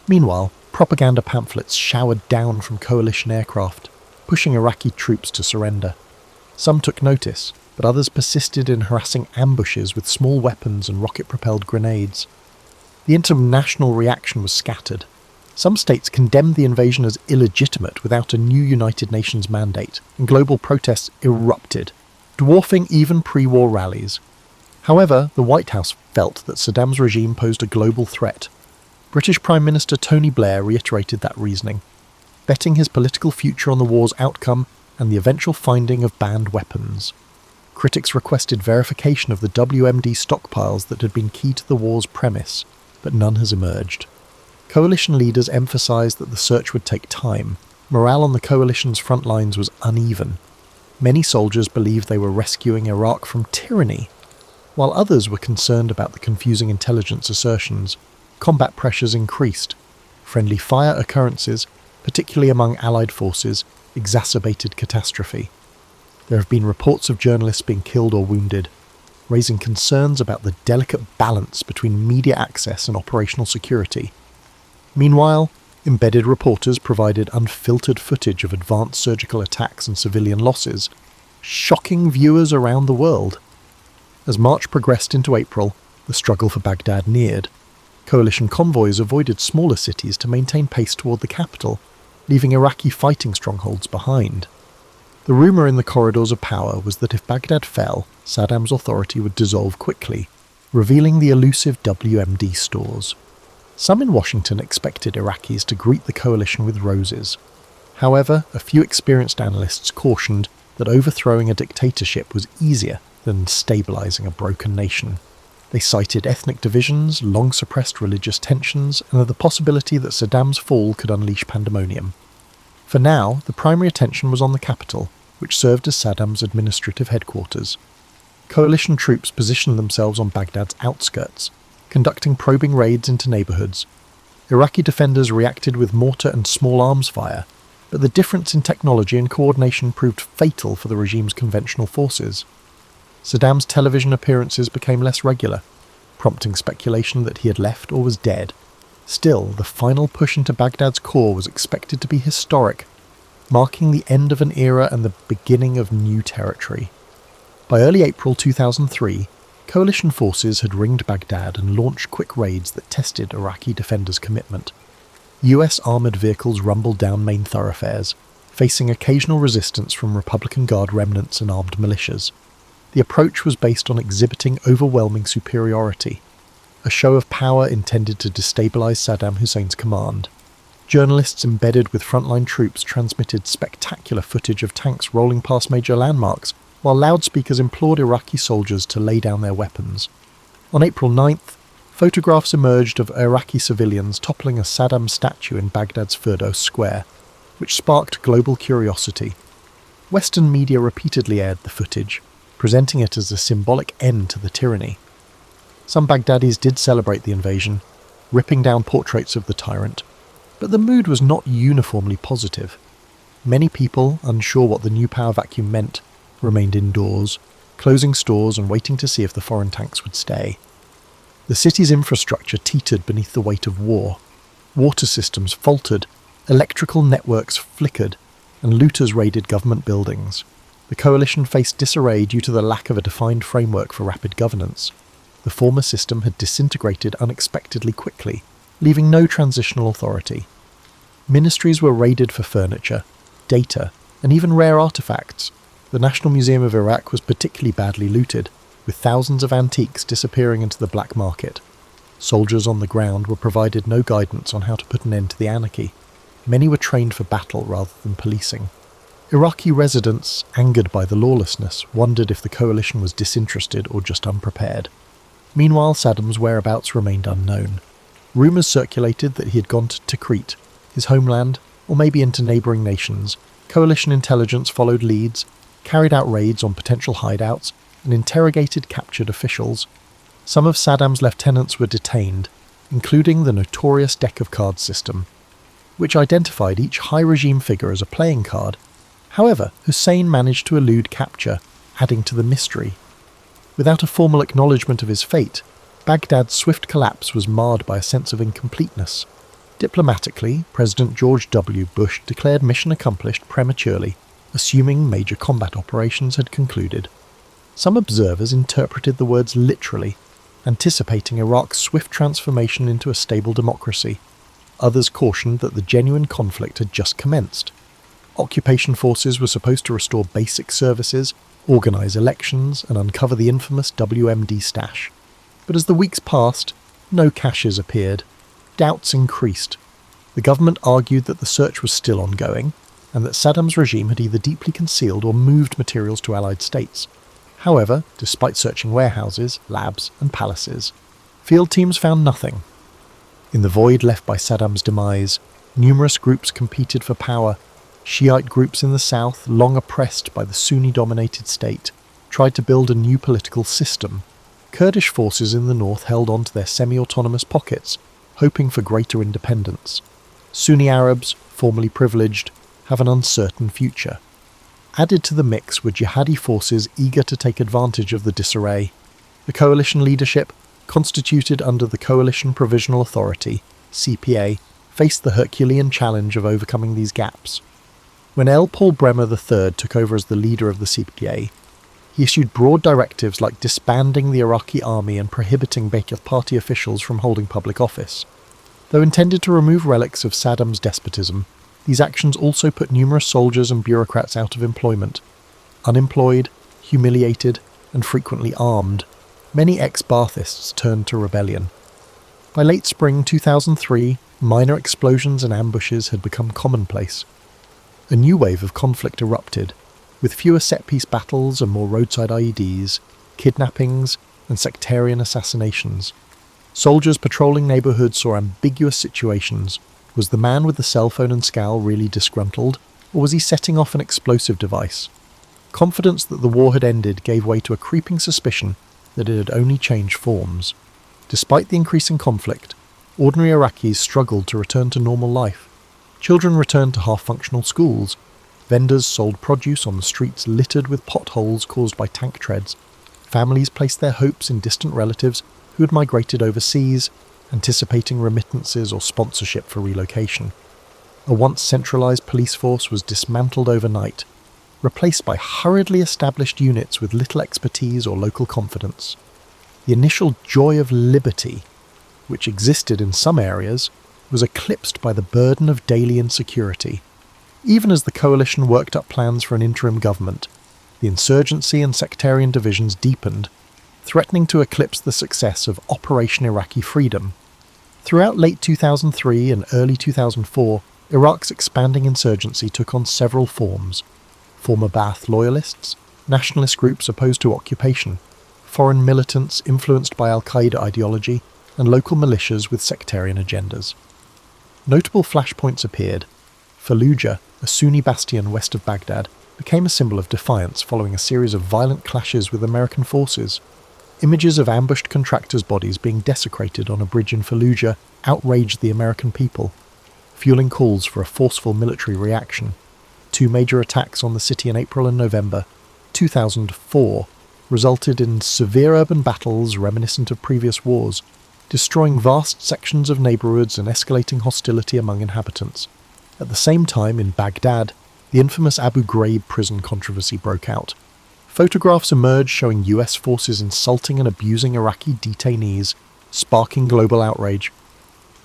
Meanwhile, propaganda pamphlets showered down from coalition aircraft, pushing Iraqi troops to surrender. Some took notice, but others persisted in harassing ambushes with small weapons and rocket-propelled grenades. The international reaction was scattered. Some states condemned the invasion as illegitimate without a new United Nations mandate, and global protests erupted, dwarfing even pre-war rallies. However, the White House felt that Saddam's regime posed a global threat. British Prime Minister Tony Blair reiterated that reasoning, betting his political future on the war's outcome and the eventual finding of banned weapons. Critics requested verification of the WMD stockpiles that had been key to the war's premise, but none has emerged. Coalition leaders emphasised that the search would take time. Morale on the coalition's front lines was uneven. Many soldiers believed they were rescuing Iraq from tyranny, while others were concerned about the confusing intelligence assertions. Combat pressures increased. Friendly fire occurrences, particularly among Allied forces, exacerbated catastrophe. There have been reports of journalists being killed or wounded, raising concerns about the delicate balance between media access and operational security. Meanwhile, embedded reporters provided unfiltered footage of advanced surgical attacks and civilian losses, shocking viewers around the world. As March progressed into April, the struggle for Baghdad neared. Coalition convoys avoided smaller cities to maintain pace toward the capital, leaving Iraqi fighting strongholds behind. The rumour in the corridors of power was that if Baghdad fell, Saddam's authority would dissolve quickly, revealing the elusive WMD stores. Some in Washington expected Iraqis to greet the coalition with roses. However, a few experienced analysts cautioned that overthrowing a dictatorship was easier than stabilising a broken nation. They cited ethnic divisions, long-suppressed religious tensions, and the possibility that Saddam's fall could unleash pandemonium. For now, the primary attention was on the capital, which served as Saddam's administrative headquarters. Coalition troops positioned themselves on Baghdad's outskirts, conducting probing raids into neighbourhoods. Iraqi defenders reacted with mortar and small arms fire, but the difference in technology and coordination proved fatal for the regime's conventional forces. Saddam's television appearances became less regular, prompting speculation that he had left or was dead. Still, the final push into Baghdad's core was expected to be historic, marking the end of an era and the beginning of new territory. By early April 2003, coalition forces had ringed Baghdad and launched quick raids that tested Iraqi defenders' commitment. US armoured vehicles rumbled down main thoroughfares, facing occasional resistance from Republican Guard remnants and armed militias. The approach was based on exhibiting overwhelming superiority, a show of power intended to destabilise Saddam Hussein's command. Journalists embedded with frontline troops transmitted spectacular footage of tanks rolling past major landmarks, while loudspeakers implored Iraqi soldiers to lay down their weapons. On April 9th, photographs emerged of Iraqi civilians toppling a Saddam statue in Baghdad's Firdos Square, which sparked global curiosity. Western media repeatedly aired the footage, presenting it as a symbolic end to the tyranny. Some Baghdadis did celebrate the invasion, ripping down portraits of the tyrant, but the mood was not uniformly positive. Many people, unsure what the new power vacuum meant, remained indoors, closing stores and waiting to see if the foreign tanks would stay. The city's infrastructure teetered beneath the weight of war. Water systems faltered, electrical networks flickered, and looters raided government buildings. The coalition faced disarray due to the lack of a defined framework for rapid governance. The former system had disintegrated unexpectedly quickly, leaving no transitional authority. Ministries were raided for furniture, data, and even rare artifacts. The National Museum of Iraq was particularly badly looted, with thousands of antiques disappearing into the black market. Soldiers on the ground were provided no guidance on how to put an end to the anarchy. Many were trained for battle rather than policing. Iraqi residents, angered by the lawlessness, wondered if the coalition was disinterested or just unprepared. Meanwhile, Saddam's whereabouts remained unknown. Rumours circulated that he had gone to Tikrit, his homeland, or maybe into neighbouring nations. Coalition intelligence followed leads, carried out raids on potential hideouts, and interrogated captured officials. Some of Saddam's lieutenants were detained, including the notorious deck of cards system, which identified each high regime figure as a playing card. However, Hussein managed to elude capture, adding to the mystery. Without a formal acknowledgement of his fate, Baghdad's swift collapse was marred by a sense of incompleteness. Diplomatically, President George W. Bush declared mission accomplished prematurely, assuming major combat operations had concluded. Some observers interpreted the words literally, anticipating Iraq's swift transformation into a stable democracy. Others cautioned that the genuine conflict had just commenced. Occupation forces were supposed to restore basic services, organise elections, and uncover the infamous WMD stash. But as the weeks passed, no caches appeared. Doubts increased. The government argued that the search was still ongoing, and that Saddam's regime had either deeply concealed or moved materials to Allied states. However, despite searching warehouses, labs, and palaces, field teams found nothing. In the void left by Saddam's demise, numerous groups competed for power. Shiite groups in the south, long oppressed by the Sunni-dominated state, tried to build a new political system. Kurdish forces in the north held on to their semi-autonomous pockets, hoping for greater independence. Sunni Arabs, formerly privileged, have an uncertain future. Added to the mix were jihadi forces eager to take advantage of the disarray. The coalition leadership, constituted under the Coalition Provisional Authority, CPA, faced the Herculean challenge of overcoming these gaps. When L. Paul Bremer III took over as the leader of the CPA, he issued broad directives like disbanding the Iraqi army and prohibiting Ba'ath Party officials from holding public office. Though intended to remove relics of Saddam's despotism, these actions also put numerous soldiers and bureaucrats out of employment. Unemployed, humiliated, and frequently armed, many ex-Baathists turned to rebellion. By late spring 2003, minor explosions and ambushes had become commonplace. A new wave of conflict erupted, with fewer set-piece battles and more roadside IEDs, kidnappings, and sectarian assassinations. Soldiers patrolling neighbourhoods saw ambiguous situations. Was the man with the cell phone and scowl really disgruntled, or was he setting off an explosive device? Confidence that the war had ended gave way to a creeping suspicion that it had only changed forms. Despite the increasing conflict, ordinary Iraqis struggled to return to normal life. Children returned to half-functional schools. Vendors sold produce on the streets littered with potholes caused by tank treads. Families placed their hopes in distant relatives who had migrated overseas, anticipating remittances or sponsorship for relocation. A once centralised police force was dismantled overnight, replaced by hurriedly established units with little expertise or local confidence. The initial joy of liberty, which existed in some areas, was eclipsed by the burden of daily insecurity. Even as the coalition worked up plans for an interim government, the insurgency and sectarian divisions deepened, threatening to eclipse the success of Operation Iraqi Freedom. Throughout late 2003 and early 2004, Iraq's expanding insurgency took on several forms. Former Ba'ath loyalists, nationalist groups opposed to occupation, foreign militants influenced by al-Qaeda ideology, and local militias with sectarian agendas. Notable flashpoints appeared. Fallujah, a Sunni bastion west of Baghdad, became a symbol of defiance following a series of violent clashes with American forces. Images of ambushed contractors' bodies being desecrated on a bridge in Fallujah outraged the American people, fueling calls for a forceful military reaction. Two major attacks on the city in April and November 2004 resulted in severe urban battles reminiscent of previous wars, destroying vast sections of neighbourhoods and escalating hostility among inhabitants. At the same time, in Baghdad, the infamous Abu Ghraib prison controversy broke out. Photographs emerged showing US forces insulting and abusing Iraqi detainees, sparking global outrage.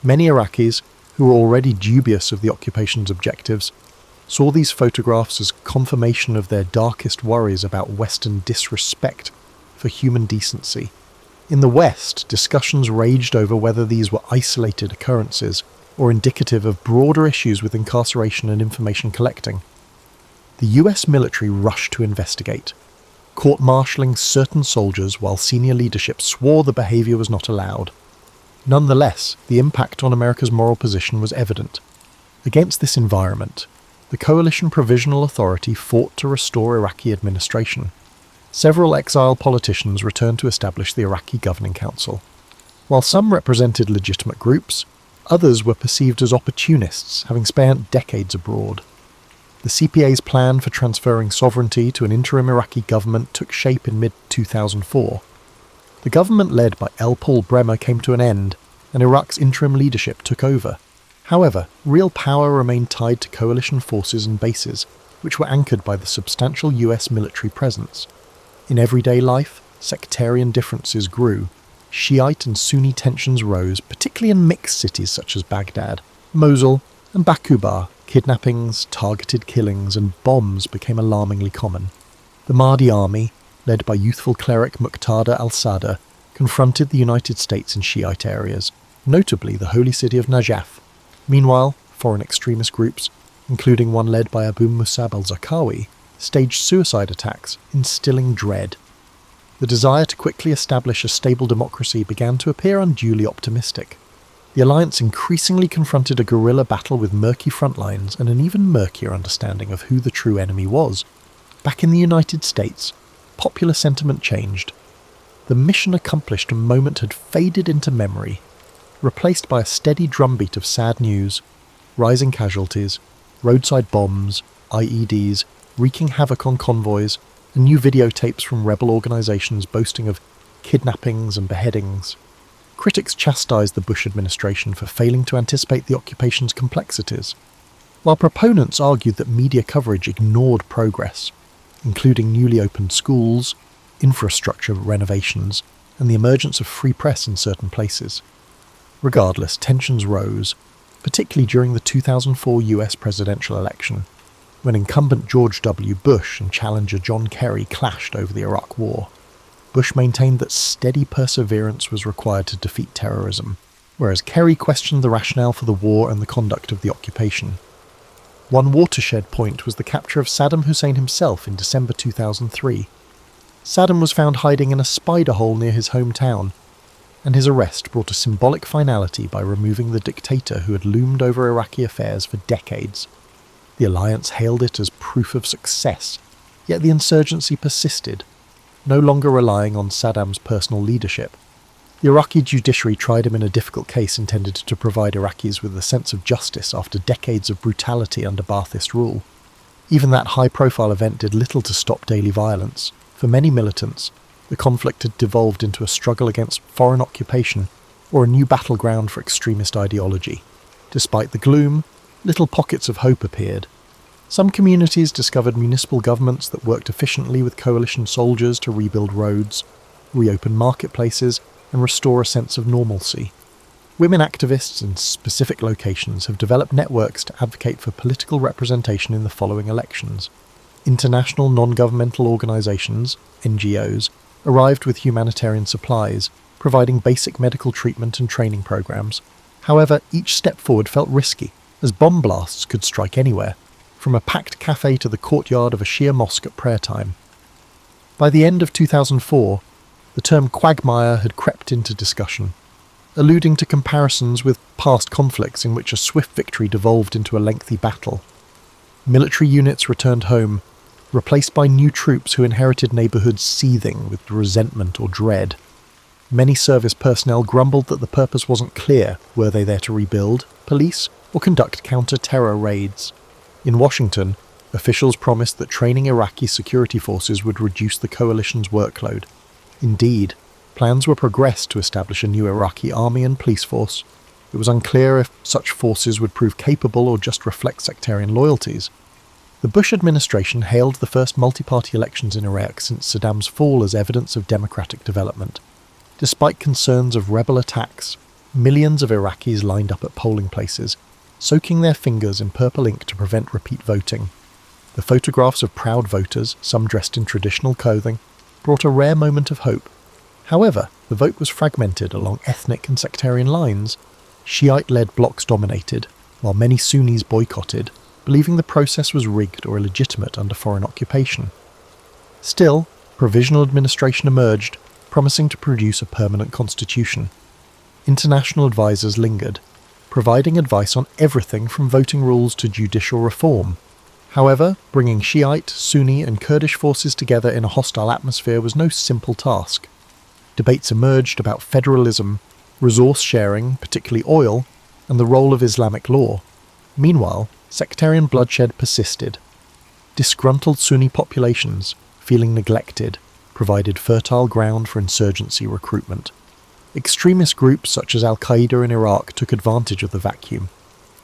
Many Iraqis, who were already dubious of the occupation's objectives, saw these photographs as confirmation of their darkest worries about Western disrespect for human decency. In the West, discussions raged over whether these were isolated occurrences or indicative of broader issues with incarceration and information collecting. The US military rushed to investigate, court-martialing certain soldiers while senior leadership swore the behaviour was not allowed. Nonetheless, the impact on America's moral position was evident. Against this environment, the Coalition Provisional Authority fought to restore Iraqi administration. Several exiled politicians returned to establish the Iraqi Governing Council. While some represented legitimate groups, others were perceived as opportunists, having spent decades abroad. The CPA's plan for transferring sovereignty to an interim Iraqi government took shape in mid-2004. The government led by L. Paul Bremer came to an end, and Iraq's interim leadership took over. However, real power remained tied to coalition forces and bases, which were anchored by the substantial US military presence. In everyday life, sectarian differences grew. Shiite and Sunni tensions rose, particularly in mixed cities such as Baghdad, Mosul, and Bakuba. Kidnappings, targeted killings, and bombs became alarmingly common. The Mahdi army, led by youthful cleric Muqtada al-Sadr, confronted the United States in Shiite areas, notably the holy city of Najaf. Meanwhile, foreign extremist groups, including one led by Abu Musab al-Zarqawi, staged suicide attacks, instilling dread. The desire to quickly establish a stable democracy began to appear unduly optimistic. The alliance increasingly confronted a guerrilla battle with murky front lines and an even murkier understanding of who the true enemy was. Back in the United States, popular sentiment changed. The mission accomplished moment had faded into memory, replaced by a steady drumbeat of sad news, rising casualties, roadside bombs, IEDs, wreaking havoc on convoys, and new videotapes from rebel organizations boasting of kidnappings and beheadings. Critics chastised the Bush administration for failing to anticipate the occupation's complexities, while proponents argued that media coverage ignored progress, including newly opened schools, infrastructure renovations, and the emergence of free press in certain places. Regardless, tensions rose, particularly during the 2004 US presidential election, when incumbent George W. Bush and challenger John Kerry clashed over the Iraq War. Bush maintained that steady perseverance was required to defeat terrorism, whereas Kerry questioned the rationale for the war and the conduct of the occupation. One watershed point was the capture of Saddam Hussein himself in December 2003. Saddam was found hiding in a spider hole near his hometown, and his arrest brought a symbolic finality by removing the dictator who had loomed over Iraqi affairs for decades. The alliance hailed it as proof of success, yet the insurgency persisted, no longer relying on Saddam's personal leadership. The Iraqi judiciary tried him in a difficult case intended to provide Iraqis with a sense of justice after decades of brutality under Ba'athist rule. Even that high-profile event did little to stop daily violence. For many militants, the conflict had devolved into a struggle against foreign occupation or a new battleground for extremist ideology. Despite the gloom, little pockets of hope appeared. Some communities discovered municipal governments that worked efficiently with coalition soldiers to rebuild roads, reopen marketplaces, and restore a sense of normalcy. Women activists in specific locations have developed networks to advocate for political representation in the following elections. International non-governmental organisations, NGOs, arrived with humanitarian supplies, providing basic medical treatment and training programs. However, each step forward felt risky, as bomb blasts could strike anywhere, from a packed cafe to the courtyard of a Shia mosque at prayer time. By the end of 2004, the term quagmire had crept into discussion, alluding to comparisons with past conflicts in which a swift victory devolved into a lengthy battle. Military units returned home, replaced by new troops who inherited neighbourhoods seething with resentment or dread. Many service personnel grumbled that the purpose wasn't clear. Were they there to rebuild, police, or conduct counter-terror raids? In Washington, officials promised that training Iraqi security forces would reduce the coalition's workload. Indeed, plans were progressed to establish a new Iraqi army and police force. It was unclear if such forces would prove capable or just reflect sectarian loyalties. The Bush administration hailed the first multi-party elections in Iraq since Saddam's fall as evidence of democratic development. Despite concerns of rebel attacks, millions of Iraqis lined up at polling places, soaking their fingers in purple ink to prevent repeat voting. The photographs of proud voters, some dressed in traditional clothing, brought a rare moment of hope. However, the vote was fragmented along ethnic and sectarian lines. Shiite-led blocs dominated, while many Sunnis boycotted, believing the process was rigged or illegitimate under foreign occupation. Still, provisional administration emerged, promising to produce a permanent constitution. International advisors lingered, providing advice on everything from voting rules to judicial reform. However, bringing Shiite, Sunni and Kurdish forces together in a hostile atmosphere was no simple task. Debates emerged about federalism, resource sharing, particularly oil, and the role of Islamic law. Meanwhile, sectarian bloodshed persisted. Disgruntled Sunni populations, feeling neglected, provided fertile ground for insurgency recruitment. Extremist groups such as Al-Qaeda in Iraq took advantage of the vacuum,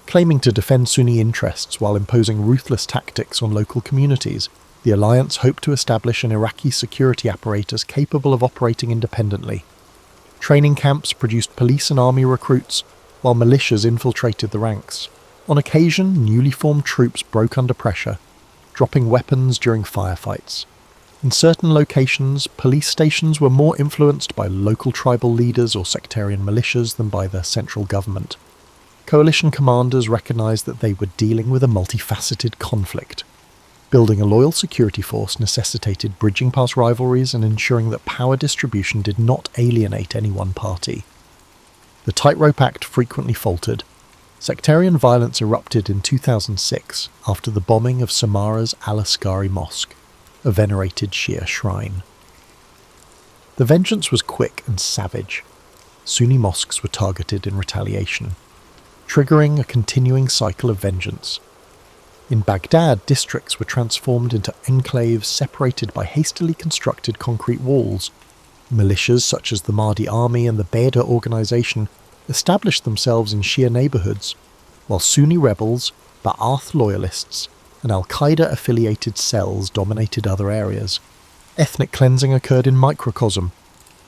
claiming to defend Sunni interests while imposing ruthless tactics on local communities. The alliance hoped to establish an Iraqi security apparatus capable of operating independently. Training camps produced police and army recruits, while militias infiltrated the ranks. On occasion, newly formed troops broke under pressure, dropping weapons during firefights. In certain locations, police stations were more influenced by local tribal leaders or sectarian militias than by the central government. Coalition commanders recognized that they were dealing with a multifaceted conflict. Building a loyal security force necessitated bridging past rivalries and ensuring that power distribution did not alienate any one party. The tightrope act frequently faltered. Sectarian violence erupted in 2006 after the bombing of Samarra's Al-Askari Mosque, a venerated Shia shrine. The vengeance was quick and savage. Sunni mosques were targeted in retaliation, triggering a continuing cycle of vengeance. In Baghdad, districts were transformed into enclaves separated by hastily constructed concrete walls. Militias such as the Mahdi Army and the Beda organization established themselves in Shia neighborhoods, while Sunni rebels, Ba'ath loyalists, and Al-Qaeda-affiliated cells dominated other areas. Ethnic cleansing occurred in microcosm.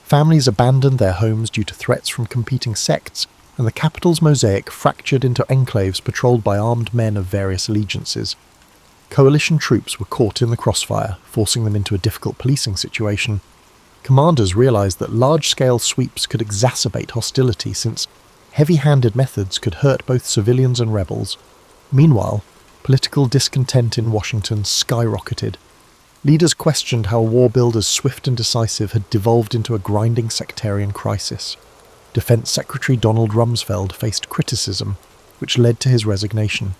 Families abandoned their homes due to threats from competing sects, and the capital's mosaic fractured into enclaves patrolled by armed men of various allegiances. Coalition troops were caught in the crossfire, forcing them into a difficult policing situation. Commanders realized that large-scale sweeps could exacerbate hostility since heavy-handed methods could hurt both civilians and rebels. Meanwhile, political discontent in Washington skyrocketed. Leaders questioned how a war build as swift and decisive had devolved into a grinding sectarian crisis. Defense Secretary Donald Rumsfeld faced criticism, which led to his resignation.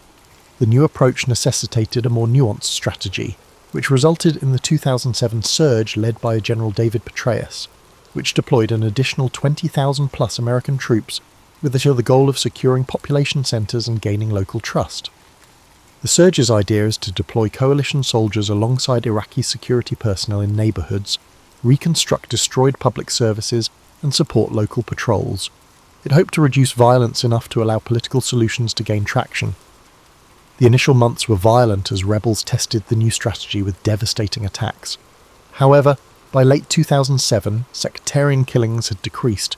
The new approach necessitated a more nuanced strategy, which resulted in the 2007 surge led by General David Petraeus, which deployed an additional 20,000-plus American troops with the goal of securing population centers and gaining local trust. The surge's idea is to deploy coalition soldiers alongside Iraqi security personnel in neighborhoods, reconstruct destroyed public services, and support local patrols. It hoped to reduce violence enough to allow political solutions to gain traction. The initial months were violent as rebels tested the new strategy with devastating attacks. However, by late 2007, sectarian killings had decreased,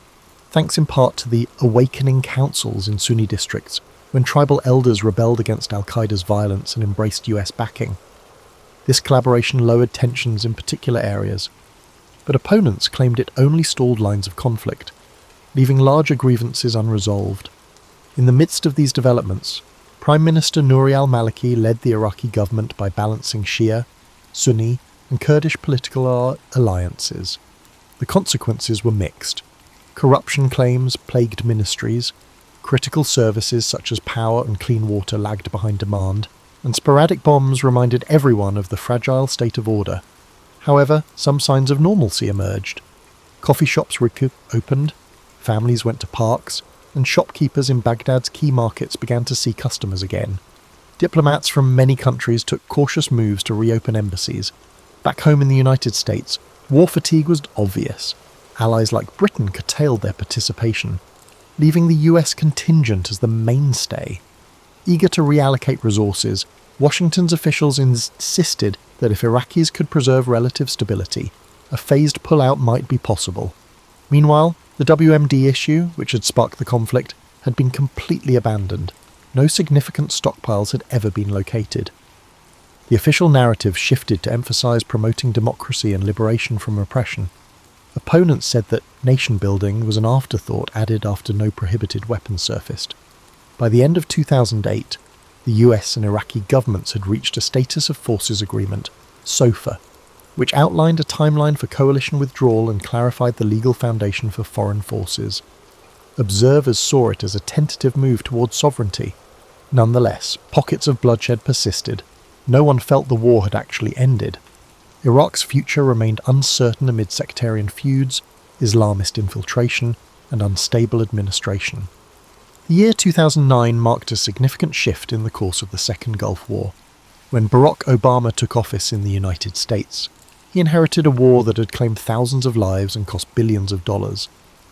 thanks in part to the awakening councils in Sunni districts, when tribal elders rebelled against Al-Qaeda's violence and embraced US backing. This collaboration lowered tensions in particular areas, but opponents claimed it only stalled lines of conflict, leaving larger grievances unresolved. In the midst of these developments, Prime Minister Nouri al-Maliki led the Iraqi government by balancing Shia, Sunni, and Kurdish political alliances. The consequences were mixed. Corruption claims plagued ministries, critical services such as power and clean water lagged behind demand, and sporadic bombs reminded everyone of the fragile state of order. However, some signs of normalcy emerged. Coffee shops opened, families went to parks, and shopkeepers in Baghdad's key markets began to see customers again. Diplomats from many countries took cautious moves to reopen embassies. Back home in the United States, war fatigue was obvious. Allies like Britain curtailed their participation, leaving the US contingent as the mainstay. Eager to reallocate resources, Washington's officials insisted that if Iraqis could preserve relative stability, a phased pullout might be possible. Meanwhile, the WMD issue, which had sparked the conflict, had been completely abandoned. No significant stockpiles had ever been located. The official narrative shifted to emphasize promoting democracy and liberation from oppression. Opponents said that nation-building was an afterthought added after no prohibited weapons surfaced. By the end of 2008, the US and Iraqi governments had reached a Status of Forces Agreement, SOFA, which outlined a timeline for coalition withdrawal and clarified the legal foundation for foreign forces. Observers saw it as a tentative move towards sovereignty. Nonetheless, pockets of bloodshed persisted. no one felt the war had actually ended. Iraq's future remained uncertain amid sectarian feuds, Islamist infiltration, and unstable administration. The year 2009 marked a significant shift in the course of the Second Gulf War. When Barack Obama took office in the United States, he inherited a war that had claimed thousands of lives and cost billions of dollars.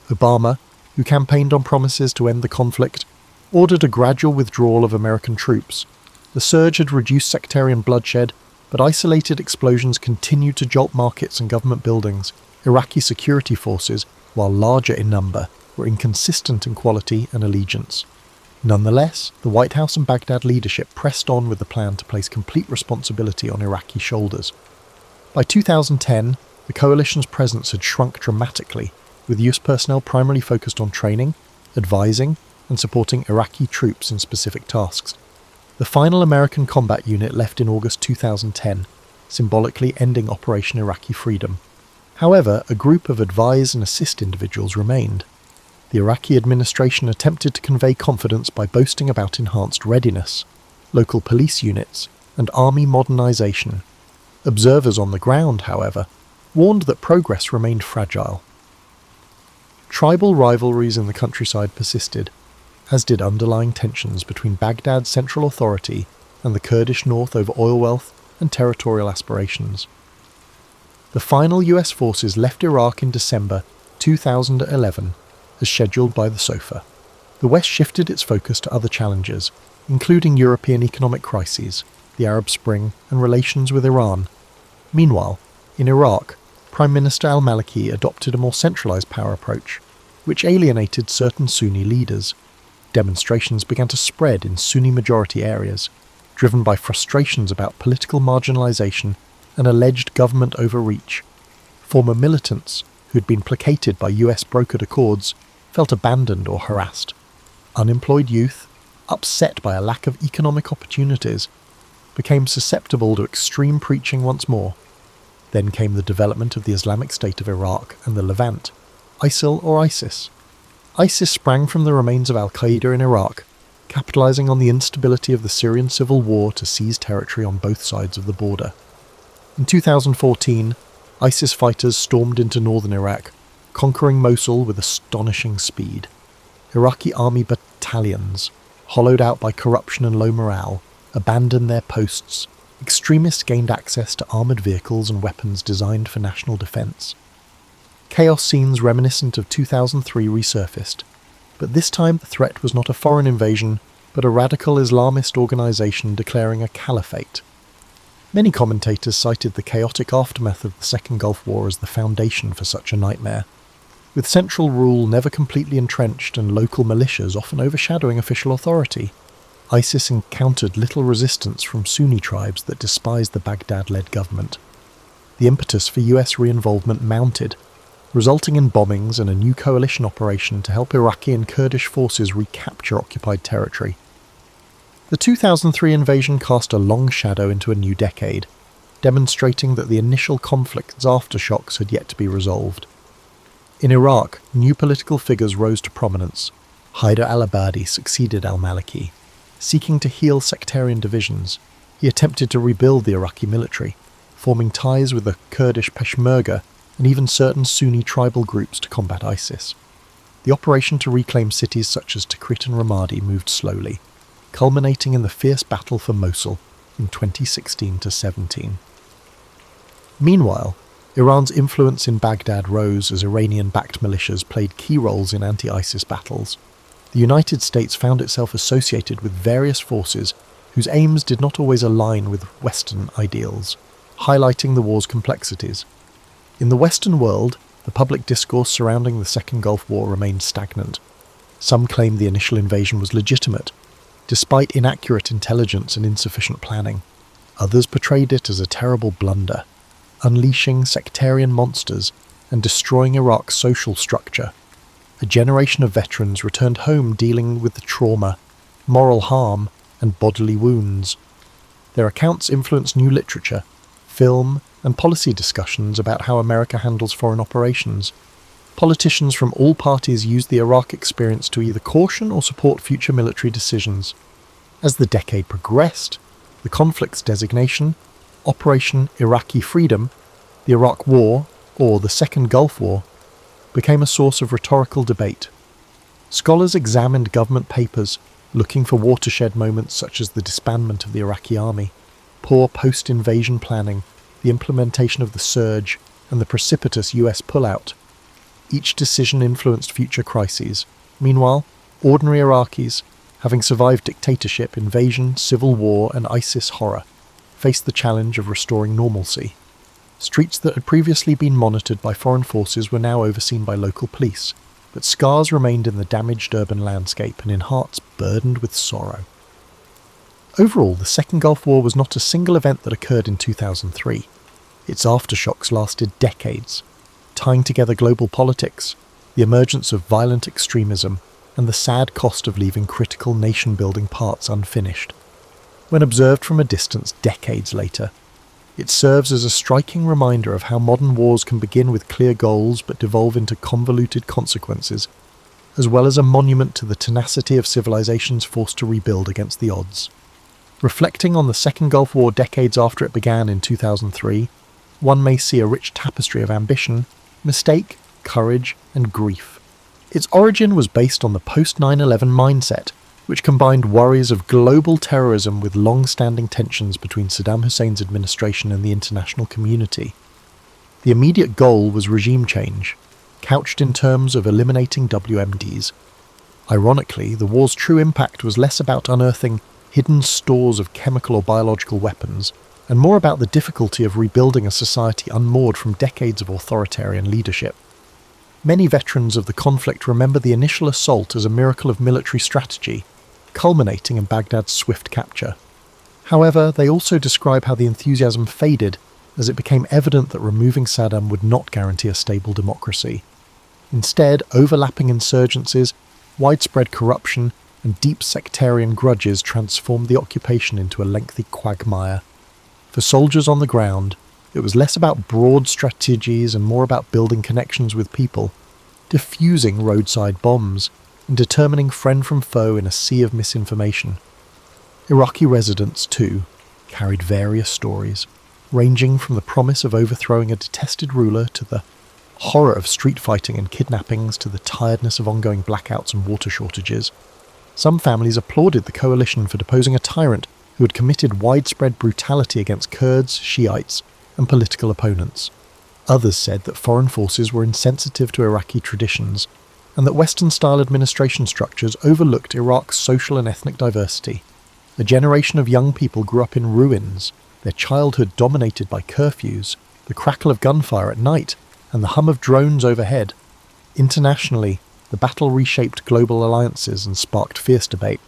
Obama, who campaigned on promises to end the conflict, ordered a gradual withdrawal of American troops. The surge had reduced sectarian bloodshed, but isolated explosions continued to jolt markets and government buildings. Iraqi security forces, while larger in number, were inconsistent in quality and allegiance. Nonetheless, the White House and Baghdad leadership pressed on with the plan to place complete responsibility on Iraqi shoulders. By 2010, the coalition's presence had shrunk dramatically, with US personnel primarily focused on training, advising, and supporting Iraqi troops in specific tasks. The final American combat unit left in August 2010, symbolically ending Operation Iraqi Freedom. However, a group of advise and assist individuals remained. The Iraqi administration attempted to convey confidence by boasting about enhanced readiness, local police units, and army modernization. Observers on the ground, however, warned that progress remained fragile. Tribal rivalries in the countryside persisted, as did underlying tensions between Baghdad's central authority and the Kurdish north over oil wealth and territorial aspirations. The final US forces left Iraq in December 2011, as scheduled by the SOFA. The West shifted its focus to other challenges, including European economic crises, the Arab Spring, and relations with Iran. Meanwhile, in Iraq, Prime Minister al-Maliki adopted a more centralized power approach, which alienated certain Sunni leaders. Demonstrations began to spread in Sunni-majority areas, driven by frustrations about political marginalization and alleged government overreach. Former militants, who had been placated by US-brokered accords, felt abandoned or harassed. Unemployed youth, upset by a lack of economic opportunities, became susceptible to extreme preaching once more. Then came the development of the Islamic State of Iraq and the Levant, ISIL or ISIS. ISIS sprang from the remains of al-Qaeda in Iraq, capitalizing on the instability of the Syrian civil war to seize territory on both sides of the border. In 2014, ISIS fighters stormed into northern Iraq, conquering Mosul with astonishing speed. Iraqi army battalions, hollowed out by corruption and low morale, abandoned their posts. Extremists gained access to armoured vehicles and weapons designed for national defence. Chaos scenes reminiscent of 2003 resurfaced, but this time the threat was not a foreign invasion, but a radical Islamist organisation declaring a caliphate. Many commentators cited the chaotic aftermath of the Second Gulf War as the foundation for such a nightmare. With central rule never completely entrenched and local militias often overshadowing official authority, ISIS encountered little resistance from Sunni tribes that despised the Baghdad-led government. The impetus for US re-involvement mounted, resulting in bombings and a new coalition operation to help Iraqi and Kurdish forces recapture occupied territory. The 2003 invasion cast a long shadow into a new decade, demonstrating that the initial conflict's aftershocks had yet to be resolved. In Iraq, new political figures rose to prominence. Hyder al-Abadi succeeded al-Maliki. Seeking to heal sectarian divisions, he attempted to rebuild the Iraqi military, forming ties with the Kurdish Peshmerga and even certain Sunni tribal groups to combat ISIS. The operation to reclaim cities such as Tikrit and Ramadi moved slowly, culminating in the fierce battle for Mosul in 2016-17. Meanwhile, Iran's influence in Baghdad rose as Iranian-backed militias played key roles in anti-ISIS battles. The United States found itself associated with various forces whose aims did not always align with Western ideals, highlighting the war's complexities. In the Western world, the public discourse surrounding the Second Gulf War remained stagnant. Some claimed the initial invasion was legitimate, despite inaccurate intelligence and insufficient planning. Others portrayed it as a terrible blunder, unleashing sectarian monsters and destroying Iraq's social structure. A generation of veterans returned home dealing with the trauma, moral harm, and bodily wounds. Their accounts influenced new literature, film, and policy discussions about how America handles foreign operations. Politicians from all parties used the Iraq experience to either caution or support future military decisions. As the decade progressed, the conflict's designation, Operation Iraqi Freedom, the Iraq War, or the Second Gulf War, became a source of rhetorical debate. Scholars examined government papers, looking for watershed moments such as the disbandment of the Iraqi army, poor post-invasion planning, the implementation of the surge, and the precipitous US pullout. Each decision influenced future crises. Meanwhile, ordinary Iraqis, having survived dictatorship, invasion, civil war, and ISIS horror, faced the challenge of restoring normalcy. Streets that had previously been monitored by foreign forces were now overseen by local police, but scars remained in the damaged urban landscape and in hearts burdened with sorrow. Overall, the Second Gulf War was not a single event that occurred in 2003. Its aftershocks lasted decades, tying together global politics, the emergence of violent extremism, and the sad cost of leaving critical nation-building parts unfinished. When observed from a distance decades later, it serves as a striking reminder of how modern wars can begin with clear goals but devolve into convoluted consequences, as well as a monument to the tenacity of civilizations forced to rebuild against the odds. Reflecting on the Second Gulf War decades after it began in 2003, one may see a rich tapestry of ambition, mistake, courage, and grief. Its origin was based on the post-9/11 mindset, which combined worries of global terrorism with long-standing tensions between Saddam Hussein's administration and the international community. The immediate goal was regime change, couched in terms of eliminating WMDs. Ironically, the war's true impact was less about unearthing hidden stores of chemical or biological weapons, and more about the difficulty of rebuilding a society unmoored from decades of authoritarian leadership. Many veterans of the conflict remember the initial assault as a miracle of military strategy, culminating in Baghdad's swift capture. However, they also describe how the enthusiasm faded as it became evident that removing Saddam would not guarantee a stable democracy. Instead, overlapping insurgencies, widespread corruption, and deep sectarian grudges transformed the occupation into a lengthy quagmire. For soldiers on the ground, it was less about broad strategies and more about building connections with people, diffusing roadside bombs, and determining friend from foe in a sea of misinformation. Iraqi residents, too, carried various stories, ranging from the promise of overthrowing a detested ruler to the horror of street fighting and kidnappings to the tiredness of ongoing blackouts and water shortages. Some families applauded the coalition for deposing a tyrant who had committed widespread brutality against Kurds, Shiites, and political opponents. Others said that foreign forces were insensitive to Iraqi traditions, and that Western-style administration structures overlooked Iraq's social and ethnic diversity. A generation of young people grew up in ruins, their childhood dominated by curfews, the crackle of gunfire at night, and the hum of drones overhead. Internationally, the battle reshaped global alliances and sparked fierce debate.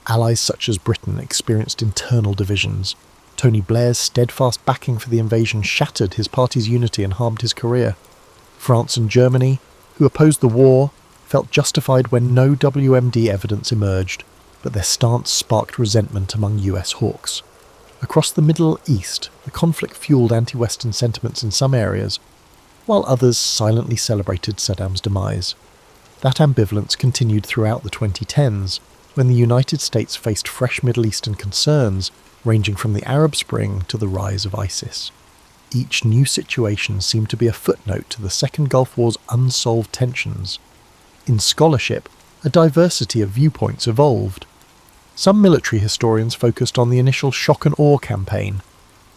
Allies such as Britain experienced internal divisions. Tony Blair's steadfast backing for the invasion shattered his party's unity and harmed his career. France and Germany, who opposed the war, felt justified when no WMD evidence emerged, but their stance sparked resentment among US hawks. Across the Middle East, the conflict fueled anti-Western sentiments in some areas, while others silently celebrated Saddam's demise. That ambivalence continued throughout the 2010s, when the United States faced fresh Middle Eastern concerns, ranging from the Arab Spring to the rise of ISIS. Each new situation seemed to be a footnote to the Second Gulf War's unsolved tensions. In scholarship, a diversity of viewpoints evolved. Some military historians focused on the initial shock and awe campaign,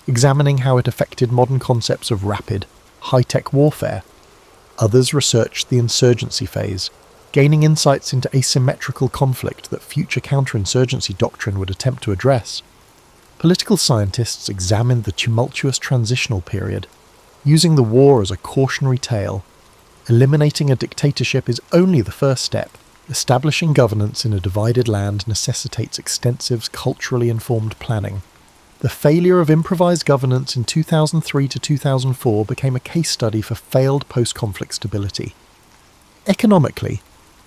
examining how it affected modern concepts of rapid, high-tech warfare. Others researched the insurgency phase, gaining insights into asymmetrical conflict that future counterinsurgency doctrine would attempt to address. Political scientists examined the tumultuous transitional period, using the war as a cautionary tale. Eliminating a dictatorship is only the first step. Establishing governance in a divided land necessitates extensive, culturally informed planning. The failure of improvised governance in 2003 to 2004 became a case study for failed post-conflict stability. Economically,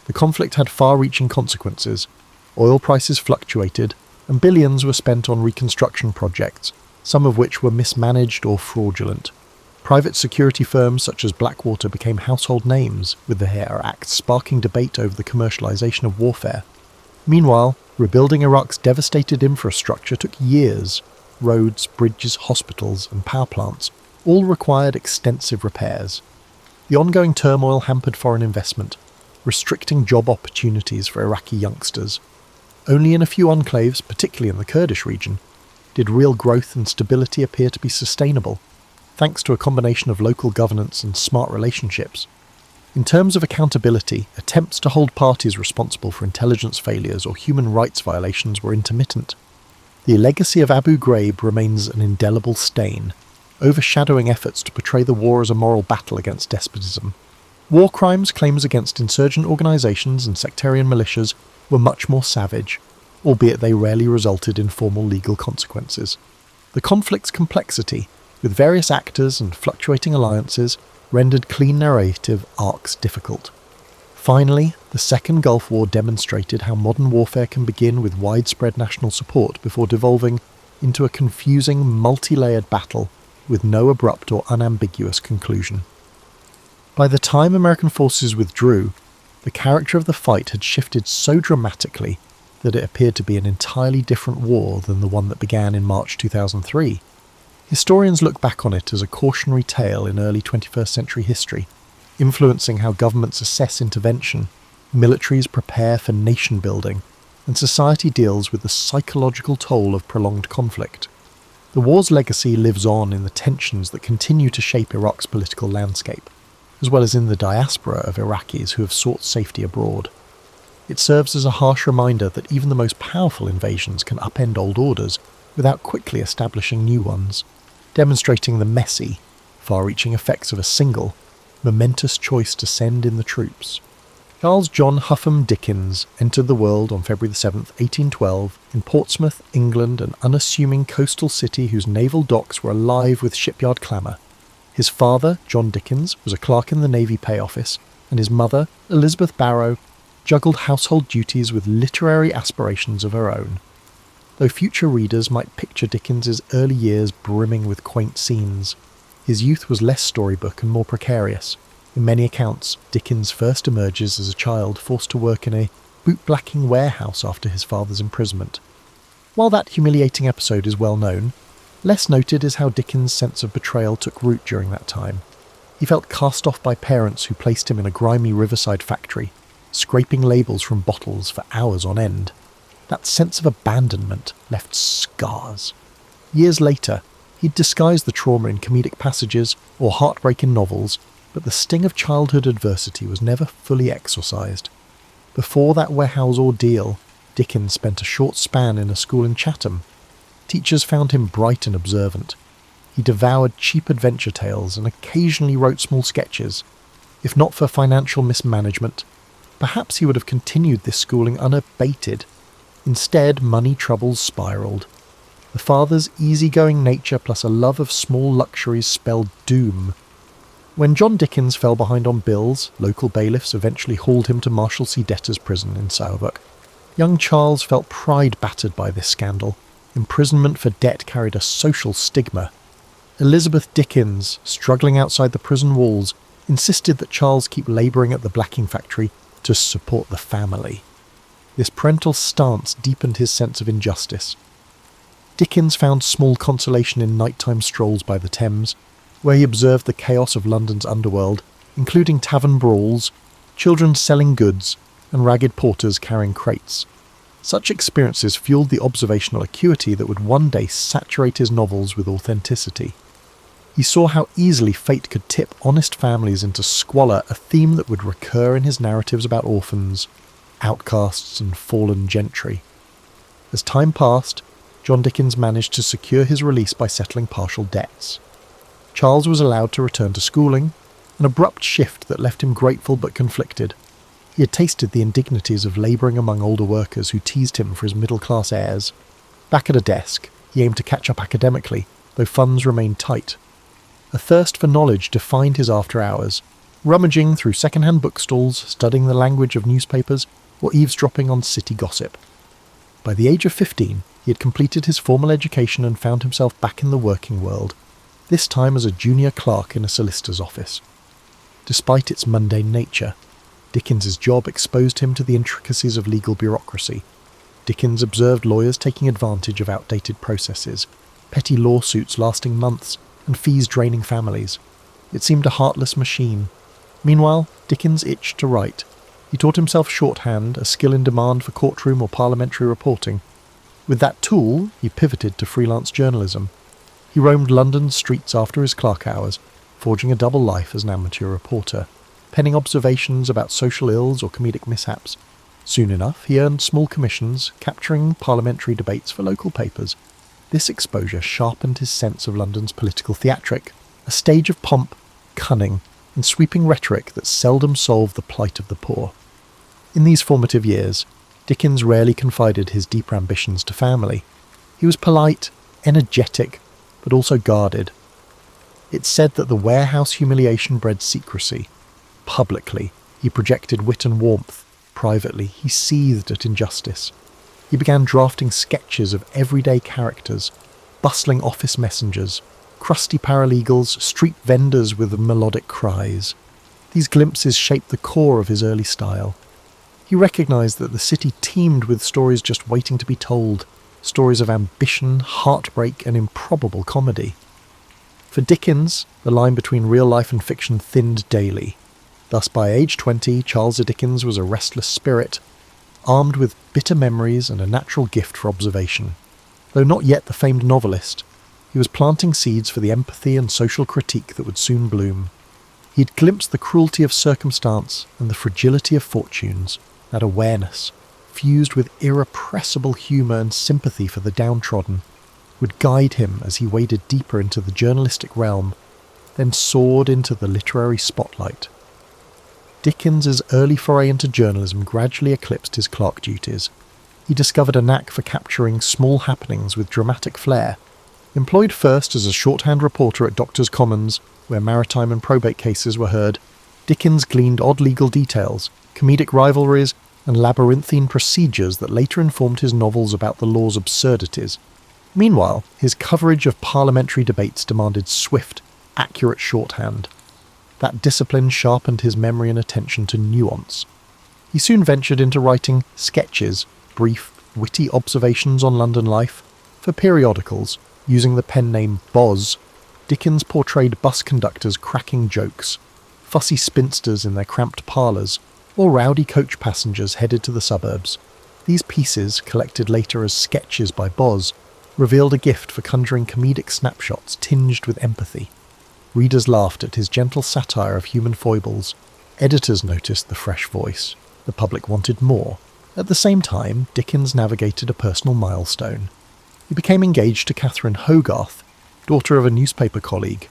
the conflict had far-reaching consequences. Oil prices fluctuated, and billions were spent on reconstruction projects, some of which were mismanaged or fraudulent. Private security firms such as Blackwater became household names, with the HARE Act sparking debate over the commercialization of warfare. Meanwhile, Rebuilding Iraq's devastated infrastructure took years. Roads, bridges, hospitals, and power plants all required extensive repairs. The ongoing turmoil hampered foreign investment, restricting job opportunities for Iraqi youngsters. Only in a few enclaves, particularly in the Kurdish region, did real growth and stability appear to be sustainable, thanks to a combination of local governance and smart relationships. In terms of accountability, attempts to hold parties responsible for intelligence failures or human rights violations were intermittent. The legacy of Abu Ghraib remains an indelible stain, overshadowing efforts to portray the war as a moral battle against despotism. War crimes claims against insurgent organisations and sectarian militias were much more savage, albeit they rarely resulted in formal legal consequences. The conflict's complexity, with various actors and fluctuating alliances, rendered clean narrative arcs difficult. Finally, the Second Gulf War demonstrated how modern warfare can begin with widespread national support before devolving into a confusing, multi-layered battle with no abrupt or unambiguous conclusion. By the time American forces withdrew, the character of the fight had shifted so dramatically that it appeared to be an entirely different war than the one that began in March 2003. Historians look back on it as a cautionary tale in early 21st century history, influencing how governments assess intervention, militaries prepare for nation building, and society deals with the psychological toll of prolonged conflict. The war's legacy lives on in the tensions that continue to shape Iraq's political landscape, as well as in the diaspora of Iraqis who have sought safety abroad. It serves as a harsh reminder that even the most powerful invasions can upend old orders without quickly establishing new ones, demonstrating the messy, far-reaching effects of a single, momentous choice to send in the troops. Charles John Huffam Dickens entered the world on February 7, 1812, in Portsmouth, England, an unassuming coastal city whose naval docks were alive with shipyard clamour. His father, John Dickens, was a clerk in the Navy Pay Office, and his mother, Elizabeth Barrow, juggled household duties with literary aspirations of her own. Though future readers might picture Dickens's early years brimming with quaint scenes, his youth was less storybook and more precarious. In many accounts, Dickens first emerges as a child forced to work in a bootblacking warehouse after his father's imprisonment. While that humiliating episode is well known, less noted is how Dickens' sense of betrayal took root during that time. He felt cast off by parents who placed him in a grimy riverside factory, scraping labels from bottles for hours on end. That sense of abandonment left scars. Years later, he'd disguised the trauma in comedic passages or heartbreak in novels, but the sting of childhood adversity was never fully exorcised. Before that warehouse ordeal, Dickens spent a short span in a school in Chatham. Teachers found him bright and observant. He devoured cheap adventure tales and occasionally wrote small sketches. If not for financial mismanagement, perhaps he would have continued this schooling unabated. Instead, money troubles spiralled. The father's easygoing nature plus a love of small luxuries spelled doom. When John Dickens fell behind on bills, local bailiffs eventually hauled him to Marshalsea debtors' prison in Southwark. Young Charles felt pride battered by this scandal. Imprisonment for debt carried a social stigma. Elizabeth Dickens, struggling outside the prison walls, insisted that Charles keep labouring at the blacking factory to support the family. This parental stance deepened his sense of injustice. Dickens found small consolation in nighttime strolls by the Thames, where he observed the chaos of London's underworld, including tavern brawls, children selling goods, and ragged porters carrying crates. Such experiences fueled the observational acuity that would one day saturate his novels with authenticity. He saw how easily fate could tip honest families into squalor, a theme that would recur in his narratives about orphans, outcasts, and fallen gentry. As time passed, John Dickens managed to secure his release by settling partial debts. Charles was allowed to return to schooling, an abrupt shift that left him grateful but conflicted. He had tasted the indignities of labouring among older workers who teased him for his middle-class airs. Back at a desk, he aimed to catch up academically, though funds remained tight. A thirst for knowledge defined his after-hours, rummaging through second-hand bookstalls, studying the language of newspapers, or eavesdropping on city gossip. By the age of 15, he had completed his formal education and found himself back in the working world, this time as a junior clerk in a solicitor's office. Despite its mundane nature, Dickens's job exposed him to the intricacies of legal bureaucracy. Dickens observed lawyers taking advantage of outdated processes, petty lawsuits lasting months, and fees draining families. It seemed a heartless machine. Meanwhile, Dickens itched to write. He taught himself shorthand, a skill in demand for courtroom or parliamentary reporting. With that tool, he pivoted to freelance journalism. He roamed London's streets after his clerk hours, forging a double life as an amateur reporter, penning observations about social ills or comedic mishaps. Soon enough, he earned small commissions, capturing parliamentary debates for local papers. This exposure sharpened his sense of London's political theatric, a stage of pomp, cunning, and sweeping rhetoric that seldom solved the plight of the poor. In these formative years, Dickens rarely confided his deeper ambitions to family. He was polite, energetic, but also guarded. It's said that the warehouse humiliation bred secrecy. Publicly, he projected wit and warmth. Privately, he seethed at injustice. He began drafting sketches of everyday characters, bustling office messengers, crusty paralegals, street vendors with melodic cries. These glimpses shaped the core of his early style. He recognised that the city teemed with stories just waiting to be told, stories of ambition, heartbreak, and improbable comedy. For Dickens, the line between real life and fiction thinned daily. Thus, by age 20, Charles Dickens was a restless spirit, armed with bitter memories and a natural gift for observation. Though not yet the famed novelist, he was planting seeds for the empathy and social critique that would soon bloom. He'd glimpsed the cruelty of circumstance and the fragility of fortunes. That awareness, fused with irrepressible humour and sympathy for the downtrodden, would guide him as he waded deeper into the journalistic realm, then soared into the literary spotlight. Dickens's early foray into journalism gradually eclipsed his clerk duties. He discovered a knack for capturing small happenings with dramatic flair. Employed first as a shorthand reporter at Doctors' Commons, where maritime and probate cases were heard, Dickens gleaned odd legal details, comedic rivalries, and labyrinthine procedures that later informed his novels about the law's absurdities. Meanwhile, his coverage of parliamentary debates demanded swift, accurate shorthand. That discipline sharpened his memory and attention to nuance. He soon ventured into writing sketches, brief, witty observations on London life. For periodicals, using the pen name Boz, Dickens portrayed bus conductors cracking jokes, fussy spinsters in their cramped parlours, or rowdy coach passengers headed to the suburbs. These pieces, collected later as sketches by Boz, revealed a gift for conjuring comedic snapshots tinged with empathy. Readers laughed at his gentle satire of human foibles. Editors noticed the fresh voice. The public wanted more. At the same time, Dickens navigated a personal milestone. He became engaged to Catherine Hogarth, daughter of a newspaper colleague.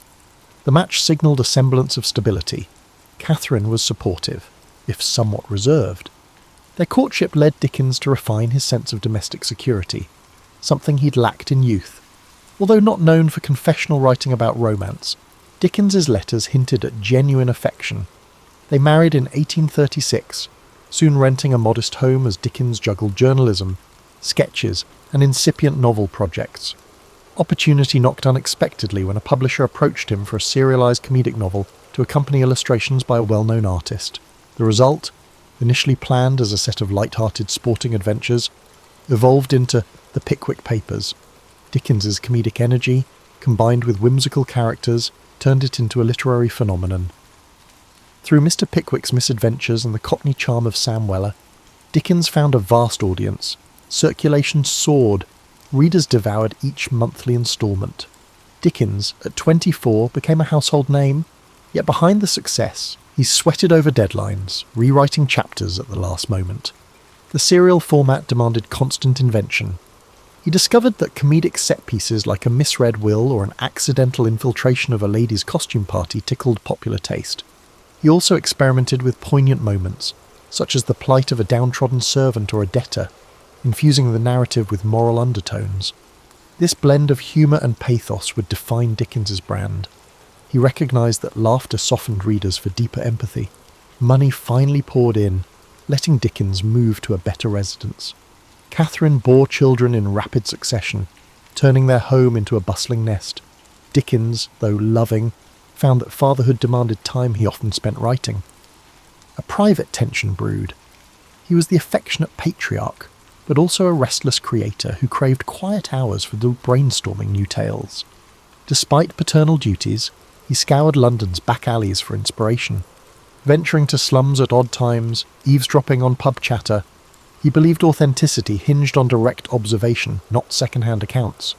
The match signalled a semblance of stability. Catherine was supportive, if somewhat reserved. Their courtship led Dickens to refine his sense of domestic security, something he'd lacked in youth. Although not known for confessional writing about romance, Dickens's letters hinted at genuine affection. They married in 1836, soon renting a modest home as Dickens juggled journalism, sketches, and incipient novel projects. Opportunity knocked unexpectedly when a publisher approached him for a serialised comedic novel to accompany illustrations by a well-known artist. The result, initially planned as a set of light-hearted sporting adventures, evolved into The Pickwick Papers. Dickens's comedic energy, combined with whimsical characters, turned it into a literary phenomenon. Through Mr. Pickwick's misadventures and the Cockney charm of Sam Weller, Dickens found a vast audience. Circulation soared. Readers devoured each monthly instalment. Dickens, at 24, became a household name, yet behind the success, he sweated over deadlines, rewriting chapters at the last moment. The serial format demanded constant invention. He discovered that comedic set pieces like a misread will or an accidental infiltration of a lady's costume party tickled popular taste. He also experimented with poignant moments, such as the plight of a downtrodden servant or a debtor, infusing the narrative with moral undertones. This blend of humour and pathos would define Dickens's brand. He recognised that laughter softened readers for deeper empathy. Money finally poured in, letting Dickens move to a better residence. Catherine bore children in rapid succession, turning their home into a bustling nest. Dickens, though loving, found that fatherhood demanded time he often spent writing. A private tension brewed. He was the affectionate patriarch, but also a restless creator who craved quiet hours for brainstorming new tales. Despite paternal duties, he scoured London's back alleys for inspiration. Venturing to slums at odd times, eavesdropping on pub chatter, he believed authenticity hinged on direct observation, not second-hand accounts.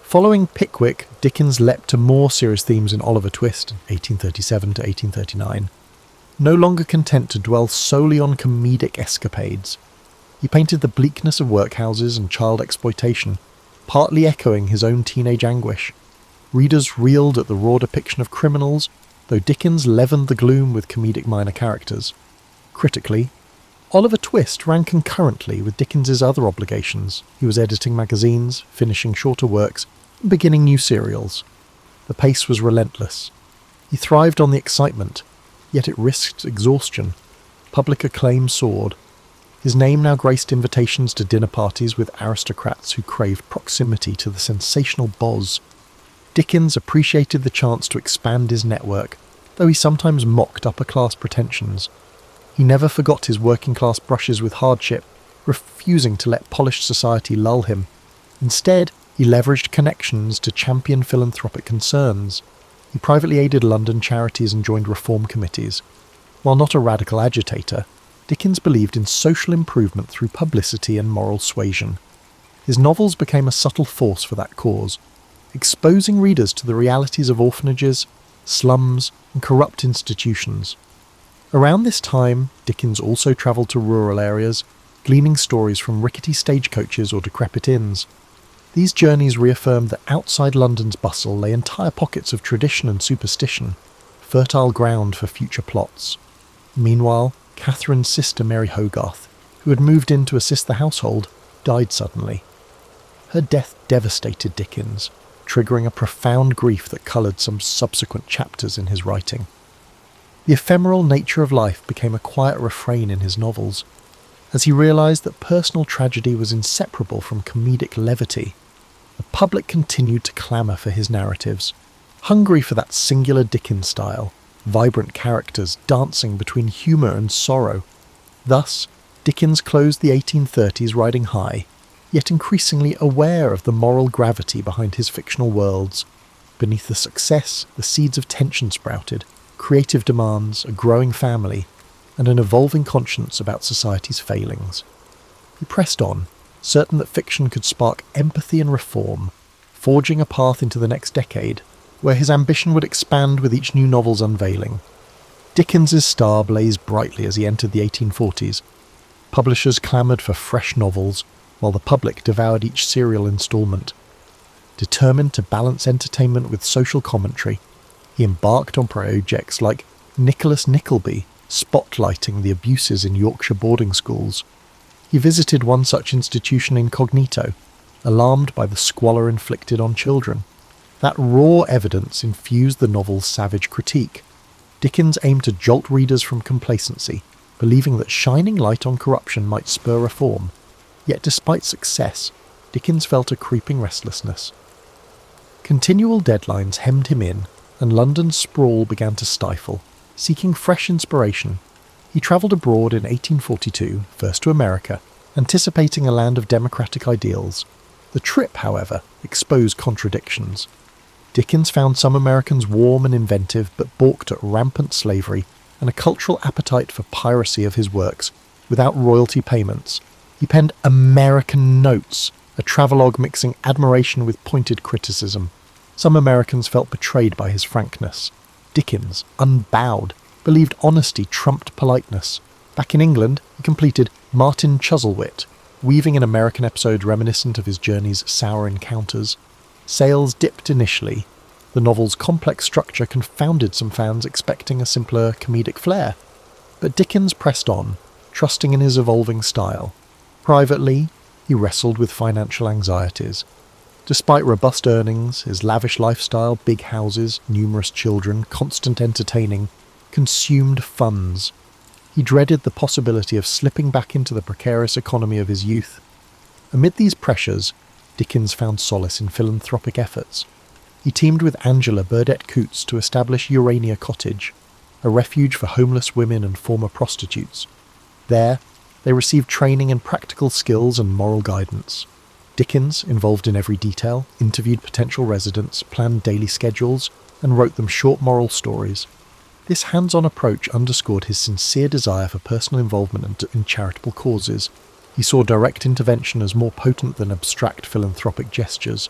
Following Pickwick, Dickens leapt to more serious themes in Oliver Twist, 1837 to 1839. No longer content to dwell solely on comedic escapades, he painted the bleakness of workhouses and child exploitation, partly echoing his own teenage anguish. Readers reeled at the raw depiction of criminals, though Dickens leavened the gloom with comedic minor characters. Critically, Oliver Twist ran concurrently with Dickens's other obligations. He was editing magazines, finishing shorter works, and beginning new serials. The pace was relentless. He thrived on the excitement, yet it risked exhaustion. Public acclaim soared. His name now graced invitations to dinner parties with aristocrats who craved proximity to the sensational boz. Dickens appreciated the chance to expand his network, though he sometimes mocked upper-class pretensions. He never forgot his working-class brushes with hardship, refusing to let polished society lull him. Instead, he leveraged connections to champion philanthropic concerns. He privately aided London charities and joined reform committees. While not a radical agitator, Dickens believed in social improvement through publicity and moral suasion. His novels became a subtle force for that cause, exposing readers to the realities of orphanages, slums, and corrupt institutions. Around this time, Dickens also travelled to rural areas, gleaning stories from rickety stagecoaches or decrepit inns. These journeys reaffirmed that outside London's bustle lay entire pockets of tradition and superstition, fertile ground for future plots. Meanwhile, Catherine's sister Mary Hogarth, who had moved in to assist the household, died suddenly. Her death devastated Dickens, triggering a profound grief that coloured some subsequent chapters in his writing. The ephemeral nature of life became a quiet refrain in his novels, as he realised that personal tragedy was inseparable from comedic levity. The public continued to clamour for his narratives, hungry for that singular Dickens style, vibrant characters dancing between humour and sorrow. Thus, Dickens closed the 1830s riding high, yet increasingly aware of the moral gravity behind his fictional worlds. Beneath the success, the seeds of tension sprouted, creative demands, a growing family, and an evolving conscience about society's failings. He pressed on, certain that fiction could spark empathy and reform, forging a path into the next decade, where his ambition would expand with each new novel's unveiling. Dickens's star blazed brightly as he entered the 1840s. Publishers clamoured for fresh novels, while the public devoured each serial instalment. Determined to balance entertainment with social commentary, he embarked on projects like Nicholas Nickleby, spotlighting the abuses in Yorkshire boarding schools. He visited one such institution incognito, alarmed by the squalor inflicted on children. That raw evidence infused the novel's savage critique. Dickens aimed to jolt readers from complacency, believing that shining light on corruption might spur reform. Yet despite success, Dickens felt a creeping restlessness. Continual deadlines hemmed him in, and London's sprawl began to stifle. Seeking fresh inspiration, he travelled abroad in 1842, first to America, anticipating a land of democratic ideals. The trip, however, exposed contradictions. Dickens found some Americans warm and inventive, but balked at rampant slavery and a cultural appetite for piracy of his works, without royalty payments. He penned American Notes, a travelogue mixing admiration with pointed criticism. Some Americans felt betrayed by his frankness. Dickens, unbowed, believed honesty trumped politeness. Back in England, he completed Martin Chuzzlewit, weaving an American episode reminiscent of his journey's sour encounters. Sales dipped initially. The novel's complex structure confounded some fans expecting a simpler comedic flair. But Dickens pressed on, trusting in his evolving style. Privately, he wrestled with financial anxieties. Despite robust earnings, his lavish lifestyle, big houses, numerous children, constant entertaining, consumed funds. He dreaded the possibility of slipping back into the precarious economy of his youth. Amid these pressures, Dickens found solace in philanthropic efforts. He teamed with Angela Burdett Coutts to establish Urania Cottage, a refuge for homeless women and former prostitutes. There, They received training in practical skills and moral guidance. Dickens, involved in every detail, interviewed potential residents, planned daily schedules, and wrote them short moral stories. This hands-on approach underscored his sincere desire for personal involvement in charitable causes. He saw direct intervention as more potent than abstract philanthropic gestures.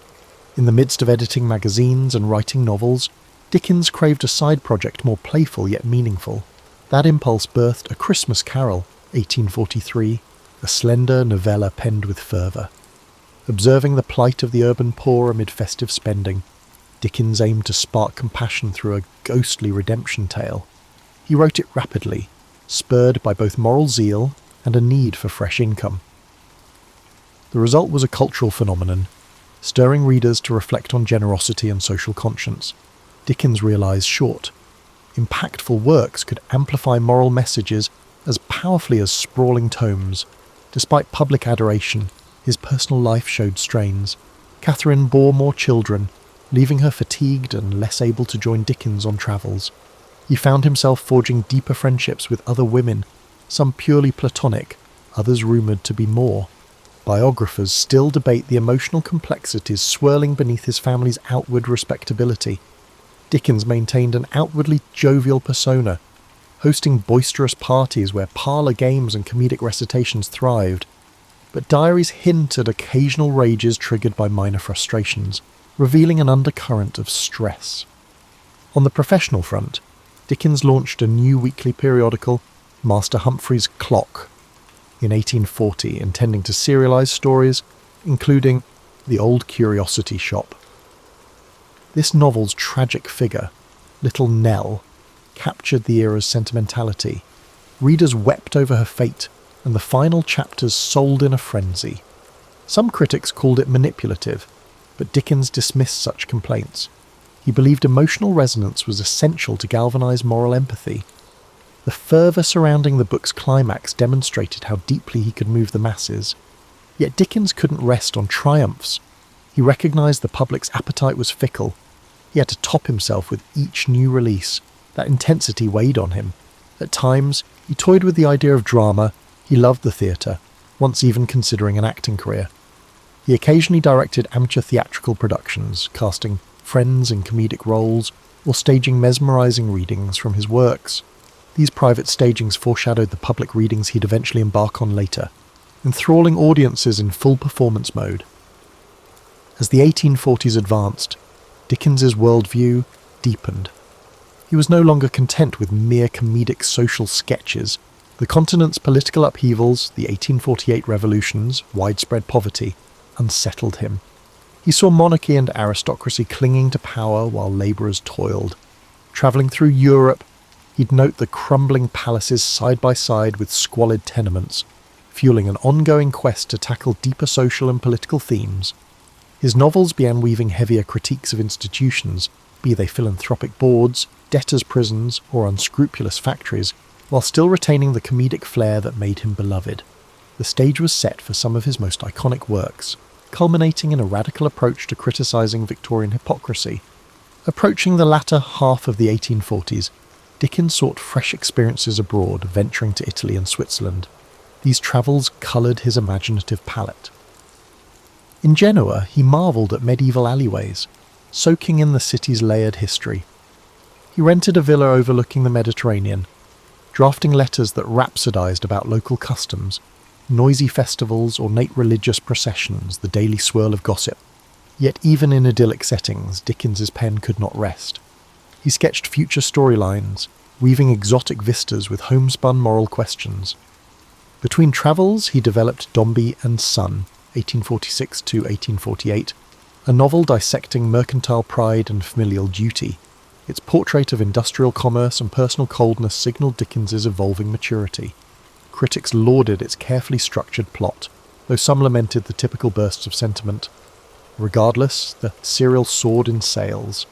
In the midst of editing magazines and writing novels, Dickens craved a side project more playful yet meaningful. That impulse birthed A Christmas Carol, 1843, a slender novella penned with fervour. Observing the plight of the urban poor amid festive spending, Dickens aimed to spark compassion through a ghostly redemption tale. He wrote it rapidly, spurred by both moral zeal and a need for fresh income. The result was a cultural phenomenon, stirring readers to reflect on generosity and social conscience. Dickens realised short, impactful works could amplify moral messages as powerfully as sprawling tomes. Despite public adoration, his personal life showed strains. Catherine bore more children, leaving her fatigued and less able to join Dickens on travels. He found himself forging deeper friendships with other women, some purely platonic, others rumoured to be more. Biographers still debate the emotional complexities swirling beneath his family's outward respectability. Dickens maintained an outwardly jovial persona, hosting boisterous parties where parlour games and comedic recitations thrived. But diaries hint at occasional rages triggered by minor frustrations, revealing an undercurrent of stress. On the professional front, Dickens launched a new weekly periodical, Master Humphrey's Clock, in 1840, intending to serialise stories, including The Old Curiosity Shop. This novel's tragic figure, Little Nell, captured the era's sentimentality. Readers wept over her fate, and the final chapters sold in a frenzy. Some critics called it manipulative, but Dickens dismissed such complaints. He believed emotional resonance was essential to galvanise moral empathy. The fervour surrounding the book's climax demonstrated how deeply he could move the masses. Yet Dickens couldn't rest on triumphs. He recognised the public's appetite was fickle. He had to top himself with each new release. That intensity weighed on him. At times, he toyed with the idea of drama. He loved the theatre, once even considering an acting career. He occasionally directed amateur theatrical productions, casting friends in comedic roles, or staging mesmerising readings from his works. These private stagings foreshadowed the public readings he'd eventually embark on later, enthralling audiences in full performance mode. As the 1840s advanced, Dickens's worldview deepened. He was no longer content with mere comedic social sketches. The continent's political upheavals, the 1848 revolutions, widespread poverty, unsettled him. He saw monarchy and aristocracy clinging to power while labourers toiled. Travelling through Europe, he'd note the crumbling palaces side by side with squalid tenements, fueling an ongoing quest to tackle deeper social and political themes. His novels began weaving heavier critiques of institutions, be they philanthropic boards, debtors' prisons, or unscrupulous factories, while still retaining the comedic flair that made him beloved. The stage was set for some of his most iconic works, culminating in a radical approach to criticising Victorian hypocrisy. Approaching the latter half of the 1840s, Dickens sought fresh experiences abroad, venturing to Italy and Switzerland. These travels coloured his imaginative palette. In Genoa, he marvelled at medieval alleyways, soaking in the city's layered history. He rented a villa overlooking the Mediterranean, drafting letters that rhapsodised about local customs, noisy festivals, ornate religious processions, the daily swirl of gossip. Yet even in idyllic settings, Dickens's pen could not rest. He sketched future storylines, weaving exotic vistas with homespun moral questions. Between travels, he developed Dombey and Son, 1846 to 1848, a novel dissecting mercantile pride and familial duty. Its portrait of industrial commerce and personal coldness signalled Dickens's evolving maturity. Critics lauded its carefully structured plot, though some lamented the typical bursts of sentiment. Regardless, the serial soared in sales.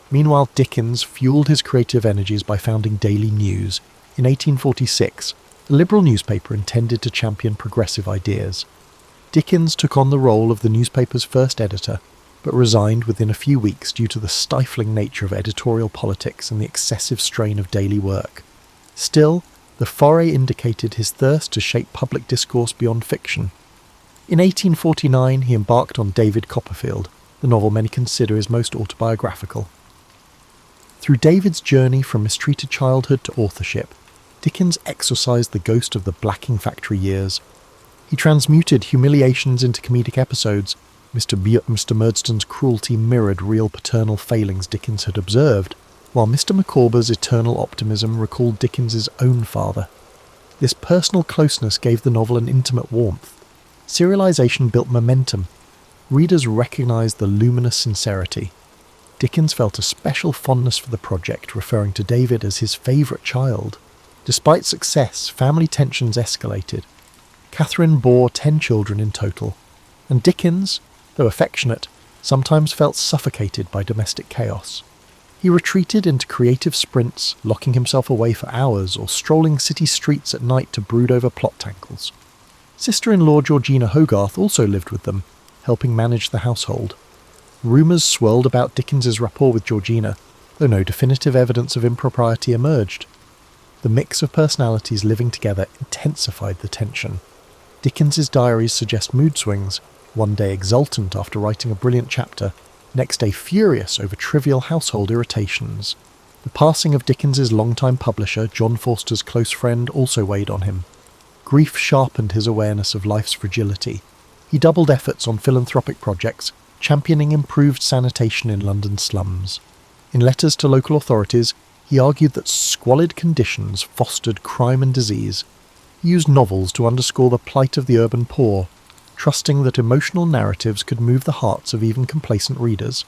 Meanwhile, Dickens fueled his creative energies by founding Daily News. In 1846, a liberal newspaper intended to champion progressive ideas. Dickens took on the role of the newspaper's first editor, but resigned within a few weeks due to the stifling nature of editorial politics and the excessive strain of daily work. Still, the foray indicated his thirst to shape public discourse beyond fiction. In 1849 he embarked on David Copperfield, the novel many consider his most autobiographical. Through David's journey from mistreated childhood to authorship, Dickens exorcised the ghost of the blacking factory years. He transmuted humiliations into comedic episodes. Mr. Murdstone's cruelty mirrored real paternal failings Dickens had observed, while Mr. Micawber's eternal optimism recalled Dickens's own father. This personal closeness gave the novel an intimate warmth. Serialization built momentum. Readers recognised the luminous sincerity. Dickens felt a special fondness for the project, referring to David as his favourite child. Despite success, family tensions escalated. Catherine bore 10 children in total, and Dickens, though affectionate, sometimes felt suffocated by domestic chaos. He retreated into creative sprints, locking himself away for hours or strolling city streets at night to brood over plot tangles. Sister-in-law Georgina Hogarth also lived with them, helping manage the household. Rumours swirled about Dickens's rapport with Georgina, though no definitive evidence of impropriety emerged. The mix of personalities living together intensified the tension. Dickens's diaries suggest mood swings, one day exultant after writing a brilliant chapter, next day furious over trivial household irritations. The passing of Dickens's longtime publisher, John Forster's close friend, also weighed on him. Grief sharpened his awareness of life's fragility. He doubled efforts on philanthropic projects, championing improved sanitation in London slums. In letters to local authorities, he argued that squalid conditions fostered crime and disease. He used novels to underscore the plight of the urban poor, trusting that emotional narratives could move the hearts of even complacent readers.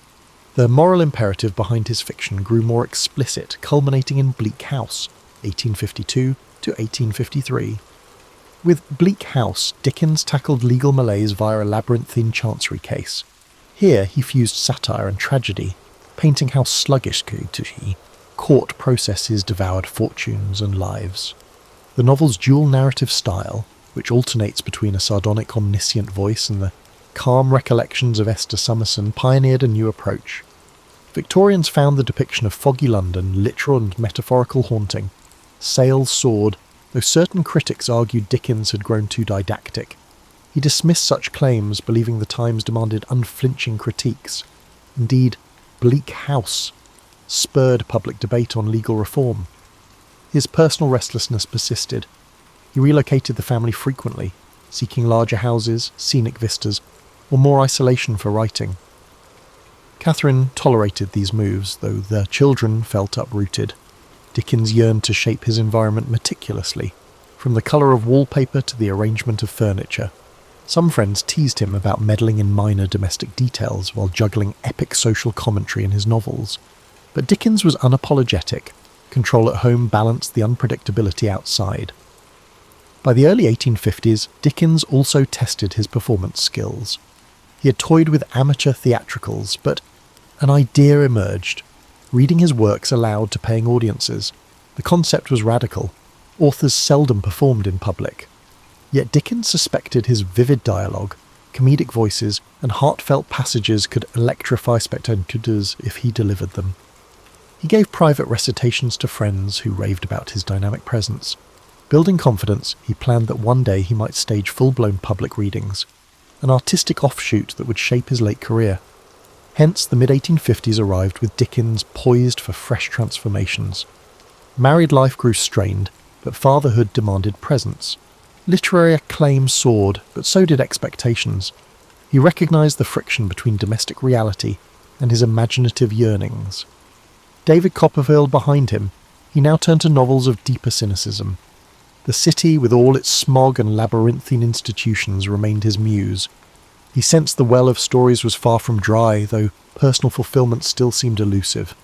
The moral imperative behind his fiction grew more explicit, culminating in Bleak House, 1852 to 1853. With Bleak House, Dickens tackled legal malaise via a labyrinthine chancery case. Here he fused satire and tragedy, painting how sluggish court processes devoured fortunes and lives. The novel's dual narrative style, which alternates between a sardonic omniscient voice and the calm recollections of Esther Summerson, pioneered a new approach. Victorians found the depiction of foggy London literal and metaphorical haunting. Sales soared, though certain critics argued Dickens had grown too didactic. He dismissed such claims, believing the times demanded unflinching critiques. Indeed, Bleak House spurred public debate on legal reform. His personal restlessness persisted. He relocated the family frequently, seeking larger houses, scenic vistas, or more isolation for writing. Catherine tolerated these moves, though their children felt uprooted. Dickens yearned to shape his environment meticulously, from the colour of wallpaper to the arrangement of furniture. Some friends teased him about meddling in minor domestic details while juggling epic social commentary in his novels. But Dickens was unapologetic. Control at home balanced the unpredictability outside. By the early 1850s, Dickens also tested his performance skills. He had toyed with amateur theatricals, but an idea emerged. Reading his works aloud to paying audiences. The concept was radical. Authors seldom performed in public. Yet Dickens suspected his vivid dialogue, comedic voices, and heartfelt passages could electrify spectators if he delivered them. He gave private recitations to friends who raved about his dynamic presence. Building confidence, he planned that one day he might stage full-blown public readings, an artistic offshoot that would shape his late career. Hence, the mid-1850s arrived with Dickens poised for fresh transformations. Married life grew strained, but fatherhood demanded presence. Literary acclaim soared, but so did expectations. He recognised the friction between domestic reality and his imaginative yearnings. David Copperfield behind him, he now turned to novels of deeper cynicism. The city, with all its smog and labyrinthine institutions, remained his muse. He sensed the well of stories was far from dry, though personal fulfilment still seemed elusive.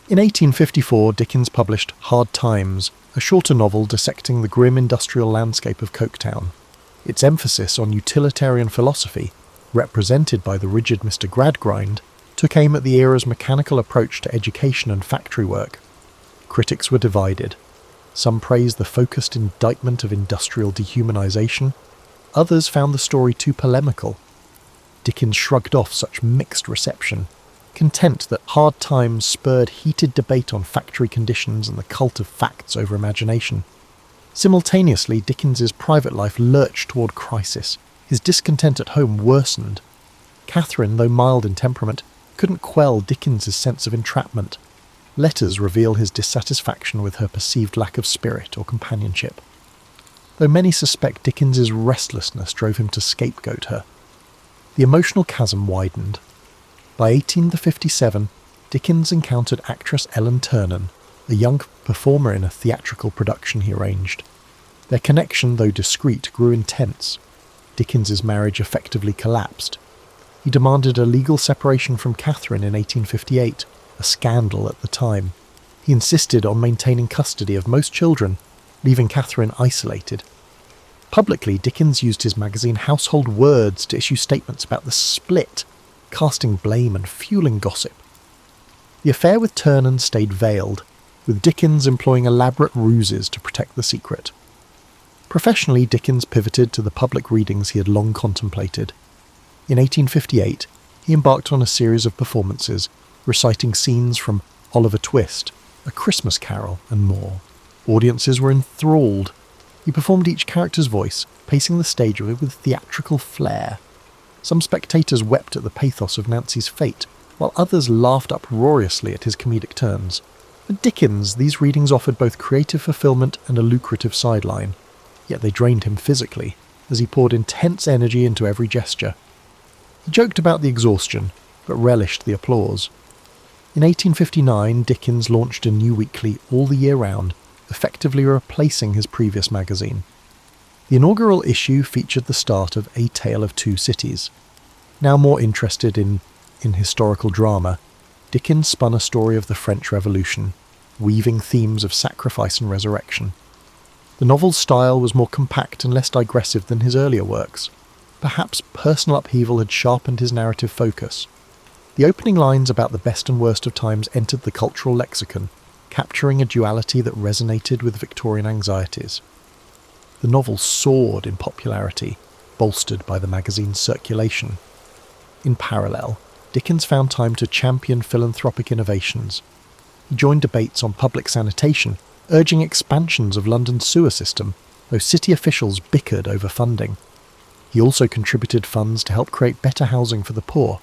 In 1854, Dickens published Hard Times, a shorter novel dissecting the grim industrial landscape of Coketown. Its emphasis on utilitarian philosophy, represented by the rigid Mr. Gradgrind, took aim at the era's mechanical approach to education and factory work. Critics were divided. Some praised the focused indictment of industrial dehumanization. Others found the story too polemical. Dickens shrugged off such mixed reception, content that Hard Times spurred heated debate on factory conditions and the cult of facts over imagination. Simultaneously, Dickens's private life lurched toward crisis. His discontent at home worsened. Catherine, though mild in temperament, couldn't quell Dickens's sense of entrapment. Letters reveal his dissatisfaction with her perceived lack of spirit or companionship. Though many suspect Dickens's restlessness drove him to scapegoat her. The emotional chasm widened. By 1857, Dickens encountered actress Ellen Ternan, a young performer in a theatrical production he arranged. Their connection, though discreet, grew intense. Dickens's marriage effectively collapsed. He demanded a legal separation from Catherine in 1858, a scandal at the time. He insisted on maintaining custody of most children, leaving Catherine isolated. Publicly, Dickens used his magazine Household Words to issue statements about the split, casting blame and fueling gossip. The affair with Ternan stayed veiled, with Dickens employing elaborate ruses to protect the secret. Professionally, Dickens pivoted to the public readings he had long contemplated. In 1858, he embarked on a series of performances, reciting scenes from Oliver Twist, A Christmas Carol, and more. Audiences were enthralled. He performed each character's voice, pacing the stage with theatrical flair. Some spectators wept at the pathos of Nancy's fate, while others laughed uproariously at his comedic turns. For Dickens, these readings offered both creative fulfillment and a lucrative sideline, yet they drained him physically, as he poured intense energy into every gesture. He joked about the exhaustion, but relished the applause. In 1859, Dickens launched a new weekly all the year round, effectively replacing his previous magazine. The inaugural issue featured the start of A Tale of Two Cities. Now more interested in historical drama, Dickens spun a story of the French Revolution, weaving themes of sacrifice and resurrection. The novel's style was more compact and less digressive than his earlier works. Perhaps personal upheaval had sharpened his narrative focus. The opening lines about the best and worst of times entered the cultural lexicon, capturing a duality that resonated with Victorian anxieties. The novel soared in popularity, bolstered by the magazine's circulation. In parallel, Dickens found time to champion philanthropic innovations. He joined debates on public sanitation, urging expansions of London's sewer system, though city officials bickered over funding. He also contributed funds to help create better housing for the poor.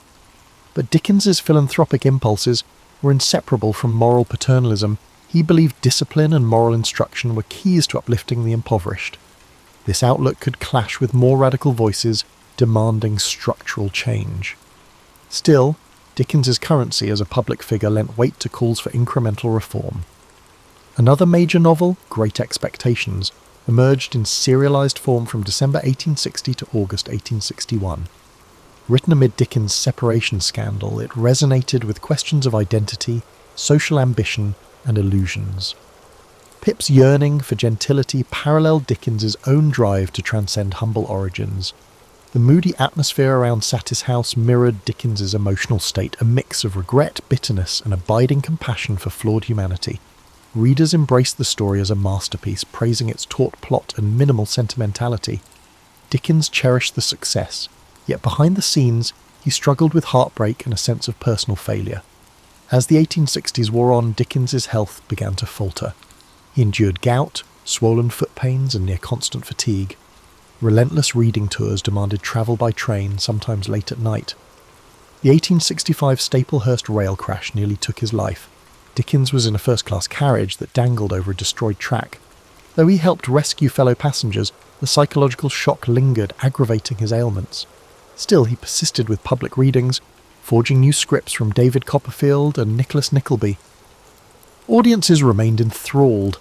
But Dickens's philanthropic impulses were inseparable from moral paternalism. He believed discipline and moral instruction were keys to uplifting the impoverished. This outlook could clash with more radical voices demanding structural change. Still, Dickens's currency as a public figure lent weight to calls for incremental reform. Another major novel, Great Expectations, emerged in serialized form from December 1860 to August 1861. Written amid Dickens' separation scandal, it resonated with questions of identity, social ambition, and illusions. Pip's yearning for gentility paralleled Dickens's own drive to transcend humble origins. The moody atmosphere around Satis House mirrored Dickens's emotional state, a mix of regret, bitterness, and abiding compassion for flawed humanity. Readers embraced the story as a masterpiece, praising its taut plot and minimal sentimentality. Dickens cherished the success, yet behind the scenes, he struggled with heartbreak and a sense of personal failure. As the 1860s wore on, Dickens's health began to falter. He endured gout, swollen foot pains, and near constant fatigue. Relentless reading tours demanded travel by train, sometimes late at night. The 1865 Staplehurst rail crash nearly took his life. Dickens was in a first-class carriage that dangled over a destroyed track. Though he helped rescue fellow passengers, the psychological shock lingered, aggravating his ailments. Still, he persisted with public readings, forging new scripts from David Copperfield and Nicholas Nickleby. Audiences remained enthralled.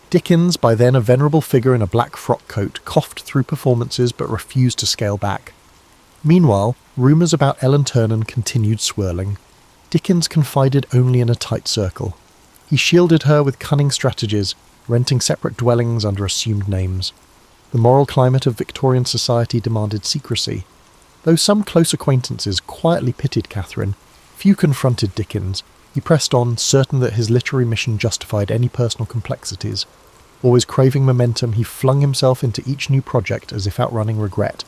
Dickens, by then a venerable figure in a black frock coat, coughed through performances but refused to scale back. Meanwhile, rumours about Ellen Ternan continued swirling. Dickens confided only in a tight circle. He shielded her with cunning strategies, renting separate dwellings under assumed names. The moral climate of Victorian society demanded secrecy. Though some close acquaintances quietly pitied Catherine, few confronted Dickens. He pressed on, certain that his literary mission justified any personal complexities. Always craving momentum, he flung himself into each new project as if outrunning regret.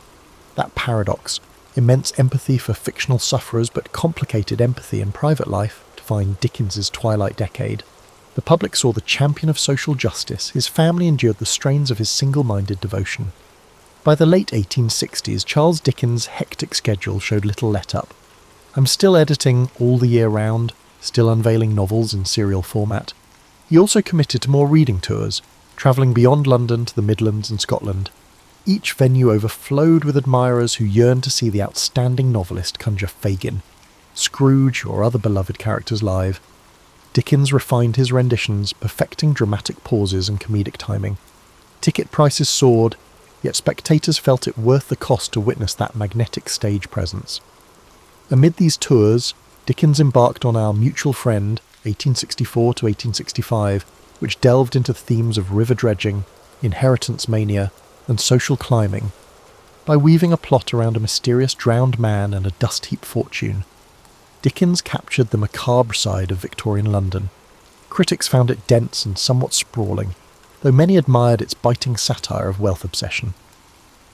That paradox, immense empathy for fictional sufferers but complicated empathy in private life, defined Dickens's twilight decade. The public saw the champion of social justice. His family endured the strains of his single-minded devotion. By the late 1860s, Charles Dickens' hectic schedule showed little let-up. I'm still editing all the year round, still unveiling novels in serial format. He also committed to more reading tours, travelling beyond London to the Midlands and Scotland. Each venue overflowed with admirers who yearned to see the outstanding novelist conjure Fagin, Scrooge, or other beloved characters live. Dickens refined his renditions, perfecting dramatic pauses and comedic timing. Ticket prices soared, yet spectators felt it worth the cost to witness that magnetic stage presence. Amid these tours, Dickens embarked on Our Mutual Friend, 1864 to 1865, which delved into themes of river dredging, inheritance mania, and social climbing. By weaving a plot around a mysterious drowned man and a dust-heap fortune, Dickens captured the macabre side of Victorian London. Critics found it dense and somewhat sprawling, though many admired its biting satire of wealth obsession.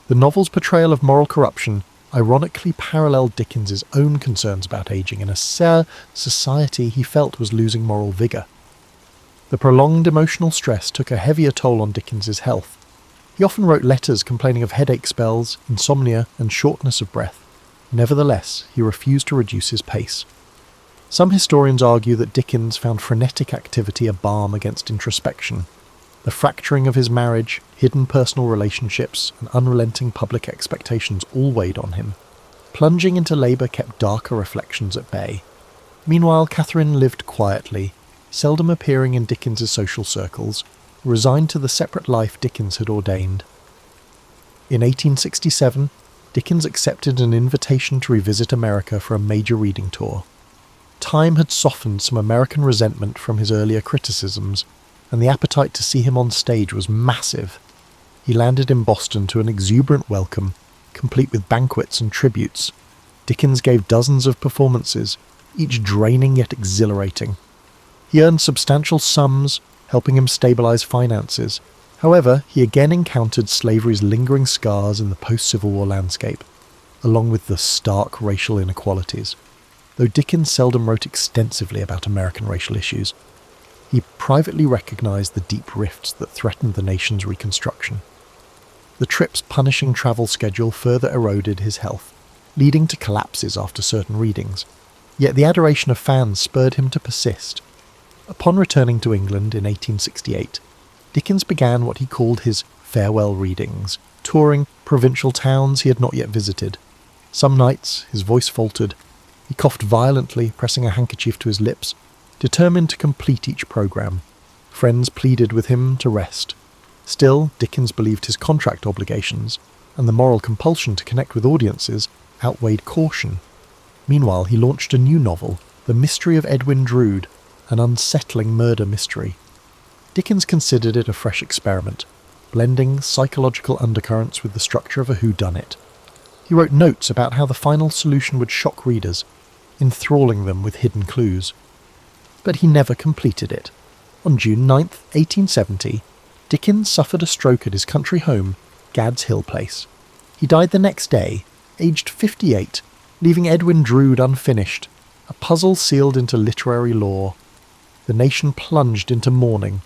The novel's portrayal of moral corruption ironically paralleled Dickens's own concerns about ageing in a society he felt was losing moral vigour. The prolonged emotional stress took a heavier toll on Dickens's health. He often wrote letters complaining of headache spells, insomnia, and shortness of breath. Nevertheless, he refused to reduce his pace. Some historians argue that Dickens found frenetic activity a balm against introspection. The fracturing of his marriage, hidden personal relationships, and unrelenting public expectations all weighed on him. Plunging into labour kept darker reflections at bay. Meanwhile, Catherine lived quietly, seldom appearing in Dickens's social circles, resigned to the separate life Dickens had ordained. In 1867, Dickens accepted an invitation to revisit America for a major reading tour. Time had softened some American resentment from his earlier criticisms, and the appetite to see him on stage was massive. He landed in Boston to an exuberant welcome, complete with banquets and tributes. Dickens gave dozens of performances, each draining yet exhilarating. He earned substantial sums, helping him stabilise finances. However, he again encountered slavery's lingering scars in the post-Civil War landscape, along with the stark racial inequalities. Though Dickens seldom wrote extensively about American racial issues, he privately recognised the deep rifts that threatened the nation's reconstruction. The trip's punishing travel schedule further eroded his health, leading to collapses after certain readings. Yet the adoration of fans spurred him to persist. Upon returning to England in 1868, Dickens began what he called his farewell readings, touring provincial towns he had not yet visited. Some nights his voice faltered. He coughed violently, pressing a handkerchief to his lips, determined to complete each programme. Friends pleaded with him to rest. Still, Dickens believed his contract obligations, and the moral compulsion to connect with audiences, outweighed caution. Meanwhile, he launched a new novel, The Mystery of Edwin Drood, an unsettling murder mystery. Dickens considered it a fresh experiment, blending psychological undercurrents with the structure of a whodunit. He wrote notes about how the final solution would shock readers, enthralling them with hidden clues. But he never completed it. On June 9, 1870, Dickens suffered a stroke at his country home, Gad's Hill Place. He died the next day, aged 58, leaving Edwin Drood unfinished, a puzzle sealed into literary lore. The nation plunged into mourning.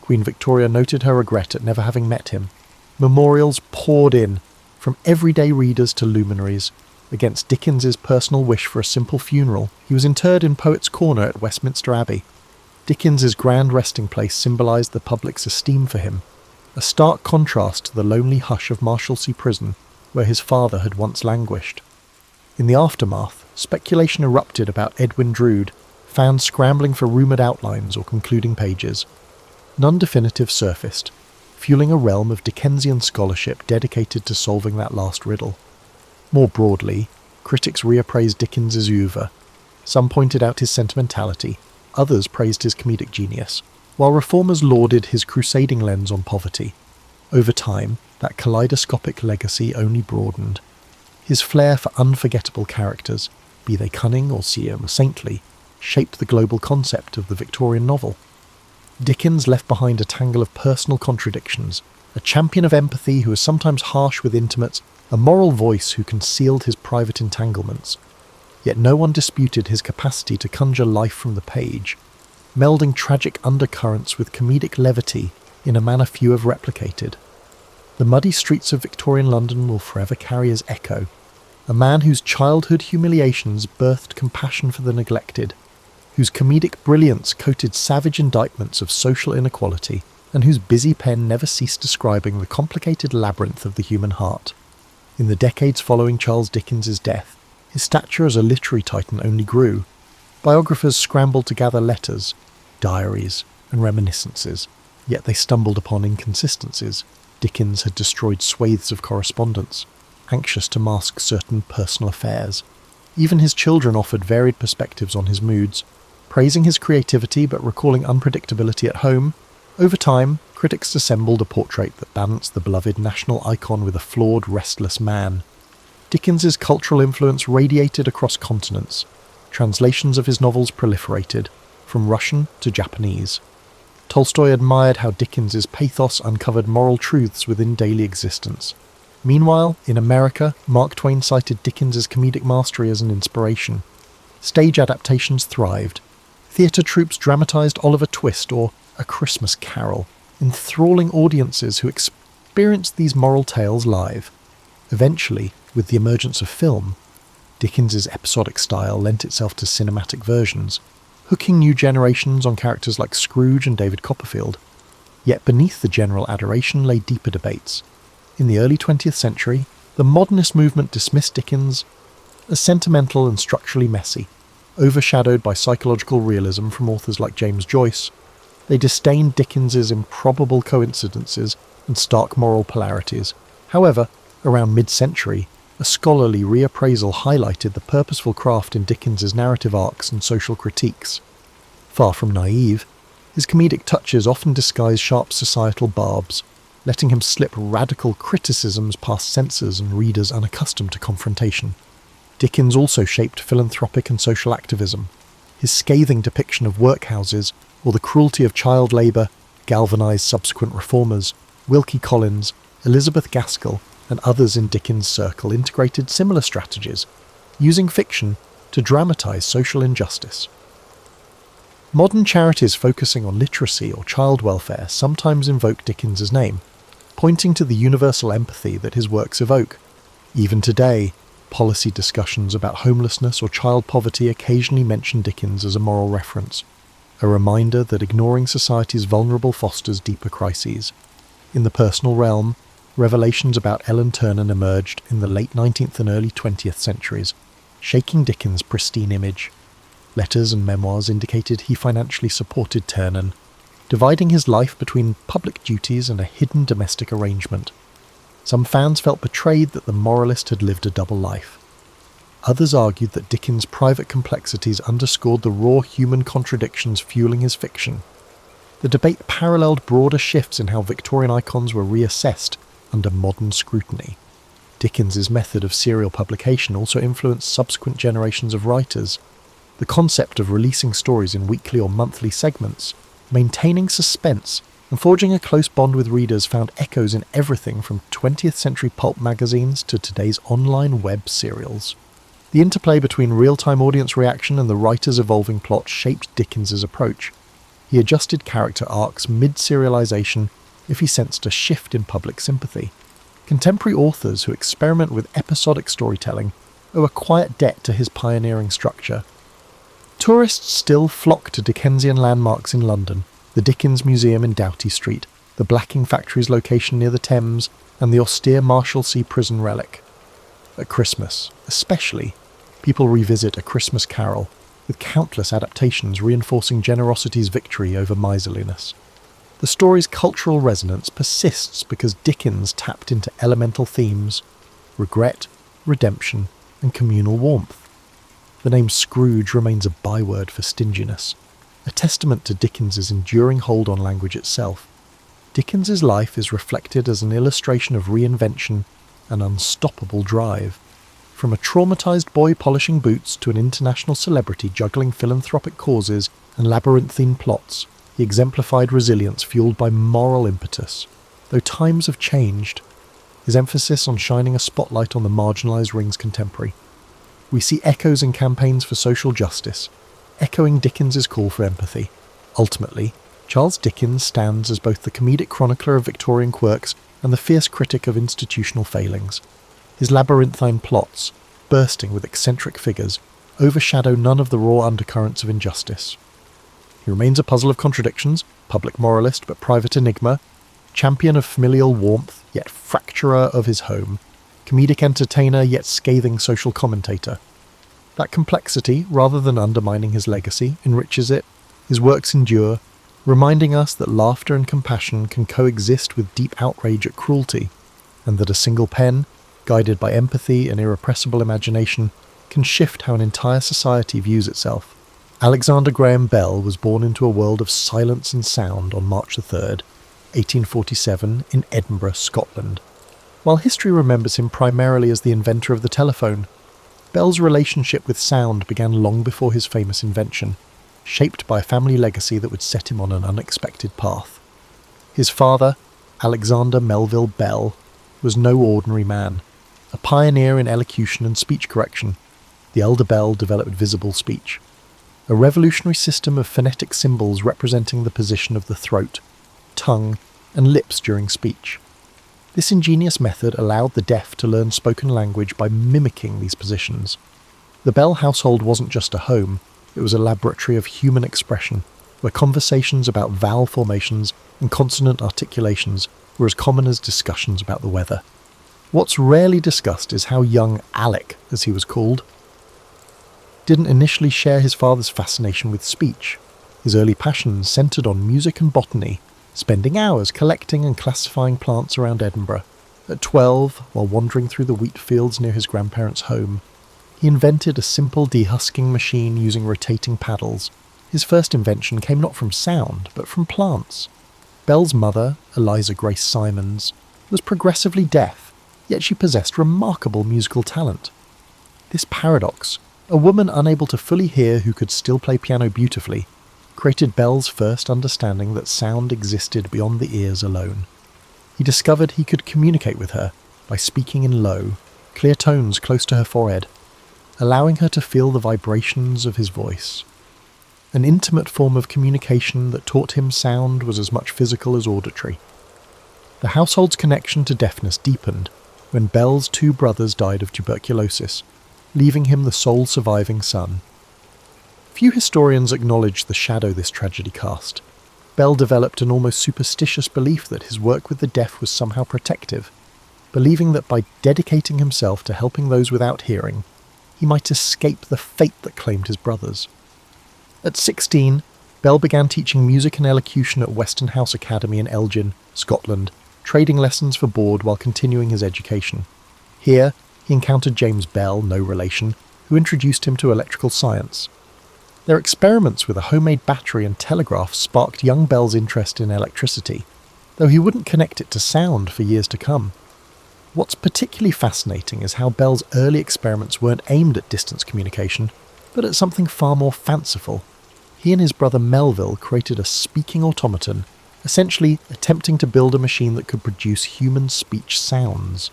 Queen Victoria noted her regret at never having met him. Memorials poured in, from everyday readers to luminaries. Against Dickens's personal wish for a simple funeral, he was interred in Poets' Corner at Westminster Abbey. Dickens's grand resting place symbolised the public's esteem for him, a stark contrast to the lonely hush of Marshalsea Prison, where his father had once languished. In the aftermath, speculation erupted about Edwin Drood, fans scrambling for rumoured outlines or concluding pages. None definitive surfaced, fueling a realm of Dickensian scholarship dedicated to solving that last riddle. More broadly, critics reappraised Dickens's oeuvre. Some pointed out his sentimentality, others praised his comedic genius, while reformers lauded his crusading lens on poverty. Over time, that kaleidoscopic legacy only broadened. His flair for unforgettable characters, be they cunning or saintly, shaped the global concept of the Victorian novel. Dickens left behind a tangle of personal contradictions, a champion of empathy who was sometimes harsh with intimates, a moral voice who concealed his private entanglements. Yet no one disputed his capacity to conjure life from the page. melding tragic undercurrents with comedic levity in a manner few have replicated. The muddy streets of Victorian London will forever carry his echo, a man whose childhood humiliations birthed compassion for the neglected, whose comedic brilliance coated savage indictments of social inequality, and whose busy pen never ceased describing the complicated labyrinth of the human heart. In the decades following Charles Dickens's death, his stature as a literary titan only grew. Biographers scrambled to gather letters, diaries, and reminiscences, yet they stumbled upon inconsistencies. Dickens had destroyed swathes of correspondence, anxious to mask certain personal affairs. Even his children offered varied perspectives on his moods, praising his creativity but recalling unpredictability at home. Over time, critics assembled a portrait that balanced the beloved national icon with a flawed, restless man. Dickens's cultural influence radiated across continents. Translations of his novels proliferated, from Russian to Japanese. Tolstoy admired how Dickens's pathos uncovered moral truths within daily existence. Meanwhile, in America, Mark Twain cited Dickens's comedic mastery as an inspiration. Stage adaptations thrived. Theatre troupes dramatized Oliver Twist or A Christmas Carol, enthralling audiences who experienced these moral tales live. Eventually, with the emergence of film, Dickens's episodic style lent itself to cinematic versions, hooking new generations on characters like Scrooge and David Copperfield. Yet beneath the general adoration lay deeper debates. In the early 20th century, the modernist movement dismissed Dickens as sentimental and structurally messy. Overshadowed by psychological realism from authors like James Joyce, they disdained Dickens's improbable coincidences and stark moral polarities. However, around mid-century, a scholarly reappraisal highlighted the purposeful craft in Dickens's narrative arcs and social critiques. Far from naive, his comedic touches often disguise sharp societal barbs, letting him slip radical criticisms past censors and readers unaccustomed to confrontation. Dickens also shaped philanthropic and social activism. His scathing depiction of workhouses or the cruelty of child labour galvanised subsequent reformers. Wilkie Collins, Elizabeth Gaskell, and others in Dickens' circle integrated similar strategies, using fiction to dramatise social injustice. Modern charities focusing on literacy or child welfare sometimes invoke Dickens's name, pointing to the universal empathy that his works evoke. Even today, policy discussions about homelessness or child poverty occasionally mention Dickens as a moral reference, a reminder that ignoring society's vulnerable fosters deeper crises. In the personal realm, revelations about Ellen Ternan emerged in the late 19th and early 20th centuries, shaking Dickens' pristine image. Letters and memoirs indicated he financially supported Ternan, dividing his life between public duties and a hidden domestic arrangement. Some fans felt betrayed that the moralist had lived a double life. Others argued that Dickens' private complexities underscored the raw human contradictions fueling his fiction. The debate paralleled broader shifts in how Victorian icons were reassessed under modern scrutiny. Dickens's method of serial publication also influenced subsequent generations of writers. The concept of releasing stories in weekly or monthly segments, maintaining suspense, and forging a close bond with readers found echoes in everything from 20th century pulp magazines to today's online web serials. The interplay between real-time audience reaction and the writer's evolving plot shaped Dickens's approach. He adjusted character arcs mid-serialization if he sensed a shift in public sympathy. Contemporary authors who experiment with episodic storytelling owe a quiet debt to his pioneering structure. Tourists still flock to Dickensian landmarks in London, the Dickens Museum in Doughty Street, the blacking factory's location near the Thames, and the austere Marshalsea prison relic. At Christmas, especially, people revisit A Christmas Carol, with countless adaptations reinforcing generosity's victory over miserliness. The story's cultural resonance persists because Dickens tapped into elemental themes: regret, redemption, and communal warmth. The name Scrooge remains a byword for stinginess, a testament to Dickens's enduring hold on language itself. Dickens's life is reflected as an illustration of reinvention and unstoppable drive. From a traumatized boy polishing boots to an international celebrity juggling philanthropic causes and labyrinthine plots, he exemplified resilience fueled by moral impetus. Though times have changed, his emphasis on shining a spotlight on the marginalized rings contemporary. We see echoes in campaigns for social justice, echoing Dickens's call for empathy. Ultimately, Charles Dickens stands as both the comedic chronicler of Victorian quirks and the fierce critic of institutional failings. His labyrinthine plots, bursting with eccentric figures, overshadow none of the raw undercurrents of injustice. He remains a puzzle of contradictions, public moralist but private enigma, champion of familial warmth yet fracturer of his home, comedic entertainer yet scathing social commentator. That complexity, rather than undermining his legacy, enriches it. His works endure, reminding us that laughter and compassion can coexist with deep outrage at cruelty, and that a single pen, guided by empathy and irrepressible imagination, can shift how an entire society views itself. Alexander Graham Bell was born into a world of silence and sound on March 3rd, 1847, in Edinburgh, Scotland. While history remembers him primarily as the inventor of the telephone, Bell's relationship with sound began long before his famous invention, shaped by a family legacy that would set him on an unexpected path. His father, Alexander Melville Bell, was no ordinary man, a pioneer in elocution and speech correction. The elder Bell developed visible speech, a revolutionary system of phonetic symbols representing the position of the throat, tongue, and lips during speech. This ingenious method allowed the deaf to learn spoken language by mimicking these positions. The Bell household wasn't just a home, it was a laboratory of human expression, where conversations about vowel formations and consonant articulations were as common as discussions about the weather. What's rarely discussed is how young Alec, as he was called, didn't initially share his father's fascination with speech. His early passions centred on music and botany, spending hours collecting and classifying plants around Edinburgh. At 12, while wandering through the wheat fields near his grandparents' home, he invented a simple dehusking machine using rotating paddles. His first invention came not from sound, but from plants. Bell's mother, Eliza Grace Simons, was progressively deaf, yet she possessed remarkable musical talent. This paradox, a woman unable to fully hear who could still play piano beautifully, created Bell's first understanding that sound existed beyond the ears alone. He discovered he could communicate with her by speaking in low, clear tones close to her forehead, allowing her to feel the vibrations of his voice. An intimate form of communication that taught him sound was as much physical as auditory. The household's connection to deafness deepened when Bell's two brothers died of tuberculosis, leaving him the sole surviving son. Few historians acknowledge the shadow this tragedy cast. Bell developed an almost superstitious belief that his work with the deaf was somehow protective, believing that by dedicating himself to helping those without hearing, he might escape the fate that claimed his brothers. At 16, Bell began teaching music and elocution at Weston House Academy in Elgin, Scotland, trading lessons for board while continuing his education. Here, he encountered James Bell, no relation, who introduced him to electrical science. Their experiments with a homemade battery and telegraph sparked young Bell's interest in electricity, though he wouldn't connect it to sound for years to come. What's particularly fascinating is how Bell's early experiments weren't aimed at distance communication, but at something far more fanciful. He and his brother Melville created a speaking automaton, essentially attempting to build a machine that could produce human speech sounds.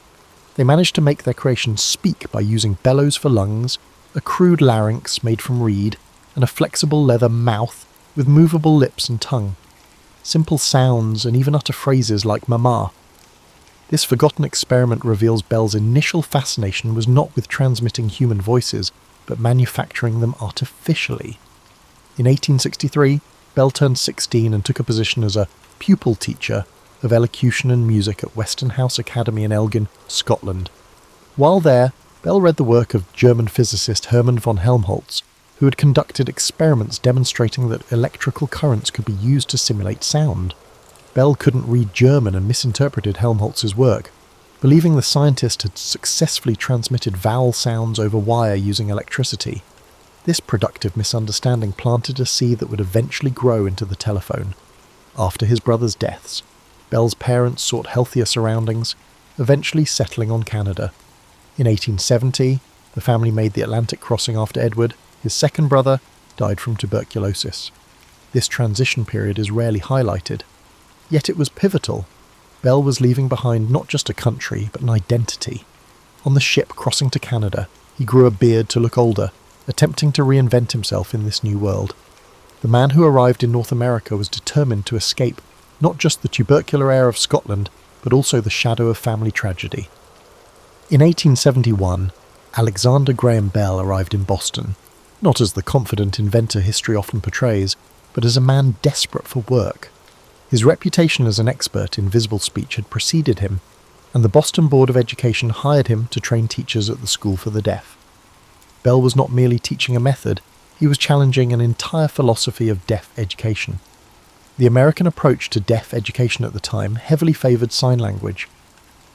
They managed to make their creation speak by using bellows for lungs, a crude larynx made from reed, and a flexible leather mouth with movable lips and tongue. Simple sounds and even utter phrases like mama. This forgotten experiment reveals Bell's initial fascination was not with transmitting human voices, but manufacturing them artificially. In 1863, Bell turned 16 and took a position as a pupil teacher of elocution and music at Weston House Academy in Elgin, Scotland. While there, Bell read the work of German physicist Hermann von Helmholtz, who had conducted experiments demonstrating that electrical currents could be used to simulate sound. Bell couldn't read German and misinterpreted Helmholtz's work, believing the scientist had successfully transmitted vowel sounds over wire using electricity. This productive misunderstanding planted a seed that would eventually grow into the telephone. After his brothers' deaths, Bell's parents sought healthier surroundings, eventually settling on Canada. In 1870, the family made the Atlantic crossing after Edward. His second brother died from tuberculosis. This transition period is rarely highlighted, yet it was pivotal. Bell was leaving behind not just a country, but an identity. On the ship crossing to Canada, he grew a beard to look older, attempting to reinvent himself in this new world. The man who arrived in North America was determined to escape not just the tubercular air of Scotland, but also the shadow of family tragedy. In 1871, Alexander Graham Bell arrived in Boston, not as the confident inventor history often portrays, but as a man desperate for work. His reputation as an expert in visible speech had preceded him, and the Boston Board of Education hired him to train teachers at the School for the Deaf. Bell was not merely teaching a method, he was challenging an entire philosophy of deaf education. The American approach to deaf education at the time heavily favoured sign language.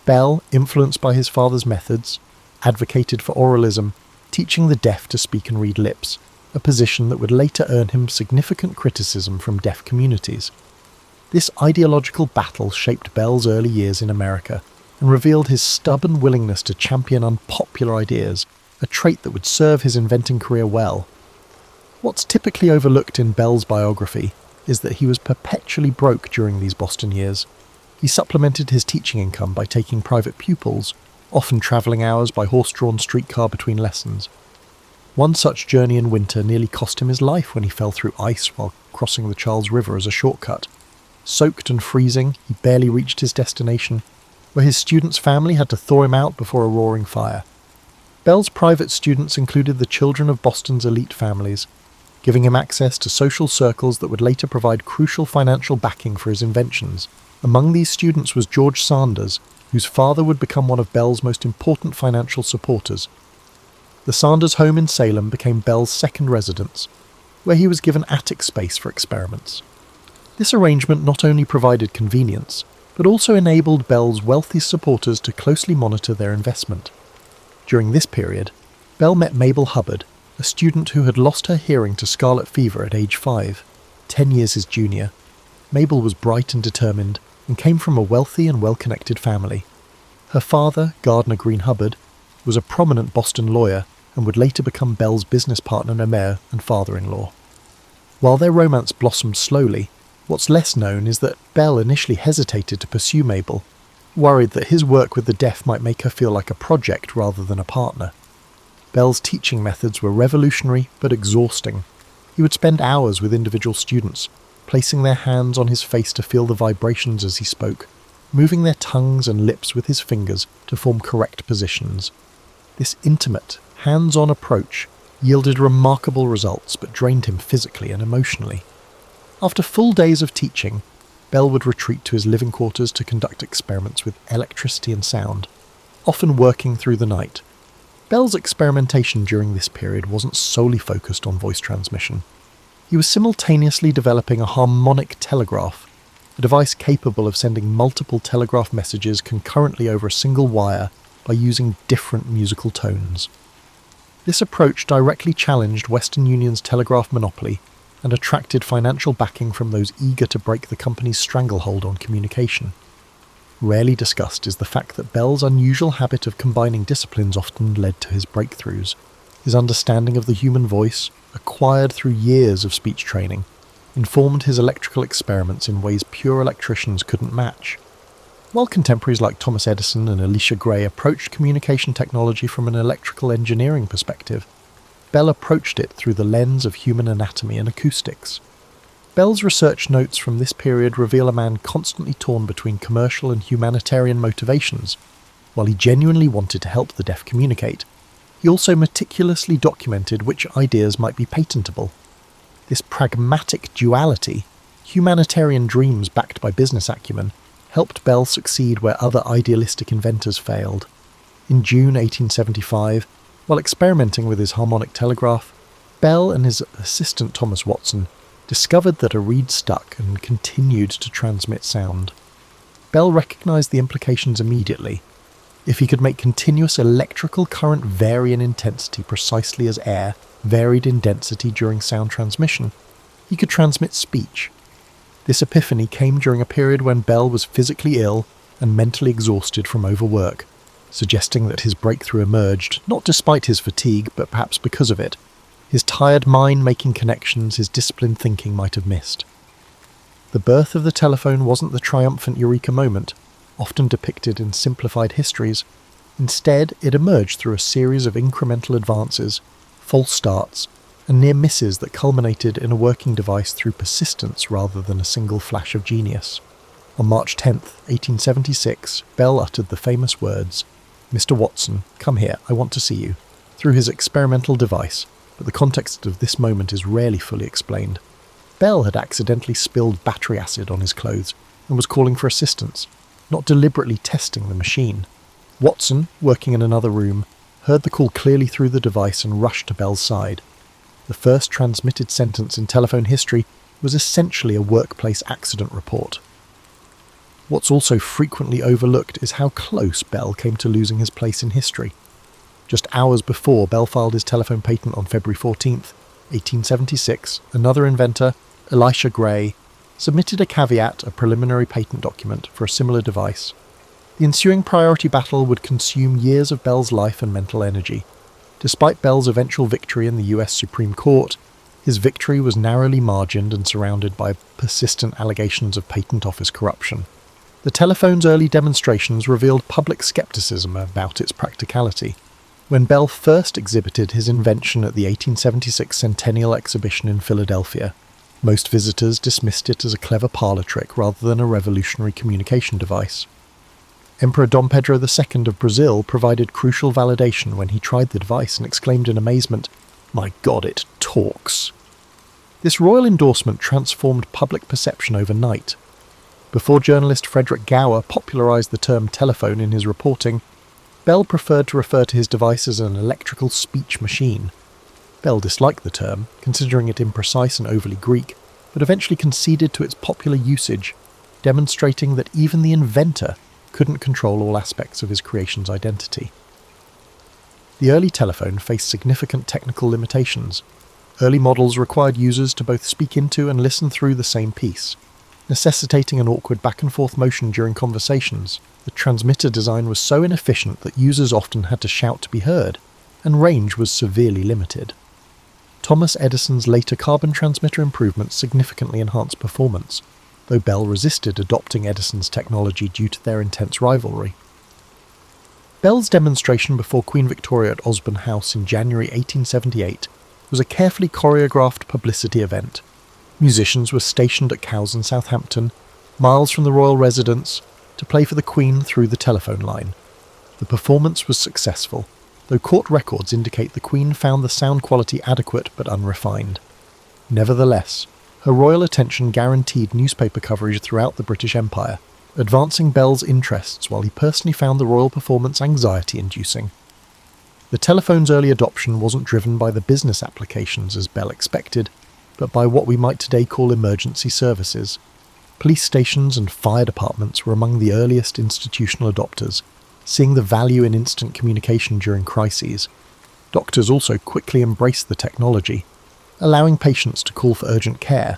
Bell, influenced by his father's methods, advocated for oralism, teaching the deaf to speak and read lips, a position that would later earn him significant criticism from deaf communities. This ideological battle shaped Bell's early years in America and revealed his stubborn willingness to champion unpopular ideas, a trait that would serve his inventing career well. What's typically overlooked in Bell's biography is that he was perpetually broke during these Boston years. He supplemented his teaching income by taking private pupils, often travelling hours by horse-drawn streetcar between lessons. One such journey in winter nearly cost him his life when he fell through ice while crossing the Charles River as a shortcut. Soaked and freezing, he barely reached his destination, where his student's family had to thaw him out before a roaring fire. Bell's private students included the children of Boston's elite families, giving him access to social circles that would later provide crucial financial backing for his inventions. Among these students was George Sanders, whose father would become one of Bell's most important financial supporters. The Sanders home in Salem became Bell's second residence, where he was given attic space for experiments. This arrangement not only provided convenience, but also enabled Bell's wealthy supporters to closely monitor their investment. During this period, Bell met Mabel Hubbard, a student who had lost her hearing to scarlet fever at age 5, 10 years his junior. Mabel was bright and determined, and came from a wealthy and well-connected family. Her father, Gardner Green Hubbard, was a prominent Boston lawyer and would later become Bell's business partner Revere and father-in-law. While their romance blossomed slowly, what's less known is that Bell initially hesitated to pursue Mabel, worried that his work with the deaf might make her feel like a project rather than a partner. Bell's teaching methods were revolutionary but exhausting. He would spend hours with individual students, placing their hands on his face to feel the vibrations as he spoke, moving their tongues and lips with his fingers to form correct positions. This intimate, hands-on approach yielded remarkable results but drained him physically and emotionally. After full days of teaching, Bell would retreat to his living quarters to conduct experiments with electricity and sound, often working through the night. Bell's experimentation during this period wasn't solely focused on voice transmission. He was simultaneously developing a harmonic telegraph, a device capable of sending multiple telegraph messages concurrently over a single wire by using different musical tones. This approach directly challenged Western Union's telegraph monopoly and attracted financial backing from those eager to break the company's stranglehold on communication. Rarely discussed is the fact that Bell's unusual habit of combining disciplines often led to his breakthroughs. His understanding of the human voice, acquired through years of speech training, informed his electrical experiments in ways pure electricians couldn't match. While contemporaries like Thomas Edison and Elisha Gray approached communication technology from an electrical engineering perspective, Bell approached it through the lens of human anatomy and acoustics. Bell's research notes from this period reveal a man constantly torn between commercial and humanitarian motivations. While he genuinely wanted to help the deaf communicate, he also meticulously documented which ideas might be patentable. This pragmatic duality, humanitarian dreams backed by business acumen, helped Bell succeed where other idealistic inventors failed. In June 1875, while experimenting with his harmonic telegraph, Bell and his assistant Thomas Watson discovered that a reed stuck and continued to transmit sound. Bell recognised the implications immediately. If he could make continuous electrical current vary in intensity precisely as air varied in density during sound transmission, he could transmit speech. This epiphany came during a period when Bell was physically ill and mentally exhausted from overwork, suggesting that his breakthrough emerged not despite his fatigue, but perhaps because of it. His tired mind making connections his disciplined thinking might have missed. The birth of the telephone wasn't the triumphant eureka moment, often depicted in simplified histories. Instead, it emerged through a series of incremental advances, false starts, and near misses that culminated in a working device through persistence rather than a single flash of genius. On March 10, 1876, Bell uttered the famous words, "Mr. Watson, come here, I want to see you," through his experimental device, but the context of this moment is rarely fully explained. Bell had accidentally spilled battery acid on his clothes and was calling for assistance, not deliberately testing the machine. Watson, working in another room, heard the call clearly through the device and rushed to Bell's side. The first transmitted sentence in telephone history was essentially a workplace accident report. What's also frequently overlooked is how close Bell came to losing his place in history. Just hours before Bell filed his telephone patent on February 14, 1876, another inventor, Elisha Gray, submitted a caveat, a preliminary patent document, for a similar device. The ensuing priority battle would consume years of Bell's life and mental energy. Despite Bell's eventual victory in the US Supreme Court, his victory was narrowly margined and surrounded by persistent allegations of patent office corruption. The telephone's early demonstrations revealed public skepticism about its practicality. When Bell first exhibited his invention at the 1876 Centennial Exhibition in Philadelphia, most visitors dismissed it as a clever parlor trick rather than a revolutionary communication device. Emperor Dom Pedro II of Brazil provided crucial validation when he tried the device and exclaimed in amazement, "My God, it talks!" This royal endorsement transformed public perception overnight. Before journalist Frederick Gower popularised the term telephone in his reporting, Bell preferred to refer to his device as an electrical speech machine. Bell disliked the term, considering it imprecise and overly Greek, but eventually conceded to its popular usage, demonstrating that even the inventor couldn't control all aspects of his creation's identity. The early telephone faced significant technical limitations. Early models required users to both speak into and listen through the same piece, necessitating an awkward back-and-forth motion during conversations. The transmitter design was so inefficient that users often had to shout to be heard, and range was severely limited. Thomas Edison's later carbon transmitter improvements significantly enhanced performance, though Bell resisted adopting Edison's technology due to their intense rivalry. Bell's demonstration before Queen Victoria at Osborne House in January 1878 was a carefully choreographed publicity event. Musicians were stationed at Cowes in Southampton, miles from the royal residence, to play for the Queen through the telephone line. The performance was successful, though court records indicate the Queen found the sound quality adequate but unrefined. Nevertheless, her royal attention guaranteed newspaper coverage throughout the British Empire, advancing Bell's interests while he personally found the royal performance anxiety-inducing. The telephone's early adoption wasn't driven by the business applications as Bell expected, but by what we might today call emergency services. Police stations and fire departments were among the earliest institutional adopters, seeing the value in instant communication during crises. Doctors also quickly embraced the technology, allowing patients to call for urgent care,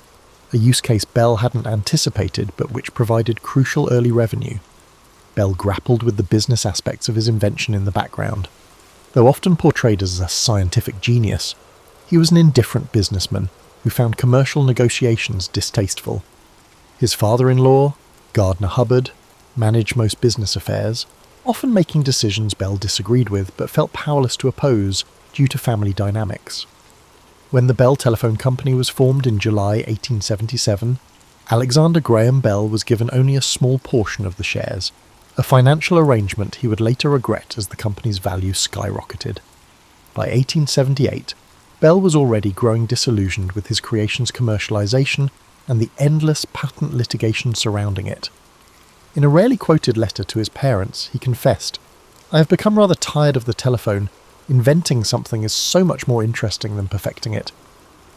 a use case Bell hadn't anticipated but which provided crucial early revenue. Bell grappled with the business aspects of his invention in the background. Though often portrayed as a scientific genius, he was an indifferent businessman who found commercial negotiations distasteful. His father-in-law, Gardner Hubbard, managed most business affairs, often making decisions Bell disagreed with but felt powerless to oppose due to family dynamics. When the Bell Telephone Company was formed in July 1877, Alexander Graham Bell was given only a small portion of the shares, a financial arrangement he would later regret as the company's value skyrocketed. By 1878, Bell was already growing disillusioned with his creation's commercialization and the endless patent litigation surrounding it. In a rarely quoted letter to his parents, he confessed, "I have become rather tired of the telephone. Inventing something is so much more interesting than perfecting it.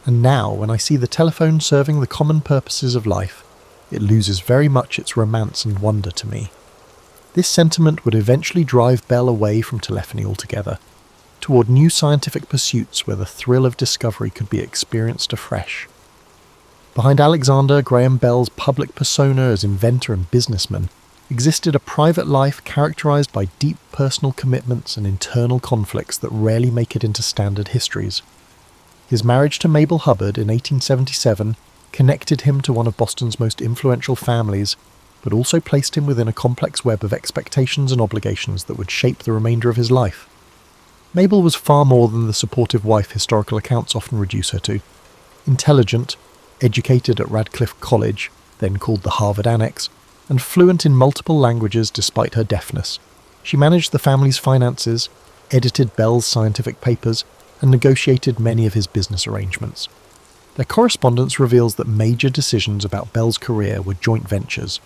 And now, when I see the telephone serving the common purposes of life, it loses very much its romance and wonder to me." This sentiment would eventually drive Bell away from telephony altogether, toward new scientific pursuits where the thrill of discovery could be experienced afresh. Behind Alexander Graham Bell's public persona as inventor and businessman existed a private life characterized by deep personal commitments and internal conflicts that rarely make it into standard histories. His marriage to Mabel Hubbard in 1877 connected him to one of Boston's most influential families, but also placed him within a complex web of expectations and obligations that would shape the remainder of his life. Mabel was far more than the supportive wife historical accounts often reduce her to. Intelligent, educated at Radcliffe College, then called the Harvard Annex, and fluent in multiple languages despite her deafness, she managed the family's finances, edited Bell's scientific papers, and negotiated many of his business arrangements. Their correspondence reveals that major decisions about Bell's career were joint ventures,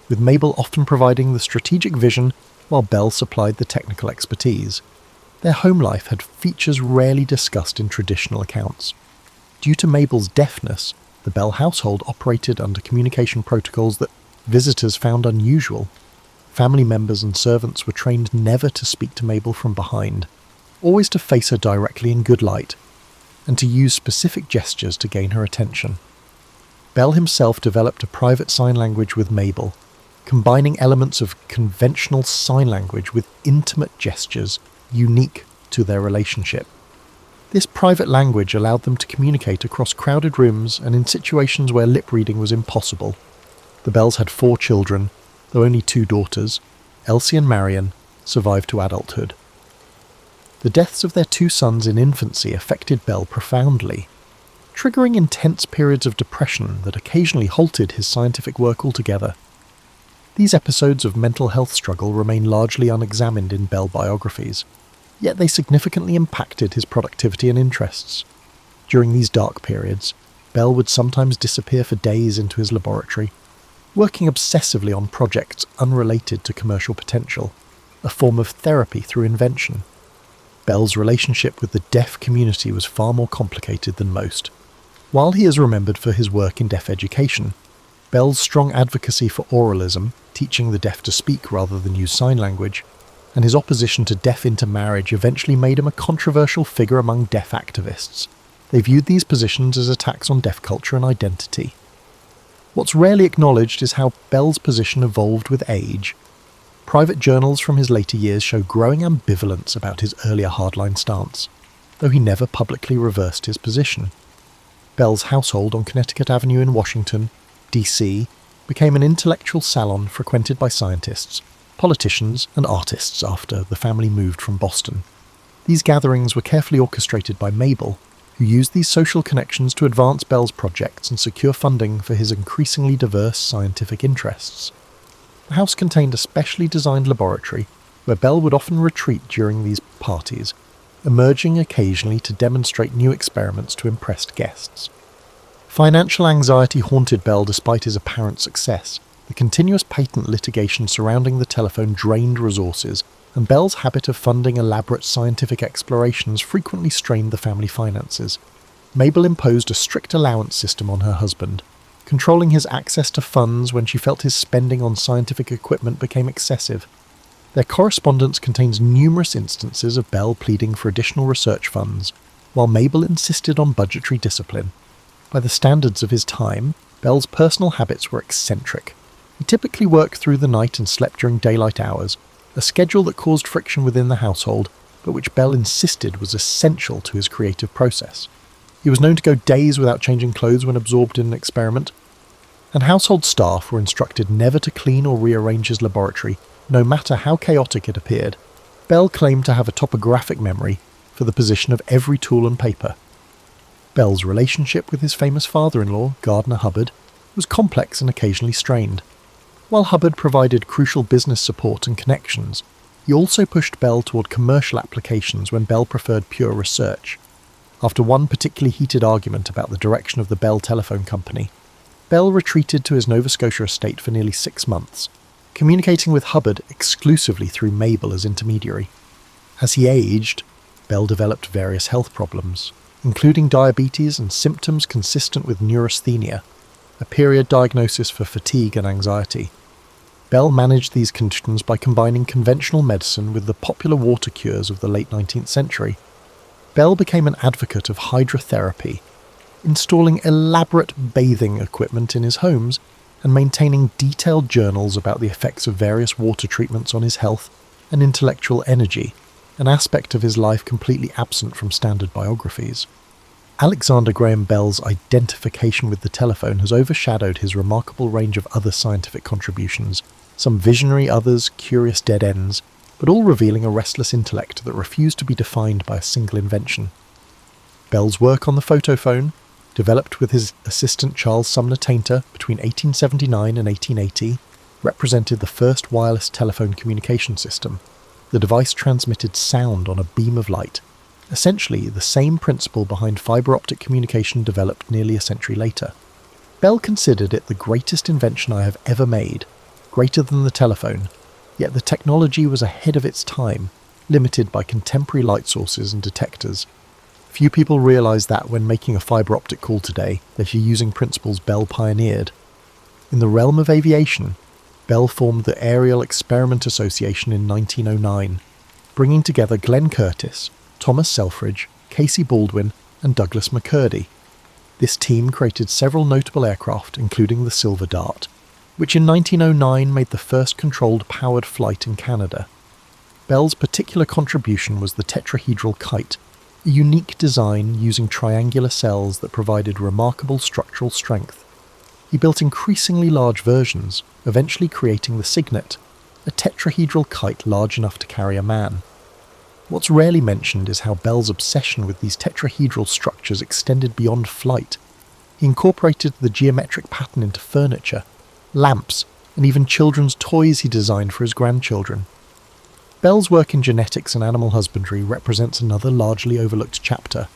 with Mabel often providing the strategic vision while Bell supplied the technical expertise. Their home life had features rarely discussed in traditional accounts. Due to Mabel's deafness, the Bell household operated under communication protocols that visitors found unusual. Family members and servants were trained never to speak to Mabel from behind, always to face her directly in good light, and to use specific gestures to gain her attention. Bell himself developed a private sign language with Mabel, combining elements of conventional sign language with intimate gestures unique to their relationship. This private language allowed them to communicate across crowded rooms and in situations where lip reading was impossible. The Bells had 4 children, though only 2 daughters, Elsie and Marion, survived to adulthood. The deaths of their 2 sons in infancy affected Bell profoundly, triggering intense periods of depression that occasionally halted his scientific work altogether. These episodes of mental health struggle remain largely unexamined in Bell biographies, yet they significantly impacted his productivity and interests. During these dark periods, Bell would sometimes disappear for days into his laboratory, working obsessively on projects unrelated to commercial potential, a form of therapy through invention. Bell's relationship with the deaf community was far more complicated than most. While he is remembered for his work in deaf education, Bell's strong advocacy for oralism, teaching the deaf to speak rather than use sign language, and his opposition to deaf intermarriage eventually made him a controversial figure among deaf activists. They viewed these positions as attacks on deaf culture and identity. What's rarely acknowledged is how Bell's position evolved with age. Private journals from his later years show growing ambivalence about his earlier hardline stance, though he never publicly reversed his position. Bell's household on Connecticut Avenue in Washington, D.C., became an intellectual salon frequented by scientists, politicians, and artists after the family moved from Boston. These gatherings were carefully orchestrated by Mabel, who used these social connections to advance Bell's projects and secure funding for his increasingly diverse scientific interests. The house contained a specially designed laboratory where Bell would often retreat during these parties, emerging occasionally to demonstrate new experiments to impressed guests. Financial anxiety haunted Bell despite his apparent success. The continuous patent litigation surrounding the telephone drained resources, and Bell's habit of funding elaborate scientific explorations frequently strained the family finances. Mabel imposed a strict allowance system on her husband, controlling his access to funds when she felt his spending on scientific equipment became excessive. Their correspondence contains numerous instances of Bell pleading for additional research funds, while Mabel insisted on budgetary discipline. By the standards of his time, Bell's personal habits were eccentric. He typically worked through the night and slept during daylight hours, a schedule that caused friction within the household, but which Bell insisted was essential to his creative process. He was known to go days without changing clothes when absorbed in an experiment, and household staff were instructed never to clean or rearrange his laboratory, no matter how chaotic it appeared. Bell claimed to have a topographic memory for the position of every tool and paper. Bell's relationship with his famous father-in-law, Gardner Hubbard, was complex and occasionally strained. While Hubbard provided crucial business support and connections, he also pushed Bell toward commercial applications when Bell preferred pure research. After one particularly heated argument about the direction of the Bell Telephone Company, Bell retreated to his Nova Scotia estate for nearly 6 months, communicating with Hubbard exclusively through Mabel as intermediary. As he aged, Bell developed various health problems, including diabetes and symptoms consistent with neurasthenia, a period diagnosis for fatigue and anxiety. Bell managed these conditions by combining conventional medicine with the popular water cures of the late 19th century. Bell became an advocate of hydrotherapy, installing elaborate bathing equipment in his homes and maintaining detailed journals about the effects of various water treatments on his health and intellectual energy, an aspect of his life completely absent from standard biographies. Alexander Graham Bell's identification with the telephone has overshadowed his remarkable range of other scientific contributions, some visionary, others curious dead ends, but all revealing a restless intellect that refused to be defined by a single invention. Bell's work on the photophone, developed with his assistant Charles Sumner Tainter between 1879 and 1880, represented the first wireless telephone communication system. The device transmitted sound on a beam of light, essentially the same principle behind fibre optic communication developed nearly a century later. Bell considered it the greatest invention I have ever made, greater than the telephone, yet the technology was ahead of its time, limited by contemporary light sources and detectors. Few people realise that when making a fibre optic call today, that you're using principles Bell pioneered. In the realm of aviation, Bell formed the Aerial Experiment Association in 1909, bringing together Glenn Curtiss, Thomas Selfridge, Casey Baldwin, and Douglas McCurdy. This team created several notable aircraft, including the Silver Dart, which in 1909 made the first controlled powered flight in Canada. Bell's particular contribution was the tetrahedral kite, a unique design using triangular cells that provided remarkable structural strength. He built increasingly large versions, eventually creating the Cygnet, a tetrahedral kite large enough to carry a man. What's rarely mentioned is how Bell's obsession with these tetrahedral structures extended beyond flight. He incorporated the geometric pattern into furniture, lamps, and even children's toys he designed for his grandchildren. Bell's work in genetics and animal husbandry represents another largely overlooked chapter.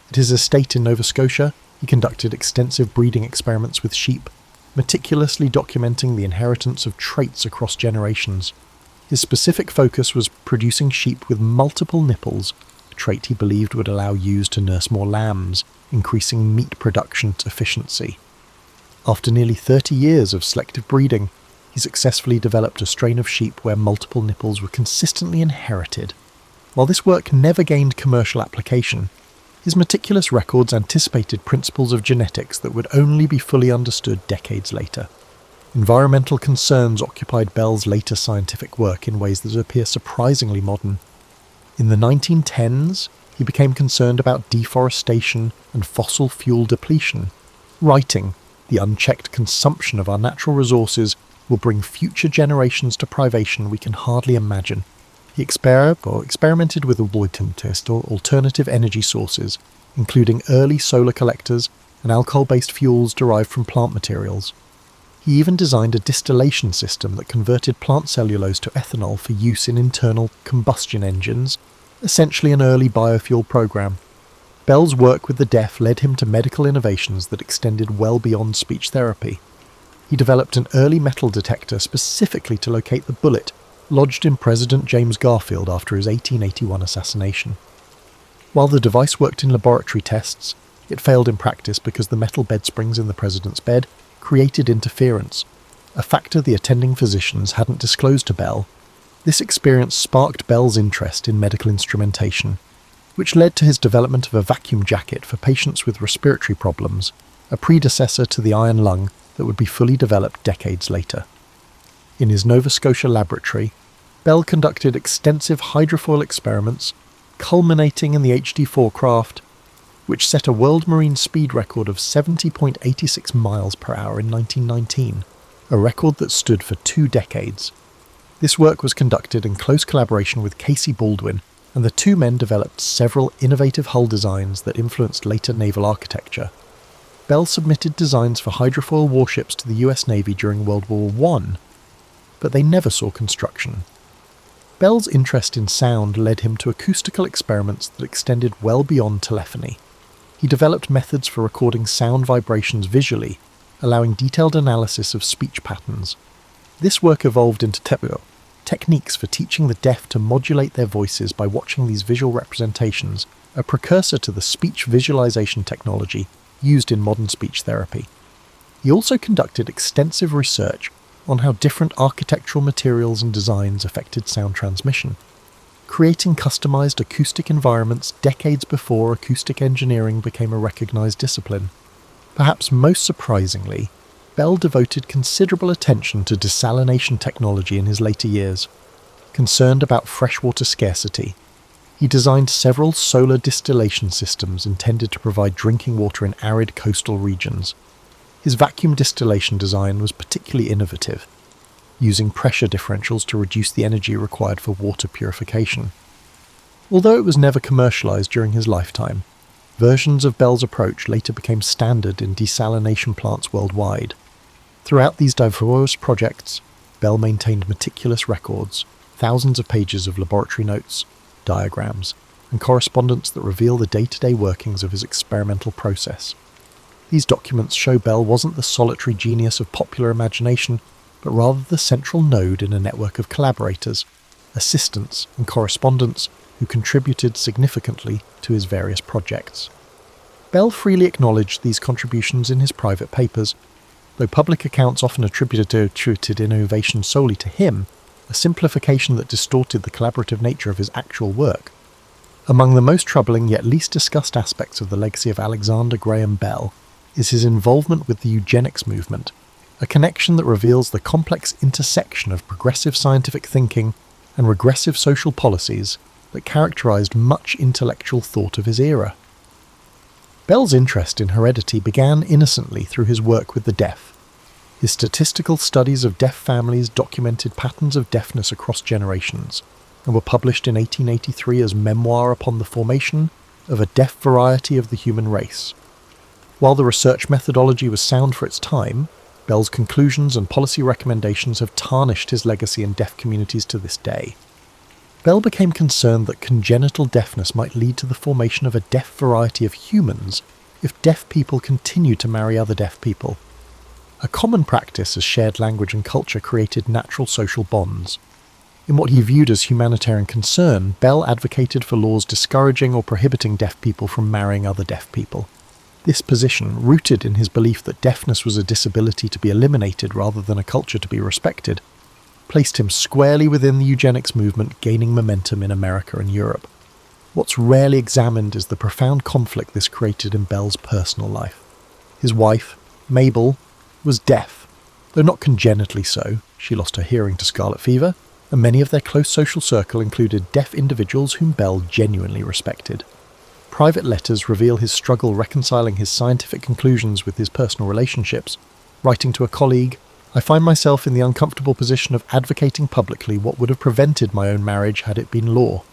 At his estate in Nova Scotia, he conducted extensive breeding experiments with sheep, meticulously documenting the inheritance of traits across generations. His specific focus was producing sheep with multiple nipples, a trait he believed would allow ewes to nurse more lambs, increasing meat production efficiency. After nearly 30 years of selective breeding, he successfully developed a strain of sheep where multiple nipples were consistently inherited. While this work never gained commercial application, his meticulous records anticipated principles of genetics that would only be fully understood decades later. Environmental concerns occupied Bell's later scientific work in ways that appear surprisingly modern. In the 1910s, he became concerned about deforestation and fossil fuel depletion, writing, "The unchecked consumption of our natural resources will bring future generations to privation we can hardly imagine." He experimented with alternative energy sources, including early solar collectors and alcohol-based fuels derived from plant materials. He even designed a distillation system that converted plant cellulose to ethanol for use in internal combustion engines, essentially an early biofuel program. Bell's work with the deaf led him to medical innovations that extended well beyond speech therapy. He developed an early metal detector specifically to locate the bullet lodged in President James Garfield after his 1881 assassination. While the device worked in laboratory tests, it failed in practice because the metal bed springs in the president's bed created interference, a factor the attending physicians hadn't disclosed to Bell. This experience sparked Bell's interest in medical instrumentation, which led to his development of a vacuum jacket for patients with respiratory problems, a predecessor to the iron lung that would be fully developed decades later. In his Nova Scotia laboratory, Bell conducted extensive hydrofoil experiments, culminating in the HD-4 craft, which set a world marine speed record of 70.86 miles per hour in 1919, a record that stood for 2 decades. This work was conducted in close collaboration with Casey Baldwin, and the two men developed several innovative hull designs that influenced later naval architecture. Bell submitted designs for hydrofoil warships to the US Navy during World War I, but they never saw construction. Bell's interest in sound led him to acoustical experiments that extended well beyond telephony. He developed methods for recording sound vibrations visually, allowing detailed analysis of speech patterns. This work evolved into techniques for teaching the deaf to modulate their voices by watching these visual representations, a precursor to the speech visualization technology used in modern speech therapy. He also conducted extensive research on how different architectural materials and designs affected sound transmission, creating customized acoustic environments decades before acoustic engineering became a recognized discipline. Perhaps most surprisingly, Bell devoted considerable attention to desalination technology in his later years. Concerned about freshwater scarcity, he designed several solar distillation systems intended to provide drinking water in arid coastal regions. His vacuum distillation design was particularly innovative. using pressure differentials to reduce the energy required for water purification. Although it was never commercialized during his lifetime, versions of Bell's approach later became standard in desalination plants worldwide. Throughout these diverse projects, Bell maintained meticulous records, thousands of pages of laboratory notes, diagrams, and correspondence that reveal the day-to-day workings of his experimental process. These documents show Bell wasn't the solitary genius of popular imagination, but rather the central node in a network of collaborators, assistants, and correspondents who contributed significantly to his various projects. Bell freely acknowledged these contributions in his private papers, though public accounts often attributed innovation solely to him, a simplification that distorted the collaborative nature of his actual work. Among the most troubling yet least discussed aspects of the legacy of Alexander Graham Bell is his involvement with the eugenics movement, a connection that reveals the complex intersection of progressive scientific thinking and regressive social policies that characterized much intellectual thought of his era. Bell's interest in heredity began innocently through his work with the deaf. His statistical studies of deaf families documented patterns of deafness across generations, and were published in 1883 as Memoir upon the Formation of a Deaf Variety of the Human Race. While the research methodology was sound for its time, Bell's conclusions and policy recommendations have tarnished his legacy in deaf communities to this day. Bell became concerned that congenital deafness might lead to the formation of a deaf variety of humans if deaf people continued to marry other deaf people. A common practice as shared language and culture created natural social bonds. In what he viewed as humanitarian concern, Bell advocated for laws discouraging or prohibiting deaf people from marrying other deaf people. This position, rooted in his belief that deafness was a disability to be eliminated rather than a culture to be respected, placed him squarely within the eugenics movement gaining momentum in America and Europe. What's rarely examined is the profound conflict this created in Bell's personal life. His wife, Mabel, was deaf, though not congenitally so. She lost her hearing to scarlet fever, and many of their close social circle included deaf individuals whom Bell genuinely respected. Private letters reveal his struggle reconciling his scientific conclusions with his personal relationships. Writing to a colleague, "I find myself in the uncomfortable position of advocating publicly what would have prevented my own marriage had it been law."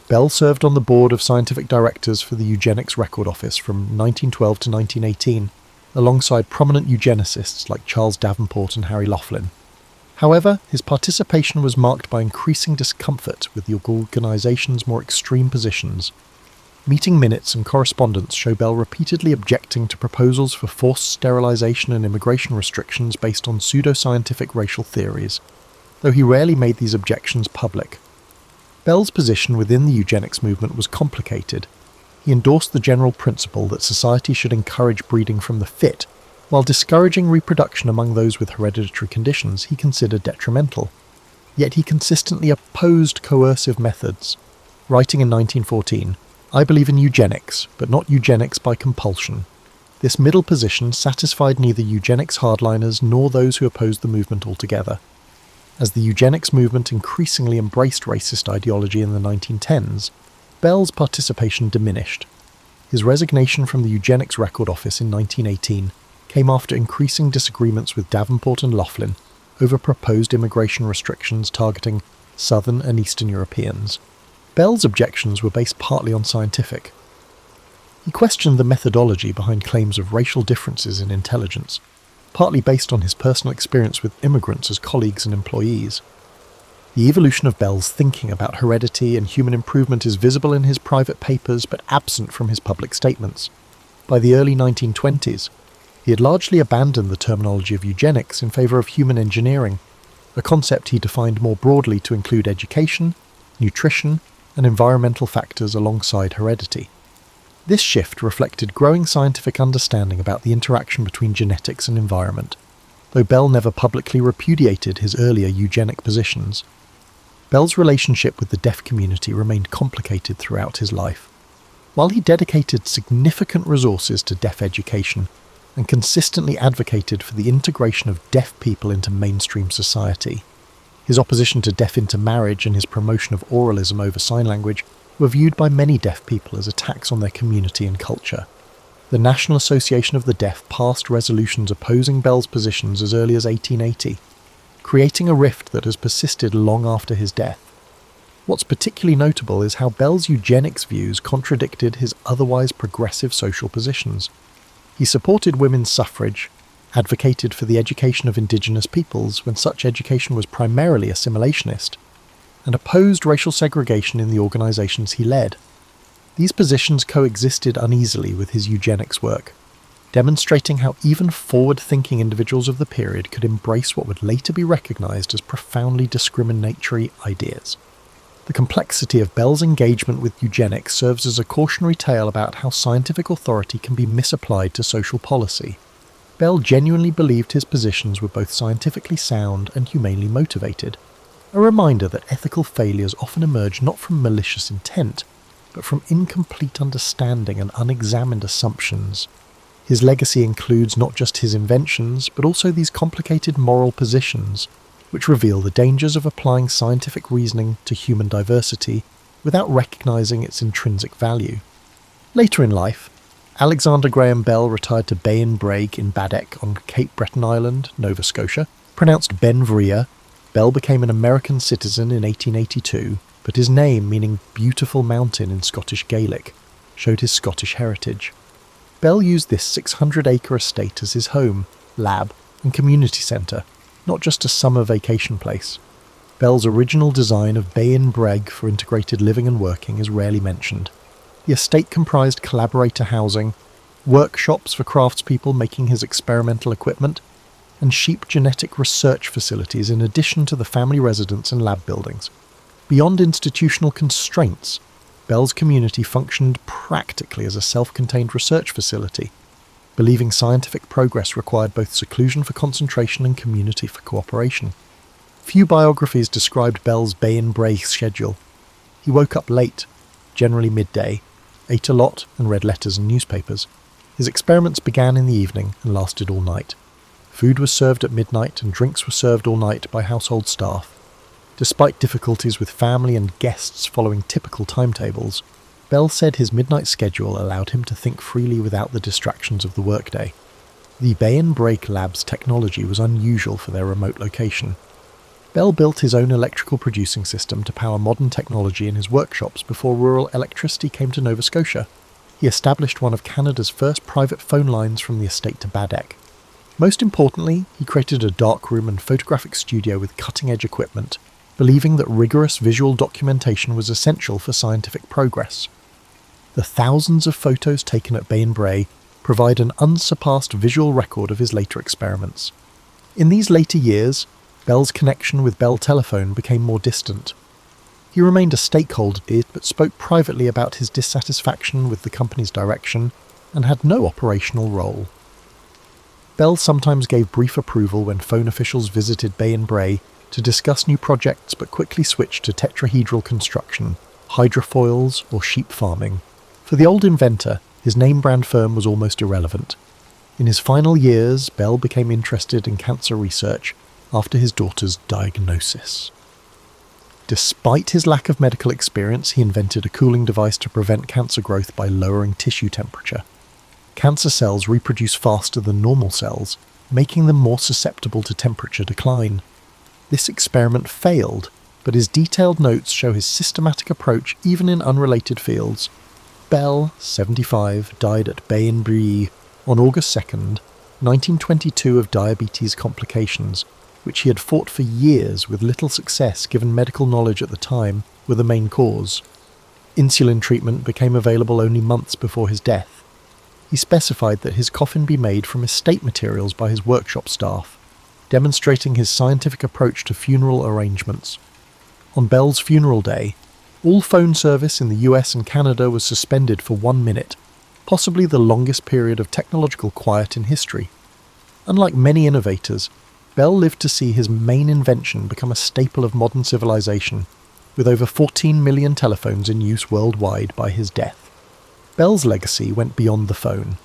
Bell served on the board of scientific directors for the Eugenics Record Office from 1912 to 1918, alongside prominent eugenicists like Charles Davenport and Harry Laughlin. However, his participation was marked by increasing discomfort with the organisation's more extreme positions. Meeting minutes and correspondence show Bell repeatedly objecting to proposals for forced sterilisation and immigration restrictions based on pseudoscientific racial theories, though he rarely made these objections public. Bell's position within the eugenics movement was complicated. He endorsed the general principle that society should encourage breeding from the fit, while discouraging reproduction among those with hereditary conditions he considered detrimental. Yet he consistently opposed coercive methods. Writing in 1914, "I believe in eugenics, but not eugenics by compulsion." This middle position satisfied neither eugenics hardliners nor those who opposed the movement altogether. As the eugenics movement increasingly embraced racist ideology in the 1910s, Bell's participation diminished. His resignation from the Eugenics Record Office in 1918 came after increasing disagreements with Davenport and Laughlin over proposed immigration restrictions targeting Southern and Eastern Europeans. Bell's objections were based partly on scientific. He questioned the methodology behind claims of racial differences in intelligence, partly based on his personal experience with immigrants as colleagues and employees. The evolution of Bell's thinking about heredity and human improvement is visible in his private papers but absent from his public statements. By the early 1920s, he had largely abandoned the terminology of eugenics in favour of human engineering, a concept he defined more broadly to include education, nutrition, and environmental factors alongside heredity. This shift reflected growing scientific understanding about the interaction between genetics and environment, though Bell never publicly repudiated his earlier eugenic positions. Bell's relationship with the deaf community remained complicated throughout his life. While he dedicated significant resources to deaf education and consistently advocated for the integration of deaf people into mainstream society, his opposition to deaf intermarriage and his promotion of oralism over sign language were viewed by many deaf people as attacks on their community and culture. The National Association of the Deaf passed resolutions opposing Bell's positions as early as 1880. creating a rift that has persisted long after his death. What's particularly notable is how Bell's eugenics views contradicted his otherwise progressive social positions. He supported women's suffrage, advocated for the education of indigenous peoples when such education was primarily assimilationist, and opposed racial segregation in the organizations he led. These positions coexisted uneasily with his eugenics work, demonstrating how even forward-thinking individuals of the period could embrace what would later be recognized as profoundly discriminatory ideas. The complexity of Bell's engagement with eugenics serves as a cautionary tale about how scientific authority can be misapplied to social policy. Bell genuinely believed his positions were both scientifically sound and humanely motivated, a reminder that ethical failures often emerge not from malicious intent, but from incomplete understanding and unexamined assumptions. His legacy includes not just his inventions, but also these complicated moral positions, which reveal the dangers of applying scientific reasoning to human diversity without recognizing its intrinsic value. Later in life, Alexander Graham Bell retired to Bay and Brake in Baddeck on Cape Breton Island, Nova Scotia. Pronounced Benvria, Bell became an American citizen in 1882, but his name, meaning beautiful mountain in Scottish Gaelic, showed his Scottish heritage. Bell used this 600-acre estate as his home, lab, and community centre, not just a summer vacation place. Bell's original design of Bay and Breg for integrated living and working is rarely mentioned. The estate comprised collaborator housing, workshops for craftspeople making his experimental equipment, and sheep genetic research facilities in addition to the family residence and lab buildings. Beyond institutional constraints, Bell's community functioned practically as a self-contained research facility, believing scientific progress required both seclusion for concentration and community for cooperation. Few biographies described Bell's Bay and Bray schedule. He woke up late, generally midday, ate a lot and read letters and newspapers. His experiments began in the evening and lasted all night. Food was served at midnight and drinks were served all night by household staff. Despite difficulties with family and guests following typical timetables, Bell said his midnight schedule allowed him to think freely without the distractions of the workday. The Bay and Brake Lab's technology was unusual for their remote location. Bell built his own electrical producing system to power modern technology in his workshops before rural electricity came to Nova Scotia. He established one of Canada's first private phone lines from the estate to Baddeck. Most importantly, he created a darkroom and photographic studio with cutting-edge equipment, believing that rigorous visual documentation was essential for scientific progress. The thousands of photos taken at Bay and Bray provide an unsurpassed visual record of his later experiments. In these later years, Bell's connection with Bell Telephone became more distant. He remained a stakeholder, but spoke privately about his dissatisfaction with the company's direction and had no operational role. Bell sometimes gave brief approval when phone officials visited Bay and Bray to discuss new projects, but quickly switched to tetrahedral construction, hydrofoils, or sheep farming. For the old inventor, his name-brand firm was almost irrelevant. In his final years, Bell became interested in cancer research after his daughter's diagnosis. Despite his lack of medical experience, he invented a cooling device to prevent cancer growth by lowering tissue temperature. Cancer cells reproduce faster than normal cells, making them more susceptible to temperature decline. This experiment failed, but his detailed notes show his systematic approach even in unrelated fields. Bell, 75, died at Bay and Brie on August 2nd, 1922 of diabetes complications, which he had fought for years with little success given medical knowledge at the time were the main cause. Insulin treatment became available only months before his death. He specified that his coffin be made from estate materials by his workshop staff, demonstrating his scientific approach to funeral arrangements. On Bell's funeral day, all phone service in the US and Canada was suspended for 1 minute, possibly the longest period of technological quiet in history. Unlike many innovators, Bell lived to see his main invention become a staple of modern civilization, with over 14 million telephones in use worldwide by his death. Bell's legacy went beyond the phone.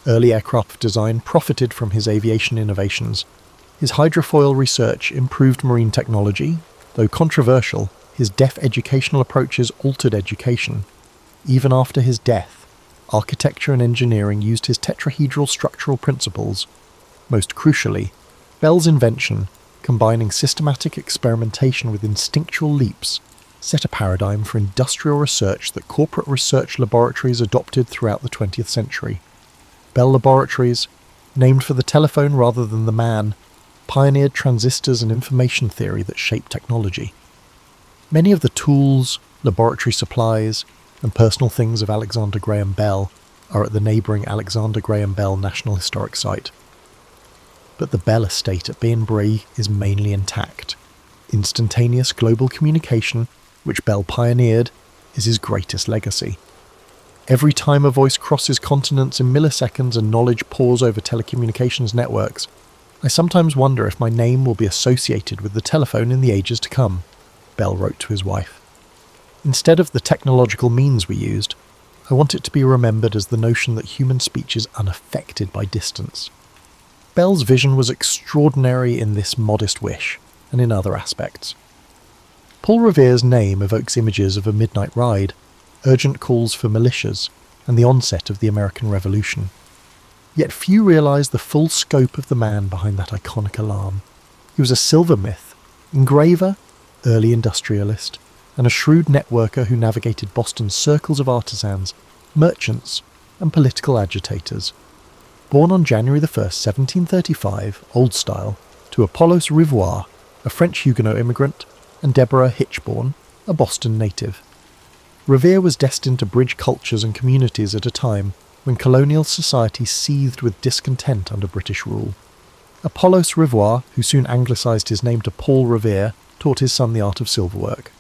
Early aircraft design profited from his aviation innovations. His hydrofoil research improved marine technology. Though controversial, his deaf educational approaches altered education. Even after his death, architecture and engineering used his tetrahedral structural principles. Most crucially, Bell's invention, combining systematic experimentation with instinctual leaps, set a paradigm for industrial research that corporate research laboratories adopted throughout the 20th century. Bell Laboratories, named for the telephone rather than the man, pioneered transistors and information theory that shaped technology. Many of the tools, laboratory supplies, and personal things of Alexander Graham Bell are at the neighbouring Alexander Graham Bell National Historic Site. But the Bell estate at Banbury is mainly intact. Instantaneous global communication, which Bell pioneered, is his greatest legacy. Every time a voice crosses continents in milliseconds and knowledge pours over telecommunications networks, I sometimes wonder if my name will be associated with the telephone in the ages to come, Bell wrote to his wife. Instead of the technological means we used, I want it to be remembered as the notion that human speech is unaffected by distance. Bell's vision was extraordinary in this modest wish, and in other aspects. Paul Revere's name evokes images of a midnight ride, urgent calls for militias, and the onset of the American Revolution. Yet few realise the full scope of the man behind that iconic alarm. He was a silversmith, engraver, early industrialist, and a shrewd networker who navigated Boston's circles of artisans, merchants, and political agitators. Born on January 1st, 1735, Old Style, to Apollos Revere, a French Huguenot immigrant, and Deborah Hitchborn, a Boston native. Revere was destined to bridge cultures and communities at a time when colonial society seethed with discontent under British rule. Apollos Revere, who soon anglicised his name to Paul Revere, taught his son the art of silverwork.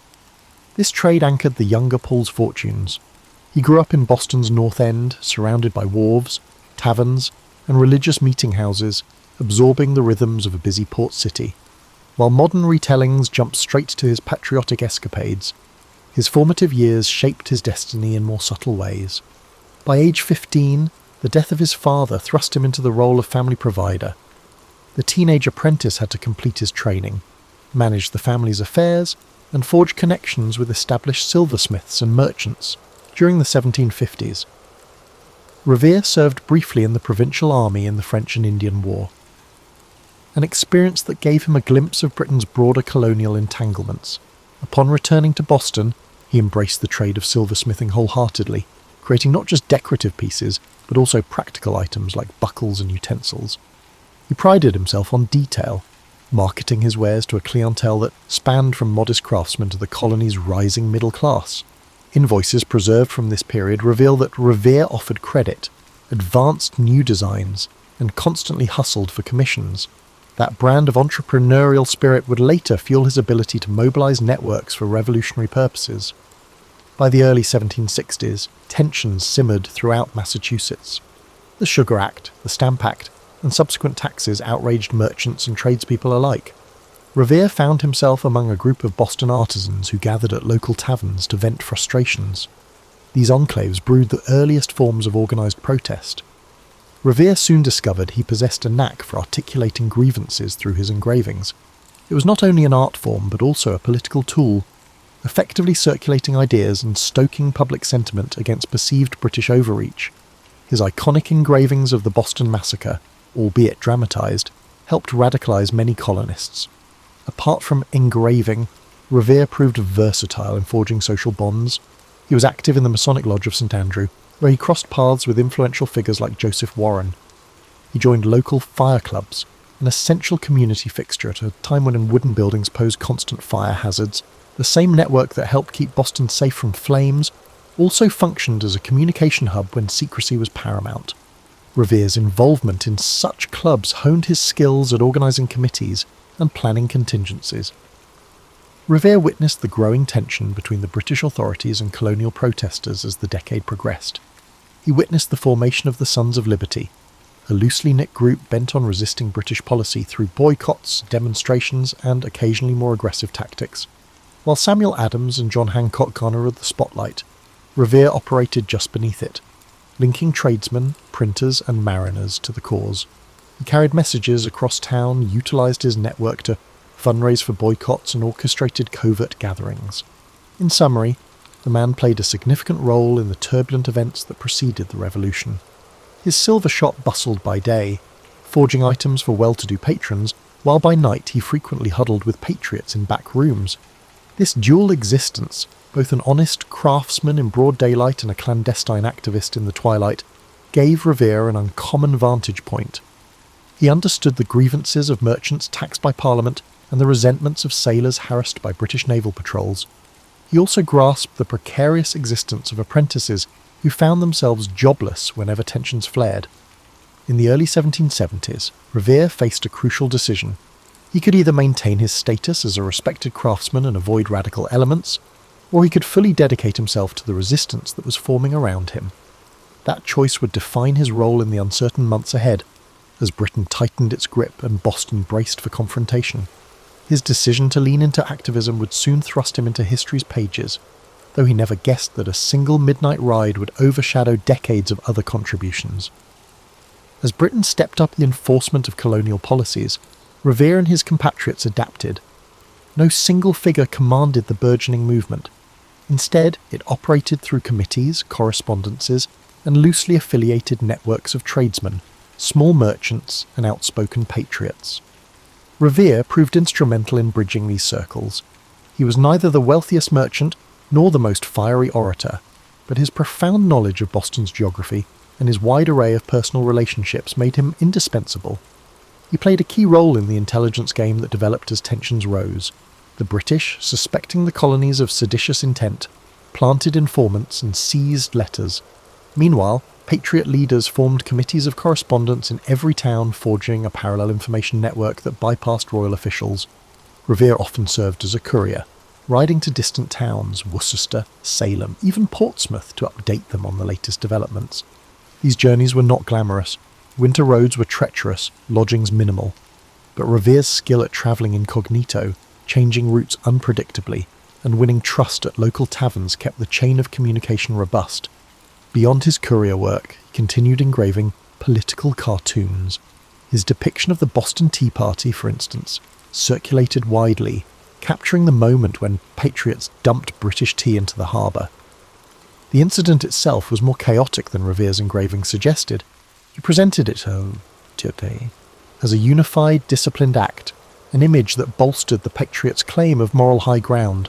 This trade anchored the younger Paul's fortunes. He grew up in Boston's North End, surrounded by wharves, taverns, and religious meeting houses, absorbing the rhythms of a busy port city. While modern retellings jumped straight to his patriotic escapades, his formative years shaped his destiny in more subtle ways. By age 15, the death of his father thrust him into the role of family provider. The teenage apprentice had to complete his training, manage the family's affairs, and forge connections with established silversmiths and merchants during the 1750s. Revere served briefly in the Provincial Army in the French and Indian War, an experience that gave him a glimpse of Britain's broader colonial entanglements. Upon returning to Boston, he embraced the trade of silversmithing wholeheartedly, creating not just decorative pieces, but also practical items like buckles and utensils. He prided himself on detail, marketing his wares to a clientele that spanned from modest craftsmen to the colony's rising middle class. Invoices preserved from this period reveal that Revere offered credit, advanced new designs, and constantly hustled for commissions. That brand of entrepreneurial spirit would later fuel his ability to mobilize networks for revolutionary purposes. By the early 1760s, tensions simmered throughout Massachusetts. The Sugar Act, the Stamp Act, and subsequent taxes outraged merchants and tradespeople alike. Revere found himself among a group of Boston artisans who gathered at local taverns to vent frustrations. These enclaves brewed the earliest forms of organised protest. Revere soon discovered he possessed a knack for articulating grievances through his engravings. It was not only an art form but also a political tool, effectively circulating ideas and stoking public sentiment against perceived British overreach. His iconic engravings of the Boston Massacre, albeit dramatised, helped radicalise many colonists. Apart from engraving, Revere proved versatile in forging social bonds. He was active in the Masonic Lodge of St Andrew, where he crossed paths with influential figures like Joseph Warren. He joined local fire clubs, an essential community fixture at a time when wooden buildings posed constant fire hazards. The same network that helped keep Boston safe from flames also functioned as a communication hub when secrecy was paramount. Revere's involvement in such clubs honed his skills at organising committees and planning contingencies. Revere witnessed the growing tension between the British authorities and colonial protesters as the decade progressed. He witnessed the formation of the Sons of Liberty, a loosely knit group bent on resisting British policy through boycotts, demonstrations, and occasionally more aggressive tactics. While Samuel Adams and John Hancock garnered the spotlight, Revere operated just beneath it, linking tradesmen, printers, and mariners to the cause. He carried messages across town, utilised his network to fundraise for boycotts, and orchestrated covert gatherings. In summary, the man played a significant role in the turbulent events that preceded the revolution. His silver shop bustled by day, forging items for well-to-do patrons, while by night he frequently huddled with patriots in back rooms. This dual existence, both an honest craftsman in broad daylight and a clandestine activist in the twilight, gave Revere an uncommon vantage point. He understood the grievances of merchants taxed by Parliament and the resentments of sailors harassed by British naval patrols. He also grasped the precarious existence of apprentices who found themselves jobless whenever tensions flared. In the early 1770s, Revere faced a crucial decision. He could either maintain his status as a respected craftsman and avoid radical elements, or he could fully dedicate himself to the resistance that was forming around him. That choice would define his role in the uncertain months ahead, as Britain tightened its grip and Boston braced for confrontation. His decision to lean into activism would soon thrust him into history's pages, though he never guessed that a single midnight ride would overshadow decades of other contributions. As Britain stepped up the enforcement of colonial policies, Revere and his compatriots adapted. No single figure commanded the burgeoning movement. Instead, it operated through committees, correspondences, and loosely affiliated networks of tradesmen, small merchants, and outspoken patriots. Revere proved instrumental in bridging these circles. He was neither the wealthiest merchant nor the most fiery orator, but his profound knowledge of Boston's geography and his wide array of personal relationships made him indispensable. He played a key role in the intelligence game that developed as tensions rose. The British, suspecting the colonies of seditious intent, planted informants and seized letters. Meanwhile, Patriot leaders formed committees of correspondence in every town, forging a parallel information network that bypassed royal officials. Revere often served as a courier, riding to distant towns, Worcester, Salem, even Portsmouth, to update them on the latest developments. These journeys were not glamorous. Winter roads were treacherous, lodgings minimal. But Revere's skill at travelling incognito, changing routes unpredictably, and winning trust at local taverns kept the chain of communication robust. Beyond his courier work, he continued engraving political cartoons. His depiction of the Boston Tea Party, for instance, circulated widely, capturing the moment when patriots dumped British tea into the harbour. The incident itself was more chaotic than Revere's engraving suggested. He presented it as a unified, disciplined act, an image that bolstered the patriots' claim of moral high ground.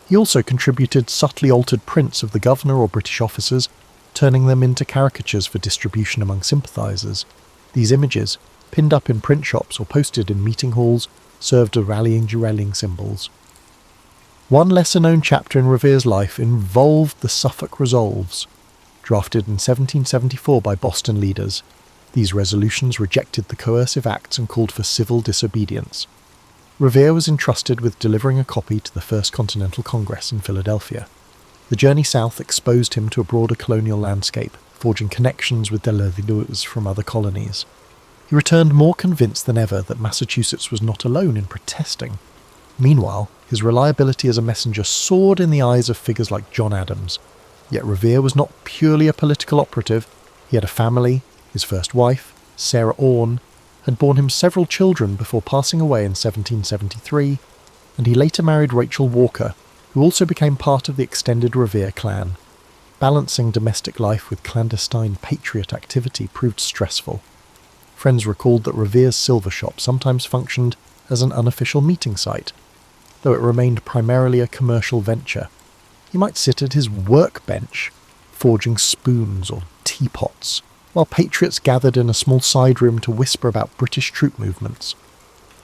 He also contributed subtly altered prints of the governor or British officers, turning them into caricatures for distribution among sympathisers. These images, pinned up in print shops or posted in meeting halls, served as rallying symbols. One lesser-known chapter in Revere's life involved the Suffolk Resolves, drafted in 1774 by Boston leaders. These resolutions rejected the coercive acts and called for civil disobedience. Revere was entrusted with delivering a copy to the First Continental Congress in Philadelphia. The journey south exposed him to a broader colonial landscape, forging connections with delegators from other colonies. He returned more convinced than ever that Massachusetts was not alone in protesting. Meanwhile, his reliability as a messenger soared in the eyes of figures like John Adams. Yet Revere was not purely a political operative. He had a family. His first wife, Sarah Orne, had borne him several children before passing away in 1773, and he later married Rachel Walker, who also became part of the extended Revere clan. Balancing domestic life with clandestine patriot activity proved stressful. Friends recalled that Revere's silver shop sometimes functioned as an unofficial meeting site, though it remained primarily a commercial venture. He might sit at his workbench, forging spoons or teapots, while patriots gathered in a small side room to whisper about British troop movements.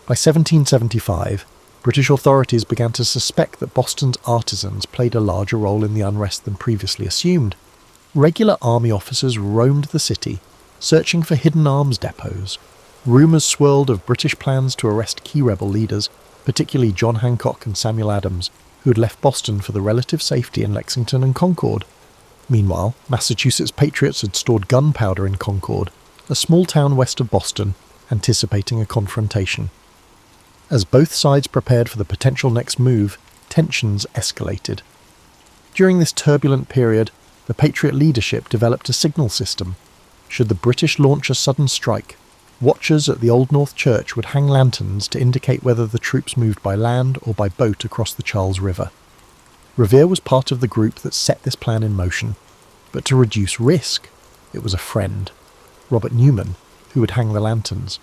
By 1775, British authorities began to suspect that Boston's artisans played a larger role in the unrest than previously assumed. Regular army officers roamed the city, searching for hidden arms depots. Rumours swirled of British plans to arrest key rebel leaders, particularly John Hancock and Samuel Adams, who had left Boston for the relative safety in Lexington and Concord. Meanwhile, Massachusetts patriots had stored gunpowder in Concord, a small town west of Boston, anticipating a confrontation. As both sides prepared for the potential next move, tensions escalated. During this turbulent period, the Patriot leadership developed a signal system. Should the British launch a sudden strike, watchers at the Old North Church would hang lanterns to indicate whether the troops moved by land or by boat across the Charles River. Revere was part of the group that set this plan in motion, but to reduce risk, it was a friend, Robert Newman, who would hang the lanterns.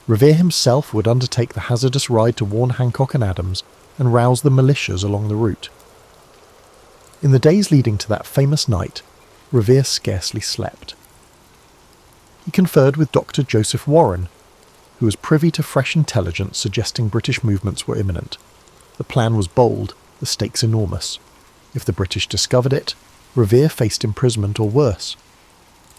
Revere himself would undertake the hazardous ride to warn Hancock and Adams and rouse the militias along the route. In the days leading to that famous night, Revere scarcely slept. He conferred with Dr. Joseph Warren, who was privy to fresh intelligence suggesting British movements were imminent. The plan was bold, the stakes enormous. If the British discovered it, Revere faced imprisonment or worse.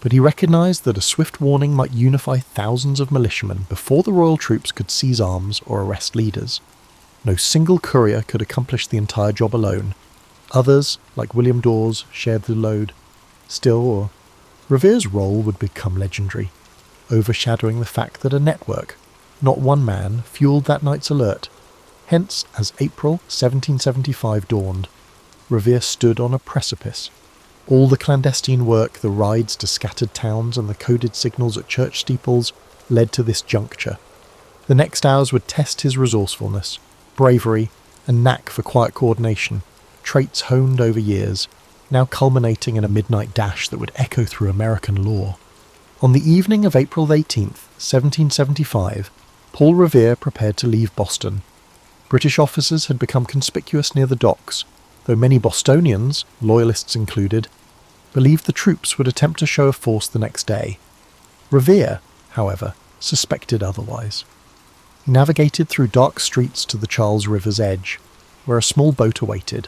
But he recognised that a swift warning might unify thousands of militiamen before the royal troops could seize arms or arrest leaders. No single courier could accomplish the entire job alone. Others, like William Dawes, shared the load. Still, Revere's role would become legendary, overshadowing the fact that a network, not one man, fueled that night's alert. Hence, as April 1775 dawned, Revere stood on a precipice. All the clandestine work, the rides to scattered towns and the coded signals at church steeples led to this juncture. The next hours would test his resourcefulness, bravery, and knack for quiet coordination, traits honed over years, now culminating in a midnight dash that would echo through American lore. On the evening of April 18th, 1775, Paul Revere prepared to leave Boston. British officers had become conspicuous near the docks, though many Bostonians, loyalists included, believed the troops would attempt a show of force the next day. Revere, however, suspected otherwise. He navigated through dark streets to the Charles River's edge, where a small boat awaited.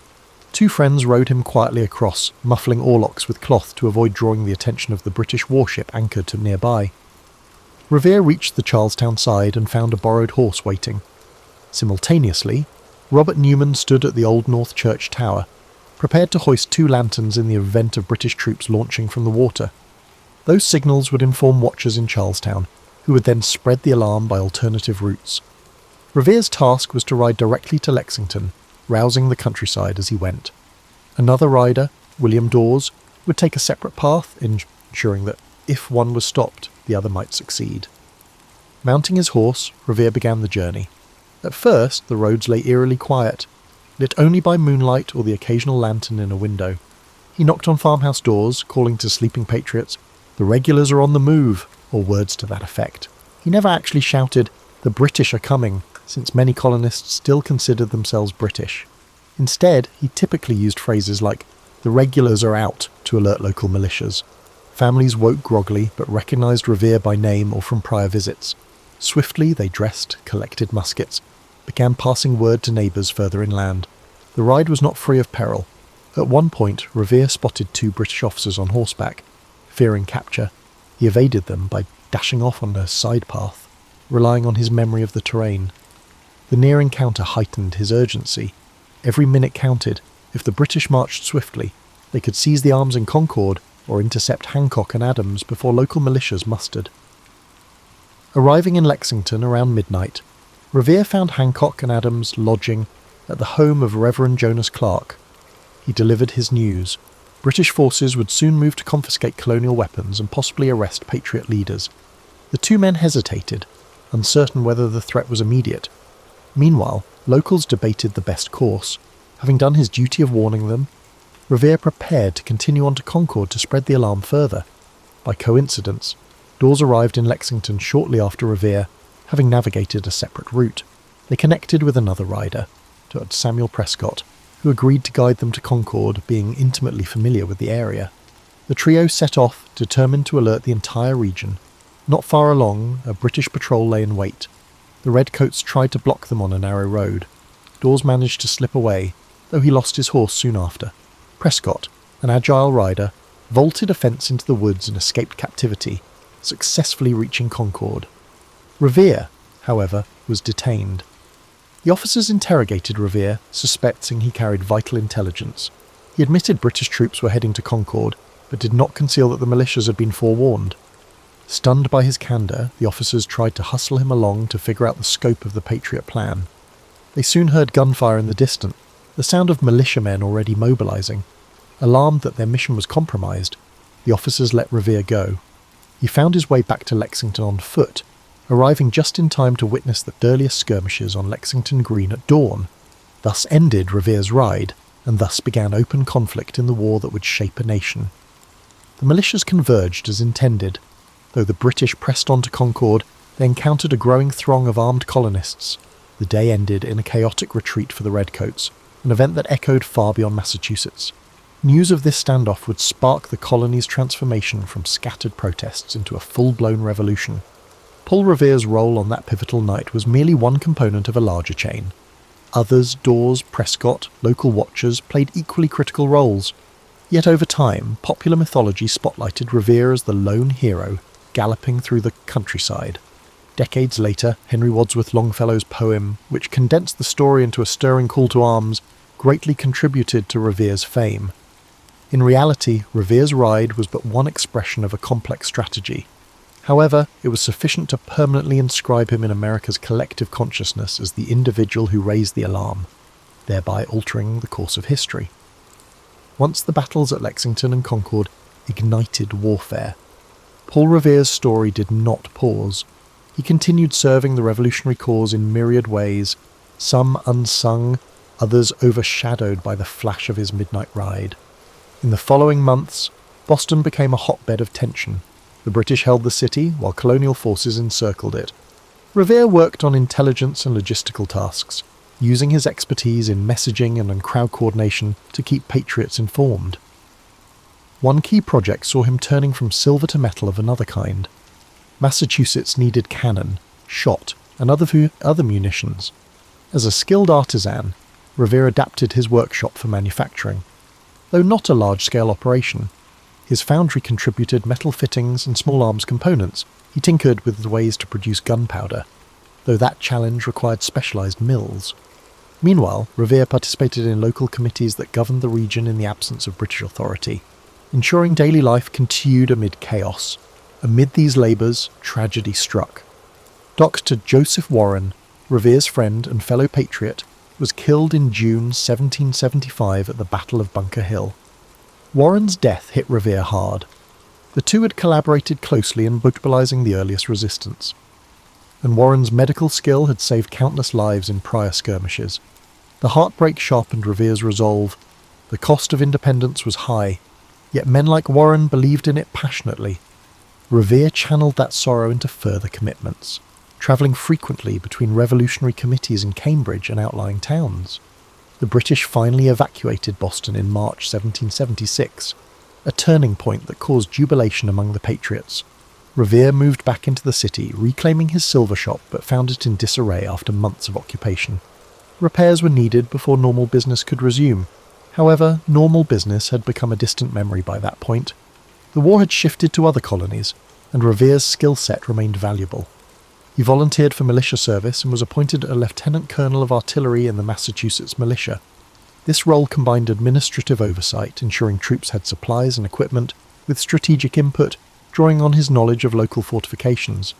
Two friends rowed him quietly across, muffling oarlocks with cloth to avoid drawing the attention of the British warship anchored to nearby. Revere reached the Charlestown side and found a borrowed horse waiting. Simultaneously, Robert Newman stood at the Old North Church Tower, prepared to hoist 2 lanterns in the event of British troops launching from the water. Those signals would inform watchers in Charlestown, who would then spread the alarm by alternative routes. Revere's task was to ride directly to Lexington, rousing the countryside as he went. Another rider, William Dawes, would take a separate path, ensuring that if one was stopped, the other might succeed. Mounting his horse, Revere began the journey. At first, the roads lay eerily quiet, lit only by moonlight or the occasional lantern in a window. He knocked on farmhouse doors, calling to sleeping patriots, "The regulars are on the move," or words to that effect. He never actually shouted, "The British are coming," since many colonists still considered themselves British. Instead, he typically used phrases like, "The regulars are out," to alert local militias. Families woke groggily, but recognised Revere by name or from prior visits. Swiftly they dressed, collected muskets, began passing word to neighbours further inland. The ride was not free of peril. At one point, Revere spotted 2 British officers on horseback. Fearing capture, he evaded them by dashing off on a side path, relying on his memory of the terrain. The near encounter heightened his urgency. Every minute counted. If the British marched swiftly, they could seize the arms in Concord or intercept Hancock and Adams before local militias mustered. Arriving in Lexington around midnight, Revere found Hancock and Adams lodging at the home of Reverend Jonas Clark. He delivered his news. British forces would soon move to confiscate colonial weapons and possibly arrest Patriot leaders. The 2 men hesitated, uncertain whether the threat was immediate. Meanwhile, locals debated the best course. Having done his duty of warning them, Revere prepared to continue on to Concord to spread the alarm further. By coincidence, Dawes arrived in Lexington shortly after Revere, having navigated a separate route. They connected with another rider, Dr. Samuel Prescott, who agreed to guide them to Concord, being intimately familiar with the area. The trio set off, determined to alert the entire region. Not far along, a British patrol lay in wait. The redcoats tried to block them on a narrow road. Dawes managed to slip away, though he lost his horse soon after. Prescott, an agile rider, vaulted a fence into the woods and escaped captivity, successfully reaching Concord. Revere, however, was detained. The officers interrogated Revere, suspecting he carried vital intelligence. He admitted British troops were heading to Concord, but did not conceal that the militias had been forewarned. Stunned by his candour, the officers tried to hustle him along to figure out the scope of the Patriot plan. They soon heard gunfire in the distance, the sound of militiamen already mobilising. Alarmed that their mission was compromised, the officers let Revere go. He found his way back to Lexington on foot, arriving just in time to witness the earliest skirmishes on Lexington Green at dawn. Thus ended Revere's ride, and thus began open conflict in the war that would shape a nation. The militias converged as intended. Though the British pressed on to Concord, They encountered a growing throng of armed colonists. The day ended in a chaotic retreat for the Redcoats, an event that echoed far beyond Massachusetts. News of this standoff would spark the colony's transformation from scattered protests into a full-blown revolution. Paul Revere's role on that pivotal night was merely one component of a larger chain. Others, Dawes, Prescott, local watchers, played equally critical roles. Yet over time, popular mythology spotlighted Revere as the lone hero, galloping through the countryside. Decades later, Henry Wadsworth Longfellow's poem, which condensed the story into a stirring call to arms, greatly contributed to Revere's fame. In reality, Revere's ride was but one expression of a complex strategy. However, it was sufficient to permanently inscribe him in America's collective consciousness as the individual who raised the alarm, thereby altering the course of history. Once the battles at Lexington and Concord ignited warfare, Paul Revere's story did not pause. He continued serving the revolutionary cause in myriad ways, some unsung, others overshadowed by the flash of his midnight ride. In the following months, Boston became a hotbed of tension. The British held the city, while colonial forces encircled it. Revere worked on intelligence and logistical tasks, using his expertise in messaging and in crowd coordination to keep patriots informed. One key project saw him turning from silver to metal of another kind. Massachusetts needed cannon, shot, and other munitions. As a skilled artisan, Revere adapted his workshop for manufacturing. Though not a large-scale operation, his foundry contributed metal fittings and small arms components. He tinkered with the ways to produce gunpowder, though that challenge required specialised mills. Meanwhile, Revere participated in local committees that governed the region in the absence of British authority, ensuring daily life continued amid chaos. Amid these labours, tragedy struck. Dr. Joseph Warren, Revere's friend and fellow patriot, was killed in June 1775 at the Battle of Bunker Hill. Warren's death hit Revere hard. The two had collaborated closely in mobilising the earliest resistance, and Warren's medical skill had saved countless lives in prior skirmishes. The heartbreak sharpened Revere's resolve. The cost of independence was high, yet men like Warren believed in it passionately. Revere channeled that sorrow into further commitments, travelling frequently between revolutionary committees in Cambridge and outlying towns. The British finally evacuated Boston in March 1776, a turning point that caused jubilation among the patriots. Revere moved back into the city, reclaiming his silver shop, but found it in disarray after months of occupation. Repairs were needed before normal business could resume. However, normal business had become a distant memory by that point. The war had shifted to other colonies, and Revere's skill set remained valuable. He volunteered for militia service and was appointed a lieutenant colonel of artillery in the Massachusetts militia. This role combined administrative oversight, ensuring troops had supplies and equipment, with strategic input, drawing on his knowledge of local fortifications.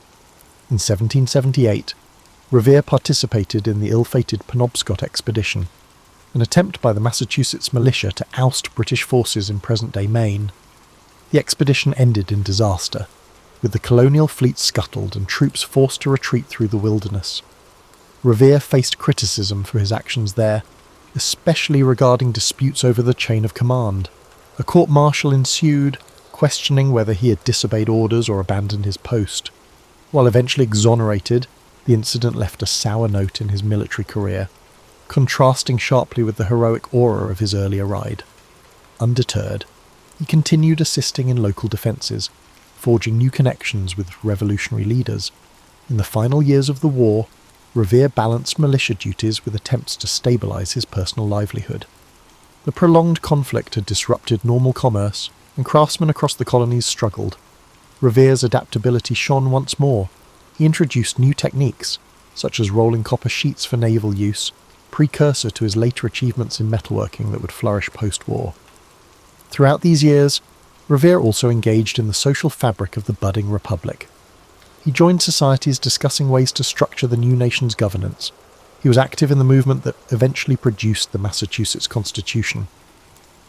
In 1778, Revere participated in the ill-fated Penobscot expedition, an attempt by the Massachusetts militia to oust British forces in present-day Maine. The expedition ended in disaster, with the colonial fleet scuttled and troops forced to retreat through the wilderness. Revere faced criticism for his actions there, especially regarding disputes over the chain of command. A court-martial ensued, questioning whether he had disobeyed orders or abandoned his post. While eventually exonerated, the incident left a sour note in his military career, contrasting sharply with the heroic aura of his earlier ride. Undeterred, he continued assisting in local defences, forging new connections with revolutionary leaders. In the final years of the war, Revere balanced militia duties with attempts to stabilise his personal livelihood. The prolonged conflict had disrupted normal commerce, and craftsmen across the colonies struggled. Revere's adaptability shone once more. He introduced new techniques, such as rolling copper sheets for naval use, precursor to his later achievements in metalworking that would flourish post-war. Throughout these years, Revere also engaged in the social fabric of the budding republic. He joined societies discussing ways to structure the new nation's governance. He was active in the movement that eventually produced the Massachusetts Constitution.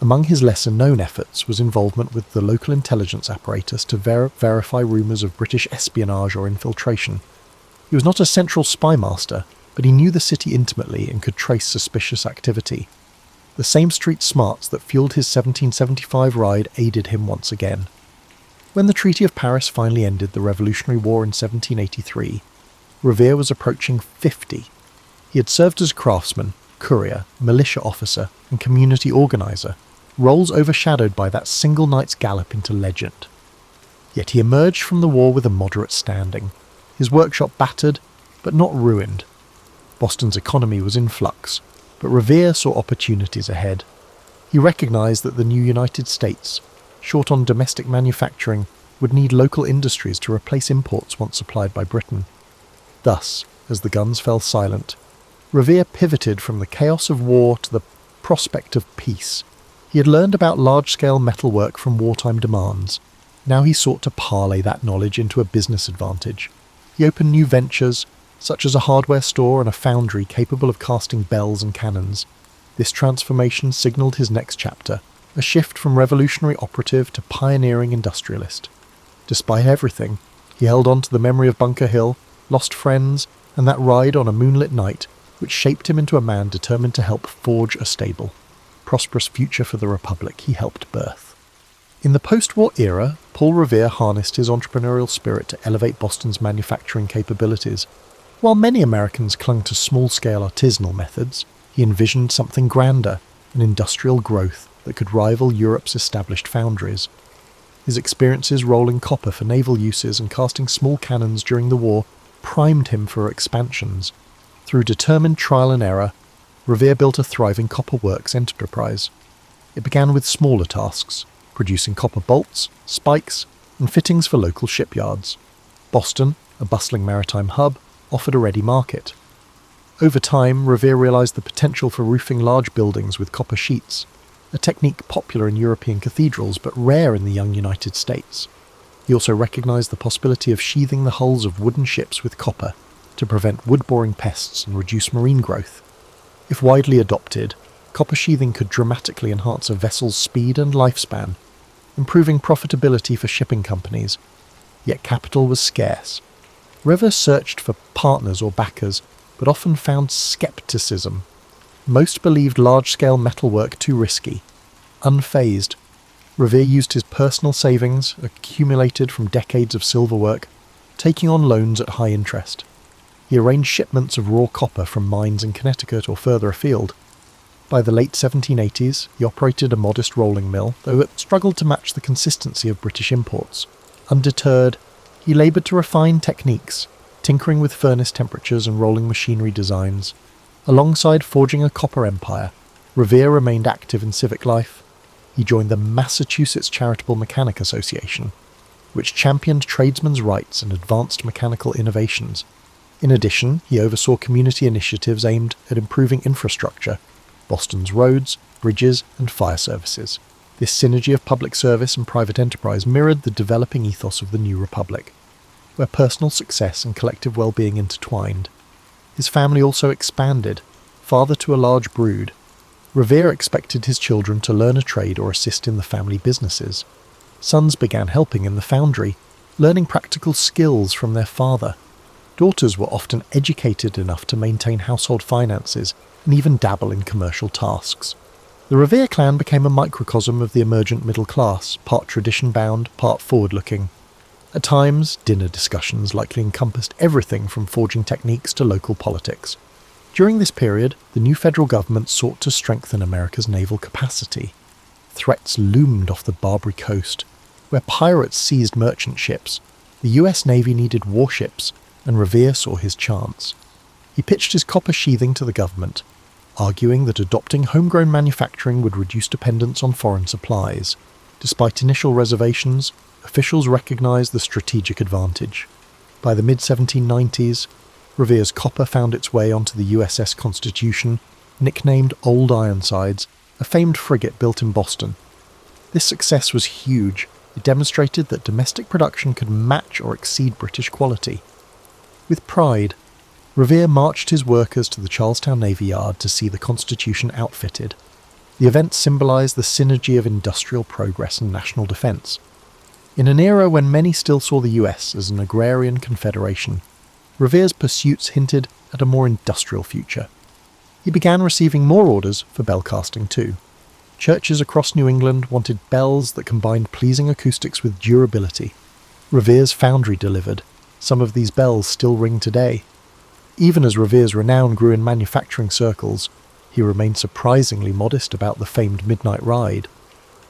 Among his lesser-known efforts was involvement with the local intelligence apparatus to verify rumours of British espionage or infiltration. He was not a central spy master, but he knew the city intimately and could trace suspicious activity. The same street smarts that fueled his 1775 ride aided him once again. When the Treaty of Paris finally ended the Revolutionary War in 1783, Revere was approaching 50. He had served as a craftsman, courier, militia officer, and community organiser, roles overshadowed by that single night's gallop into legend. Yet he emerged from the war with a moderate standing, his workshop battered, but not ruined. Boston's economy was in flux, but Revere saw opportunities ahead. He recognised that the new United States, short on domestic manufacturing, would need local industries to replace imports once supplied by Britain. Thus, as the guns fell silent, Revere pivoted from the chaos of war to the prospect of peace. He had learned about large-scale metalwork from wartime demands. Now he sought to parlay that knowledge into a business advantage. He opened new ventures, such as a hardware store and a foundry capable of casting bells and cannons. This transformation signalled his next chapter, a shift from revolutionary operative to pioneering industrialist. Despite everything, he held on to the memory of Bunker Hill, lost friends, and that ride on a moonlit night, which shaped him into a man determined to help forge a stable, prosperous future for the Republic he helped birth. In the post-war era, Paul Revere harnessed his entrepreneurial spirit to elevate Boston's manufacturing capabilities. While many Americans clung to small-scale artisanal methods, he envisioned something grander, an industrial growth that could rival Europe's established foundries. His experiences rolling copper for naval uses and casting small cannons during the war primed him for expansions. Through determined trial and error, Revere built a thriving copper works enterprise. It began with smaller tasks, producing copper bolts, spikes, and fittings for local shipyards. Boston, a bustling maritime hub, offered a ready market. Over time, Revere realised the potential for roofing large buildings with copper sheets, a technique popular in European cathedrals but rare in the young United States. He also recognised the possibility of sheathing the hulls of wooden ships with copper to prevent wood-boring pests and reduce marine growth. If widely adopted, copper sheathing could dramatically enhance a vessel's speed and lifespan, improving profitability for shipping companies. Yet capital was scarce. Revere searched for partners or backers, but often found scepticism. Most believed large-scale metalwork too risky. Unfazed, Revere used his personal savings, accumulated from decades of silver work, taking on loans at high interest. He arranged shipments of raw copper from mines in Connecticut or further afield. By the late 1780s, he operated a modest rolling mill, though it struggled to match the consistency of British imports. Undeterred, he laboured to refine techniques, tinkering with furnace temperatures and rolling machinery designs. Alongside forging a copper empire, Revere remained active in civic life. He joined the Massachusetts Charitable Mechanic Association, which championed tradesmen's rights and advanced mechanical innovations. In addition, he oversaw community initiatives aimed at improving infrastructure, Boston's roads, bridges, and fire services. This synergy of public service and private enterprise mirrored the developing ethos of the New Republic, where personal success and collective well-being intertwined. His family also expanded, father to a large brood. Revere expected his children to learn a trade or assist in the family businesses. Sons began helping in the foundry, learning practical skills from their father. Daughters were often educated enough to maintain household finances and even dabble in commercial tasks. The Revere clan became a microcosm of the emergent middle class, part tradition-bound, part forward-looking. At times, dinner discussions likely encompassed everything from forging techniques to local politics. During this period, the new federal government sought to strengthen America's naval capacity. Threats loomed off the Barbary coast, where pirates seized merchant ships. The US Navy needed warships, and Revere saw his chance. He pitched his copper sheathing to the government, arguing that adopting homegrown manufacturing would reduce dependence on foreign supplies. Despite initial reservations, officials recognised the strategic advantage. By the mid-1790s, Revere's copper found its way onto the USS Constitution, nicknamed Old Ironsides, a famed frigate built in Boston. This success was huge. It demonstrated that domestic production could match or exceed British quality. With pride, Revere marched his workers to the Charlestown Navy Yard to see the Constitution outfitted. The event symbolised the synergy of industrial progress and national defence. In an era when many still saw the US as an agrarian confederation, Revere's pursuits hinted at a more industrial future. He began receiving more orders for bell casting too. Churches across New England wanted bells that combined pleasing acoustics with durability. Revere's foundry delivered. Some of these bells still ring today. Even as Revere's renown grew in manufacturing circles, he remained surprisingly modest about the famed midnight ride.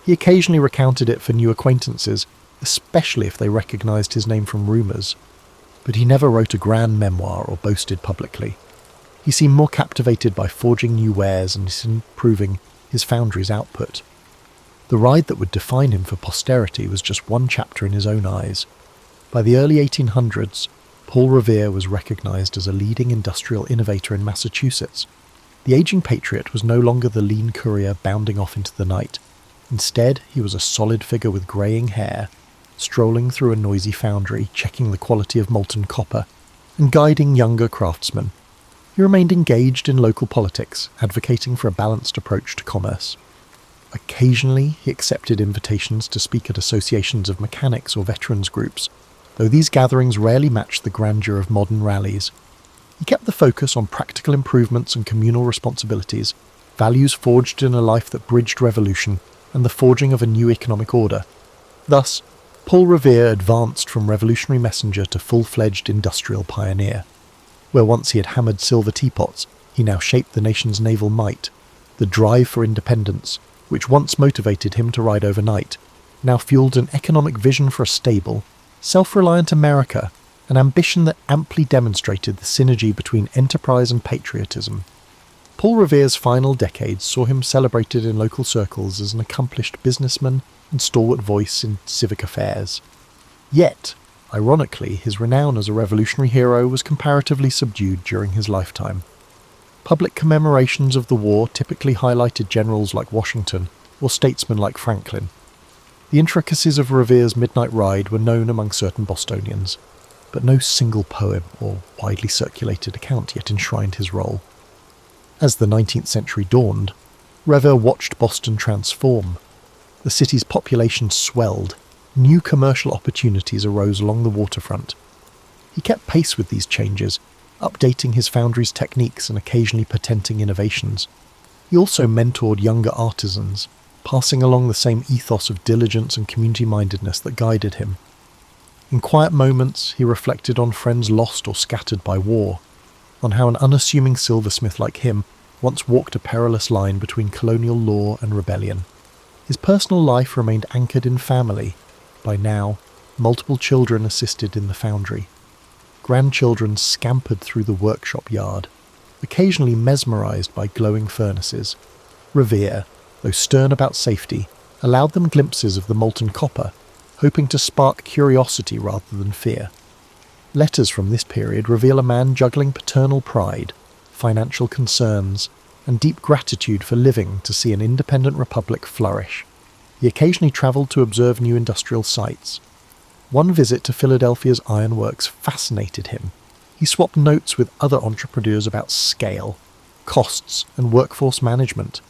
He occasionally recounted it for new acquaintances, especially if they recognised his name from rumours. But he never wrote a grand memoir or boasted publicly. He seemed more captivated by forging new wares and improving his foundry's output. The ride that would define him for posterity was just one chapter in his own eyes. By the early 1800s, Paul Revere was recognised as a leading industrial innovator in Massachusetts. The ageing patriot was no longer the lean courier bounding off into the night. Instead, he was a solid figure with greying hair, strolling through a noisy foundry, checking the quality of molten copper, and guiding younger craftsmen. He remained engaged in local politics, advocating for a balanced approach to commerce. Occasionally, he accepted invitations to speak at associations of mechanics or veterans groups, though these gatherings rarely matched the grandeur of modern rallies. He kept the focus on practical improvements and communal responsibilities, values forged in a life that bridged revolution, and the forging of a new economic order. Thus, Paul Revere advanced from revolutionary messenger to full-fledged industrial pioneer. Where once he had hammered silver teapots, he now shaped the nation's naval might. The drive for independence, which once motivated him to ride overnight, now fueled an economic vision for a stable, self-reliant America, an ambition that amply demonstrated the synergy between enterprise and patriotism. Paul Revere's final decades saw him celebrated in local circles as an accomplished businessman and stalwart voice in civic affairs. Yet, ironically, his renown as a revolutionary hero was comparatively subdued during his lifetime. Public commemorations of the war typically highlighted generals like Washington or statesmen like Franklin. The intricacies of Revere's midnight ride were known among certain Bostonians, but no single poem or widely circulated account yet enshrined his role. As the 19th century dawned, Revere watched Boston transform. The city's population swelled. New commercial opportunities arose along the waterfront. He kept pace with these changes, updating his foundry's techniques and occasionally patenting innovations. He also mentored younger artisans, passing along the same ethos of diligence and community-mindedness that guided him. In quiet moments, he reflected on friends lost or scattered by war, on how an unassuming silversmith like him once walked a perilous line between colonial law and rebellion. His personal life remained anchored in family. By now, multiple children assisted in the foundry. Grandchildren scampered through the workshop yard, occasionally mesmerised by glowing furnaces. Revere, though stern about safety, allowed them glimpses of the molten copper, hoping to spark curiosity rather than fear. Letters from this period reveal a man juggling paternal pride, financial concerns, and deep gratitude for living to see an independent republic flourish. He occasionally travelled to observe new industrial sites. One visit to Philadelphia's ironworks fascinated him. He swapped notes with other entrepreneurs about scale, costs, and workforce management.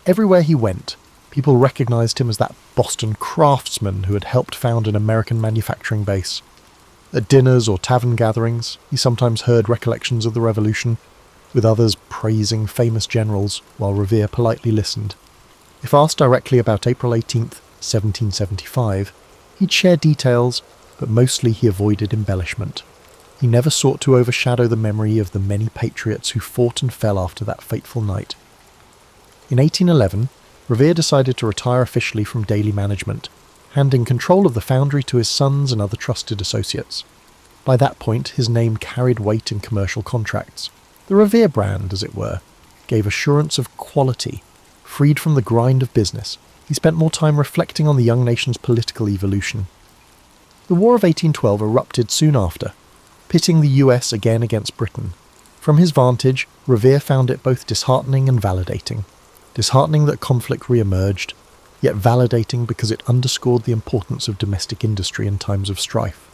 Everywhere he went, people recognised him as that Boston craftsman who had helped found an American manufacturing base. At dinners or tavern gatherings, he sometimes heard recollections of the Revolution, with others praising famous generals, while Revere politely listened. If asked directly about April 18th, 1775, he'd share details, but mostly he avoided embellishment. He never sought to overshadow the memory of the many patriots who fought and fell after that fateful night. In 1811, Revere decided to retire officially from daily management, handing control of the foundry to his sons and other trusted associates. By that point, his name carried weight in commercial contracts. The Revere brand, as it were, gave assurance of quality. Freed from the grind of business, he spent more time reflecting on the young nation's political evolution. The War of 1812 erupted soon after, pitting the US again against Britain. From his vantage, Revere found it both disheartening and validating. Disheartening that conflict re-emerged, yet validating because it underscored the importance of domestic industry in times of strife.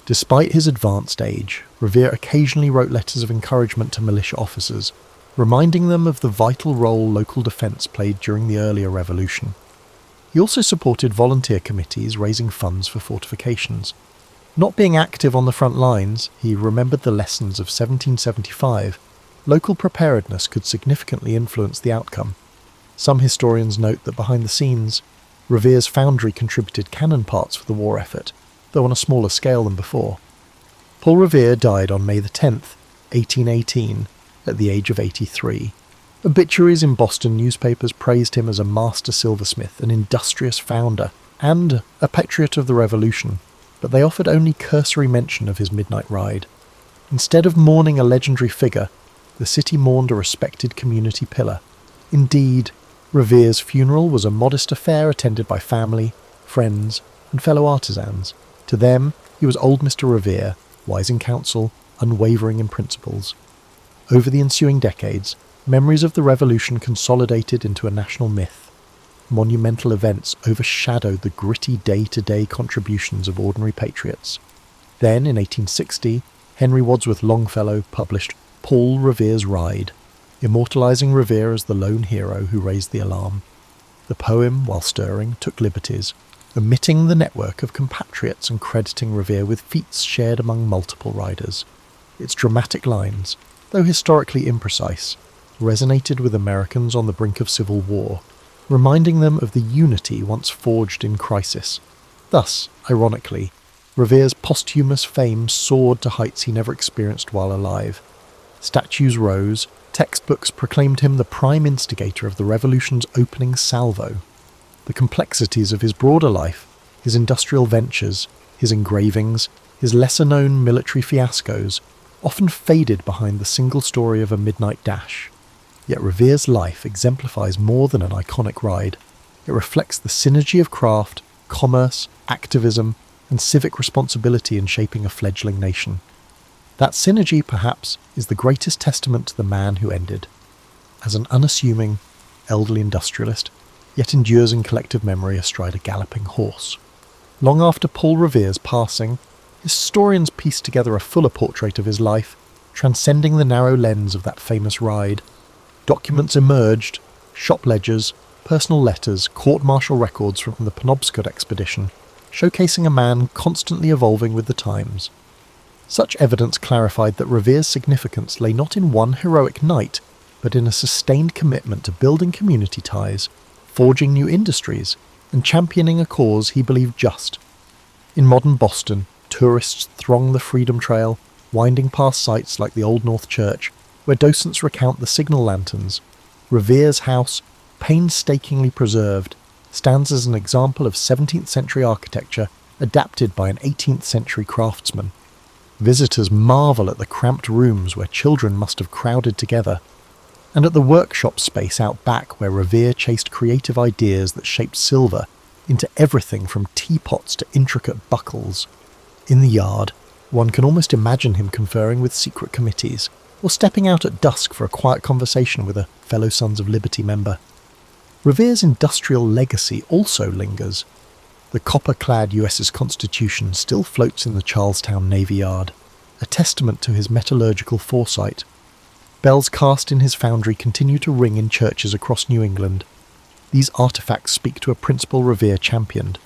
Despite his advanced age, Revere occasionally wrote letters of encouragement to militia officers, reminding them of the vital role local defence played during the earlier revolution. He also supported volunteer committees raising funds for fortifications. Not being active on the front lines, he remembered the lessons of 1775. Local preparedness could significantly influence the outcome. Some historians note that behind the scenes, Revere's foundry contributed cannon parts for the war effort, though on a smaller scale than before. Paul Revere died on May the 10th, 1818, at the age of 83. Obituaries in Boston newspapers praised him as a master silversmith, an industrious founder, and a patriot of the Revolution, but they offered only cursory mention of his midnight ride. Instead of mourning a legendary figure, the city mourned a respected community pillar. Indeed, Revere's funeral was a modest affair attended by family, friends, and fellow artisans. To them, he was old Mr. Revere, wise in counsel, unwavering in principles. Over the ensuing decades, memories of the Revolution consolidated into a national myth. Monumental events overshadowed the gritty day-to-day contributions of ordinary patriots. Then, in 1860, Henry Wadsworth Longfellow published Paul Revere's Ride, immortalising Revere as the lone hero who raised the alarm. The poem, while stirring, took liberties, omitting the network of compatriots and crediting Revere with feats shared among multiple riders. Its dramatic lines, though historically imprecise, resonated with Americans on the brink of civil war, reminding them of the unity once forged in crisis. Thus, ironically, Revere's posthumous fame soared to heights he never experienced while alive. Statues rose, textbooks proclaimed him the prime instigator of the Revolution's opening salvo. The complexities of his broader life, his industrial ventures, his engravings, his lesser-known military fiascos, often faded behind the single story of a midnight dash. Yet Revere's life exemplifies more than an iconic ride. It reflects the synergy of craft, commerce, activism, and civic responsibility in shaping a fledgling nation. That synergy, perhaps, is the greatest testament to the man who ended. As an unassuming, elderly industrialist, yet endures in collective memory astride a galloping horse. Long after Paul Revere's passing, historians pieced together a fuller portrait of his life, transcending the narrow lens of that famous ride. Documents emerged, shop ledgers, personal letters, court-martial records from the Penobscot expedition, showcasing a man constantly evolving with the times. Such evidence clarified that Revere's significance lay not in one heroic night, but in a sustained commitment to building community ties, forging new industries, and championing a cause he believed just. In modern Boston, tourists throng the Freedom Trail, winding past sites like the Old North Church, where docents recount the signal lanterns. Revere's house, painstakingly preserved, stands as an example of 17th century architecture adapted by an 18th century craftsman. Visitors marvel at the cramped rooms where children must have crowded together, and at the workshop space out back where Revere chased creative ideas that shaped silver into everything from teapots to intricate buckles. In the yard, one can almost imagine him conferring with secret committees, or stepping out at dusk for a quiet conversation with a fellow Sons of Liberty member. Revere's industrial legacy also lingers. The copper-clad US's Constitution still floats in the Charlestown Navy Yard, a testament to his metallurgical foresight. Bells cast in his foundry continue to ring in churches across New England. These artefacts speak to a principle Revere championed,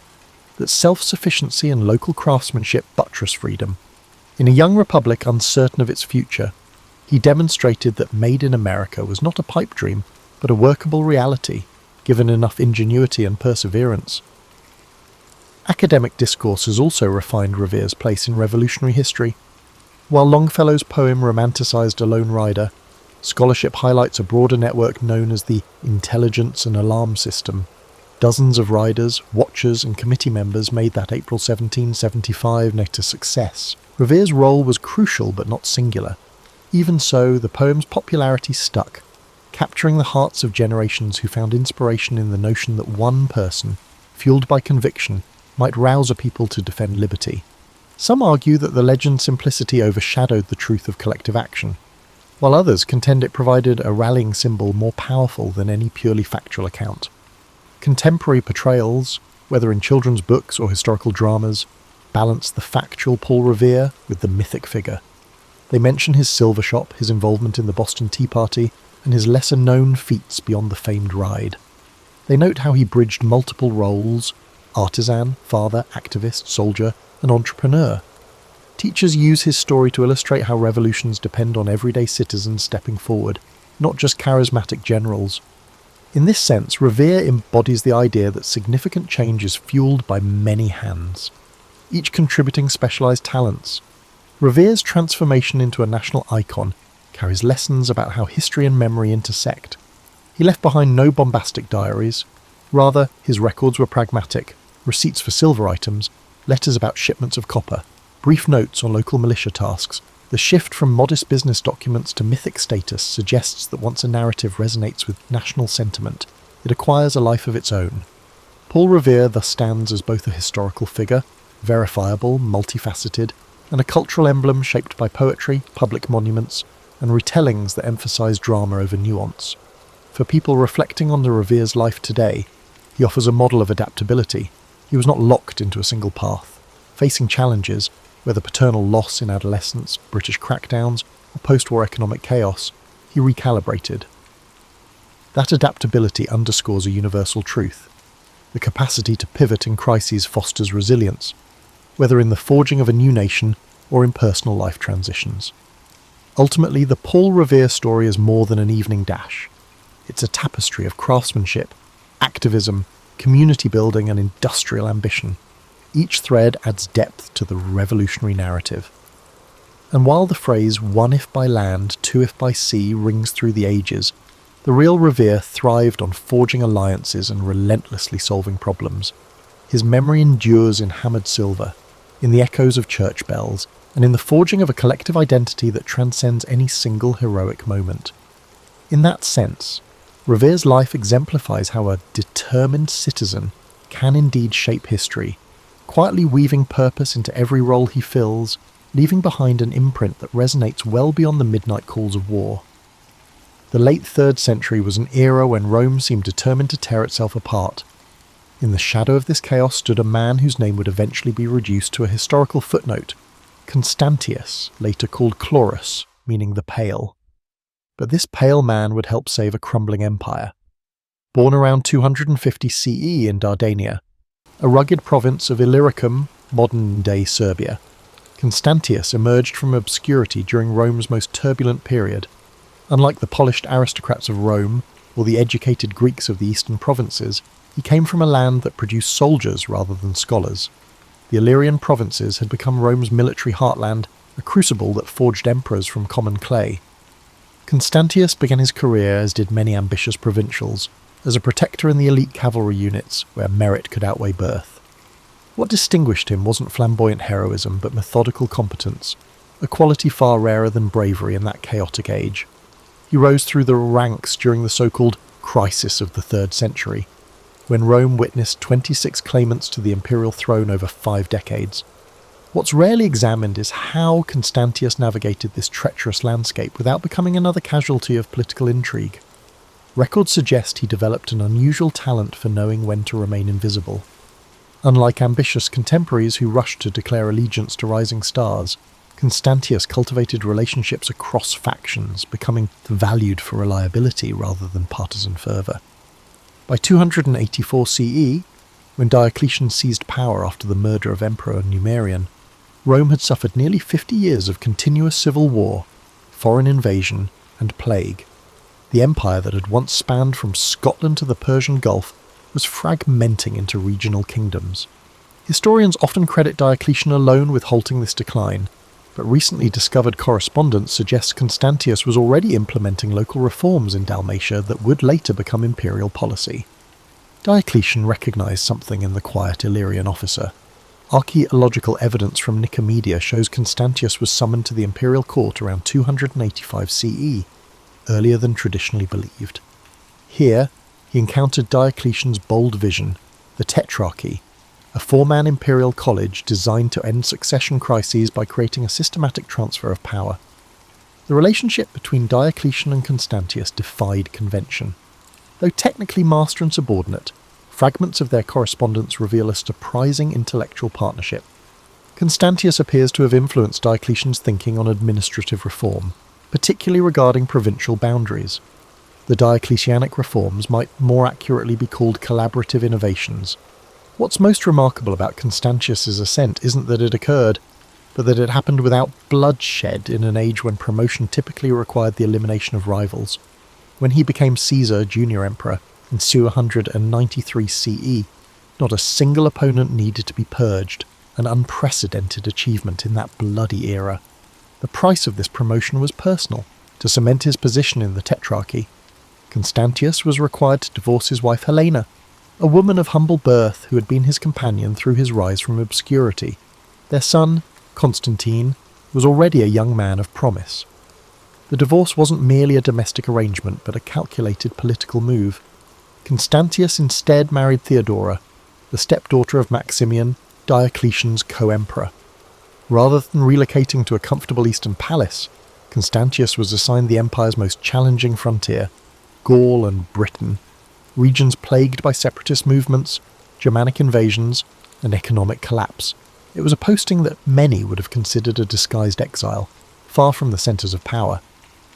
that self-sufficiency and local craftsmanship buttress freedom. In a young republic uncertain of its future, he demonstrated that Made in America was not a pipe dream, but a workable reality, given enough ingenuity and perseverance. Academic discourse has also refined Revere's place in revolutionary history. While Longfellow's poem romanticised a lone rider, scholarship highlights a broader network known as the Intelligence and Alarm System. Dozens of riders, watchers and committee members made that April 1775 night a success. Revere's role was crucial but not singular. Even so, the poem's popularity stuck, capturing the hearts of generations who found inspiration in the notion that one person, fueled by conviction, might rouse a people to defend liberty. Some argue that the legend's simplicity overshadowed the truth of collective action, while others contend it provided a rallying symbol more powerful than any purely factual account. Contemporary portrayals, whether in children's books or historical dramas, balance the factual Paul Revere with the mythic figure. They mention his silver shop, his involvement in the Boston Tea Party, and his lesser-known feats beyond the famed ride. They note how he bridged multiple roles: artisan, father, activist, soldier, and entrepreneur. Teachers use his story to illustrate how revolutions depend on everyday citizens stepping forward, not just charismatic generals. In this sense, Revere embodies the idea that significant change is fueled by many hands, each contributing specialised talents. Revere's transformation into a national icon carries lessons about how history and memory intersect. He left behind no bombastic diaries. Rather, his records were pragmatic: receipts for silver items, letters about shipments of copper, brief notes on local militia tasks. The shift from modest business documents to mythic status suggests that once a narrative resonates with national sentiment, it acquires a life of its own. Paul Revere thus stands as both a historical figure, verifiable, multifaceted, and a cultural emblem shaped by poetry, public monuments, and retellings that emphasise drama over nuance. For people reflecting on Revere's life today, he offers a model of adaptability. He was not locked into a single path. Facing challenges, whether paternal loss in adolescence, British crackdowns, or post-war economic chaos, he recalibrated. That adaptability underscores a universal truth. The capacity to pivot in crises fosters resilience, whether in the forging of a new nation or in personal life transitions. Ultimately, the Paul Revere story is more than an evening dash. It's a tapestry of craftsmanship, activism, community building, and industrial ambition. Each thread adds depth to the revolutionary narrative. And while the phrase "one if by land, two if by sea" rings through the ages, the real Revere thrived on forging alliances and relentlessly solving problems. His memory endures in hammered silver, in the echoes of church bells, and in the forging of a collective identity that transcends any single heroic moment. In that sense, Revere's life exemplifies how a determined citizen can indeed shape history, quietly weaving purpose into every role he fills, leaving behind an imprint that resonates well beyond the midnight calls of war. The late 3rd century was an era when Rome seemed determined to tear itself apart. In the shadow of this chaos stood a man whose name would eventually be reduced to a historical footnote: Constantius, later called Chlorus, meaning the Pale. But this pale man would help save a crumbling empire. Born around 250 CE in Dardania, a rugged province of Illyricum, modern-day Serbia, Constantius emerged from obscurity during Rome's most turbulent period. Unlike the polished aristocrats of Rome or the educated Greeks of the eastern provinces, he came from a land that produced soldiers rather than scholars. The Illyrian provinces had become Rome's military heartland, a crucible that forged emperors from common clay. Constantius began his career, as did many ambitious provincials, as a protector in the elite cavalry units where merit could outweigh birth. What distinguished him wasn't flamboyant heroism, but methodical competence, a quality far rarer than bravery in that chaotic age. He rose through the ranks during the so-called crisis of the 3rd century, when Rome witnessed 26 claimants to the imperial throne over 5 decades. What's rarely examined is how Constantius navigated this treacherous landscape without becoming another casualty of political intrigue. Records suggest he developed an unusual talent for knowing when to remain invisible. Unlike ambitious contemporaries who rushed to declare allegiance to rising stars, Constantius cultivated relationships across factions, becoming valued for reliability rather than partisan fervour. By 284 CE, when Diocletian seized power after the murder of Emperor Numerian, Rome had suffered nearly 50 years of continuous civil war, foreign invasion, and plague. The empire that had once spanned from Scotland to the Persian Gulf was fragmenting into regional kingdoms. Historians often credit Diocletian alone with halting this decline, but recently discovered correspondence suggests Constantius was already implementing local reforms in Dalmatia that would later become imperial policy. Diocletian recognised something in the quiet Illyrian officer. Archaeological evidence from Nicomedia shows Constantius was summoned to the imperial court around 285 CE, earlier than traditionally believed. Here, he encountered Diocletian's bold vision, the Tetrarchy, a 4-man imperial college designed to end succession crises by creating a systematic transfer of power. The relationship between Diocletian and Constantius defied convention. Though technically master and subordinate, fragments of their correspondence reveal a surprising intellectual partnership. Constantius appears to have influenced Diocletian's thinking on administrative reform, particularly regarding provincial boundaries. The Diocletianic reforms might more accurately be called collaborative innovations. What's most remarkable about Constantius's ascent isn't that it occurred, but that it happened without bloodshed in an age when promotion typically required the elimination of rivals. When he became Caesar, junior emperor, in 293 CE, not a single opponent needed to be purged, an unprecedented achievement in that bloody era. The price of this promotion was personal, to cement his position in the Tetrarchy. Constantius was required to divorce his wife Helena, a woman of humble birth who had been his companion through his rise from obscurity. Their son, Constantine, was already a young man of promise. The divorce wasn't merely a domestic arrangement, but a calculated political move. Constantius instead married Theodora, the stepdaughter of Maximian, Diocletian's co-emperor. Rather than relocating to a comfortable eastern palace, Constantius was assigned the empire's most challenging frontier, Gaul and Britain, regions plagued by separatist movements, Germanic invasions, and economic collapse. It was a posting that many would have considered a disguised exile, far from the centres of power.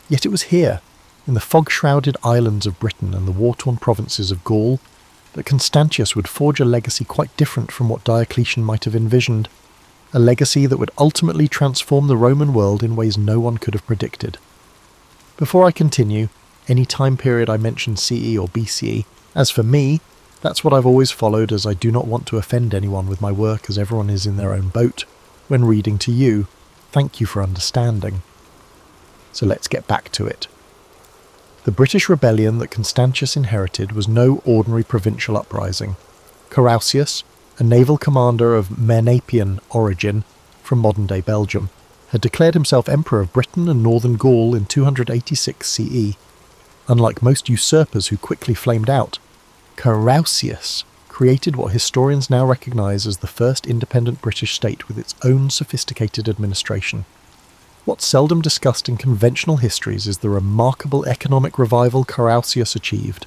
Yet it was here, in the fog-shrouded islands of Britain and the war-torn provinces of Gaul, that Constantius would forge a legacy quite different from what Diocletian might have envisioned, a legacy that would ultimately transform the Roman world in ways no one could have predicted. Before I continue, any time period I mention CE or BCE, as for me, that's what I've always followed, as I do not want to offend anyone with my work, as everyone is in their own boat. When reading to you, thank you for understanding. So let's get back to it. The British rebellion that Constantius inherited was no ordinary provincial uprising. Carausius, a naval commander of Menapian origin from modern-day Belgium, had declared himself Emperor of Britain and Northern Gaul in 286 CE. Unlike most usurpers who quickly flamed out, Carausius created what historians now recognise as the first independent British state with its own sophisticated administration. What's seldom discussed in conventional histories is the remarkable economic revival Carausius achieved.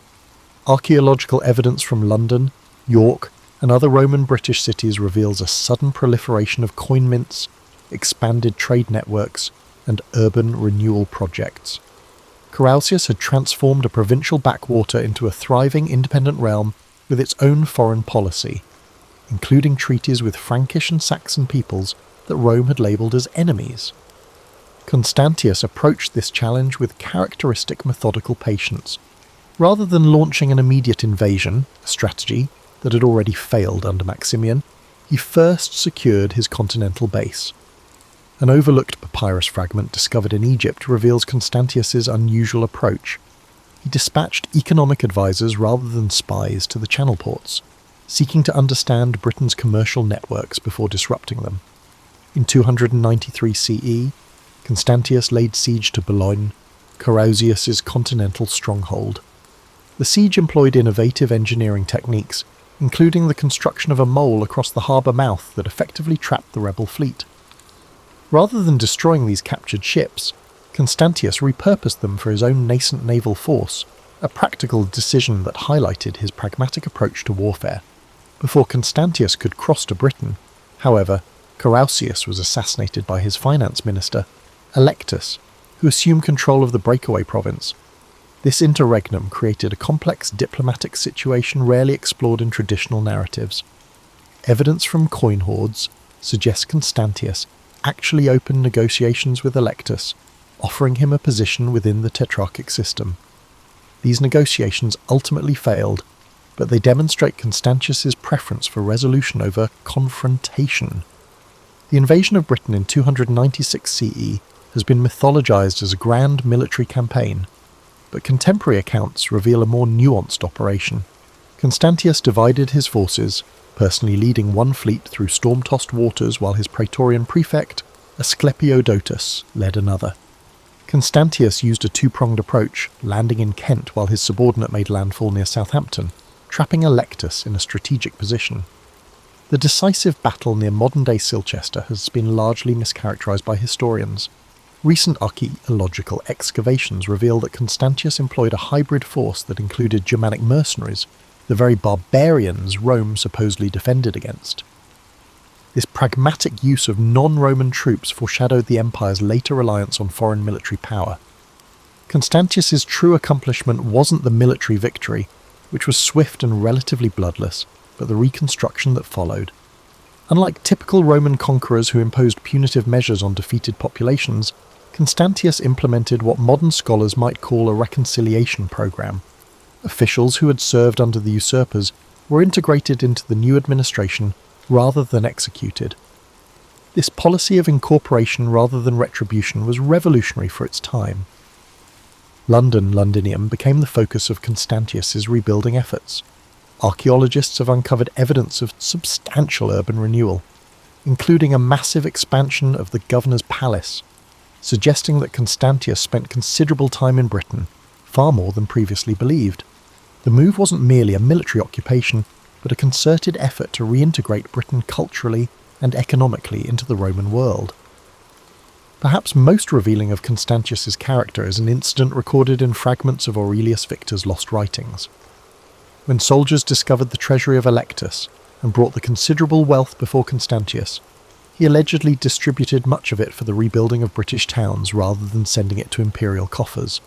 Archaeological evidence from London, York, and other Roman British cities reveals a sudden proliferation of coin mints, expanded trade networks, and urban renewal projects. Carausius had transformed a provincial backwater into a thriving independent realm with its own foreign policy, including treaties with Frankish and Saxon peoples that Rome had labelled as enemies. Constantius approached this challenge with characteristic methodical patience. Rather than launching an immediate invasion, a strategy that had already failed under Maximian, he first secured his continental base. An overlooked papyrus fragment discovered in Egypt reveals Constantius's unusual approach. He dispatched economic advisors rather than spies to the channel ports, seeking to understand Britain's commercial networks before disrupting them. In 293 CE, Constantius laid siege to Boulogne, Carausius's continental stronghold. The siege employed innovative engineering techniques, including the construction of a mole across the harbour mouth that effectively trapped the rebel fleet. Rather than destroying these captured ships, Constantius repurposed them for his own nascent naval force, a practical decision that highlighted his pragmatic approach to warfare. Before Constantius could cross to Britain, however, Carausius was assassinated by his finance minister, Electus, who assumed control of the breakaway province. This interregnum created a complex diplomatic situation rarely explored in traditional narratives. Evidence from coin hoards suggests Constantius actually opened negotiations with Electus, offering him a position within the Tetrarchic system. These negotiations ultimately failed, but they demonstrate Constantius's preference for resolution over confrontation. The invasion of Britain in 296 CE has been mythologized as a grand military campaign, but contemporary accounts reveal a more nuanced operation. Constantius divided his forces, personally leading one fleet through storm-tossed waters while his praetorian prefect, Asclepiodotus, led another. Constantius used a two-pronged approach, landing in Kent while his subordinate made landfall near Southampton, trapping Electus in a strategic position. The decisive battle near modern-day Silchester has been largely mischaracterized by historians. Recent archaeological excavations reveal that Constantius employed a hybrid force that included Germanic mercenaries, the very barbarians Rome supposedly defended against. This pragmatic use of non-Roman troops foreshadowed the empire's later reliance on foreign military power. Constantius's true accomplishment wasn't the military victory, which was swift and relatively bloodless, but the reconstruction that followed. Unlike typical Roman conquerors who imposed punitive measures on defeated populations, Constantius implemented what modern scholars might call a reconciliation program. Officials who had served under the usurpers were integrated into the new administration rather than executed. This policy of incorporation rather than retribution was revolutionary for its time. Londinium became the focus of Constantius's rebuilding efforts. Archaeologists have uncovered evidence of substantial urban renewal, including a massive expansion of the governor's palace, suggesting that Constantius spent considerable time in Britain, far more than previously believed. The move wasn't merely a military occupation, but a concerted effort to reintegrate Britain culturally and economically into the Roman world. Perhaps most revealing of Constantius's character is an incident recorded in fragments of Aurelius Victor's lost writings. When soldiers discovered the treasury of Electus and brought the considerable wealth before Constantius, he allegedly distributed much of it for the rebuilding of British towns rather than sending it to imperial coffers.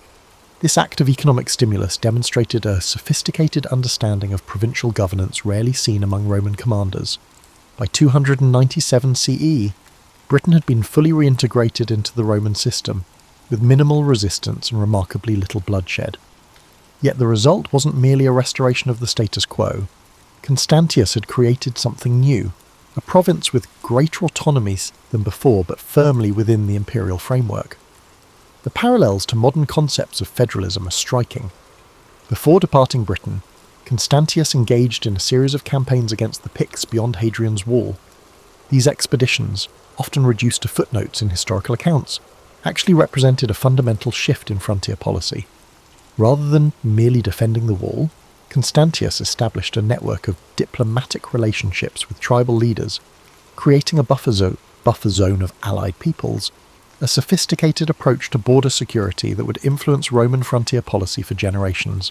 This act of economic stimulus demonstrated a sophisticated understanding of provincial governance rarely seen among Roman commanders. By 297 CE, Britain had been fully reintegrated into the Roman system, with minimal resistance and remarkably little bloodshed. Yet the result wasn't merely a restoration of the status quo. Constantius had created something new, a province with greater autonomy than before but firmly within the imperial framework. The parallels to modern concepts of federalism are striking. Before departing Britain, Constantius engaged in a series of campaigns against the Picts beyond Hadrian's Wall. These expeditions, often reduced to footnotes in historical accounts, actually represented a fundamental shift in frontier policy. Rather than merely defending the wall, Constantius established a network of diplomatic relationships with tribal leaders, creating a buffer zone of allied peoples, a sophisticated approach to border security that would influence Roman frontier policy for generations.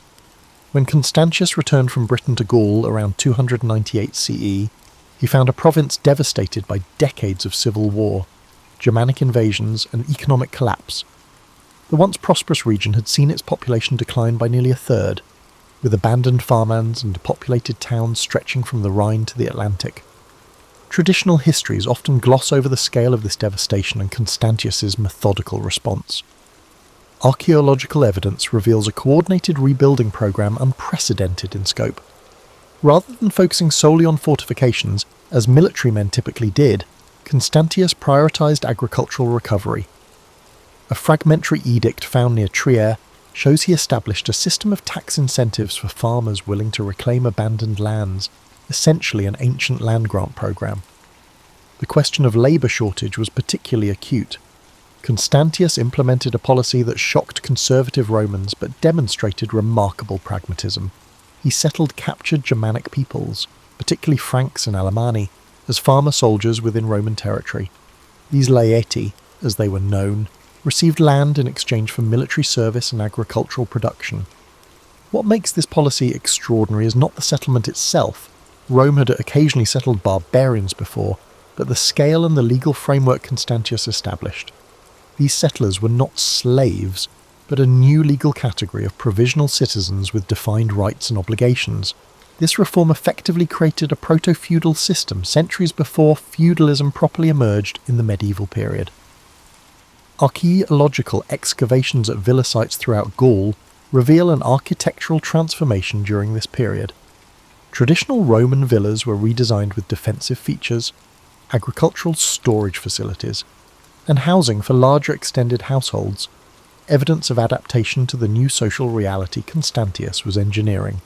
When Constantius returned from Britain to Gaul around 298 CE, he found a province devastated by decades of civil war, Germanic invasions, and economic collapse. The once prosperous region had seen its population decline by nearly a third, with abandoned farmlands and depopulated towns stretching from the Rhine to the Atlantic. Traditional histories often gloss over the scale of this devastation and Constantius's methodical response. Archaeological evidence reveals a coordinated rebuilding program unprecedented in scope. Rather than focusing solely on fortifications, as military men typically did, Constantius prioritized agricultural recovery. A fragmentary edict found near Trier shows he established a system of tax incentives for farmers willing to reclaim abandoned lands, essentially an ancient land grant program. The question of labour shortage was particularly acute. Constantius implemented a policy that shocked conservative Romans but demonstrated remarkable pragmatism. He settled captured Germanic peoples, particularly Franks and Alemanni, as farmer soldiers within Roman territory. These laeti, as they were known, received land in exchange for military service and agricultural production. What makes this policy extraordinary is not the settlement itself. Rome had occasionally settled barbarians before, but the scale and the legal framework Constantius established. These settlers were not slaves, but a new legal category of provisional citizens with defined rights and obligations. This reform effectively created a proto-feudal system centuries before feudalism properly emerged in the medieval period. Archaeological excavations at villa sites throughout Gaul reveal an architectural transformation during this period. Traditional Roman villas were redesigned with defensive features, agricultural storage facilities, and housing for larger extended households, evidence of adaptation to the new social reality Constantius was engineering.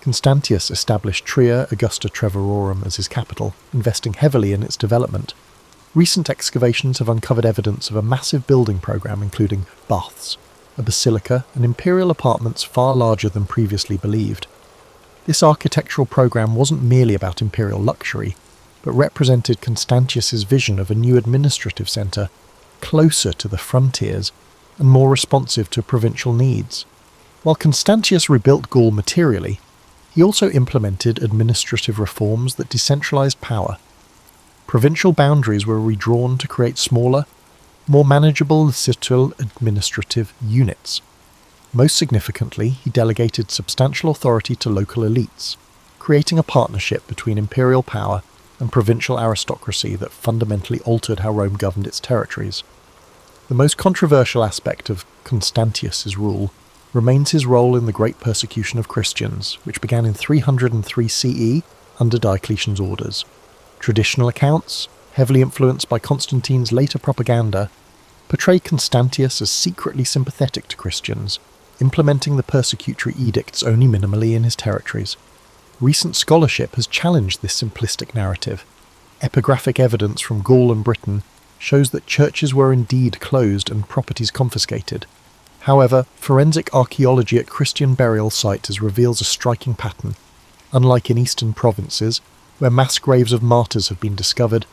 Constantius established Trier Augusta Treverorum as his capital, investing heavily in its development. Recent excavations have uncovered evidence of a massive building program including baths, a basilica, and imperial apartments far larger than previously believed. This architectural program wasn't merely about imperial luxury, but represented Constantius's vision of a new administrative centre, closer to the frontiers and more responsive to provincial needs. While Constantius rebuilt Gaul materially, he also implemented administrative reforms that decentralised power. Provincial boundaries were redrawn to create smaller, more manageable citadel administrative units. Most significantly, he delegated substantial authority to local elites, creating a partnership between imperial power and provincial aristocracy that fundamentally altered how Rome governed its territories. The most controversial aspect of Constantius's rule remains his role in the Great Persecution of Christians, which began in 303 CE under Diocletian's orders. Traditional accounts, heavily influenced by Constantine's later propaganda, portray Constantius as secretly sympathetic to Christians, implementing the persecutory edicts only minimally in his territories. Recent scholarship has challenged this simplistic narrative. Epigraphic evidence from Gaul and Britain shows that churches were indeed closed and properties confiscated. However, forensic archaeology at Christian burial sites reveals a striking pattern. Unlike in eastern provinces, where mass graves of martyrs have been discovered,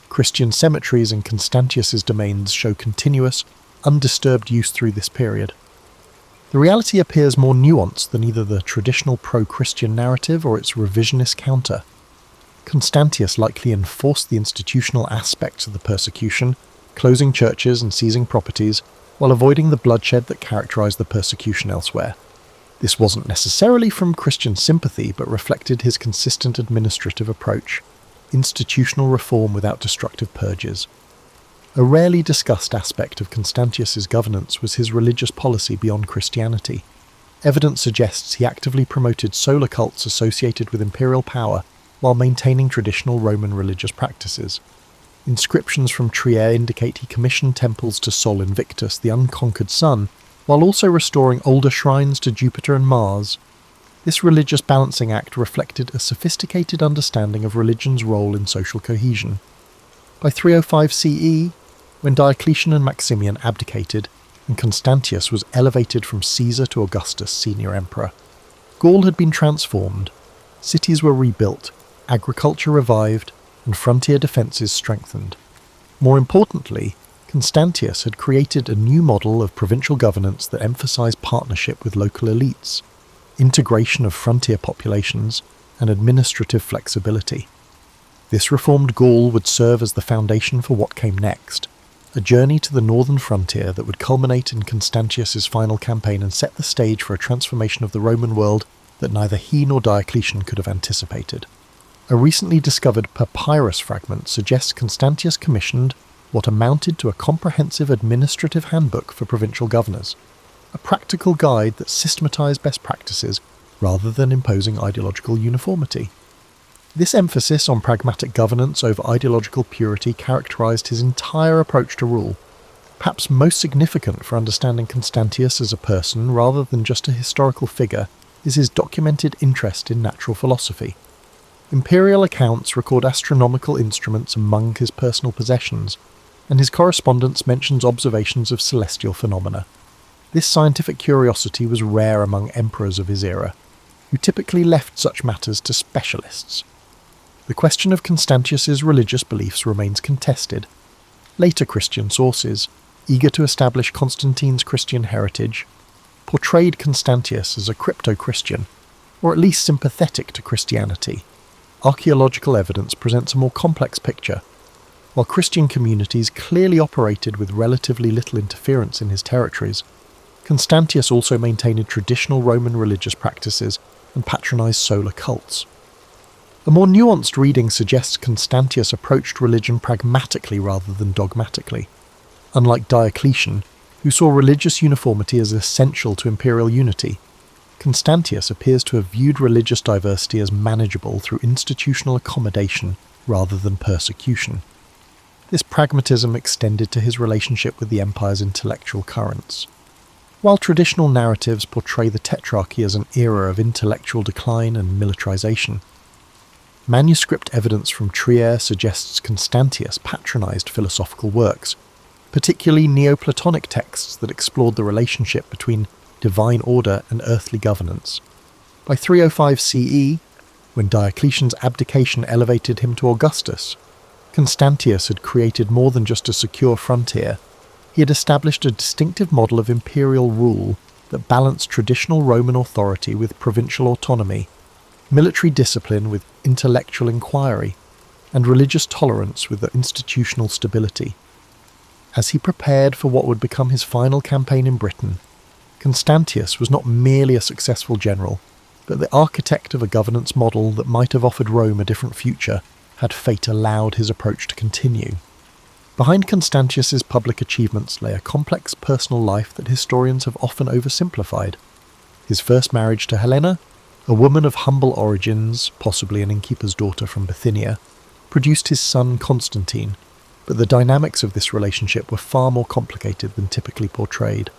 Christian cemeteries in Constantius's domains show continuous, undisturbed use through this period. The reality appears more nuanced than either the traditional pro-Christian narrative or its revisionist counter. Constantius likely enforced the institutional aspects of the persecution, closing churches and seizing properties, while avoiding the bloodshed that characterized the persecution elsewhere. This wasn't necessarily from Christian sympathy, but reflected his consistent administrative approach, institutional reform without destructive purges. A rarely discussed aspect of Constantius's governance was his religious policy beyond Christianity. Evidence suggests he actively promoted solar cults associated with imperial power while maintaining traditional Roman religious practices. Inscriptions from Trier indicate he commissioned temples to Sol Invictus, the unconquered sun, while also restoring older shrines to Jupiter and Mars. This religious balancing act reflected a sophisticated understanding of religion's role in social cohesion. By 305 CE, when Diocletian and Maximian abdicated, and Constantius was elevated from Caesar to Augustus, senior emperor, Gaul had been transformed, cities were rebuilt, agriculture revived, and frontier defences strengthened. More importantly, Constantius had created a new model of provincial governance that emphasised partnership with local elites, integration of frontier populations, and administrative flexibility. This reformed Gaul would serve as the foundation for what came next, a journey to the northern frontier that would culminate in Constantius's final campaign and set the stage for a transformation of the Roman world that neither he nor Diocletian could have anticipated. A recently discovered papyrus fragment suggests Constantius commissioned what amounted to a comprehensive administrative handbook for provincial governors, a practical guide that systematized best practices rather than imposing ideological uniformity. This emphasis on pragmatic governance over ideological purity characterized his entire approach to rule. Perhaps most significant for understanding Constantius as a person rather than just a historical figure is his documented interest in natural philosophy. Imperial accounts record astronomical instruments among his personal possessions, and his correspondence mentions observations of celestial phenomena. This scientific curiosity was rare among emperors of his era, who typically left such matters to specialists. The question of Constantius's religious beliefs remains contested. Later Christian sources, eager to establish Constantine's Christian heritage, portrayed Constantius as a crypto-Christian, or at least sympathetic to Christianity. Archaeological evidence presents a more complex picture. While Christian communities clearly operated with relatively little interference in his territories, Constantius also maintained traditional Roman religious practices and patronized solar cults. A more nuanced reading suggests Constantius approached religion pragmatically rather than dogmatically. Unlike Diocletian, who saw religious uniformity as essential to imperial unity, Constantius appears to have viewed religious diversity as manageable through institutional accommodation rather than persecution. This pragmatism extended to his relationship with the empire's intellectual currents. While traditional narratives portray the Tetrarchy as an era of intellectual decline and militarization, manuscript evidence from Trier suggests Constantius patronized philosophical works, particularly Neoplatonic texts that explored the relationship between divine order and earthly governance. By 305 CE, when Diocletian's abdication elevated him to Augustus, Constantius had created more than just a secure frontier. He had established a distinctive model of imperial rule that balanced traditional Roman authority with provincial autonomy, military discipline with intellectual inquiry, and religious tolerance with institutional stability. As he prepared for what would become his final campaign in Britain, Constantius was not merely a successful general, but the architect of a governance model that might have offered Rome a different future had fate allowed his approach to continue. Behind Constantius's public achievements lay a complex personal life that historians have often oversimplified. His first marriage to Helena, a woman of humble origins, possibly an innkeeper's daughter from Bithynia, produced his son Constantine, but the dynamics of this relationship were far more complicated than typically portrayed.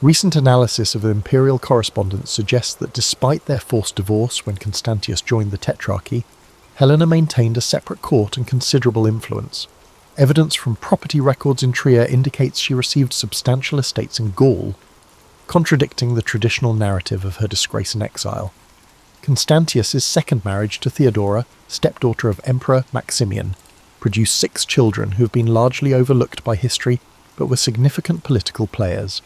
Recent analysis of imperial correspondence suggests that despite their forced divorce when Constantius joined the Tetrarchy, Helena maintained a separate court and considerable influence. Evidence from property records in Trier indicates she received substantial estates in Gaul, contradicting the traditional narrative of her disgrace and exile. Constantius's second marriage to Theodora, stepdaughter of Emperor Maximian, produced 6 children who have been largely overlooked by history but were significant political players.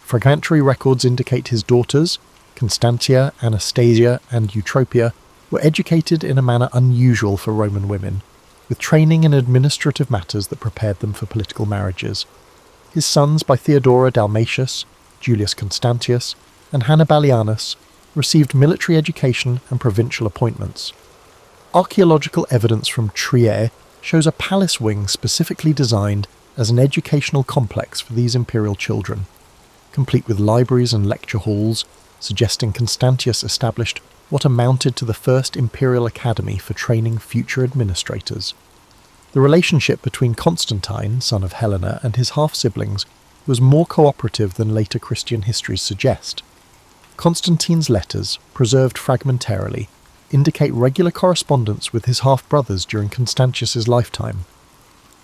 Fragmentary records indicate his daughters, Constantia, Anastasia, and Eutropia, were educated in a manner unusual for Roman women, with training in administrative matters that prepared them for political marriages. His sons by Theodora Dalmatius, Julius Constantius, and Hannibalianus received military education and provincial appointments. Archaeological evidence from Trier shows a palace wing specifically designed as an educational complex for these imperial children, complete with libraries and lecture halls, suggesting Constantius established what amounted to the first imperial academy for training future administrators. The relationship between Constantine, son of Helena, and his half-siblings was more cooperative than later Christian histories suggest. Constantine's letters, preserved fragmentarily, indicate regular correspondence with his half-brothers during Constantius's lifetime.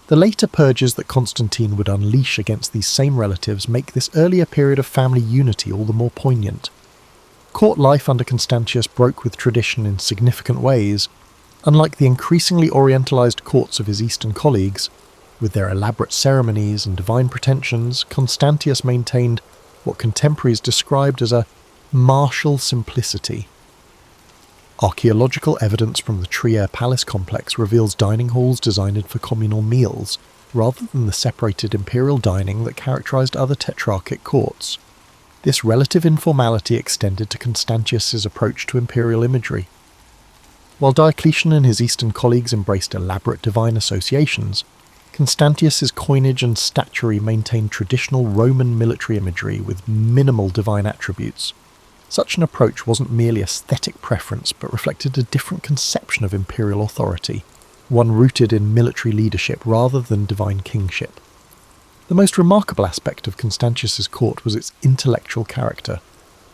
The later purges that Constantine would unleash against these same relatives make this earlier period of family unity all the more poignant. Court life under Constantius broke with tradition in significant ways. Unlike the increasingly orientalized courts of his eastern colleagues, with their elaborate ceremonies and divine pretensions, Constantius maintained what contemporaries described as a martial simplicity. Archaeological evidence from the Trier palace complex reveals dining halls designed for communal meals, rather than the separated imperial dining that characterized other tetrarchic courts. This relative informality extended to Constantius's approach to imperial imagery. While Diocletian and his eastern colleagues embraced elaborate divine associations, Constantius's coinage and statuary maintained traditional Roman military imagery with minimal divine attributes. Such an approach wasn't merely aesthetic preference, but reflected a different conception of imperial authority, one rooted in military leadership rather than divine kingship. The most remarkable aspect of Constantius's court was its intellectual character.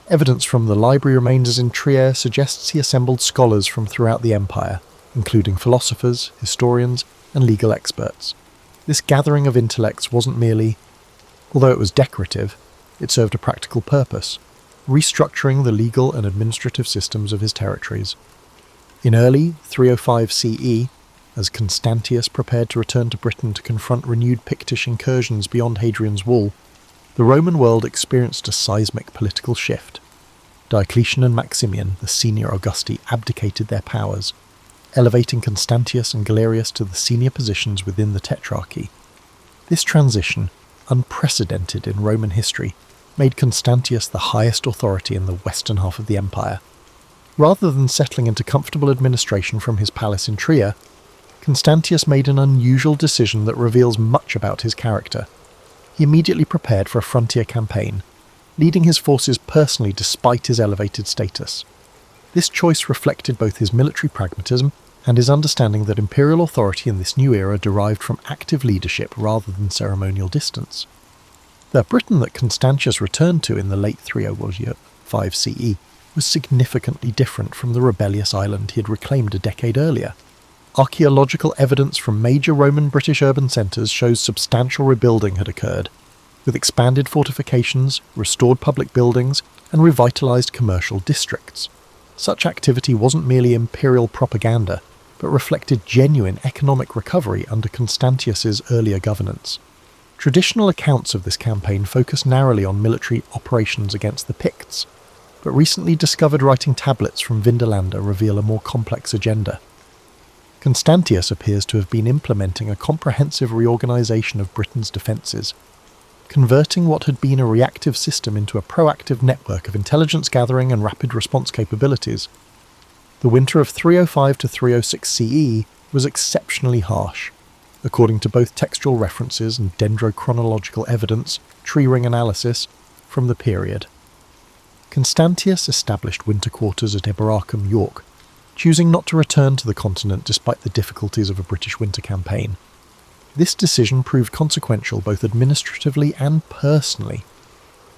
Evidence from the library remainders in Trier suggests he assembled scholars from throughout the empire, including philosophers, historians, and legal experts. This gathering of intellects wasn't merely, although it was decorative, it served a practical purpose, restructuring the legal and administrative systems of his territories. In early 305 CE, as Constantius prepared to return to Britain to confront renewed Pictish incursions beyond Hadrian's Wall, the Roman world experienced a seismic political shift. Diocletian and Maximian, the senior Augusti, abdicated their powers, elevating Constantius and Galerius to the senior positions within the Tetrarchy. This transition, unprecedented in Roman history, made Constantius the highest authority in the western half of the empire. Rather than settling into comfortable administration from his palace in Trier, Constantius made an unusual decision that reveals much about his character. He immediately prepared for a frontier campaign, leading his forces personally despite his elevated status. This choice reflected both his military pragmatism and his understanding that imperial authority in this new era derived from active leadership rather than ceremonial distance. The Britain that Constantius returned to in the late 305 CE was significantly different from the rebellious island he had reclaimed a decade earlier. Archaeological evidence from major Roman British urban centres shows substantial rebuilding had occurred, with expanded fortifications, restored public buildings, and revitalised commercial districts. Such activity wasn't merely imperial propaganda, but reflected genuine economic recovery under Constantius's earlier governance. Traditional accounts of this campaign focus narrowly on military operations against the Picts, but recently discovered writing tablets from Vindolanda reveal a more complex agenda. Constantius appears to have been implementing a comprehensive reorganisation of Britain's defences, converting what had been a reactive system into a proactive network of intelligence gathering and rapid response capabilities. The winter of 305 to 306 CE was exceptionally harsh, according to both textual references and dendrochronological evidence, tree ring analysis, from the period. Constantius established winter quarters at Eboracum, York, choosing not to return to the continent despite the difficulties of a British winter campaign. This decision proved consequential both administratively and personally.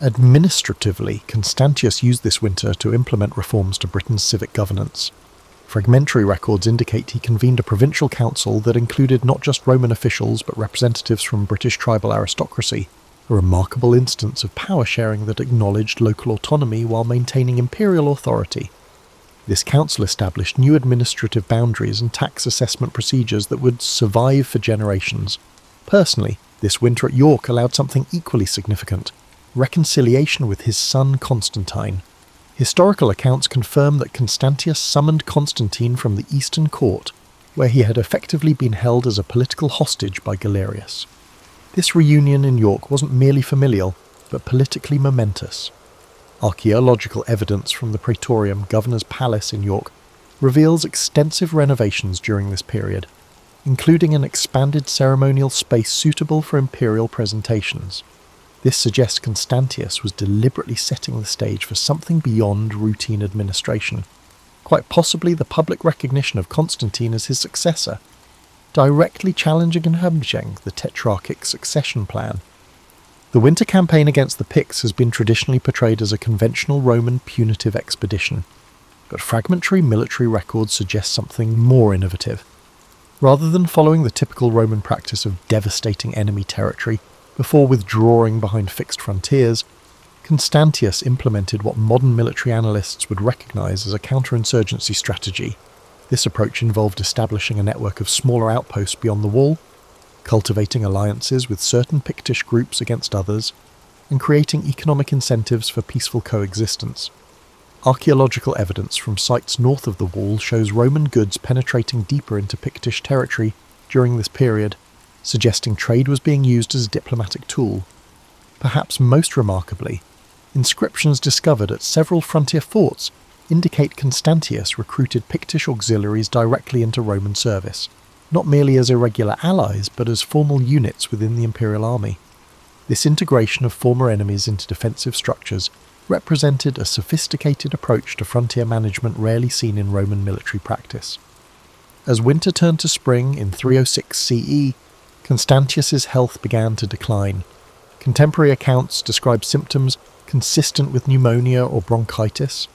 Administratively, Constantius used this winter to implement reforms to Britain's civic governance. Fragmentary records indicate he convened a provincial council that included not just Roman officials but representatives from British tribal aristocracy, a remarkable instance of power sharing that acknowledged local autonomy while maintaining imperial authority. This council established new administrative boundaries and tax assessment procedures that would survive for generations. Personally, this winter at York allowed something equally significant: reconciliation with his son Constantine. Historical accounts confirm that Constantius summoned Constantine from the Eastern Court, where he had effectively been held as a political hostage by Galerius. This reunion in York wasn't merely familial, but politically momentous. Archaeological evidence from the Praetorium, Governor's Palace in York, reveals extensive renovations during this period, including an expanded ceremonial space suitable for imperial presentations. This suggests Constantius was deliberately setting the stage for something beyond routine administration, quite possibly the public recognition of Constantine as his successor, directly challenging and hamstring the tetrarchic succession plan. The winter campaign against the Picts has been traditionally portrayed as a conventional Roman punitive expedition, but fragmentary military records suggest something more innovative. Rather than following the typical Roman practice of devastating enemy territory before withdrawing behind fixed frontiers, Constantius implemented what modern military analysts would recognize as a counterinsurgency strategy. This approach involved establishing a network of smaller outposts beyond the wall, cultivating alliances with certain Pictish groups against others, and creating economic incentives for peaceful coexistence. Archaeological evidence from sites north of the wall shows Roman goods penetrating deeper into Pictish territory during this period, suggesting trade was being used as a diplomatic tool. Perhaps most remarkably, inscriptions discovered at several frontier forts indicate Constantius recruited Pictish auxiliaries directly into Roman service, not merely as irregular allies but as formal units within the imperial army. This integration of former enemies into defensive structures represented a sophisticated approach to frontier management rarely seen in Roman military practice. As winter turned to spring in 306 CE, Constantius's health began to decline. Contemporary accounts describe symptoms consistent with pneumonia or bronchitis,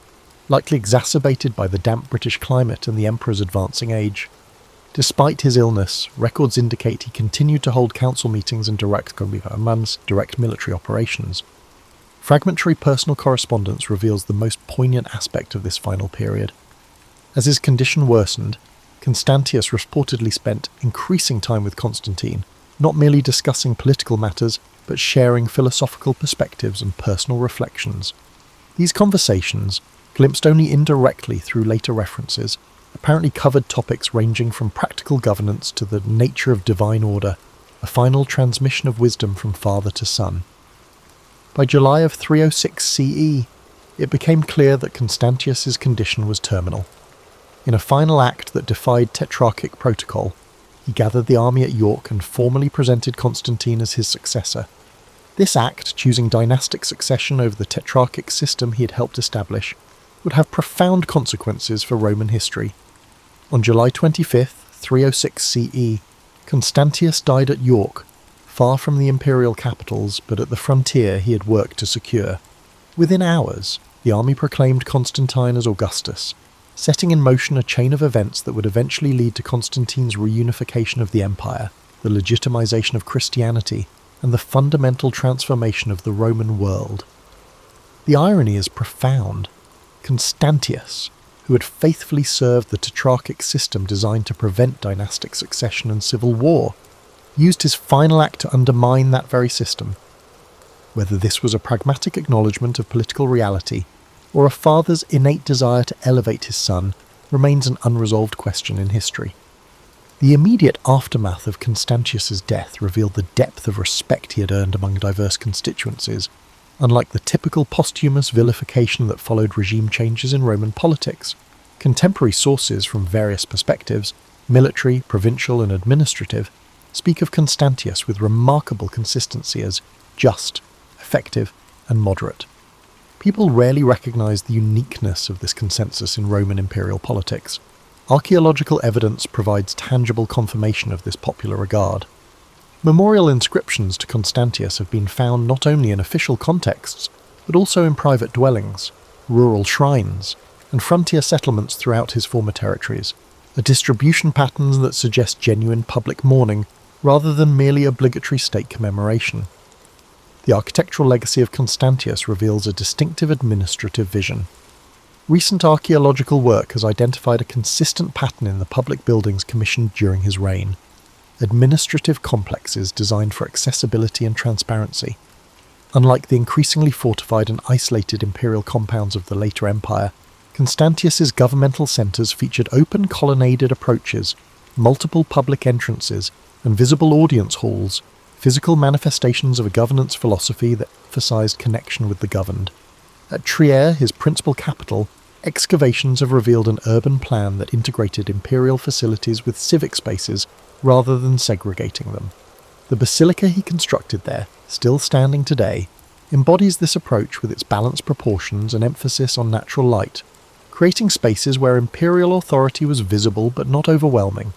likely exacerbated by the damp British climate and the emperor's advancing age. Despite his illness, records indicate he continued to hold council meetings and direct military operations. Fragmentary personal correspondence reveals the most poignant aspect of this final period. As his condition worsened, Constantius reportedly spent increasing time with Constantine, not merely discussing political matters, but sharing philosophical perspectives and personal reflections. These conversations, glimpsed only indirectly through later references, apparently covered topics ranging from practical governance to the nature of divine order, a final transmission of wisdom from father to son. By July of 306 CE, it became clear that Constantius's condition was terminal. In a final act that defied tetrarchic protocol, he gathered the army at York and formally presented Constantine as his successor. This act, choosing dynastic succession over the tetrarchic system he had helped establish, would have profound consequences for Roman history. On July 25, 306 CE, Constantius died at York, far from the imperial capitals but at the frontier he had worked to secure. Within hours, the army proclaimed Constantine as Augustus, setting in motion a chain of events that would eventually lead to Constantine's reunification of the empire, the legitimization of Christianity, and the fundamental transformation of the Roman world. The irony is profound. Constantius, who had faithfully served the tetrarchic system designed to prevent dynastic succession and civil war, used his final act to undermine that very system. Whether this was a pragmatic acknowledgement of political reality, or a father's innate desire to elevate his son, remains an unresolved question in history. The immediate aftermath of Constantius's death revealed the depth of respect he had earned among diverse constituencies, unlike the typical posthumous vilification that followed regime changes in Roman politics. Contemporary sources from various perspectives, military, provincial, and administrative, speak of Constantius with remarkable consistency as just, effective, and moderate. People rarely recognise the uniqueness of this consensus in Roman imperial politics. Archaeological evidence provides tangible confirmation of this popular regard. Memorial inscriptions to Constantius have been found not only in official contexts, but also in private dwellings, rural shrines, and frontier settlements throughout his former territories, a distribution pattern that suggests genuine public mourning rather than merely obligatory state commemoration. The architectural legacy of Constantius reveals a distinctive administrative vision. Recent archaeological work has identified a consistent pattern in the public buildings commissioned during his reign. Administrative complexes designed for accessibility and transparency. Unlike the increasingly fortified and isolated imperial compounds of the later empire, Constantius's governmental centres featured open colonnaded approaches, multiple public entrances, and visible audience halls, physical manifestations of a governance philosophy that emphasised connection with the governed. At Trier, his principal capital, excavations have revealed an urban plan that integrated imperial facilities with civic spaces rather than segregating them. The basilica he constructed there, still standing today, embodies this approach with its balanced proportions and emphasis on natural light, creating spaces where imperial authority was visible but not overwhelming.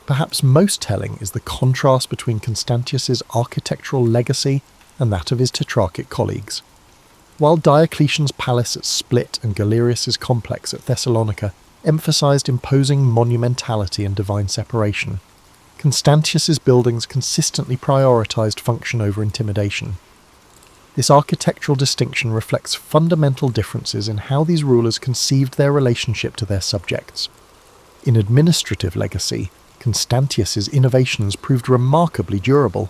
Perhaps most telling is the contrast between Constantius's architectural legacy and that of his tetrarchic colleagues. While Diocletian's palace at Split and Galerius's complex at Thessalonica emphasised imposing monumentality and divine separation, Constantius's buildings consistently prioritised function over intimidation. This architectural distinction reflects fundamental differences in how these rulers conceived their relationship to their subjects. In administrative legacy, Constantius's innovations proved remarkably durable.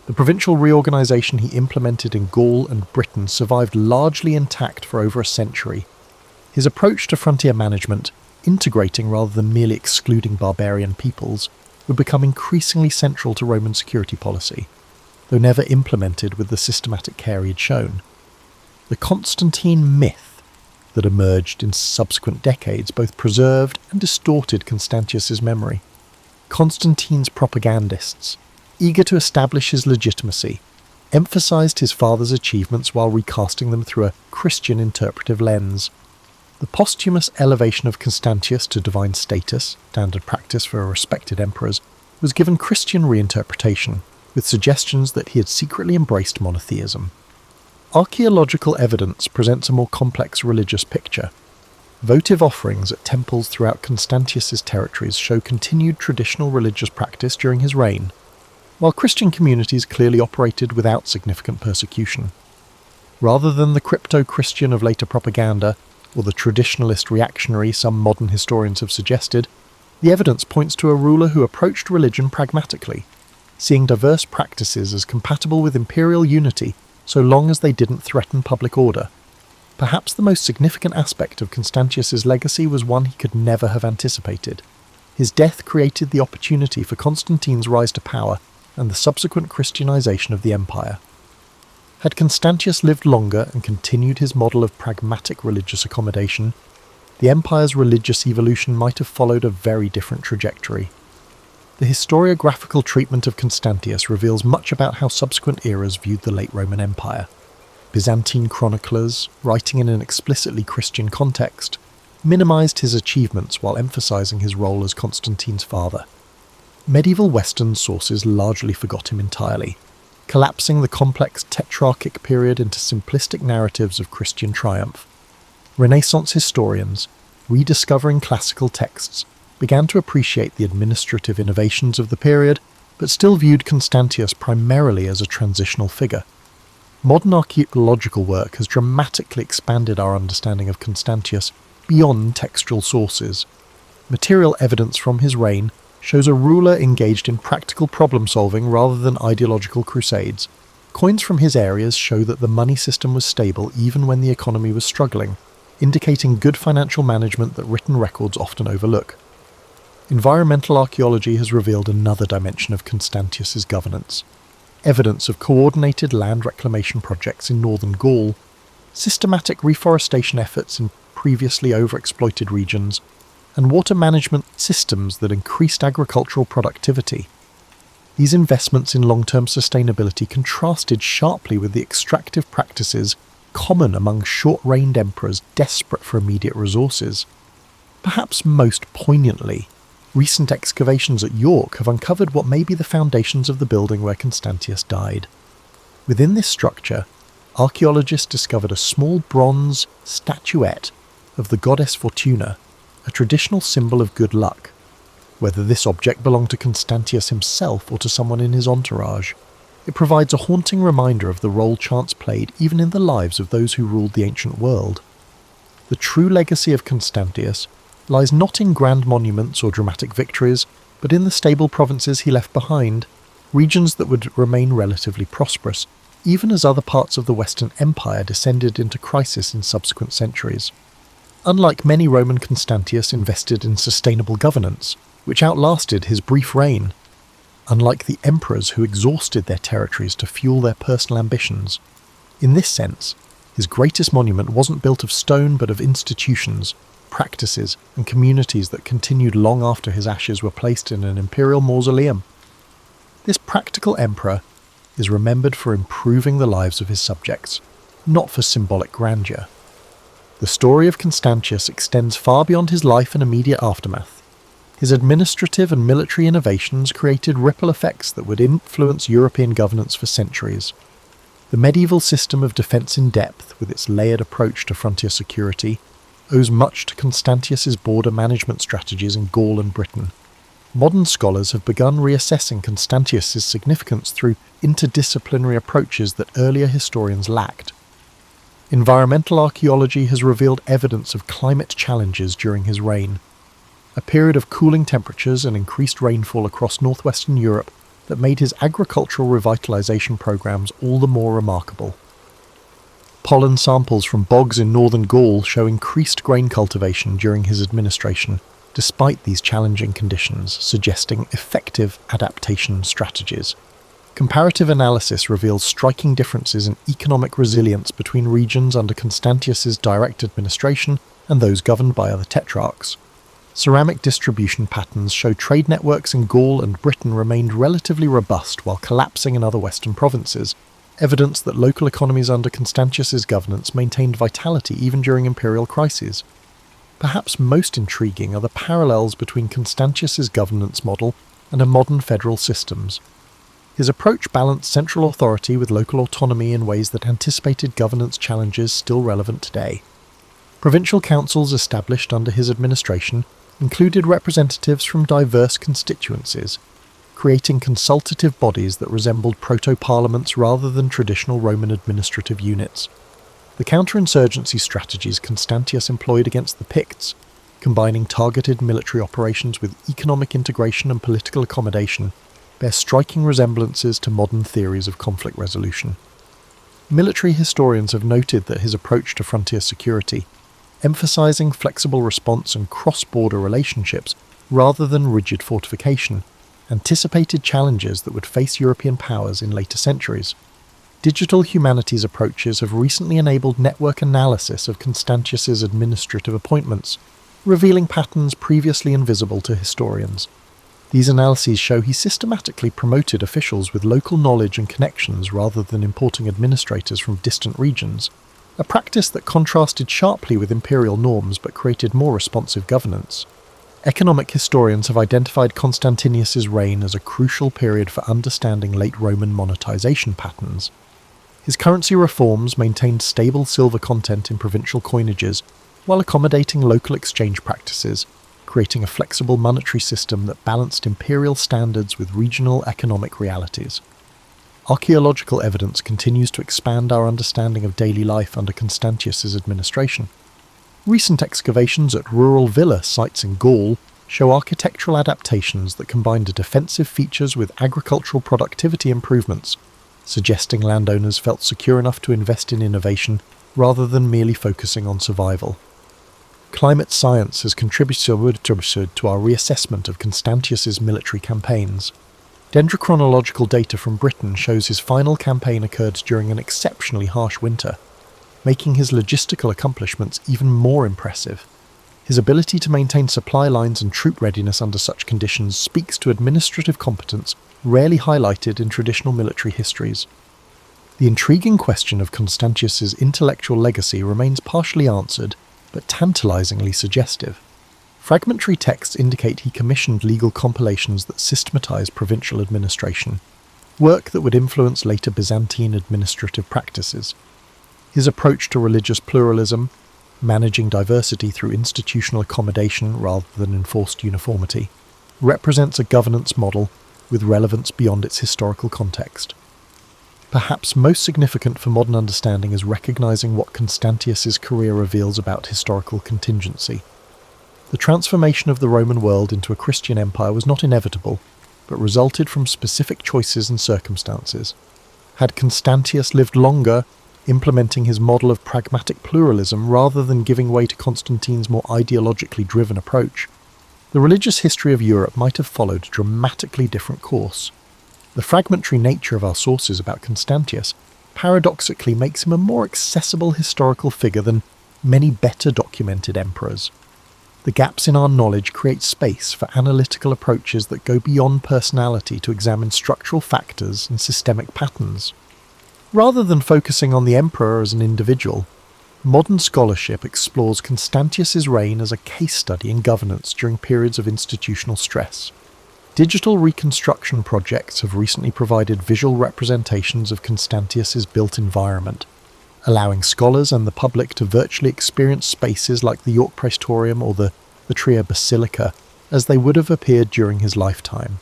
The provincial reorganisation he implemented in Gaul and Britain survived largely intact for over a century. His approach to frontier management, integrating rather than merely excluding barbarian peoples, would become increasingly central to Roman security policy, though never implemented with the systematic care he had shown. The Constantine myth that emerged in subsequent decades both preserved and distorted Constantius's memory. Constantine's propagandists, eager to establish his legitimacy, emphasised his father's achievements while recasting them through a Christian interpretive lens. The posthumous elevation of Constantius to divine status, standard practice for respected emperors, was given Christian reinterpretation, with suggestions that he had secretly embraced monotheism. Archaeological evidence presents a more complex religious picture. Votive offerings at temples throughout Constantius's territories show continued traditional religious practice during his reign, while Christian communities clearly operated without significant persecution. Rather than the crypto-Christian of later propaganda, or the traditionalist reactionary some modern historians have suggested, the evidence points to a ruler who approached religion pragmatically, seeing diverse practices as compatible with imperial unity so long as they didn't threaten public order. Perhaps the most significant aspect of Constantius's legacy was one he could never have anticipated. His death created the opportunity for Constantine's rise to power and the subsequent Christianization of the empire. Had Constantius lived longer and continued his model of pragmatic religious accommodation, the empire's religious evolution might have followed a very different trajectory. The historiographical treatment of Constantius reveals much about how subsequent eras viewed the late Roman Empire. Byzantine chroniclers, writing in an explicitly Christian context, minimized his achievements while emphasizing his role as Constantine's father. Medieval Western sources largely forgot him entirely, collapsing the complex tetrarchic period into simplistic narratives of Christian triumph. Renaissance historians, rediscovering classical texts, began to appreciate the administrative innovations of the period, but still viewed Constantius primarily as a transitional figure. Modern archaeological work has dramatically expanded our understanding of Constantius beyond textual sources. Material evidence from his reign shows a ruler engaged in practical problem-solving rather than ideological crusades. Coins from his areas show that the money system was stable even when the economy was struggling, indicating good financial management that written records often overlook. Environmental archaeology has revealed another dimension of Constantius's governance. Evidence of coordinated land reclamation projects in northern Gaul, systematic reforestation efforts in previously overexploited regions, and water management systems that increased agricultural productivity. These investments in long-term sustainability contrasted sharply with the extractive practices common among short-reigned emperors desperate for immediate resources. Perhaps most poignantly, recent excavations at York have uncovered what may be the foundations of the building where Constantius died. Within this structure, archaeologists discovered a small bronze statuette of the goddess Fortuna, a traditional symbol of good luck. Whether this object belonged to Constantius himself or to someone in his entourage, it provides a haunting reminder of the role chance played even in the lives of those who ruled the ancient world. The true legacy of Constantius lies not in grand monuments or dramatic victories, but in the stable provinces he left behind, regions that would remain relatively prosperous, even as other parts of the Western Empire descended into crisis in subsequent centuries. Unlike many Roman, Constantius invested in sustainable governance, which outlasted his brief reign. Unlike the emperors who exhausted their territories to fuel their personal ambitions. In this sense, his greatest monument wasn't built of stone but of institutions, practices, and communities that continued long after his ashes were placed in an imperial mausoleum. This practical emperor is remembered for improving the lives of his subjects, not for symbolic grandeur. The story of Constantius extends far beyond his life and immediate aftermath. His administrative and military innovations created ripple effects that would influence European governance for centuries. The medieval system of defence in depth, with its layered approach to frontier security, owes much to Constantius's border management strategies in Gaul and Britain. Modern scholars have begun reassessing Constantius's significance through interdisciplinary approaches that earlier historians lacked. Environmental archaeology has revealed evidence of climate challenges during his reign, a period of cooling temperatures and increased rainfall across northwestern Europe that made his agricultural revitalization programs all the more remarkable. Pollen samples from bogs in northern Gaul show increased grain cultivation during his administration, despite these challenging conditions, suggesting effective adaptation strategies. Comparative analysis reveals striking differences in economic resilience between regions under Constantius's direct administration and those governed by other tetrarchs. Ceramic distribution patterns show trade networks in Gaul and Britain remained relatively robust while collapsing in other western provinces, evidence that local economies under Constantius's governance maintained vitality even during imperial crises. Perhaps most intriguing are the parallels between Constantius's governance model and a modern federal systems. His approach balanced central authority with local autonomy in ways that anticipated governance challenges still relevant today. Provincial councils established under his administration included representatives from diverse constituencies, creating consultative bodies that resembled proto-parliaments rather than traditional Roman administrative units. The counterinsurgency strategies Constantius employed against the Picts, combining targeted military operations with economic integration and political accommodation, bear striking resemblances to modern theories of conflict resolution. Military historians have noted that his approach to frontier security, emphasizing flexible response and cross-border relationships rather than rigid fortification, anticipated challenges that would face European powers in later centuries. Digital humanities approaches have recently enabled network analysis of Constantius's administrative appointments, revealing patterns previously invisible to historians. These analyses show he systematically promoted officials with local knowledge and connections rather than importing administrators from distant regions, a practice that contrasted sharply with imperial norms but created more responsive governance. Economic historians have identified Constantius's reign as a crucial period for understanding late Roman monetization patterns. His currency reforms maintained stable silver content in provincial coinages while accommodating local exchange practices, creating a flexible monetary system that balanced imperial standards with regional economic realities. Archaeological evidence continues to expand our understanding of daily life under Constantius's administration. Recent excavations at rural villa sites in Gaul show architectural adaptations that combined defensive features with agricultural productivity improvements, suggesting landowners felt secure enough to invest in innovation rather than merely focusing on survival. Climate science has contributed to our reassessment of Constantius's military campaigns. Dendrochronological data from Britain shows his final campaign occurred during an exceptionally harsh winter, making his logistical accomplishments even more impressive. His ability to maintain supply lines and troop readiness under such conditions speaks to administrative competence rarely highlighted in traditional military histories. The intriguing question of Constantius's intellectual legacy remains partially answered, but tantalizingly suggestive. Fragmentary texts indicate he commissioned legal compilations that systematize provincial administration, work that would influence later Byzantine administrative practices. His approach to religious pluralism, managing diversity through institutional accommodation rather than enforced uniformity, represents a governance model with relevance beyond its historical context. Perhaps most significant for modern understanding is recognizing what Constantius's career reveals about historical contingency. The transformation of the Roman world into a Christian empire was not inevitable, but resulted from specific choices and circumstances. Had Constantius lived longer, implementing his model of pragmatic pluralism rather than giving way to Constantine's more ideologically driven approach, the religious history of Europe might have followed a dramatically different course. The fragmentary nature of our sources about Constantius paradoxically makes him a more accessible historical figure than many better documented emperors. The gaps in our knowledge create space for analytical approaches that go beyond personality to examine structural factors and systemic patterns. Rather than focusing on the emperor as an individual, modern scholarship explores Constantius's reign as a case study in governance during periods of institutional stress. Digital reconstruction projects have recently provided visual representations of Constantius's built environment, allowing scholars and the public to virtually experience spaces like the York Praetorium or the Trier Basilica as they would have appeared during his lifetime.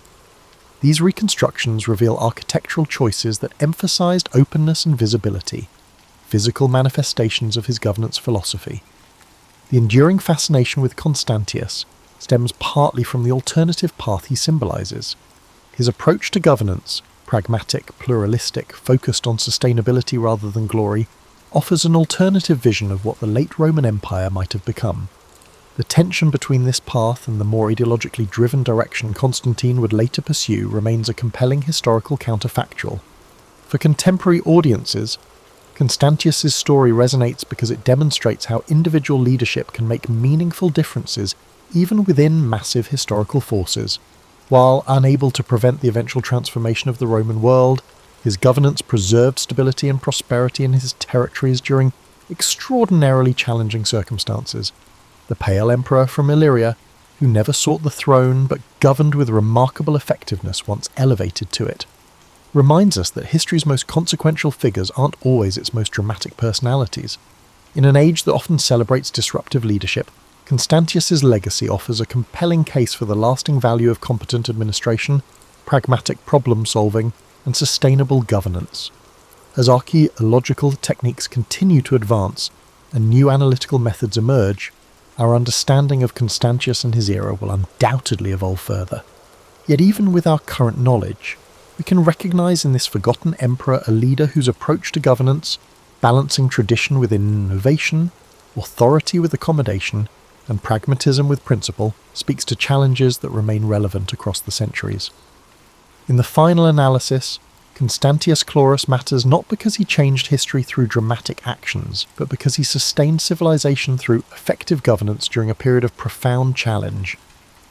These reconstructions reveal architectural choices that emphasized openness and visibility, physical manifestations of his governance philosophy. The enduring fascination with Constantius stems partly from the alternative path he symbolizes. His approach to governance, pragmatic, pluralistic, focused on sustainability rather than glory, offers an alternative vision of what the late Roman Empire might have become. The tension between this path and the more ideologically driven direction Constantine would later pursue remains a compelling historical counterfactual. For contemporary audiences, Constantius's story resonates because it demonstrates how individual leadership can make meaningful differences even within massive historical forces. While unable to prevent the eventual transformation of the Roman world, his governance preserved stability and prosperity in his territories during extraordinarily challenging circumstances. The Pale Emperor from Illyria, who never sought the throne but governed with remarkable effectiveness once elevated to it, reminds us that history's most consequential figures aren't always its most dramatic personalities. In an age that often celebrates disruptive leadership, Constantius's legacy offers a compelling case for the lasting value of competent administration, pragmatic problem-solving, and sustainable governance. As archaeological techniques continue to advance and new analytical methods emerge, our understanding of Constantius and his era will undoubtedly evolve further. Yet even with our current knowledge, we can recognize in this forgotten emperor a leader whose approach to governance, balancing tradition with innovation, authority with accommodation, and pragmatism with principle, speaks to challenges that remain relevant across the centuries. In the final analysis, Constantius Chlorus matters not because he changed history through dramatic actions, but because he sustained civilization through effective governance during a period of profound challenge,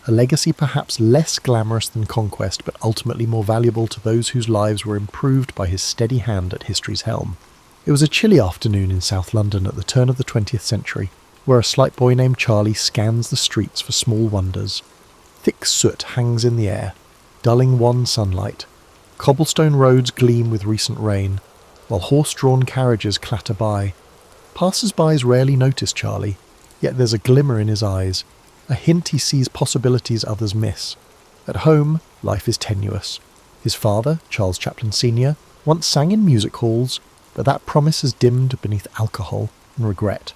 a legacy perhaps less glamorous than conquest but ultimately more valuable to those whose lives were improved by his steady hand at history's helm. It was a chilly afternoon in South London at the turn of the 20th century, where a slight boy named Charlie scans the streets for small wonders. Thick soot hangs in the air, dulling wan sunlight. Cobblestone roads gleam with recent rain, while horse-drawn carriages clatter by. Passers-by rarely notice Charlie, yet there's a glimmer in his eyes, a hint he sees possibilities others miss. At home, life is tenuous. His father, Charles Chaplin Sr., once sang in music halls, but that promise has dimmed beneath alcohol and regret.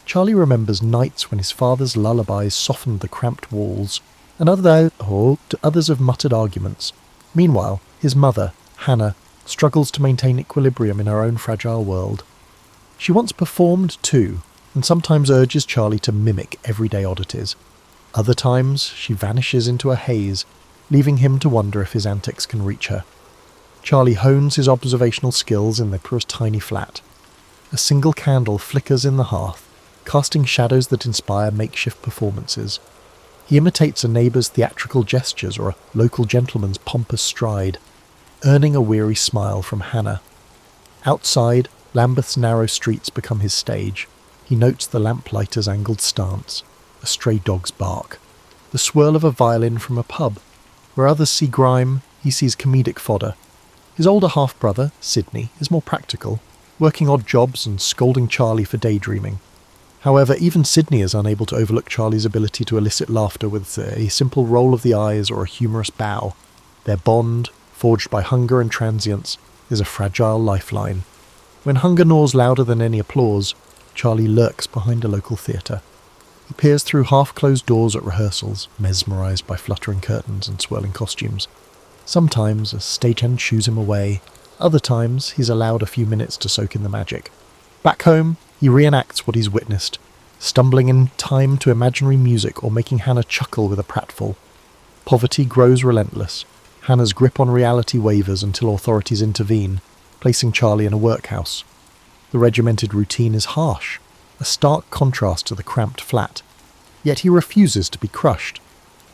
Charlie remembers nights when his father's lullabies softened the cramped walls, and others have muttered arguments. Meanwhile, his mother, Hannah, struggles to maintain equilibrium in her own fragile world. She once performed too, and sometimes urges Charlie to mimic everyday oddities. Other times, she vanishes into a haze, leaving him to wonder if his antics can reach her. Charlie hones his observational skills in the tiny flat. A single candle flickers in the hearth, casting shadows that inspire makeshift performances. He imitates a neighbour's theatrical gestures or a local gentleman's pompous stride, earning a weary smile from Hannah. Outside, Lambeth's narrow streets become his stage. He notes the lamplighter's angled stance, a stray dog's bark, the swirl of a violin from a pub. Where others see grime, he sees comedic fodder. His older half-brother, Sidney, is more practical, working odd jobs and scolding Charlie for daydreaming. However, even Sidney is unable to overlook Charlie's ability to elicit laughter with a simple roll of the eyes or a humorous bow. Their bond, forged by hunger and transience, is a fragile lifeline. When hunger gnaws louder than any applause, Charlie lurks behind a local theatre. He peers through half-closed doors at rehearsals, mesmerised by fluttering curtains and swirling costumes. Sometimes a stagehand shoos him away, other times he's allowed a few minutes to soak in the magic. Back home, he reenacts what he's witnessed, stumbling in time to imaginary music or making Hannah chuckle with a pratfall. Poverty grows relentless. Hannah's grip on reality wavers until authorities intervene, placing Charlie in a workhouse. The regimented routine is harsh, a stark contrast to the cramped flat. Yet he refuses to be crushed.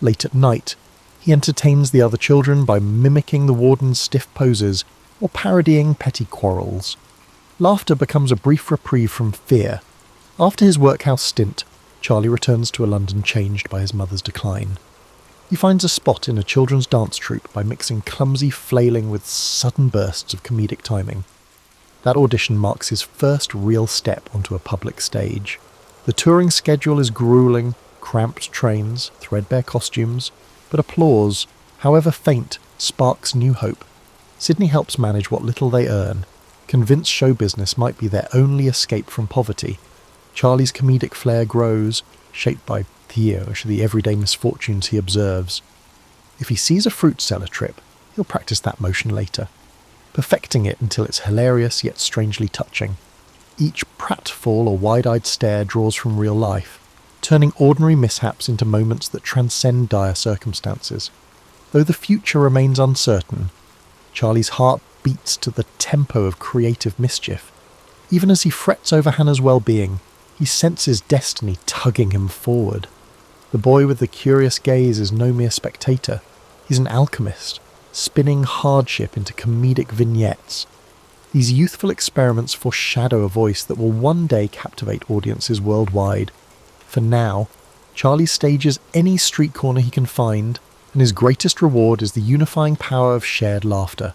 Late at night, he entertains the other children by mimicking the warden's stiff poses or parodying petty quarrels. Laughter becomes a brief reprieve from fear. After his workhouse stint, Charlie returns to a London changed by his mother's decline. He finds a spot in a children's dance troupe by mixing clumsy flailing with sudden bursts of comedic timing. That audition marks his first real step onto a public stage. The touring schedule is grueling, cramped trains, threadbare costumes, but applause, however faint, sparks new hope. Sidney helps manage what little they earn, convinced show business might be their only escape from poverty. Charlie's comedic flair grows, shaped by the everyday misfortunes he observes. If he sees a fruit seller trip, he'll practice that motion later, perfecting it until it's hilarious yet strangely touching. Each pratfall or wide-eyed stare draws from real life, turning ordinary mishaps into moments that transcend dire circumstances. Though the future remains uncertain, Charlie's heart beats to the tempo of creative mischief. Even as he frets over Hannah's well-being, he senses destiny tugging him forward. The boy with the curious gaze is no mere spectator. He's an alchemist, spinning hardship into comedic vignettes. These youthful experiments foreshadow a voice that will one day captivate audiences worldwide. For now, Charlie stages any street corner he can find, and his greatest reward is the unifying power of shared laughter.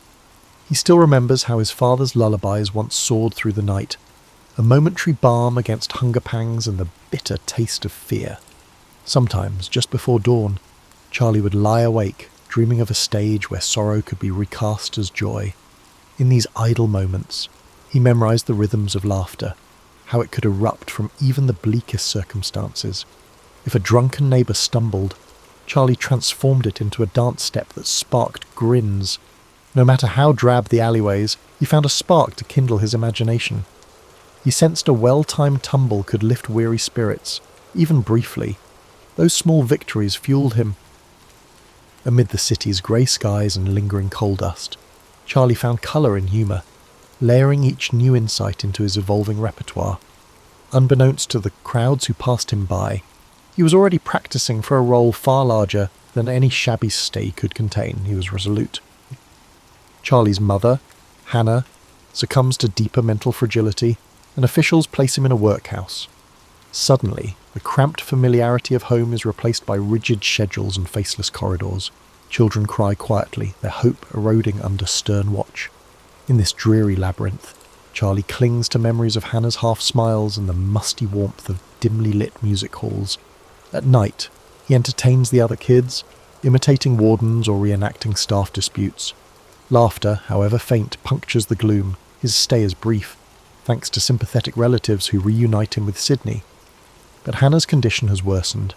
He still remembers how his father's lullabies once soared through the night, a momentary balm against hunger pangs and the bitter taste of fear. Sometimes, just before dawn, Charlie would lie awake, dreaming of a stage where sorrow could be recast as joy. In these idle moments, he memorized the rhythms of laughter, how it could erupt from even the bleakest circumstances. If a drunken neighbour stumbled, Charlie transformed it into a dance step that sparked grins. No matter how drab the alleyways, he found a spark to kindle his imagination. He sensed a well-timed tumble could lift weary spirits, even briefly. Those small victories fueled him. Amid the city's grey skies and lingering coal dust, Charlie found colour in humour, layering each new insight into his evolving repertoire. Unbeknownst to the crowds who passed him by, he was already practising for a role far larger than any shabby stay could contain. He was resolute. Charlie's mother, Hannah, succumbs to deeper mental fragility, and officials place him in a workhouse. Suddenly, the cramped familiarity of home is replaced by rigid schedules and faceless corridors. Children cry quietly, their hope eroding under stern watch. In this dreary labyrinth, Charlie clings to memories of Hannah's half-smiles and the musty warmth of dimly lit music halls. At night, he entertains the other kids, imitating wardens or reenacting staff disputes. Laughter, however faint, punctures the gloom. His stay is brief, thanks to sympathetic relatives who reunite him with Sidney. But Hannah's condition has worsened.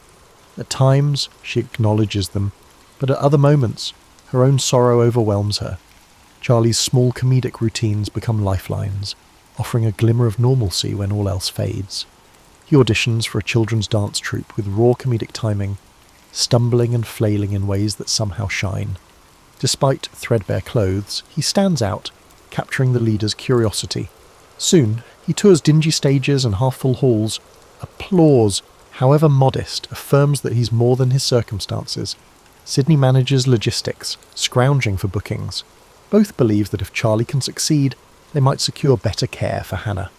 At times, she acknowledges them, but at other moments, her own sorrow overwhelms her. Charlie's small comedic routines become lifelines, offering a glimmer of normalcy when all else fades. He auditions for a children's dance troupe with raw comedic timing, stumbling and flailing in ways that somehow shine. Despite threadbare clothes, he stands out, capturing the leader's curiosity. Soon, he tours dingy stages and half-full halls. Applause, however modest, affirms that he's more than his circumstances. Sidney manages logistics, scrounging for bookings. Both believe that if Charlie can succeed, they might secure better care for Hannah.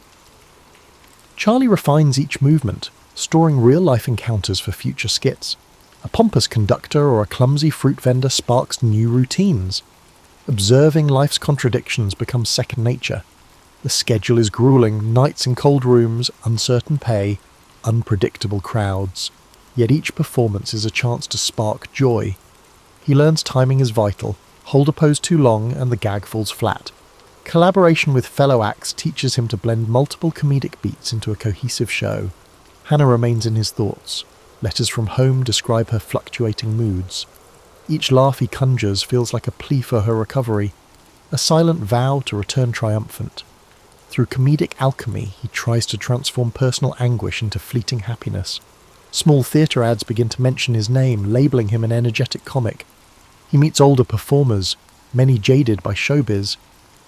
Charlie refines each movement, storing real-life encounters for future skits. A pompous conductor or a clumsy fruit vendor sparks new routines. Observing life's contradictions becomes second nature. The schedule is grueling, nights in cold rooms, uncertain pay, unpredictable crowds. Yet each performance is a chance to spark joy. He learns timing is vital, hold a pose too long and the gag falls flat. Collaboration with fellow acts teaches him to blend multiple comedic beats into a cohesive show. Hannah remains in his thoughts. Letters from home describe her fluctuating moods. Each laugh he conjures feels like a plea for her recovery, a silent vow to return triumphant. Through comedic alchemy, he tries to transform personal anguish into fleeting happiness. Small theatre ads begin to mention his name, labelling him an energetic comic. He meets older performers, many jaded by showbiz.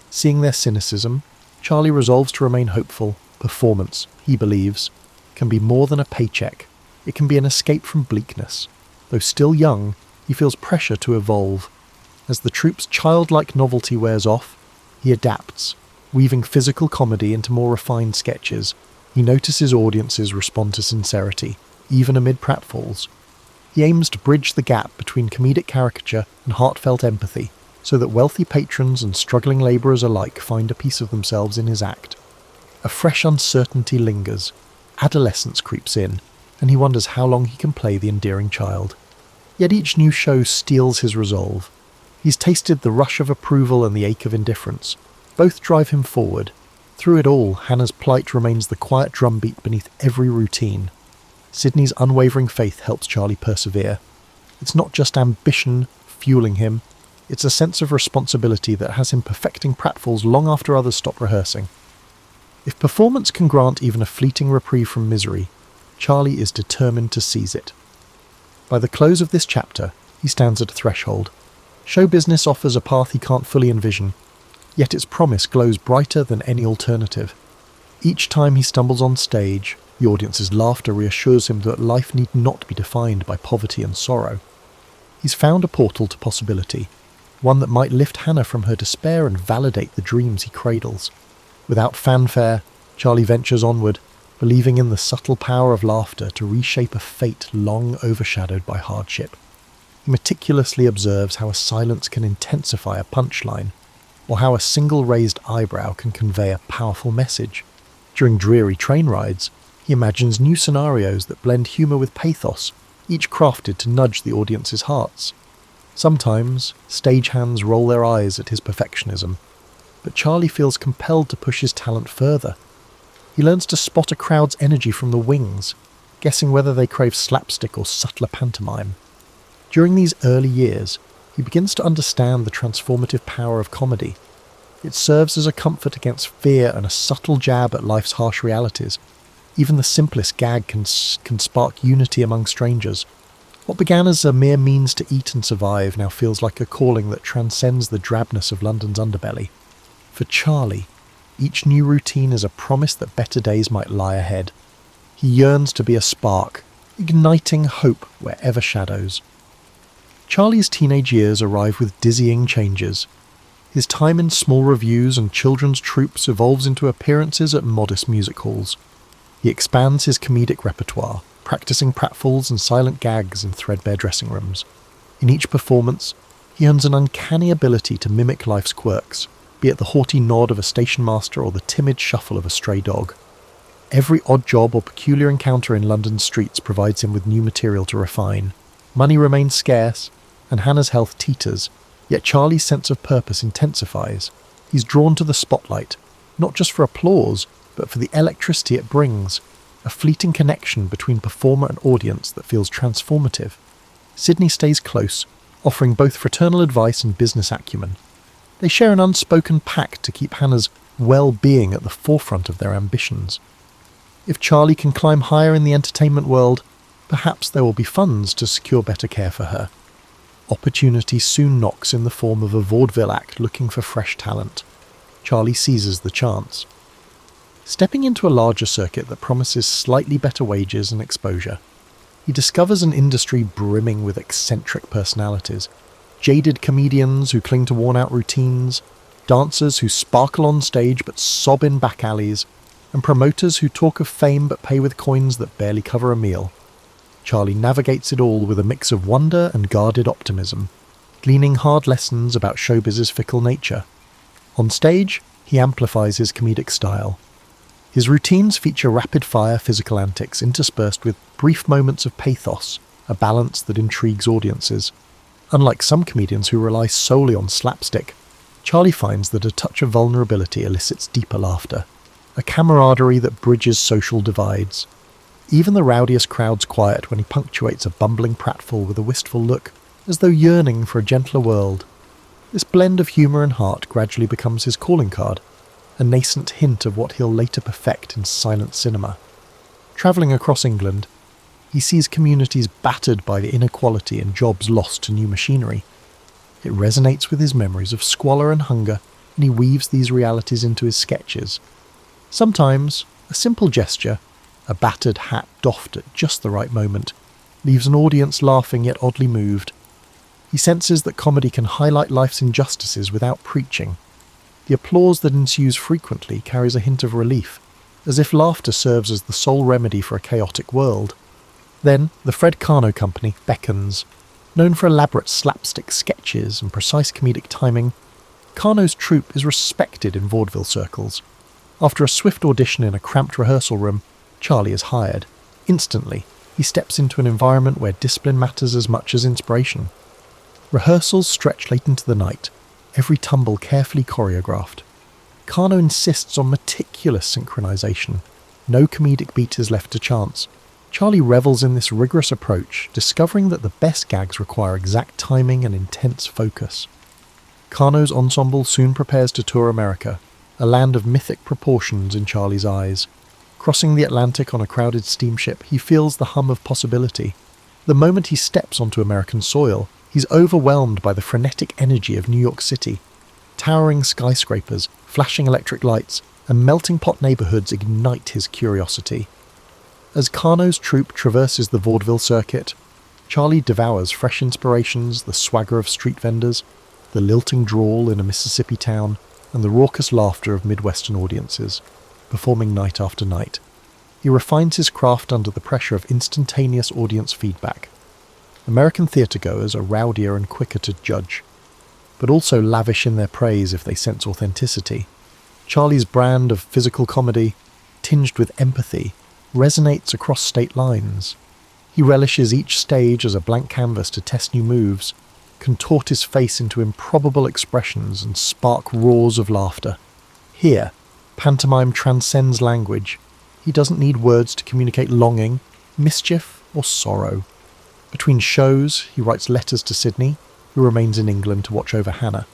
Seeing their cynicism, Charlie resolves to remain hopeful. Performance, he believes, can be more than a paycheck. It can be an escape from bleakness. Though still young, he feels pressure to evolve. As the troupe's childlike novelty wears off, he adapts, weaving physical comedy into more refined sketches. He notices audiences respond to sincerity, even amid pratfalls. He aims to bridge the gap between comedic caricature and heartfelt empathy, so that wealthy patrons and struggling labourers alike find a piece of themselves in his act. A fresh uncertainty lingers. Adolescence creeps in, and he wonders how long he can play the endearing child. Yet each new show steels his resolve. He's tasted the rush of approval and the ache of indifference. Both drive him forward. Through it all, Hannah's plight remains the quiet drumbeat beneath every routine. Sydney's unwavering faith helps Charlie persevere. It's not just ambition fueling him, it's a sense of responsibility that has him perfecting pratfalls long after others stop rehearsing. If performance can grant even a fleeting reprieve from misery, Charlie is determined to seize it. By the close of this chapter, he stands at a threshold. Show business offers a path he can't fully envision, yet its promise glows brighter than any alternative. Each time he stumbles on stage, the audience's laughter reassures him that life need not be defined by poverty and sorrow. He's found a portal to possibility, one that might lift Hannah from her despair and validate the dreams he cradles. Without fanfare, Charlie ventures onward, believing in the subtle power of laughter to reshape a fate long overshadowed by hardship. He meticulously observes how a silence can intensify a punchline, or how a single raised eyebrow can convey a powerful message. During dreary train rides, he imagines new scenarios that blend humour with pathos, each crafted to nudge the audience's hearts. Sometimes, stagehands roll their eyes at his perfectionism, but Charlie feels compelled to push his talent further. He learns to spot a crowd's energy from the wings, guessing whether they crave slapstick or subtler pantomime. During these early years, he begins to understand the transformative power of comedy. It serves as a comfort against fear and a subtle jab at life's harsh realities. Even the simplest gag can spark unity among strangers. What began as a mere means to eat and survive now feels like a calling that transcends the drabness of London's underbelly. For Charlie, each new routine is a promise that better days might lie ahead. He yearns to be a spark, igniting hope wherever shadows. Charlie's teenage years arrive with dizzying changes. His time in small revues and children's troupes evolves into appearances at modest music halls. He expands his comedic repertoire, practicing pratfalls and silent gags in threadbare dressing rooms. In each performance, he earns an uncanny ability to mimic life's quirks, be it the haughty nod of a station master or the timid shuffle of a stray dog. Every odd job or peculiar encounter in London's streets provides him with new material to refine. Money remains scarce, and Hannah's health teeters, yet Charlie's sense of purpose intensifies. He's drawn to the spotlight, not just for applause, but for the electricity it brings, a fleeting connection between performer and audience that feels transformative. Sydney stays close, offering both fraternal advice and business acumen. They share an unspoken pact to keep Hannah's well-being at the forefront of their ambitions. If Charlie can climb higher in the entertainment world, perhaps there will be funds to secure better care for her. Opportunity soon knocks in the form of a vaudeville act looking for fresh talent. Charlie seizes the chance. Stepping into a larger circuit that promises slightly better wages and exposure, he discovers an industry brimming with eccentric personalities, jaded comedians who cling to worn-out routines, dancers who sparkle on stage but sob in back alleys, and promoters who talk of fame but pay with coins that barely cover a meal. Charlie navigates it all with a mix of wonder and guarded optimism, gleaning hard lessons about showbiz's fickle nature. On stage, he amplifies his comedic style. His routines feature rapid-fire physical antics interspersed with brief moments of pathos, a balance that intrigues audiences. Unlike some comedians who rely solely on slapstick, Charlie finds that a touch of vulnerability elicits deeper laughter, a camaraderie that bridges social divides. Even the rowdiest crowds quiet when he punctuates a bumbling pratfall with a wistful look, as though yearning for a gentler world. This blend of humour and heart gradually becomes his calling card, a nascent hint of what he'll later perfect in silent cinema. Travelling across England, he sees communities battered by the inequality and jobs lost to new machinery. It resonates with his memories of squalor and hunger, and he weaves these realities into his sketches. Sometimes, a simple gesture, a battered hat doffed at just the right moment, leaves an audience laughing yet oddly moved. He senses that comedy can highlight life's injustices without preaching. The applause that ensues frequently carries a hint of relief, as if laughter serves as the sole remedy for a chaotic world. Then, the Fred Karno Company beckons. Known for elaborate slapstick sketches and precise comedic timing, Karno's troupe is respected in vaudeville circles. After a swift audition in a cramped rehearsal room, Charlie is hired. Instantly, he steps into an environment where discipline matters as much as inspiration. Rehearsals stretch late into the night, every tumble carefully choreographed. Karno insists on meticulous synchronization. No comedic beat is left to chance. Charlie revels in this rigorous approach, discovering that the best gags require exact timing and intense focus. Karno's ensemble soon prepares to tour America, a land of mythic proportions in Charlie's eyes. Crossing the Atlantic on a crowded steamship, he feels the hum of possibility. The moment he steps onto American soil, he's overwhelmed by the frenetic energy of New York City. Towering skyscrapers, flashing electric lights, and melting pot neighborhoods ignite his curiosity. As Karno's troupe traverses the vaudeville circuit, Charlie devours fresh inspirations, the swagger of street vendors, the lilting drawl in a Mississippi town, and the raucous laughter of Midwestern audiences, performing night after night. He refines his craft under the pressure of instantaneous audience feedback. American theatregoers are rowdier and quicker to judge, but also lavish in their praise if they sense authenticity. Charlie's brand of physical comedy, tinged with empathy, resonates across state lines. He relishes each stage as a blank canvas to test new moves, contort his face into improbable expressions and spark roars of laughter. Here, pantomime transcends language. He doesn't need words to communicate longing, mischief, or sorrow. Between shows, he writes letters to Sydney, who remains in England to watch over Hannah.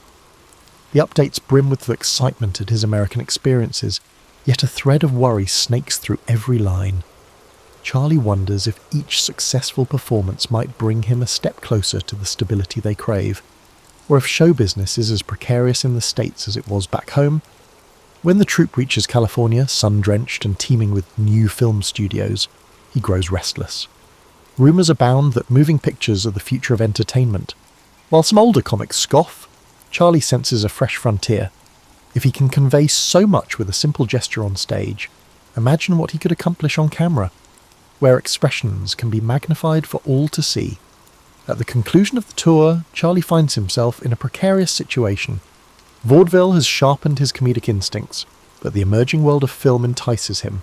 The updates brim with excitement at his American experiences, yet a thread of worry snakes through every line. Charlie wonders if each successful performance might bring him a step closer to the stability they crave, or if show business is as precarious in the States as it was back home. When the troupe reaches California, sun-drenched and teeming with new film studios, he grows restless. Rumours abound that moving pictures are the future of entertainment. While some older comics scoff, Charlie senses a fresh frontier. If he can convey so much with a simple gesture on stage, imagine what he could accomplish on camera, where expressions can be magnified for all to see. At the conclusion of the tour, Charlie finds himself in a precarious situation. Vaudeville has sharpened his comedic instincts, but the emerging world of film entices him.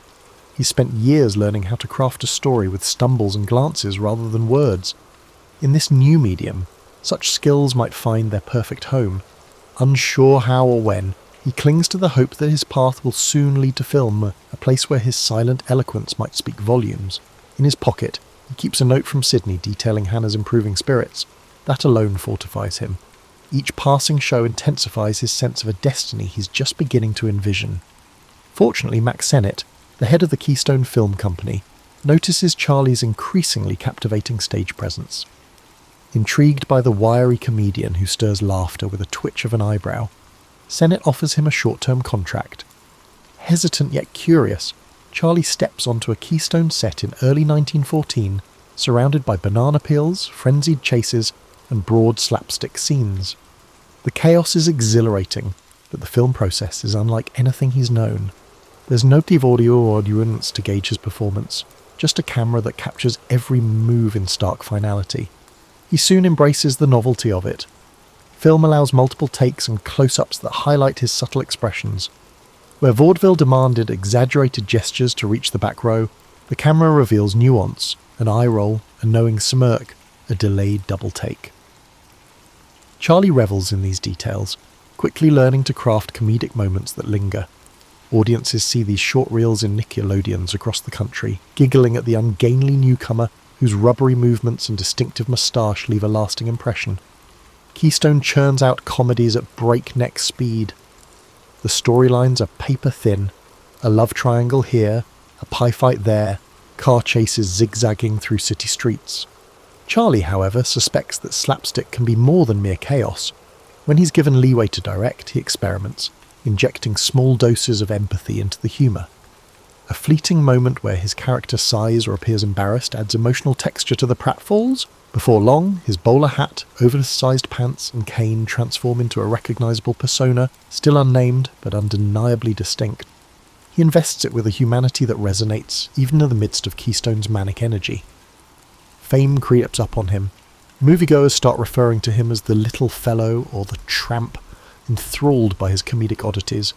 He's spent years learning how to craft a story with stumbles and glances rather than words. In this new medium, such skills might find their perfect home. Unsure how or when, he clings to the hope that his path will soon lead to film, a place where his silent eloquence might speak volumes. In his pocket, he keeps a note from Sydney detailing Hannah's improving spirits. That alone fortifies him. Each passing show intensifies his sense of a destiny he's just beginning to envision. Fortunately, Max Sennett, the head of the Keystone Film Company, notices Charlie's increasingly captivating stage presence. Intrigued by the wiry comedian who stirs laughter with a twitch of an eyebrow, Sennett offers him a short-term contract. Hesitant yet curious, Charlie steps onto a Keystone set in early 1914, surrounded by banana peels, frenzied chases, and broad slapstick scenes. The chaos is exhilarating, but the film process is unlike anything he's known. There's no native audio or audience to gauge his performance, just a camera that captures every move in stark finality. He soon embraces the novelty of it. Film allows multiple takes and close-ups that highlight his subtle expressions. Where vaudeville demanded exaggerated gestures to reach the back row, the camera reveals nuance, an eye roll, a knowing smirk, a delayed double take. Charlie revels in these details, quickly learning to craft comedic moments that linger. Audiences see these short reels in Nickelodeons across the country, giggling at the ungainly newcomer whose rubbery movements and distinctive moustache leave a lasting impression. Keystone churns out comedies at breakneck speed. The storylines are paper-thin, a love triangle here, a pie fight there, car chases zigzagging through city streets. Charlie, however, suspects that slapstick can be more than mere chaos. When he's given leeway to direct, he experiments, injecting small doses of empathy into the humour. A fleeting moment where his character sighs or appears embarrassed adds emotional texture to the pratfalls. Before long, his bowler hat, oversized pants and cane transform into a recognisable persona, still unnamed but undeniably distinct. He invests it with a humanity that resonates, even in the midst of Keystone's manic energy. Fame creeps up on him. Moviegoers start referring to him as the little fellow or the tramp, enthralled by his comedic oddities.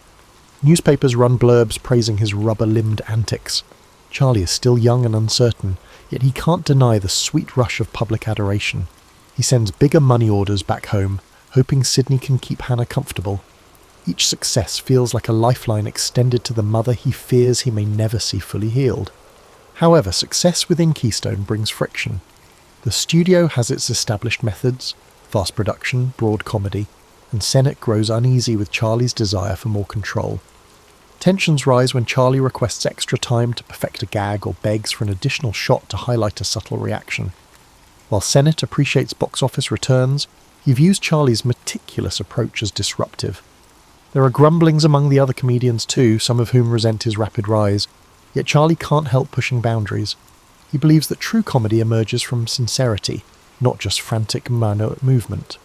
Newspapers run blurbs praising his rubber-limbed antics. Charlie is still young and uncertain, yet he can't deny the sweet rush of public adoration. He sends bigger money orders back home, hoping Sydney can keep Hannah comfortable. Each success feels like a lifeline extended to the mother he fears he may never see fully healed. However, success within Keystone brings friction. The studio has its established methods, fast production, broad comedy, and Sennett grows uneasy with Charlie's desire for more control. Tensions rise when Charlie requests extra time to perfect a gag or begs for an additional shot to highlight a subtle reaction. While Sennett appreciates box office returns, he views Charlie's meticulous approach as disruptive. There are grumblings among the other comedians too, some of whom resent his rapid rise, yet Charlie can't help pushing boundaries. He believes that true comedy emerges from sincerity, not just frantic mano movement.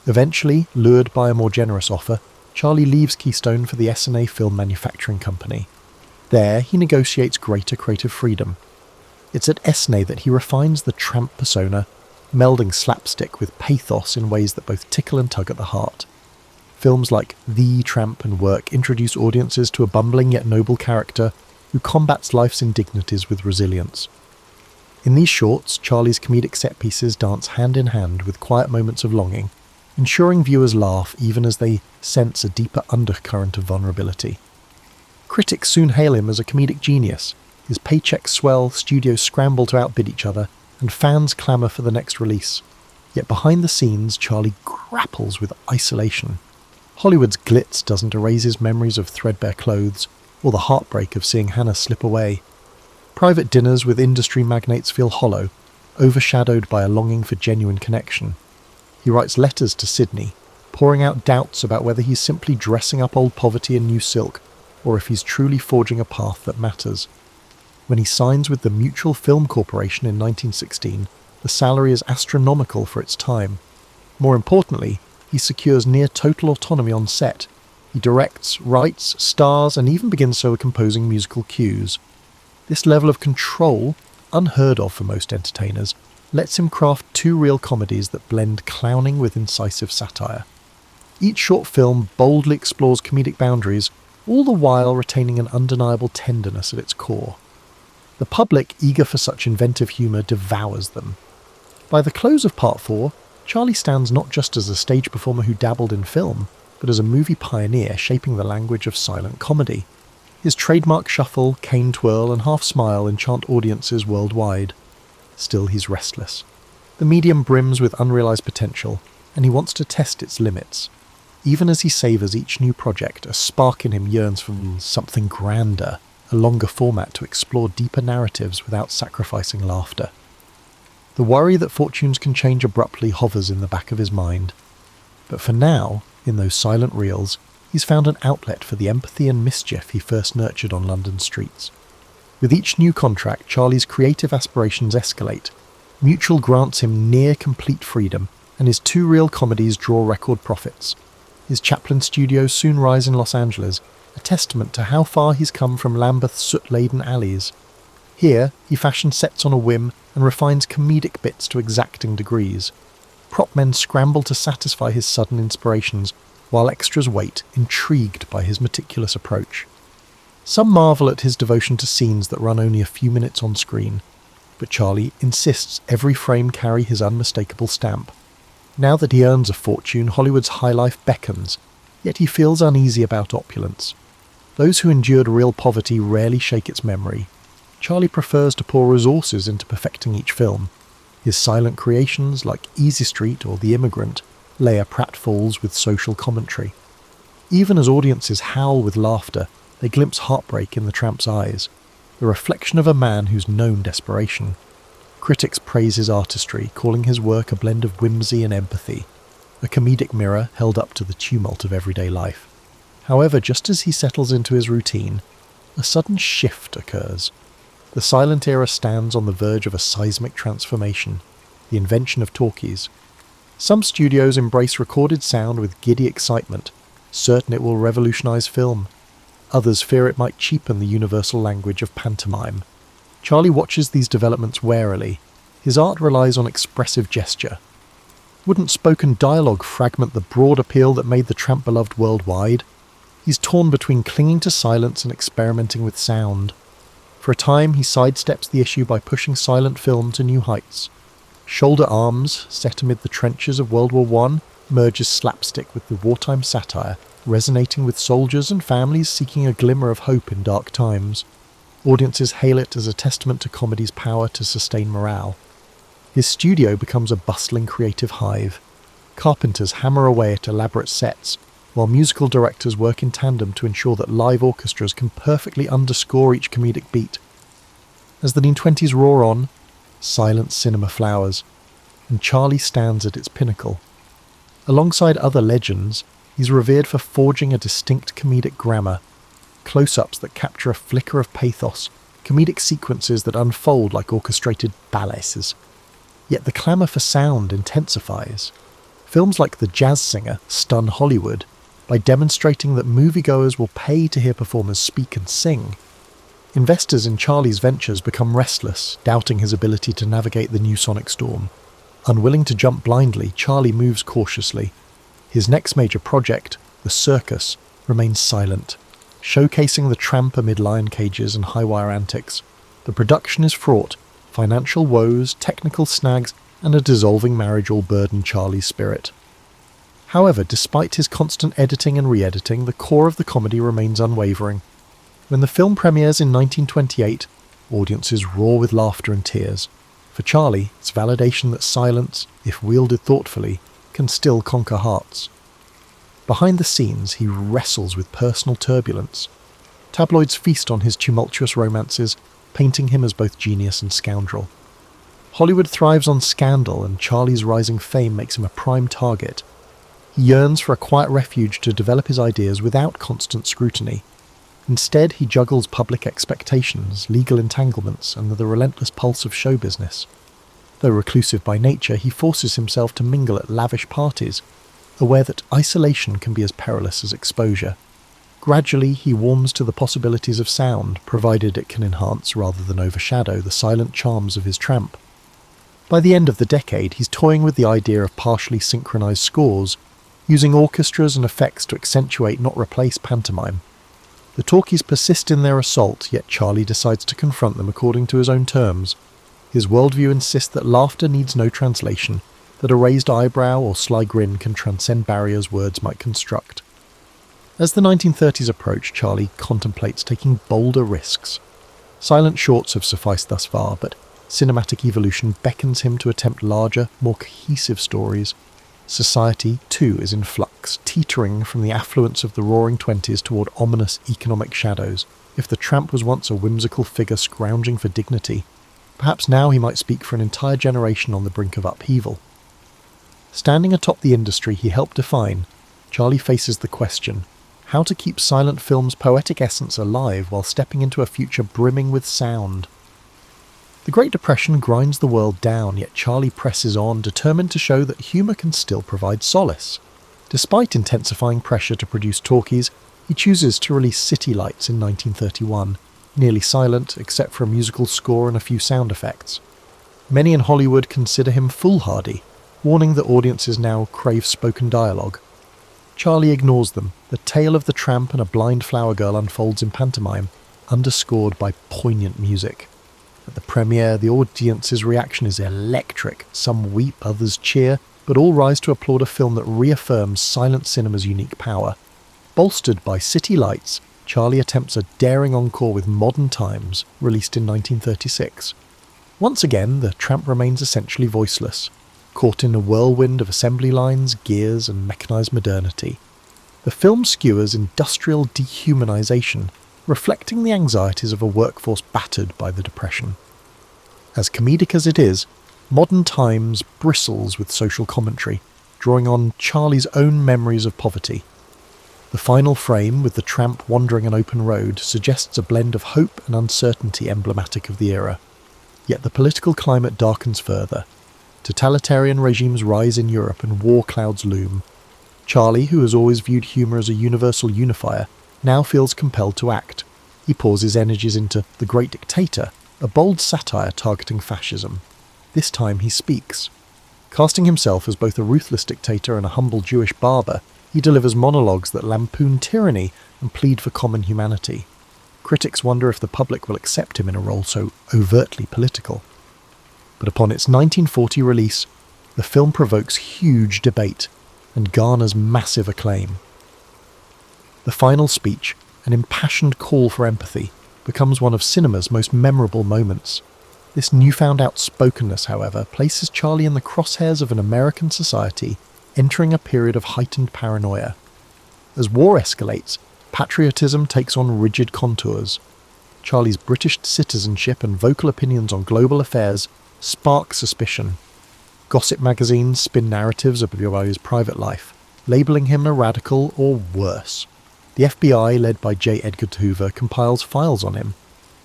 Eventually, lured by a more generous offer, Charlie leaves Keystone for the S&A Film Manufacturing Company. There, he negotiates greater creative freedom. It's at S&A that he refines the tramp persona, melding slapstick with pathos in ways that both tickle and tug at the heart. Films like The Tramp and Work introduce audiences to a bumbling yet noble character who combats life's indignities with resilience. In these shorts, Charlie's comedic set pieces dance hand in hand with quiet moments of longing, ensuring viewers laugh even as they sense a deeper undercurrent of vulnerability. Critics soon hail him as a comedic genius. His paychecks swell, studios scramble to outbid each other, and fans clamour for the next release. Yet behind the scenes, Charlie grapples with isolation. Hollywood's glitz doesn't erase his memories of threadbare clothes, or the heartbreak of seeing Hannah slip away. Private dinners with industry magnates feel hollow, overshadowed by a longing for genuine connection. He writes letters to Sydney, pouring out doubts about whether he's simply dressing up old poverty in new silk, or if he's truly forging a path that matters. When he signs with the Mutual Film Corporation in 1916, the salary is astronomical for its time. More importantly, he secures near total autonomy on set. He directs, writes, stars, and even begins composing musical cues. This level of control, unheard of for most entertainers, lets him craft two real comedies that blend clowning with incisive satire. Each short film boldly explores comedic boundaries, all the while retaining an undeniable tenderness at its core. The public, eager for such inventive humour, devours them. By the close of Part 4, Charlie stands not just as a stage performer who dabbled in film, but as a movie pioneer shaping the language of silent comedy. His trademark shuffle, cane twirl, and half smile enchant audiences worldwide. Still, he's restless. The medium brims with unrealised potential, and he wants to test its limits. Even as he savours each new project, a spark in him yearns for something grander, a longer format to explore deeper narratives without sacrificing laughter. The worry that fortunes can change abruptly hovers in the back of his mind. But for now, in those silent reels, he's found an outlet for the empathy and mischief he first nurtured on London streets. With each new contract, Charlie's creative aspirations escalate. Mutual grants him near complete freedom, and his two reel comedies draw record profits. His Chaplin studios soon rise in Los Angeles, a testament to how far he's come from Lambeth's soot-laden alleys. Here, he fashions sets on a whim and refines comedic bits to exacting degrees. Prop men scramble to satisfy his sudden inspirations, while extras wait, intrigued by his meticulous approach. Some marvel at his devotion to scenes that run only a few minutes on screen, but Charlie insists every frame carry his unmistakable stamp. Now that he earns a fortune, Hollywood's high life beckons, yet he feels uneasy about opulence. Those who endured real poverty rarely shake its memory. Charlie prefers to pour resources into perfecting each film. His silent creations, like Easy Street or The Immigrant, layer pratfalls with social commentary. Even as audiences howl with laughter, they glimpse heartbreak in the tramp's eyes, the reflection of a man who's known desperation. Critics praise his artistry, calling his work a blend of whimsy and empathy, a comedic mirror held up to the tumult of everyday life. However, just as he settles into his routine, a sudden shift occurs. The silent era stands on the verge of a seismic transformation, the invention of talkies. Some studios embrace recorded sound with giddy excitement, certain it will revolutionize film. Others fear it might cheapen the universal language of pantomime. Charlie watches these developments warily. His art relies on expressive gesture. Wouldn't spoken dialogue fragment the broad appeal that made the tramp beloved worldwide? He's torn between clinging to silence and experimenting with sound. For a time, he sidesteps the issue by pushing silent film to new heights. Shoulder Arms, set amid the trenches of World War I, merges slapstick with the wartime satire, resonating with soldiers and families seeking a glimmer of hope in dark times. Audiences hail it as a testament to comedy's power to sustain morale. His studio becomes a bustling creative hive. Carpenters hammer away at elaborate sets, while musical directors work in tandem to ensure that live orchestras can perfectly underscore each comedic beat. As the 1920s roar on, silent cinema flowers, and Charlie stands at its pinnacle. Alongside other legends, he's revered for forging a distinct comedic grammar, close-ups that capture a flicker of pathos, comedic sequences that unfold like orchestrated ballets. Yet the clamour for sound intensifies. Films like The Jazz Singer stun Hollywood by demonstrating that moviegoers will pay to hear performers speak and sing. Investors in Charlie's ventures become restless, doubting his ability to navigate the new sonic storm. Unwilling to jump blindly, Charlie moves cautiously. His next major project, The Circus, remains silent, showcasing the tramp amid lion cages and high-wire antics. The production is fraught, financial woes, technical snags, and a dissolving marriage all burden Charlie's spirit. However, despite his constant editing and re-editing, the core of the comedy remains unwavering. When the film premieres in 1928, audiences roar with laughter and tears. For Charlie, it's validation that silence, if wielded thoughtfully, can still conquer hearts. Behind the scenes, he wrestles with personal turbulence. Tabloids feast on his tumultuous romances, painting him as both genius and scoundrel. Hollywood thrives on scandal, and Charlie's rising fame makes him a prime target. He yearns for a quiet refuge to develop his ideas without constant scrutiny. Instead, he juggles public expectations, legal entanglements, and the relentless pulse of show business. Though reclusive by nature, he forces himself to mingle at lavish parties, aware that isolation can be as perilous as exposure. Gradually, he warms to the possibilities of sound, provided it can enhance rather than overshadow the silent charms of his tramp. By the end of the decade, he's toying with the idea of partially synchronized scores, using orchestras and effects to accentuate, not replace, pantomime. The talkies persist in their assault, yet Charlie decides to confront them according to his own terms. His worldview insists that laughter needs no translation, that a raised eyebrow or sly grin can transcend barriers words might construct. As the 1930s approach, Charlie contemplates taking bolder risks. Silent shorts have sufficed thus far, but cinematic evolution beckons him to attempt larger, more cohesive stories. Society, too, is in flux, teetering from the affluence of the roaring 20s toward ominous economic shadows. If the tramp was once a whimsical figure scrounging for dignity, perhaps now he might speak for an entire generation on the brink of upheaval. Standing atop the industry he helped define, Charlie faces the question, how to keep silent film's poetic essence alive while stepping into a future brimming with sound. The Great Depression grinds the world down, yet Charlie presses on, determined to show that humour can still provide solace. Despite intensifying pressure to produce talkies, he chooses to release City Lights in 1931, nearly silent except for a musical score and a few sound effects. Many in Hollywood consider him foolhardy, warning that audiences now crave spoken dialogue. Charlie ignores them. The tale of the tramp and a blind flower girl unfolds in pantomime, underscored by poignant music. At the premiere, the audience's reaction is electric. Some weep, others cheer, but all rise to applaud a film that reaffirms silent cinema's unique power. Bolstered by City Lights, Charlie attempts a daring encore with Modern Times, released in 1936. Once again, the tramp remains essentially voiceless, caught in a whirlwind of assembly lines, gears, and mechanised modernity. The film skewers industrial dehumanisation, reflecting the anxieties of a workforce battered by the Depression. As comedic as it is, Modern Times bristles with social commentary, drawing on Charlie's own memories of poverty. The final frame, with the tramp wandering an open road, suggests a blend of hope and uncertainty emblematic of the era. Yet the political climate darkens further. Totalitarian regimes rise in Europe and war clouds loom. Charlie, who has always viewed humour as a universal unifier, now feels compelled to act. He pours his energies into The Great Dictator, a bold satire targeting fascism. This time he speaks. Casting himself as both a ruthless dictator and a humble Jewish barber, he delivers monologues that lampoon tyranny and plead for common humanity. Critics wonder if the public will accept him in a role so overtly political. But upon its 1940 release, the film provokes huge debate and garners massive acclaim. The final speech, an impassioned call for empathy, becomes one of cinema's most memorable moments. This newfound outspokenness, however, places Charlie in the crosshairs of an American society entering a period of heightened paranoia. As war escalates, patriotism takes on rigid contours. Charlie's British citizenship and vocal opinions on global affairs spark suspicion. Gossip magazines spin narratives about his private life, labelling him a radical or worse. The FBI, led by J. Edgar Hoover, compiles files on him.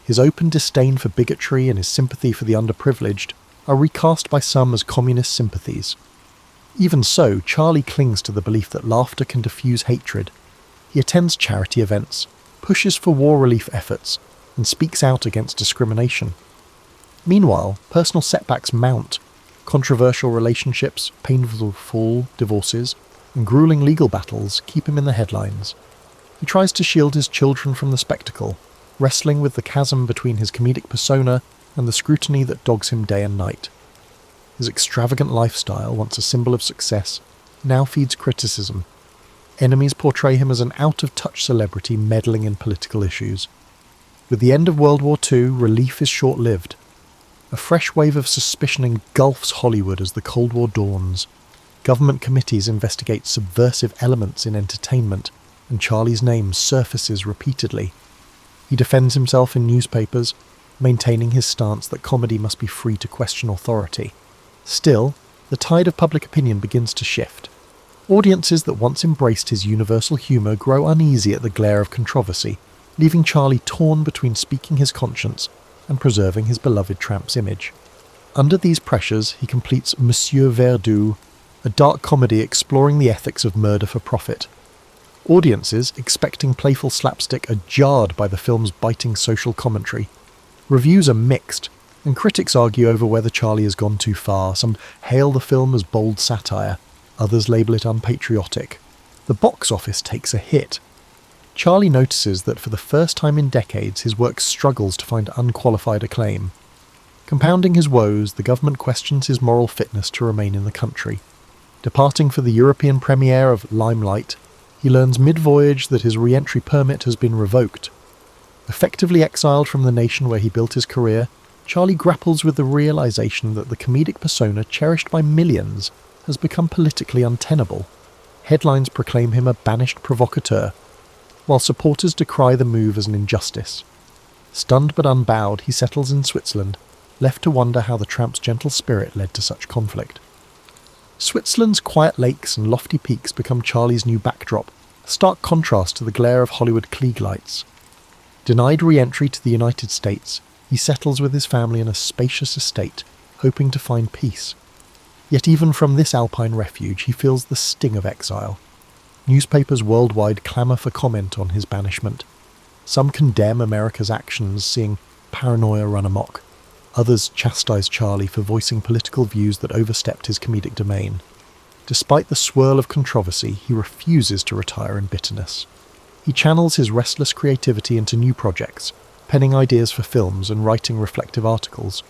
His open disdain for bigotry and his sympathy for the underprivileged are recast by some as communist sympathies. Even so, Charlie clings to the belief that laughter can diffuse hatred. He attends charity events, pushes for war relief efforts, and speaks out against discrimination. Meanwhile, personal setbacks mount. Controversial relationships, painful fall, divorces, and grueling legal battles keep him in the headlines. He tries to shield his children from the spectacle, wrestling with the chasm between his comedic persona and the scrutiny that dogs him day and night. His extravagant lifestyle, once a symbol of success, now feeds criticism. Enemies portray him as an out-of-touch celebrity meddling in political issues. With the end of World War II, relief is short-lived. A fresh wave of suspicion engulfs Hollywood as the Cold War dawns. Government committees investigate subversive elements in entertainment, and Charlie's name surfaces repeatedly. He defends himself in newspapers, maintaining his stance that comedy must be free to question authority. Still, the tide of public opinion begins to shift. Audiences that once embraced his universal humour grow uneasy at the glare of controversy, leaving Charlie torn between speaking his conscience and preserving his beloved tramp's image. Under these pressures, he completes Monsieur Verdoux, a dark comedy exploring the ethics of murder for profit. Audiences, expecting playful slapstick, are jarred by the film's biting social commentary. Reviews are mixed, and critics argue over whether Charlie has gone too far. Some hail the film as bold satire, others label it unpatriotic. The box office takes a hit. Charlie notices that for the first time in decades his work struggles to find unqualified acclaim. Compounding his woes, the government questions his moral fitness to remain in the country. Departing for the European premiere of Limelight, he learns mid-voyage that his re-entry permit has been revoked. Effectively exiled from the nation where he built his career, Charlie grapples with the realization that the comedic persona cherished by millions has become politically untenable. Headlines proclaim him a banished provocateur, while supporters decry the move as an injustice. Stunned but unbowed, he settles in Switzerland, left to wonder how the tramp's gentle spirit led to such conflict. Switzerland's quiet lakes and lofty peaks become Charlie's new backdrop, a stark contrast to the glare of Hollywood Klieg lights. Denied re-entry to the United States, he settles with his family in a spacious estate, hoping to find peace. Yet even from this alpine refuge he feels the sting of exile. newspapers worldwide clamour for comment on his banishment. Some condemn America's actions, seeing paranoia run amok. Others chastise Charlie for voicing political views that overstepped his comedic domain. Despite the swirl of controversy, he refuses to retire in bitterness. He channels his restless creativity into new projects, penning ideas for films and writing reflective articles.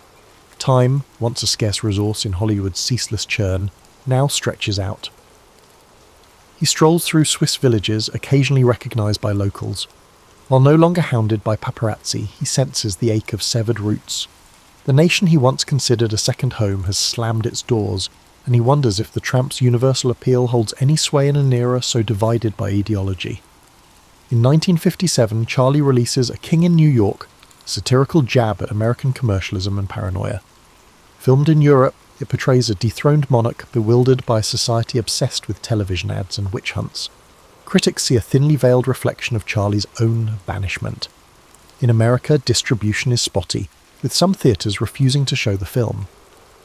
Time, once a scarce resource in Hollywood's ceaseless churn, now stretches out. He strolls through Swiss villages, occasionally recognised by locals. While no longer hounded by paparazzi, he senses the ache of severed roots. The nation he once considered a second home has slammed its doors, and he wonders if the tramp's universal appeal holds any sway in an era so divided by ideology. In 1957, Charlie releases A King in New York, a satirical jab at American commercialism and paranoia. Filmed in Europe, it portrays a dethroned monarch bewildered by a society obsessed with television ads and witch hunts. Critics see a thinly veiled reflection of Charlie's own banishment. In America, distribution is spotty, with some theatres refusing to show the film.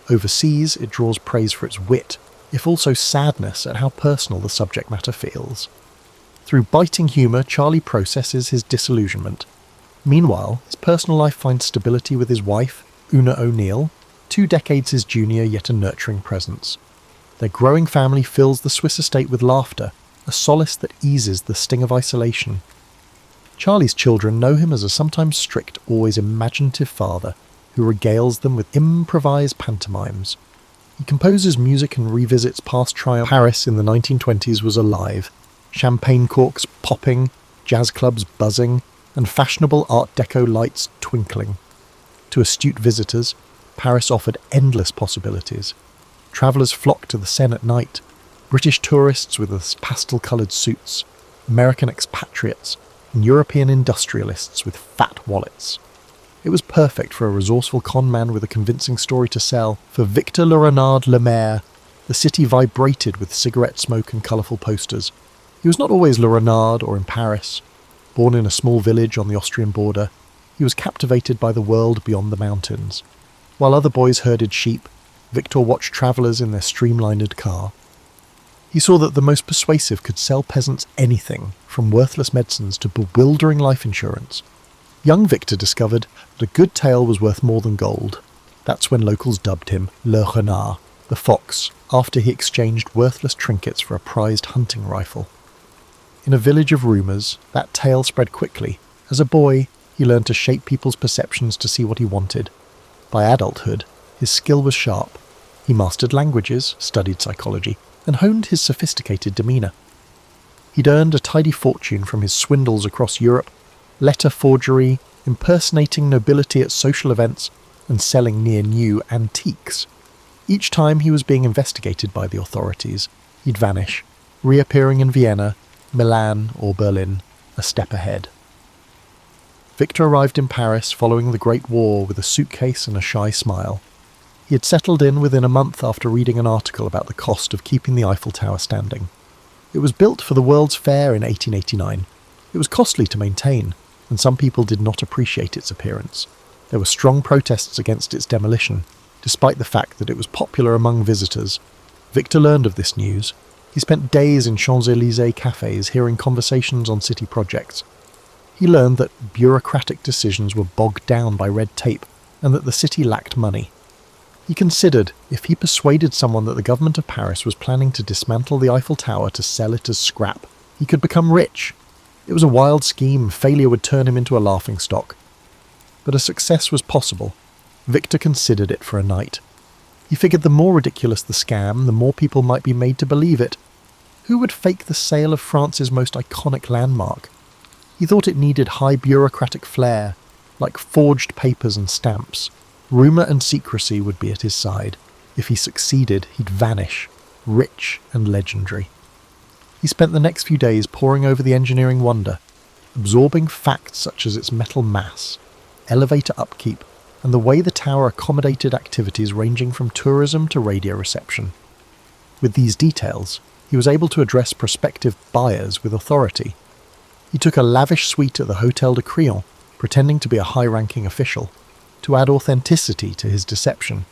Overseas, it draws praise for its wit, if also sadness at how personal the subject matter feels. Through biting humour, Charlie processes his disillusionment. Meanwhile, his personal life finds stability with his wife, Una O'Neill, 2 decades his junior yet a nurturing presence. Their growing family fills the Swiss estate with laughter, a solace that eases the sting of isolation. Charlie's children know him as a sometimes strict, always imaginative father who regales them with improvised pantomimes. He composes music and revisits past triumphs. Paris in the 1920s was alive, champagne corks popping, jazz clubs buzzing, and fashionable Art Deco lights twinkling. To astute visitors, Paris offered endless possibilities. Travellers flocked to the Seine at night, British tourists with their pastel-coloured suits, American expatriates, and European industrialists with fat wallets. It was perfect for a resourceful con man with a convincing story to sell. For Victor Le Renard Le Maire, the city vibrated with cigarette smoke and colourful posters. He was not always Le Renard or in Paris. Born in a small village on the Austrian border, he was captivated by the world beyond the mountains. While other boys herded sheep, Victor watched travellers in their streamlined car. He saw that the most persuasive could sell peasants anything, from worthless medicines to bewildering life insurance. Young Victor discovered that a good tale was worth more than gold. That's when locals dubbed him Le Renard, the fox, after he exchanged worthless trinkets for a prized hunting rifle. In a village of rumours, that tale spread quickly. As a boy, he learned to shape people's perceptions to see what he wanted. By adulthood, his skill was sharp. He mastered languages, studied psychology, and honed his sophisticated demeanour. He'd earned a tidy fortune from his swindles across Europe, letter forgery, impersonating nobility at social events, and selling near-new antiques. Each time he was being investigated by the authorities, he'd vanish, reappearing in Vienna, Milan, or Berlin, a step ahead. Victor arrived in Paris following the Great War with a suitcase and a shy smile. He had settled in within a month after reading an article about the cost of keeping the Eiffel Tower standing. It was built for the World's Fair in 1889. It was costly to maintain, and some people did not appreciate its appearance. There were strong protests against its demolition, despite the fact that it was popular among visitors. Victor learned of this news. He spent days in Champs-Élysées cafes hearing conversations on city projects. He learned that bureaucratic decisions were bogged down by red tape and that the city lacked money. He considered if he persuaded someone that the government of Paris was planning to dismantle the Eiffel Tower to sell it as scrap, he could become rich. It was a wild scheme, failure would turn him into a laughingstock. But a success was possible. Victor considered it for a night. He figured the more ridiculous the scam, the more people might be made to believe it. Who would fake the sale of France's most iconic landmark? He thought it needed high bureaucratic flair, like forged papers and stamps. Rumour and secrecy would be at his side. If he succeeded, he'd vanish, rich and legendary. He spent the next few days poring over the engineering wonder, absorbing facts such as its metal mass, elevator upkeep, and the way the tower accommodated activities ranging from tourism to radio reception. With these details, he was able to address prospective buyers with authority. He took a lavish suite at the Hôtel de Crillon, pretending to be a high-ranking official. To add authenticity to his deception,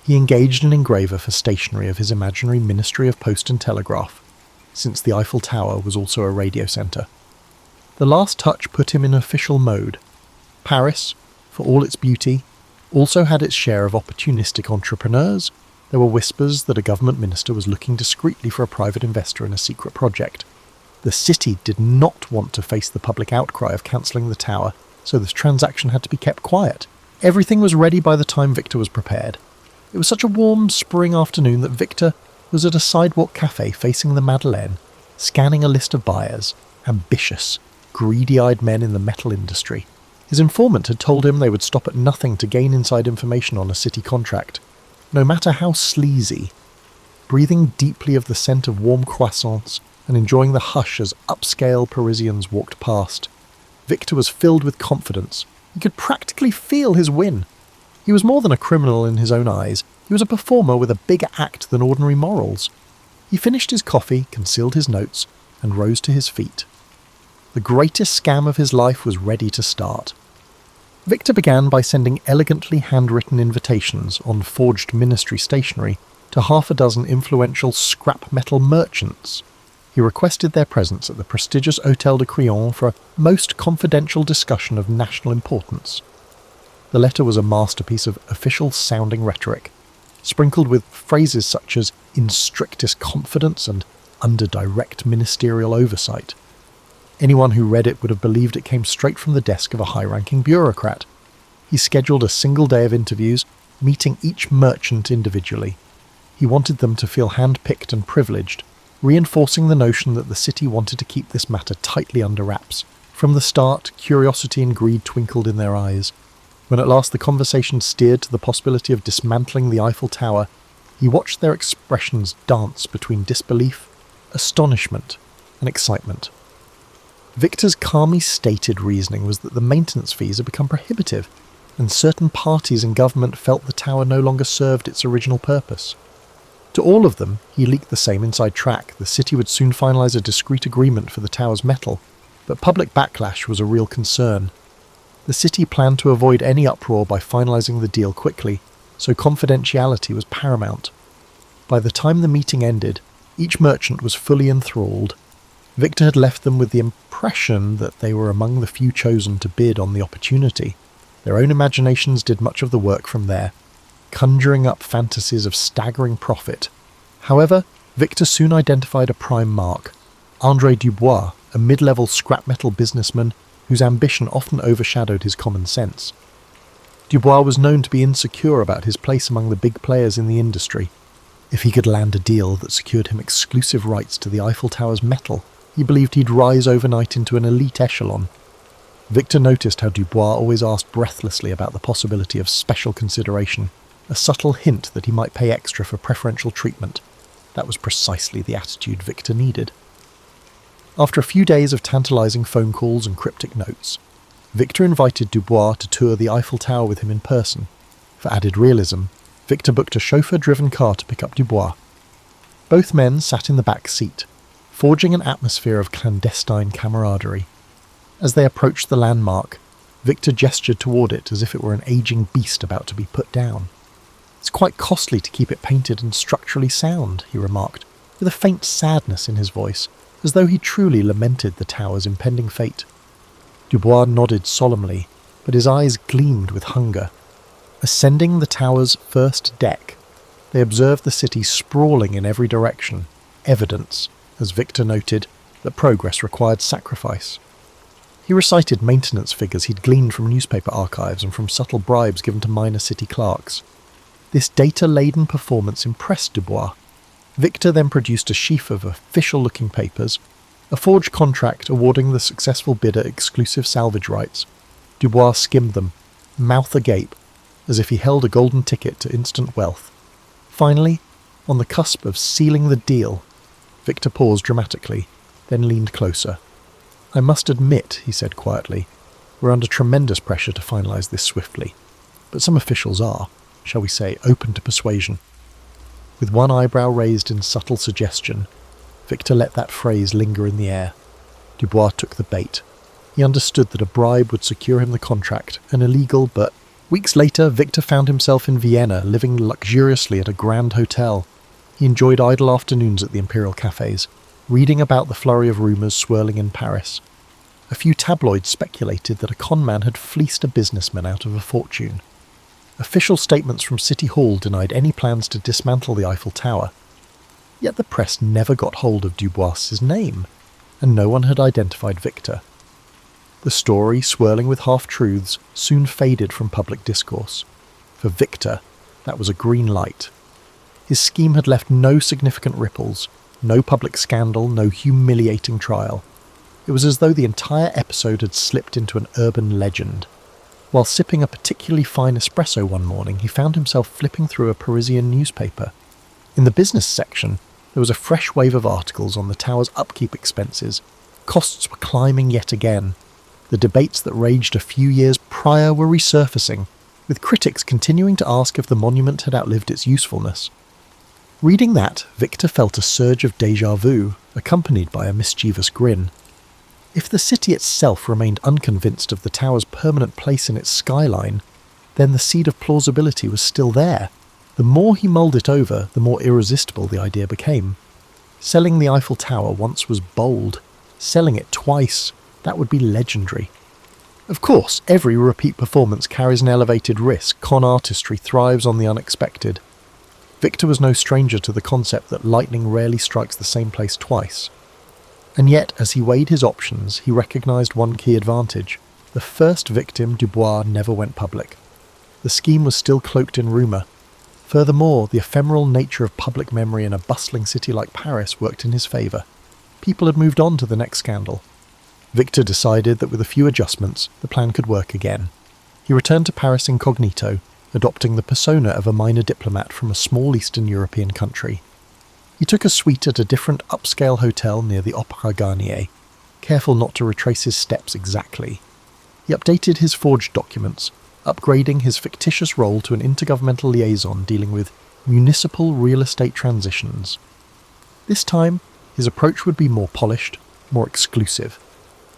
he engaged an engraver for stationery of his imaginary Ministry of Post and Telegraph. since the Eiffel Tower was also a radio centre. The last touch put him in official mode. Paris, for all its beauty, also had its share of opportunistic entrepreneurs. There were whispers that a government minister was looking discreetly for a private investor in a secret project. The city did not want to face the public outcry of cancelling the tower, so this transaction had to be kept quiet. Everything was ready by the time Victor was prepared. It was such a warm spring afternoon that Victor was at a sidewalk cafe facing the Madeleine, scanning a list of buyers, ambitious, greedy-eyed men in the metal industry. His informant had told him they would stop at nothing to gain inside information on a city contract, no matter how sleazy. Breathing deeply of the scent of warm croissants and enjoying the hush as upscale Parisians walked past, Victor was filled with confidence. He could practically feel his win. He was more than a criminal in his own eyes. He was a performer with a bigger act than ordinary morals. He finished his coffee, concealed his notes, and rose to his feet. The greatest scam of his life was ready to start. Victor began by sending elegantly handwritten invitations on forged ministry stationery to half a dozen influential scrap metal merchants. He requested their presence at the prestigious Hôtel de Crillon for a most confidential discussion of national importance. The letter was a masterpiece of official-sounding rhetoric, sprinkled with phrases such as "in strictest confidence" and "under direct ministerial oversight." Anyone who read it would have believed it came straight from the desk of a high-ranking bureaucrat. He scheduled a single day of interviews, meeting each merchant individually. He wanted them to feel hand-picked and privileged, reinforcing the notion that the city wanted to keep this matter tightly under wraps. From the start, curiosity and greed twinkled in their eyes. When at last the conversation steered to the possibility of dismantling the Eiffel Tower, he watched their expressions dance between disbelief, astonishment, and excitement. Victor's calmly stated reasoning was that the maintenance fees had become prohibitive, and certain parties in government felt the tower no longer served its original purpose. To all of them, he leaked the same inside track. The city would soon finalise a discreet agreement for the tower's metal, but public backlash was a real concern. The city planned to avoid any uproar by finalising the deal quickly, so confidentiality was paramount. By the time the meeting ended, each merchant was fully enthralled. Victor had left them with the impression that they were among the few chosen to bid on the opportunity. Their own imaginations did much of the work from there, conjuring up fantasies of staggering profit. However, Victor soon identified a prime mark: André Dubois, a mid-level scrap metal businessman whose ambition often overshadowed his common sense. Dubois was known to be insecure about his place among the big players in the industry. If he could land a deal that secured him exclusive rights to the Eiffel Tower's metal, he believed he'd rise overnight into an elite echelon. Victor noticed how Dubois always asked breathlessly about the possibility of special consideration, a subtle hint that he might pay extra for preferential treatment. That was precisely the attitude Victor needed. After a few days of tantalising phone calls and cryptic notes, Victor invited Dubois to tour the Eiffel Tower with him in person. For added realism, Victor booked a chauffeur-driven car to pick up Dubois. Both men sat in the back seat, forging an atmosphere of clandestine camaraderie. As they approached the landmark, Victor gestured toward it as if it were an aging beast about to be put down. "It's quite costly to keep it painted and structurally sound," he remarked, with a faint sadness in his voice, as though he truly lamented the tower's impending fate. Dubois nodded solemnly, but his eyes gleamed with hunger. Ascending the tower's first deck, they observed the city sprawling in every direction, evidence, as Victor noted, that progress required sacrifice. He recited maintenance figures he'd gleaned from newspaper archives and from subtle bribes given to minor city clerks. This data-laden performance impressed Dubois. Victor then produced a sheaf of official-looking papers, a forged contract awarding the successful bidder exclusive salvage rights. Dubois skimmed them, mouth agape, as if he held a golden ticket to instant wealth. Finally, on the cusp of sealing the deal, Victor paused dramatically, then leaned closer. "I must admit," he said quietly, "we're under tremendous pressure to finalise this swiftly, but some officials are, shall we say, open to persuasion." With one eyebrow raised in subtle suggestion, Victor let that phrase linger in the air. Dubois took the bait. He understood that a bribe would secure him the contract, an illegal but... Weeks later, Victor found himself in Vienna, living luxuriously at a grand hotel. He enjoyed idle afternoons at the imperial cafes. reading about the flurry of rumours swirling in Paris. A few tabloids speculated that a con man had fleeced a businessman out of a fortune. Official statements from City Hall denied any plans to dismantle the Eiffel Tower. Yet the press never got hold of Dubois's name, and no one had identified Victor. The story, swirling with half-truths, soon faded from public discourse. For Victor, that was a green light. His scheme had left no significant ripples, no public scandal, no humiliating trial. It was as though the entire episode had slipped into an urban legend. While sipping a particularly fine espresso one morning, he found himself flipping through a Parisian newspaper. In the business section, there was a fresh wave of articles on the tower's upkeep expenses. Costs were climbing yet again. The debates that raged a few years prior were resurfacing, with critics continuing to ask if the monument had outlived its usefulness. Reading that, Victor felt a surge of déjà vu, accompanied by a mischievous grin. If the city itself remained unconvinced of the tower's permanent place in its skyline, then the seed of plausibility was still there. The more he mulled it over, the more irresistible the idea became. Selling the Eiffel Tower once was bold. Selling it twice, that would be legendary. Of course, every repeat performance carries an elevated risk. Con artistry thrives on the unexpected. Victor was no stranger to the concept that lightning rarely strikes the same place twice. And yet, as he weighed his options, he recognised one key advantage. The first victim, Dubois, never went public. The scheme was still cloaked in rumour. Furthermore, the ephemeral nature of public memory in a bustling city like Paris worked in his favour. People had moved on to the next scandal. Victor decided that with a few adjustments, the plan could work again. He returned to Paris incognito, adopting the persona of a minor diplomat from a small Eastern European country. He took a suite at a different upscale hotel near the Opéra Garnier, careful not to retrace his steps exactly. He updated his forged documents, upgrading his fictitious role to an intergovernmental liaison dealing with municipal real estate transitions. This time, his approach would be more polished, more exclusive.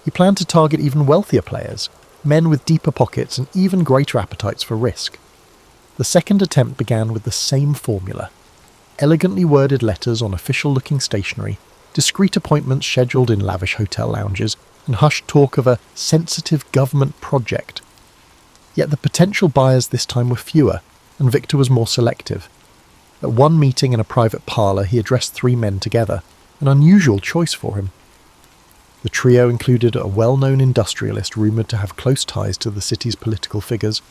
He planned to target even wealthier players, men with deeper pockets and even greater appetites for risk. The second attempt began with the same formula. Elegantly worded letters on official-looking stationery, discreet appointments scheduled in lavish hotel lounges, and hushed talk of a sensitive government project. Yet the potential buyers this time were fewer, and Victor was more selective. At one meeting in a private parlour, he addressed 3 men together, an unusual choice for him. The trio included a well-known industrialist rumoured to have close ties to the city's political figures,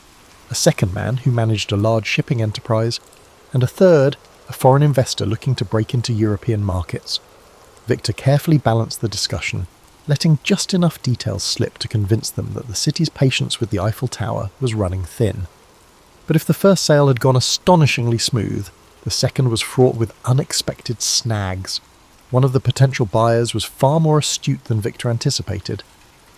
a second man who managed a large shipping enterprise, and a third, a foreign investor looking to break into European markets. Victor carefully balanced the discussion, letting just enough details slip to convince them that the city's patience with the Eiffel Tower was running thin. But if the first sale had gone astonishingly smooth, the second was fraught with unexpected snags. One of the potential buyers was far more astute than Victor anticipated.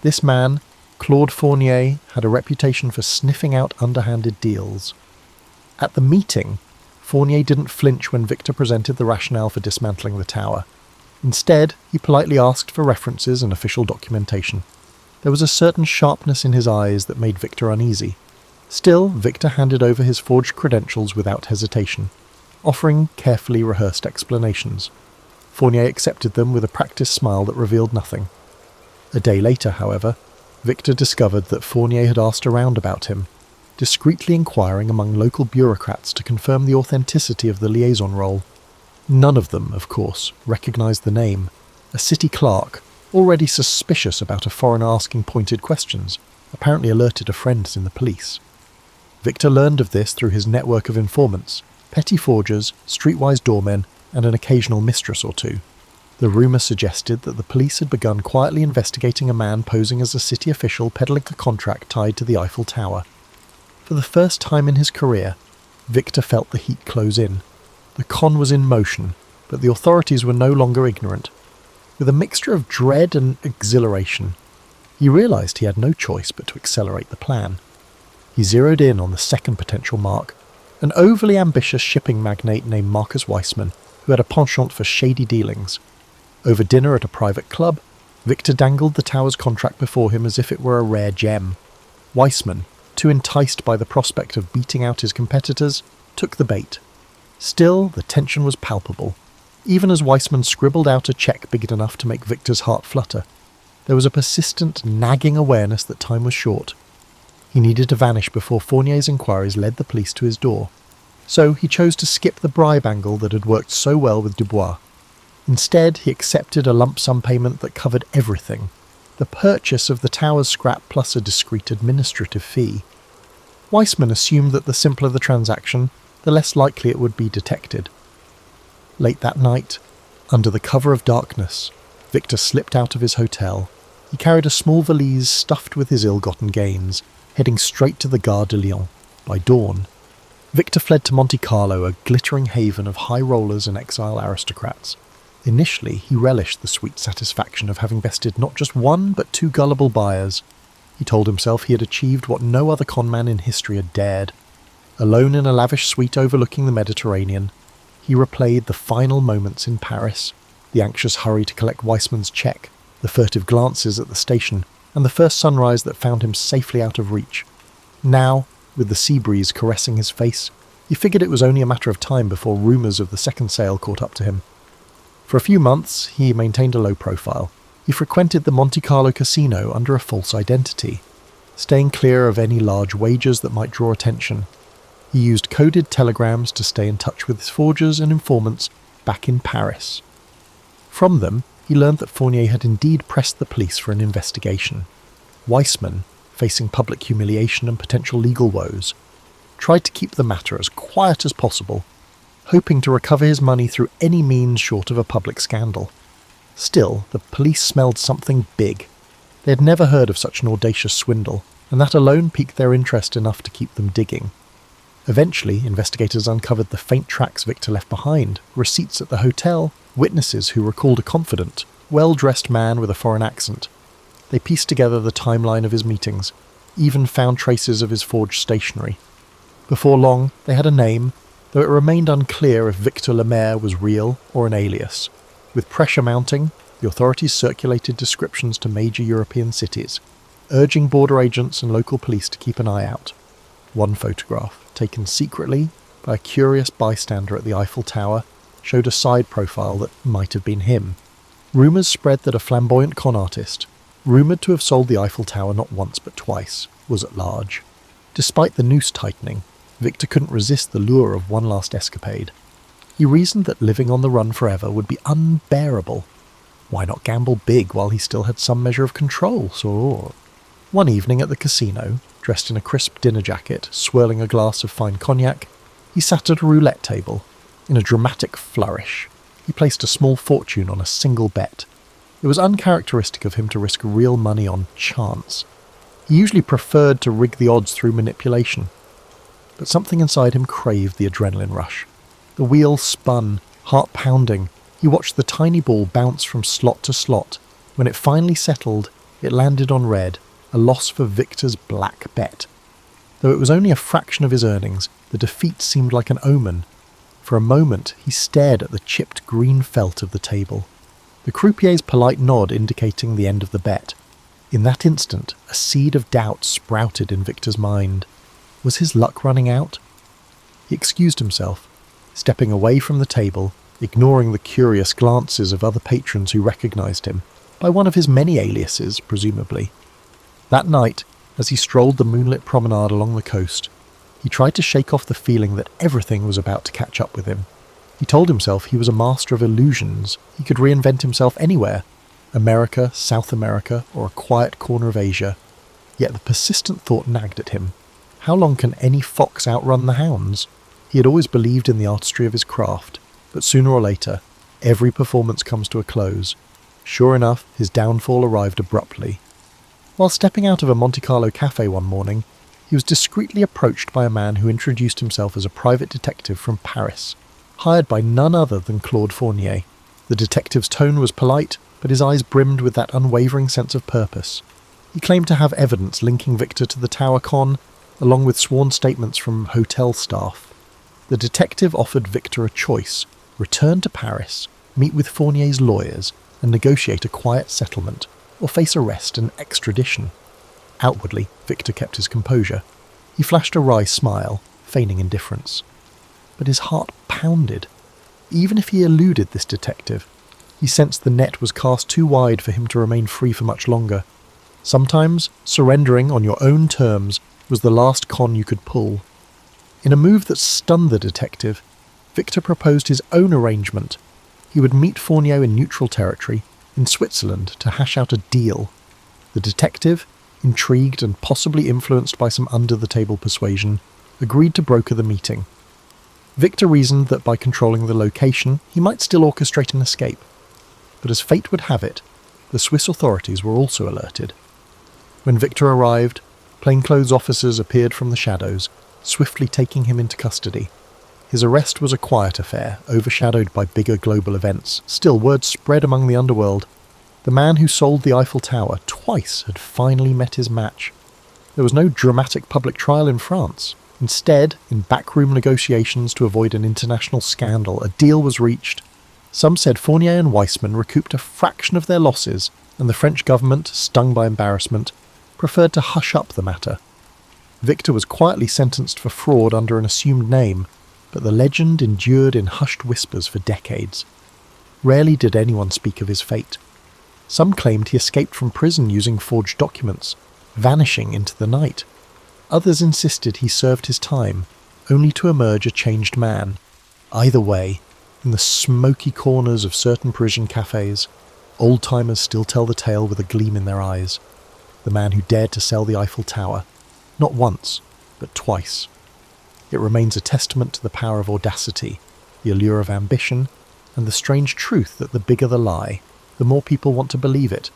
This man, Claude Fournier, had a reputation for sniffing out underhanded deals. At the meeting, Fournier didn't flinch when Victor presented the rationale for dismantling the tower. Instead, he politely asked for references and official documentation. There was a certain sharpness in his eyes that made Victor uneasy. Still, Victor handed over his forged credentials without hesitation, offering carefully rehearsed explanations. Fournier accepted them with a practiced smile that revealed nothing. A day later, however, Victor discovered that Fournier had asked around about him, discreetly inquiring among local bureaucrats to confirm the authenticity of the liaison role. None of them, of course, recognised the name. A city clerk, already suspicious about a foreigner asking pointed questions, apparently alerted a friend in the police. Victor learned of this through his network of informants, petty forgers, streetwise doormen, and an occasional mistress or two. The rumour suggested that the police had begun quietly investigating a man posing as a city official peddling a contract tied to the Eiffel Tower. For the first time in his career, Victor felt the heat close in. The con was in motion, but the authorities were no longer ignorant. With a mixture of dread and exhilaration, he realised he had no choice but to accelerate the plan. He zeroed in on the second potential mark, an overly ambitious shipping magnate named Marcus Weissman, who had a penchant for shady dealings. Over dinner at a private club, Victor dangled the tower's contract before him as if it were a rare gem. Weissman, too enticed by the prospect of beating out his competitors, took the bait. Still, the tension was palpable. Even as Weissman scribbled out a cheque big enough to make Victor's heart flutter, there was a persistent, nagging awareness that time was short. He needed to vanish before Fournier's inquiries led the police to his door. So he chose to skip the bribe angle that had worked so well with Dubois. Instead, he accepted a lump sum payment that covered everything, the purchase of the tower's scrap plus a discreet administrative fee. Weissman assumed that the simpler the transaction, the less likely it would be detected. Late that night, under the cover of darkness, Victor slipped out of his hotel. He carried a small valise stuffed with his ill-gotten gains, heading straight to the Gare de Lyon. By dawn, Victor fled to Monte Carlo, a glittering haven of high rollers and exile aristocrats. Initially, he relished the sweet satisfaction of having bested not just one, but two gullible buyers. He told himself he had achieved what no other conman in history had dared. Alone in a lavish suite overlooking the Mediterranean, he replayed the final moments in Paris, the anxious hurry to collect Weissman's cheque, the furtive glances at the station, and the first sunrise that found him safely out of reach. Now, with the sea breeze caressing his face, he figured it was only a matter of time before rumours of the second sale caught up to him. For a few months, he maintained a low profile. He frequented the Monte Carlo casino under a false identity, staying clear of any large wagers that might draw attention. He used coded telegrams to stay in touch with his forgers and informants back in Paris. From them, he learned that Fournier had indeed pressed the police for an investigation. Weissman, facing public humiliation and potential legal woes, tried to keep the matter as quiet as possible, hoping to recover his money through any means short of a public scandal. Still, the police smelled something big. They had never heard of such an audacious swindle, and that alone piqued their interest enough to keep them digging. Eventually, investigators uncovered the faint tracks Victor left behind, receipts at the hotel, witnesses who recalled a confident, well-dressed man with a foreign accent. They pieced together the timeline of his meetings, even found traces of his forged stationery. Before long, they had a name, though it remained unclear if Victor Lemaire was real or an alias. With pressure mounting, the authorities circulated descriptions to major European cities, urging border agents and local police to keep an eye out. One photograph, taken secretly by a curious bystander at the Eiffel Tower, showed a side profile that might have been him. Rumours spread that a flamboyant con artist, rumoured to have sold the Eiffel Tower not once but twice, was at large. Despite the noose tightening, Victor couldn't resist the lure of one last escapade. He reasoned that living on the run forever would be unbearable. Why not gamble big while he still had some measure of control? So, one evening at the casino, dressed in a crisp dinner jacket, swirling a glass of fine cognac, he sat at a roulette table. In a dramatic flourish, he placed a small fortune on a single bet. It was uncharacteristic of him to risk real money on chance. He usually preferred to rig the odds through manipulation. But something inside him craved the adrenaline rush. The wheel spun, heart pounding. He watched the tiny ball bounce from slot to slot. When it finally settled, it landed on red, a loss for Victor's black bet. Though it was only a fraction of his earnings, the defeat seemed like an omen. For a moment, he stared at the chipped green felt of the table, the croupier's polite nod indicating the end of the bet. In that instant, a seed of doubt sprouted in Victor's mind. Was his luck running out? He excused himself, stepping away from the table, ignoring the curious glances of other patrons who recognised him, by one of his many aliases, presumably. That night, as he strolled the moonlit promenade along the coast, he tried to shake off the feeling that everything was about to catch up with him. He told himself he was a master of illusions. He could reinvent himself anywhere, America, South America, or a quiet corner of Asia. Yet the persistent thought nagged at him. How long can any fox outrun the hounds? He had always believed in the artistry of his craft, but sooner or later, every performance comes to a close. Sure enough, his downfall arrived abruptly. While stepping out of a Monte Carlo cafe one morning, he was discreetly approached by a man who introduced himself as a private detective from Paris, hired by none other than Claude Fournier. The detective's tone was polite, but his eyes brimmed with that unwavering sense of purpose. He claimed to have evidence linking Victor to the Tower Con, along with sworn statements from hotel staff. The detective offered Victor a choice: return to Paris, meet with Fournier's lawyers, and negotiate a quiet settlement, or face arrest and extradition. Outwardly, Victor kept his composure. He flashed a wry smile, feigning indifference. But his heart pounded. Even if he eluded this detective, he sensed the net was cast too wide for him to remain free for much longer. Sometimes, surrendering on your own terms was the last con you could pull. In a move that stunned the detective, Victor proposed his own arrangement. He would meet Fournier in neutral territory, in Switzerland, to hash out a deal. The detective, intrigued and possibly influenced by some under-the-table persuasion, agreed to broker the meeting. Victor reasoned that by controlling the location, he might still orchestrate an escape. But as fate would have it, the Swiss authorities were also alerted. When Victor arrived, plainclothes officers appeared from the shadows, swiftly taking him into custody. His arrest was a quiet affair, overshadowed by bigger global events. Still, word spread among the underworld. The man who sold the Eiffel Tower twice had finally met his match. There was no dramatic public trial in France. Instead, in backroom negotiations to avoid an international scandal, a deal was reached. Some said Fournier and Weissman recouped a fraction of their losses, and the French government, stung by embarrassment, preferred to hush up the matter. Victor was quietly sentenced for fraud under an assumed name, but the legend endured in hushed whispers for decades. Rarely did anyone speak of his fate. Some claimed he escaped from prison using forged documents, vanishing into the night. Others insisted he served his time, only to emerge a changed man. Either way, in the smoky corners of certain Parisian cafes, old-timers still tell the tale with a gleam in their eyes. The man who dared to sell the Eiffel Tower, not once, but twice. It remains a testament to the power of audacity, the allure of ambition, and the strange truth that the bigger the lie, the more people want to believe it.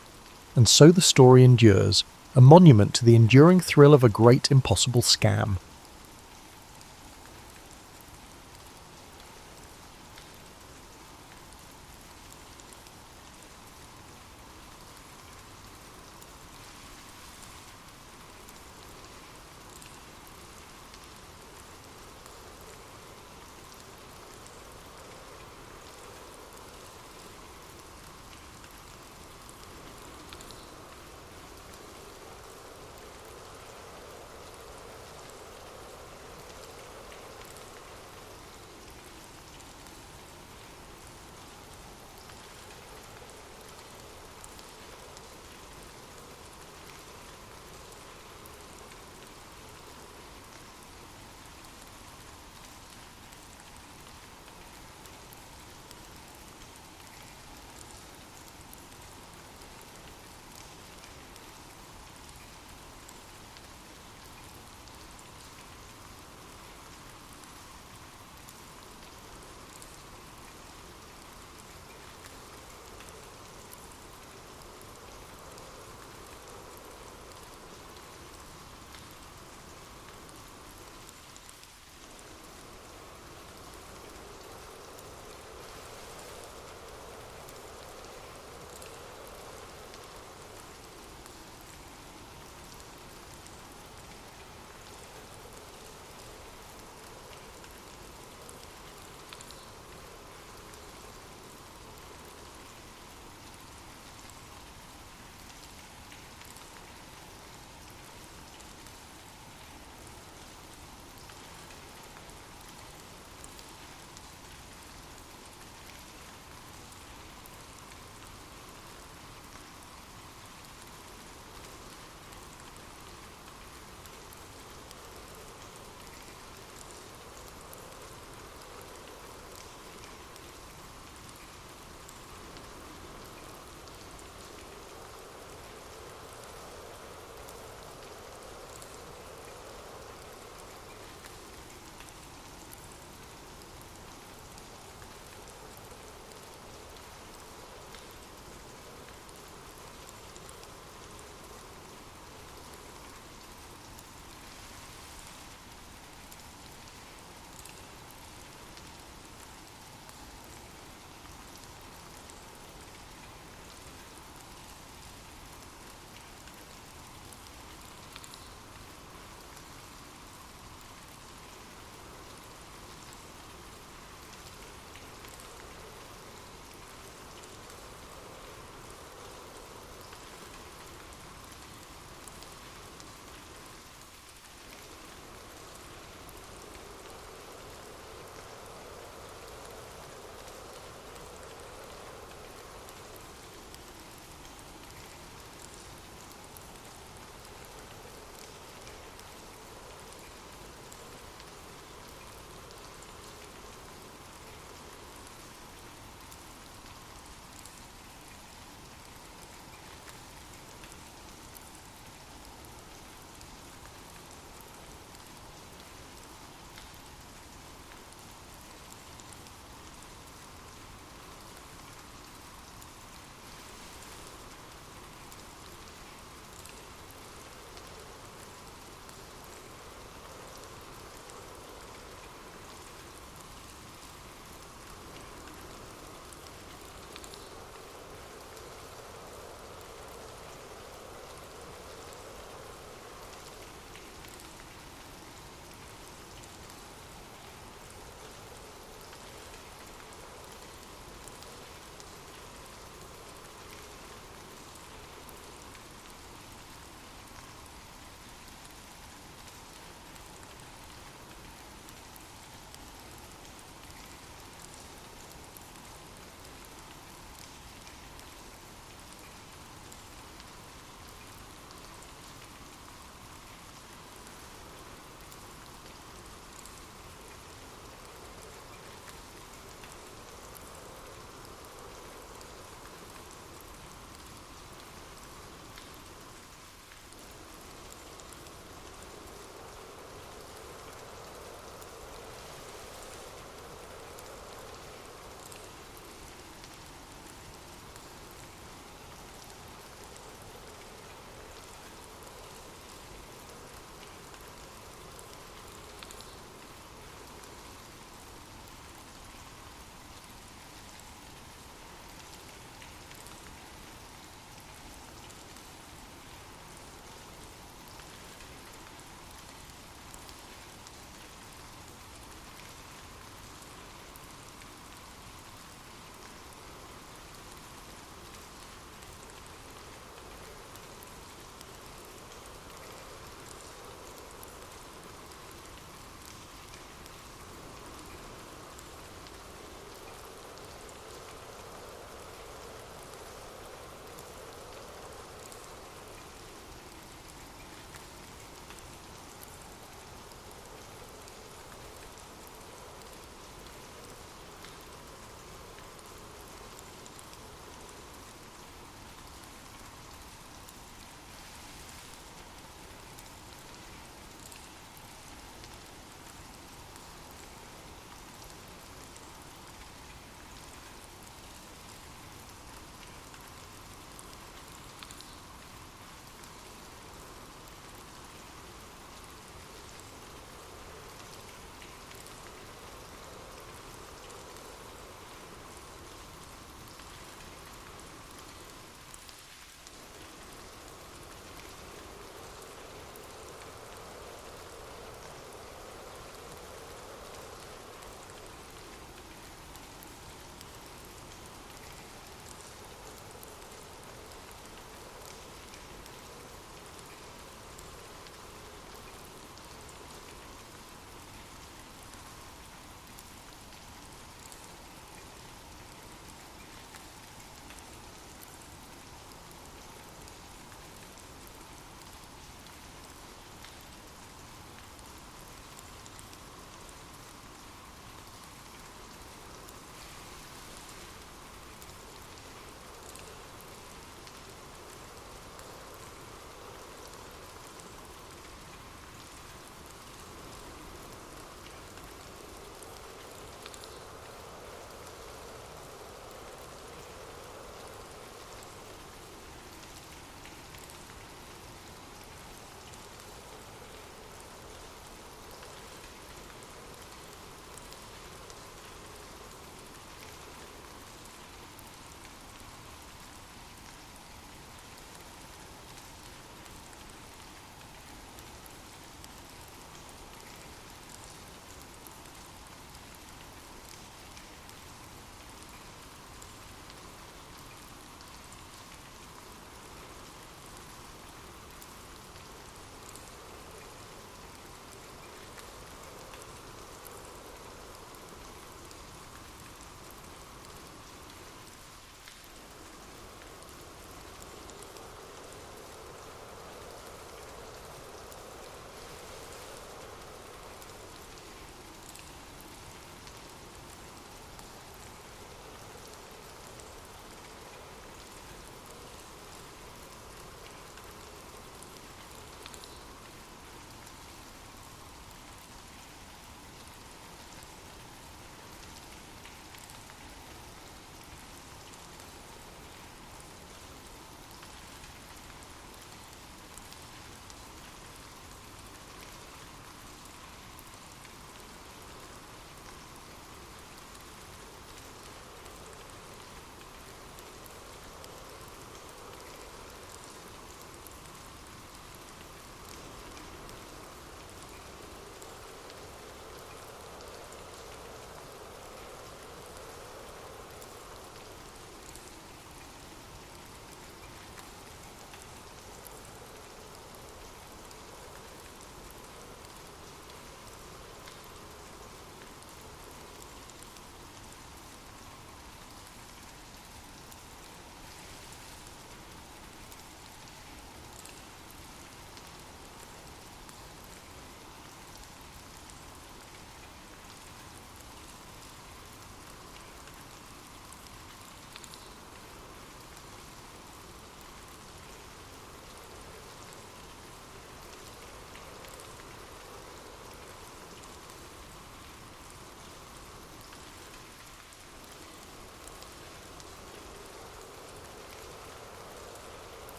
And so the story endures, a monument to the enduring thrill of a great impossible scam.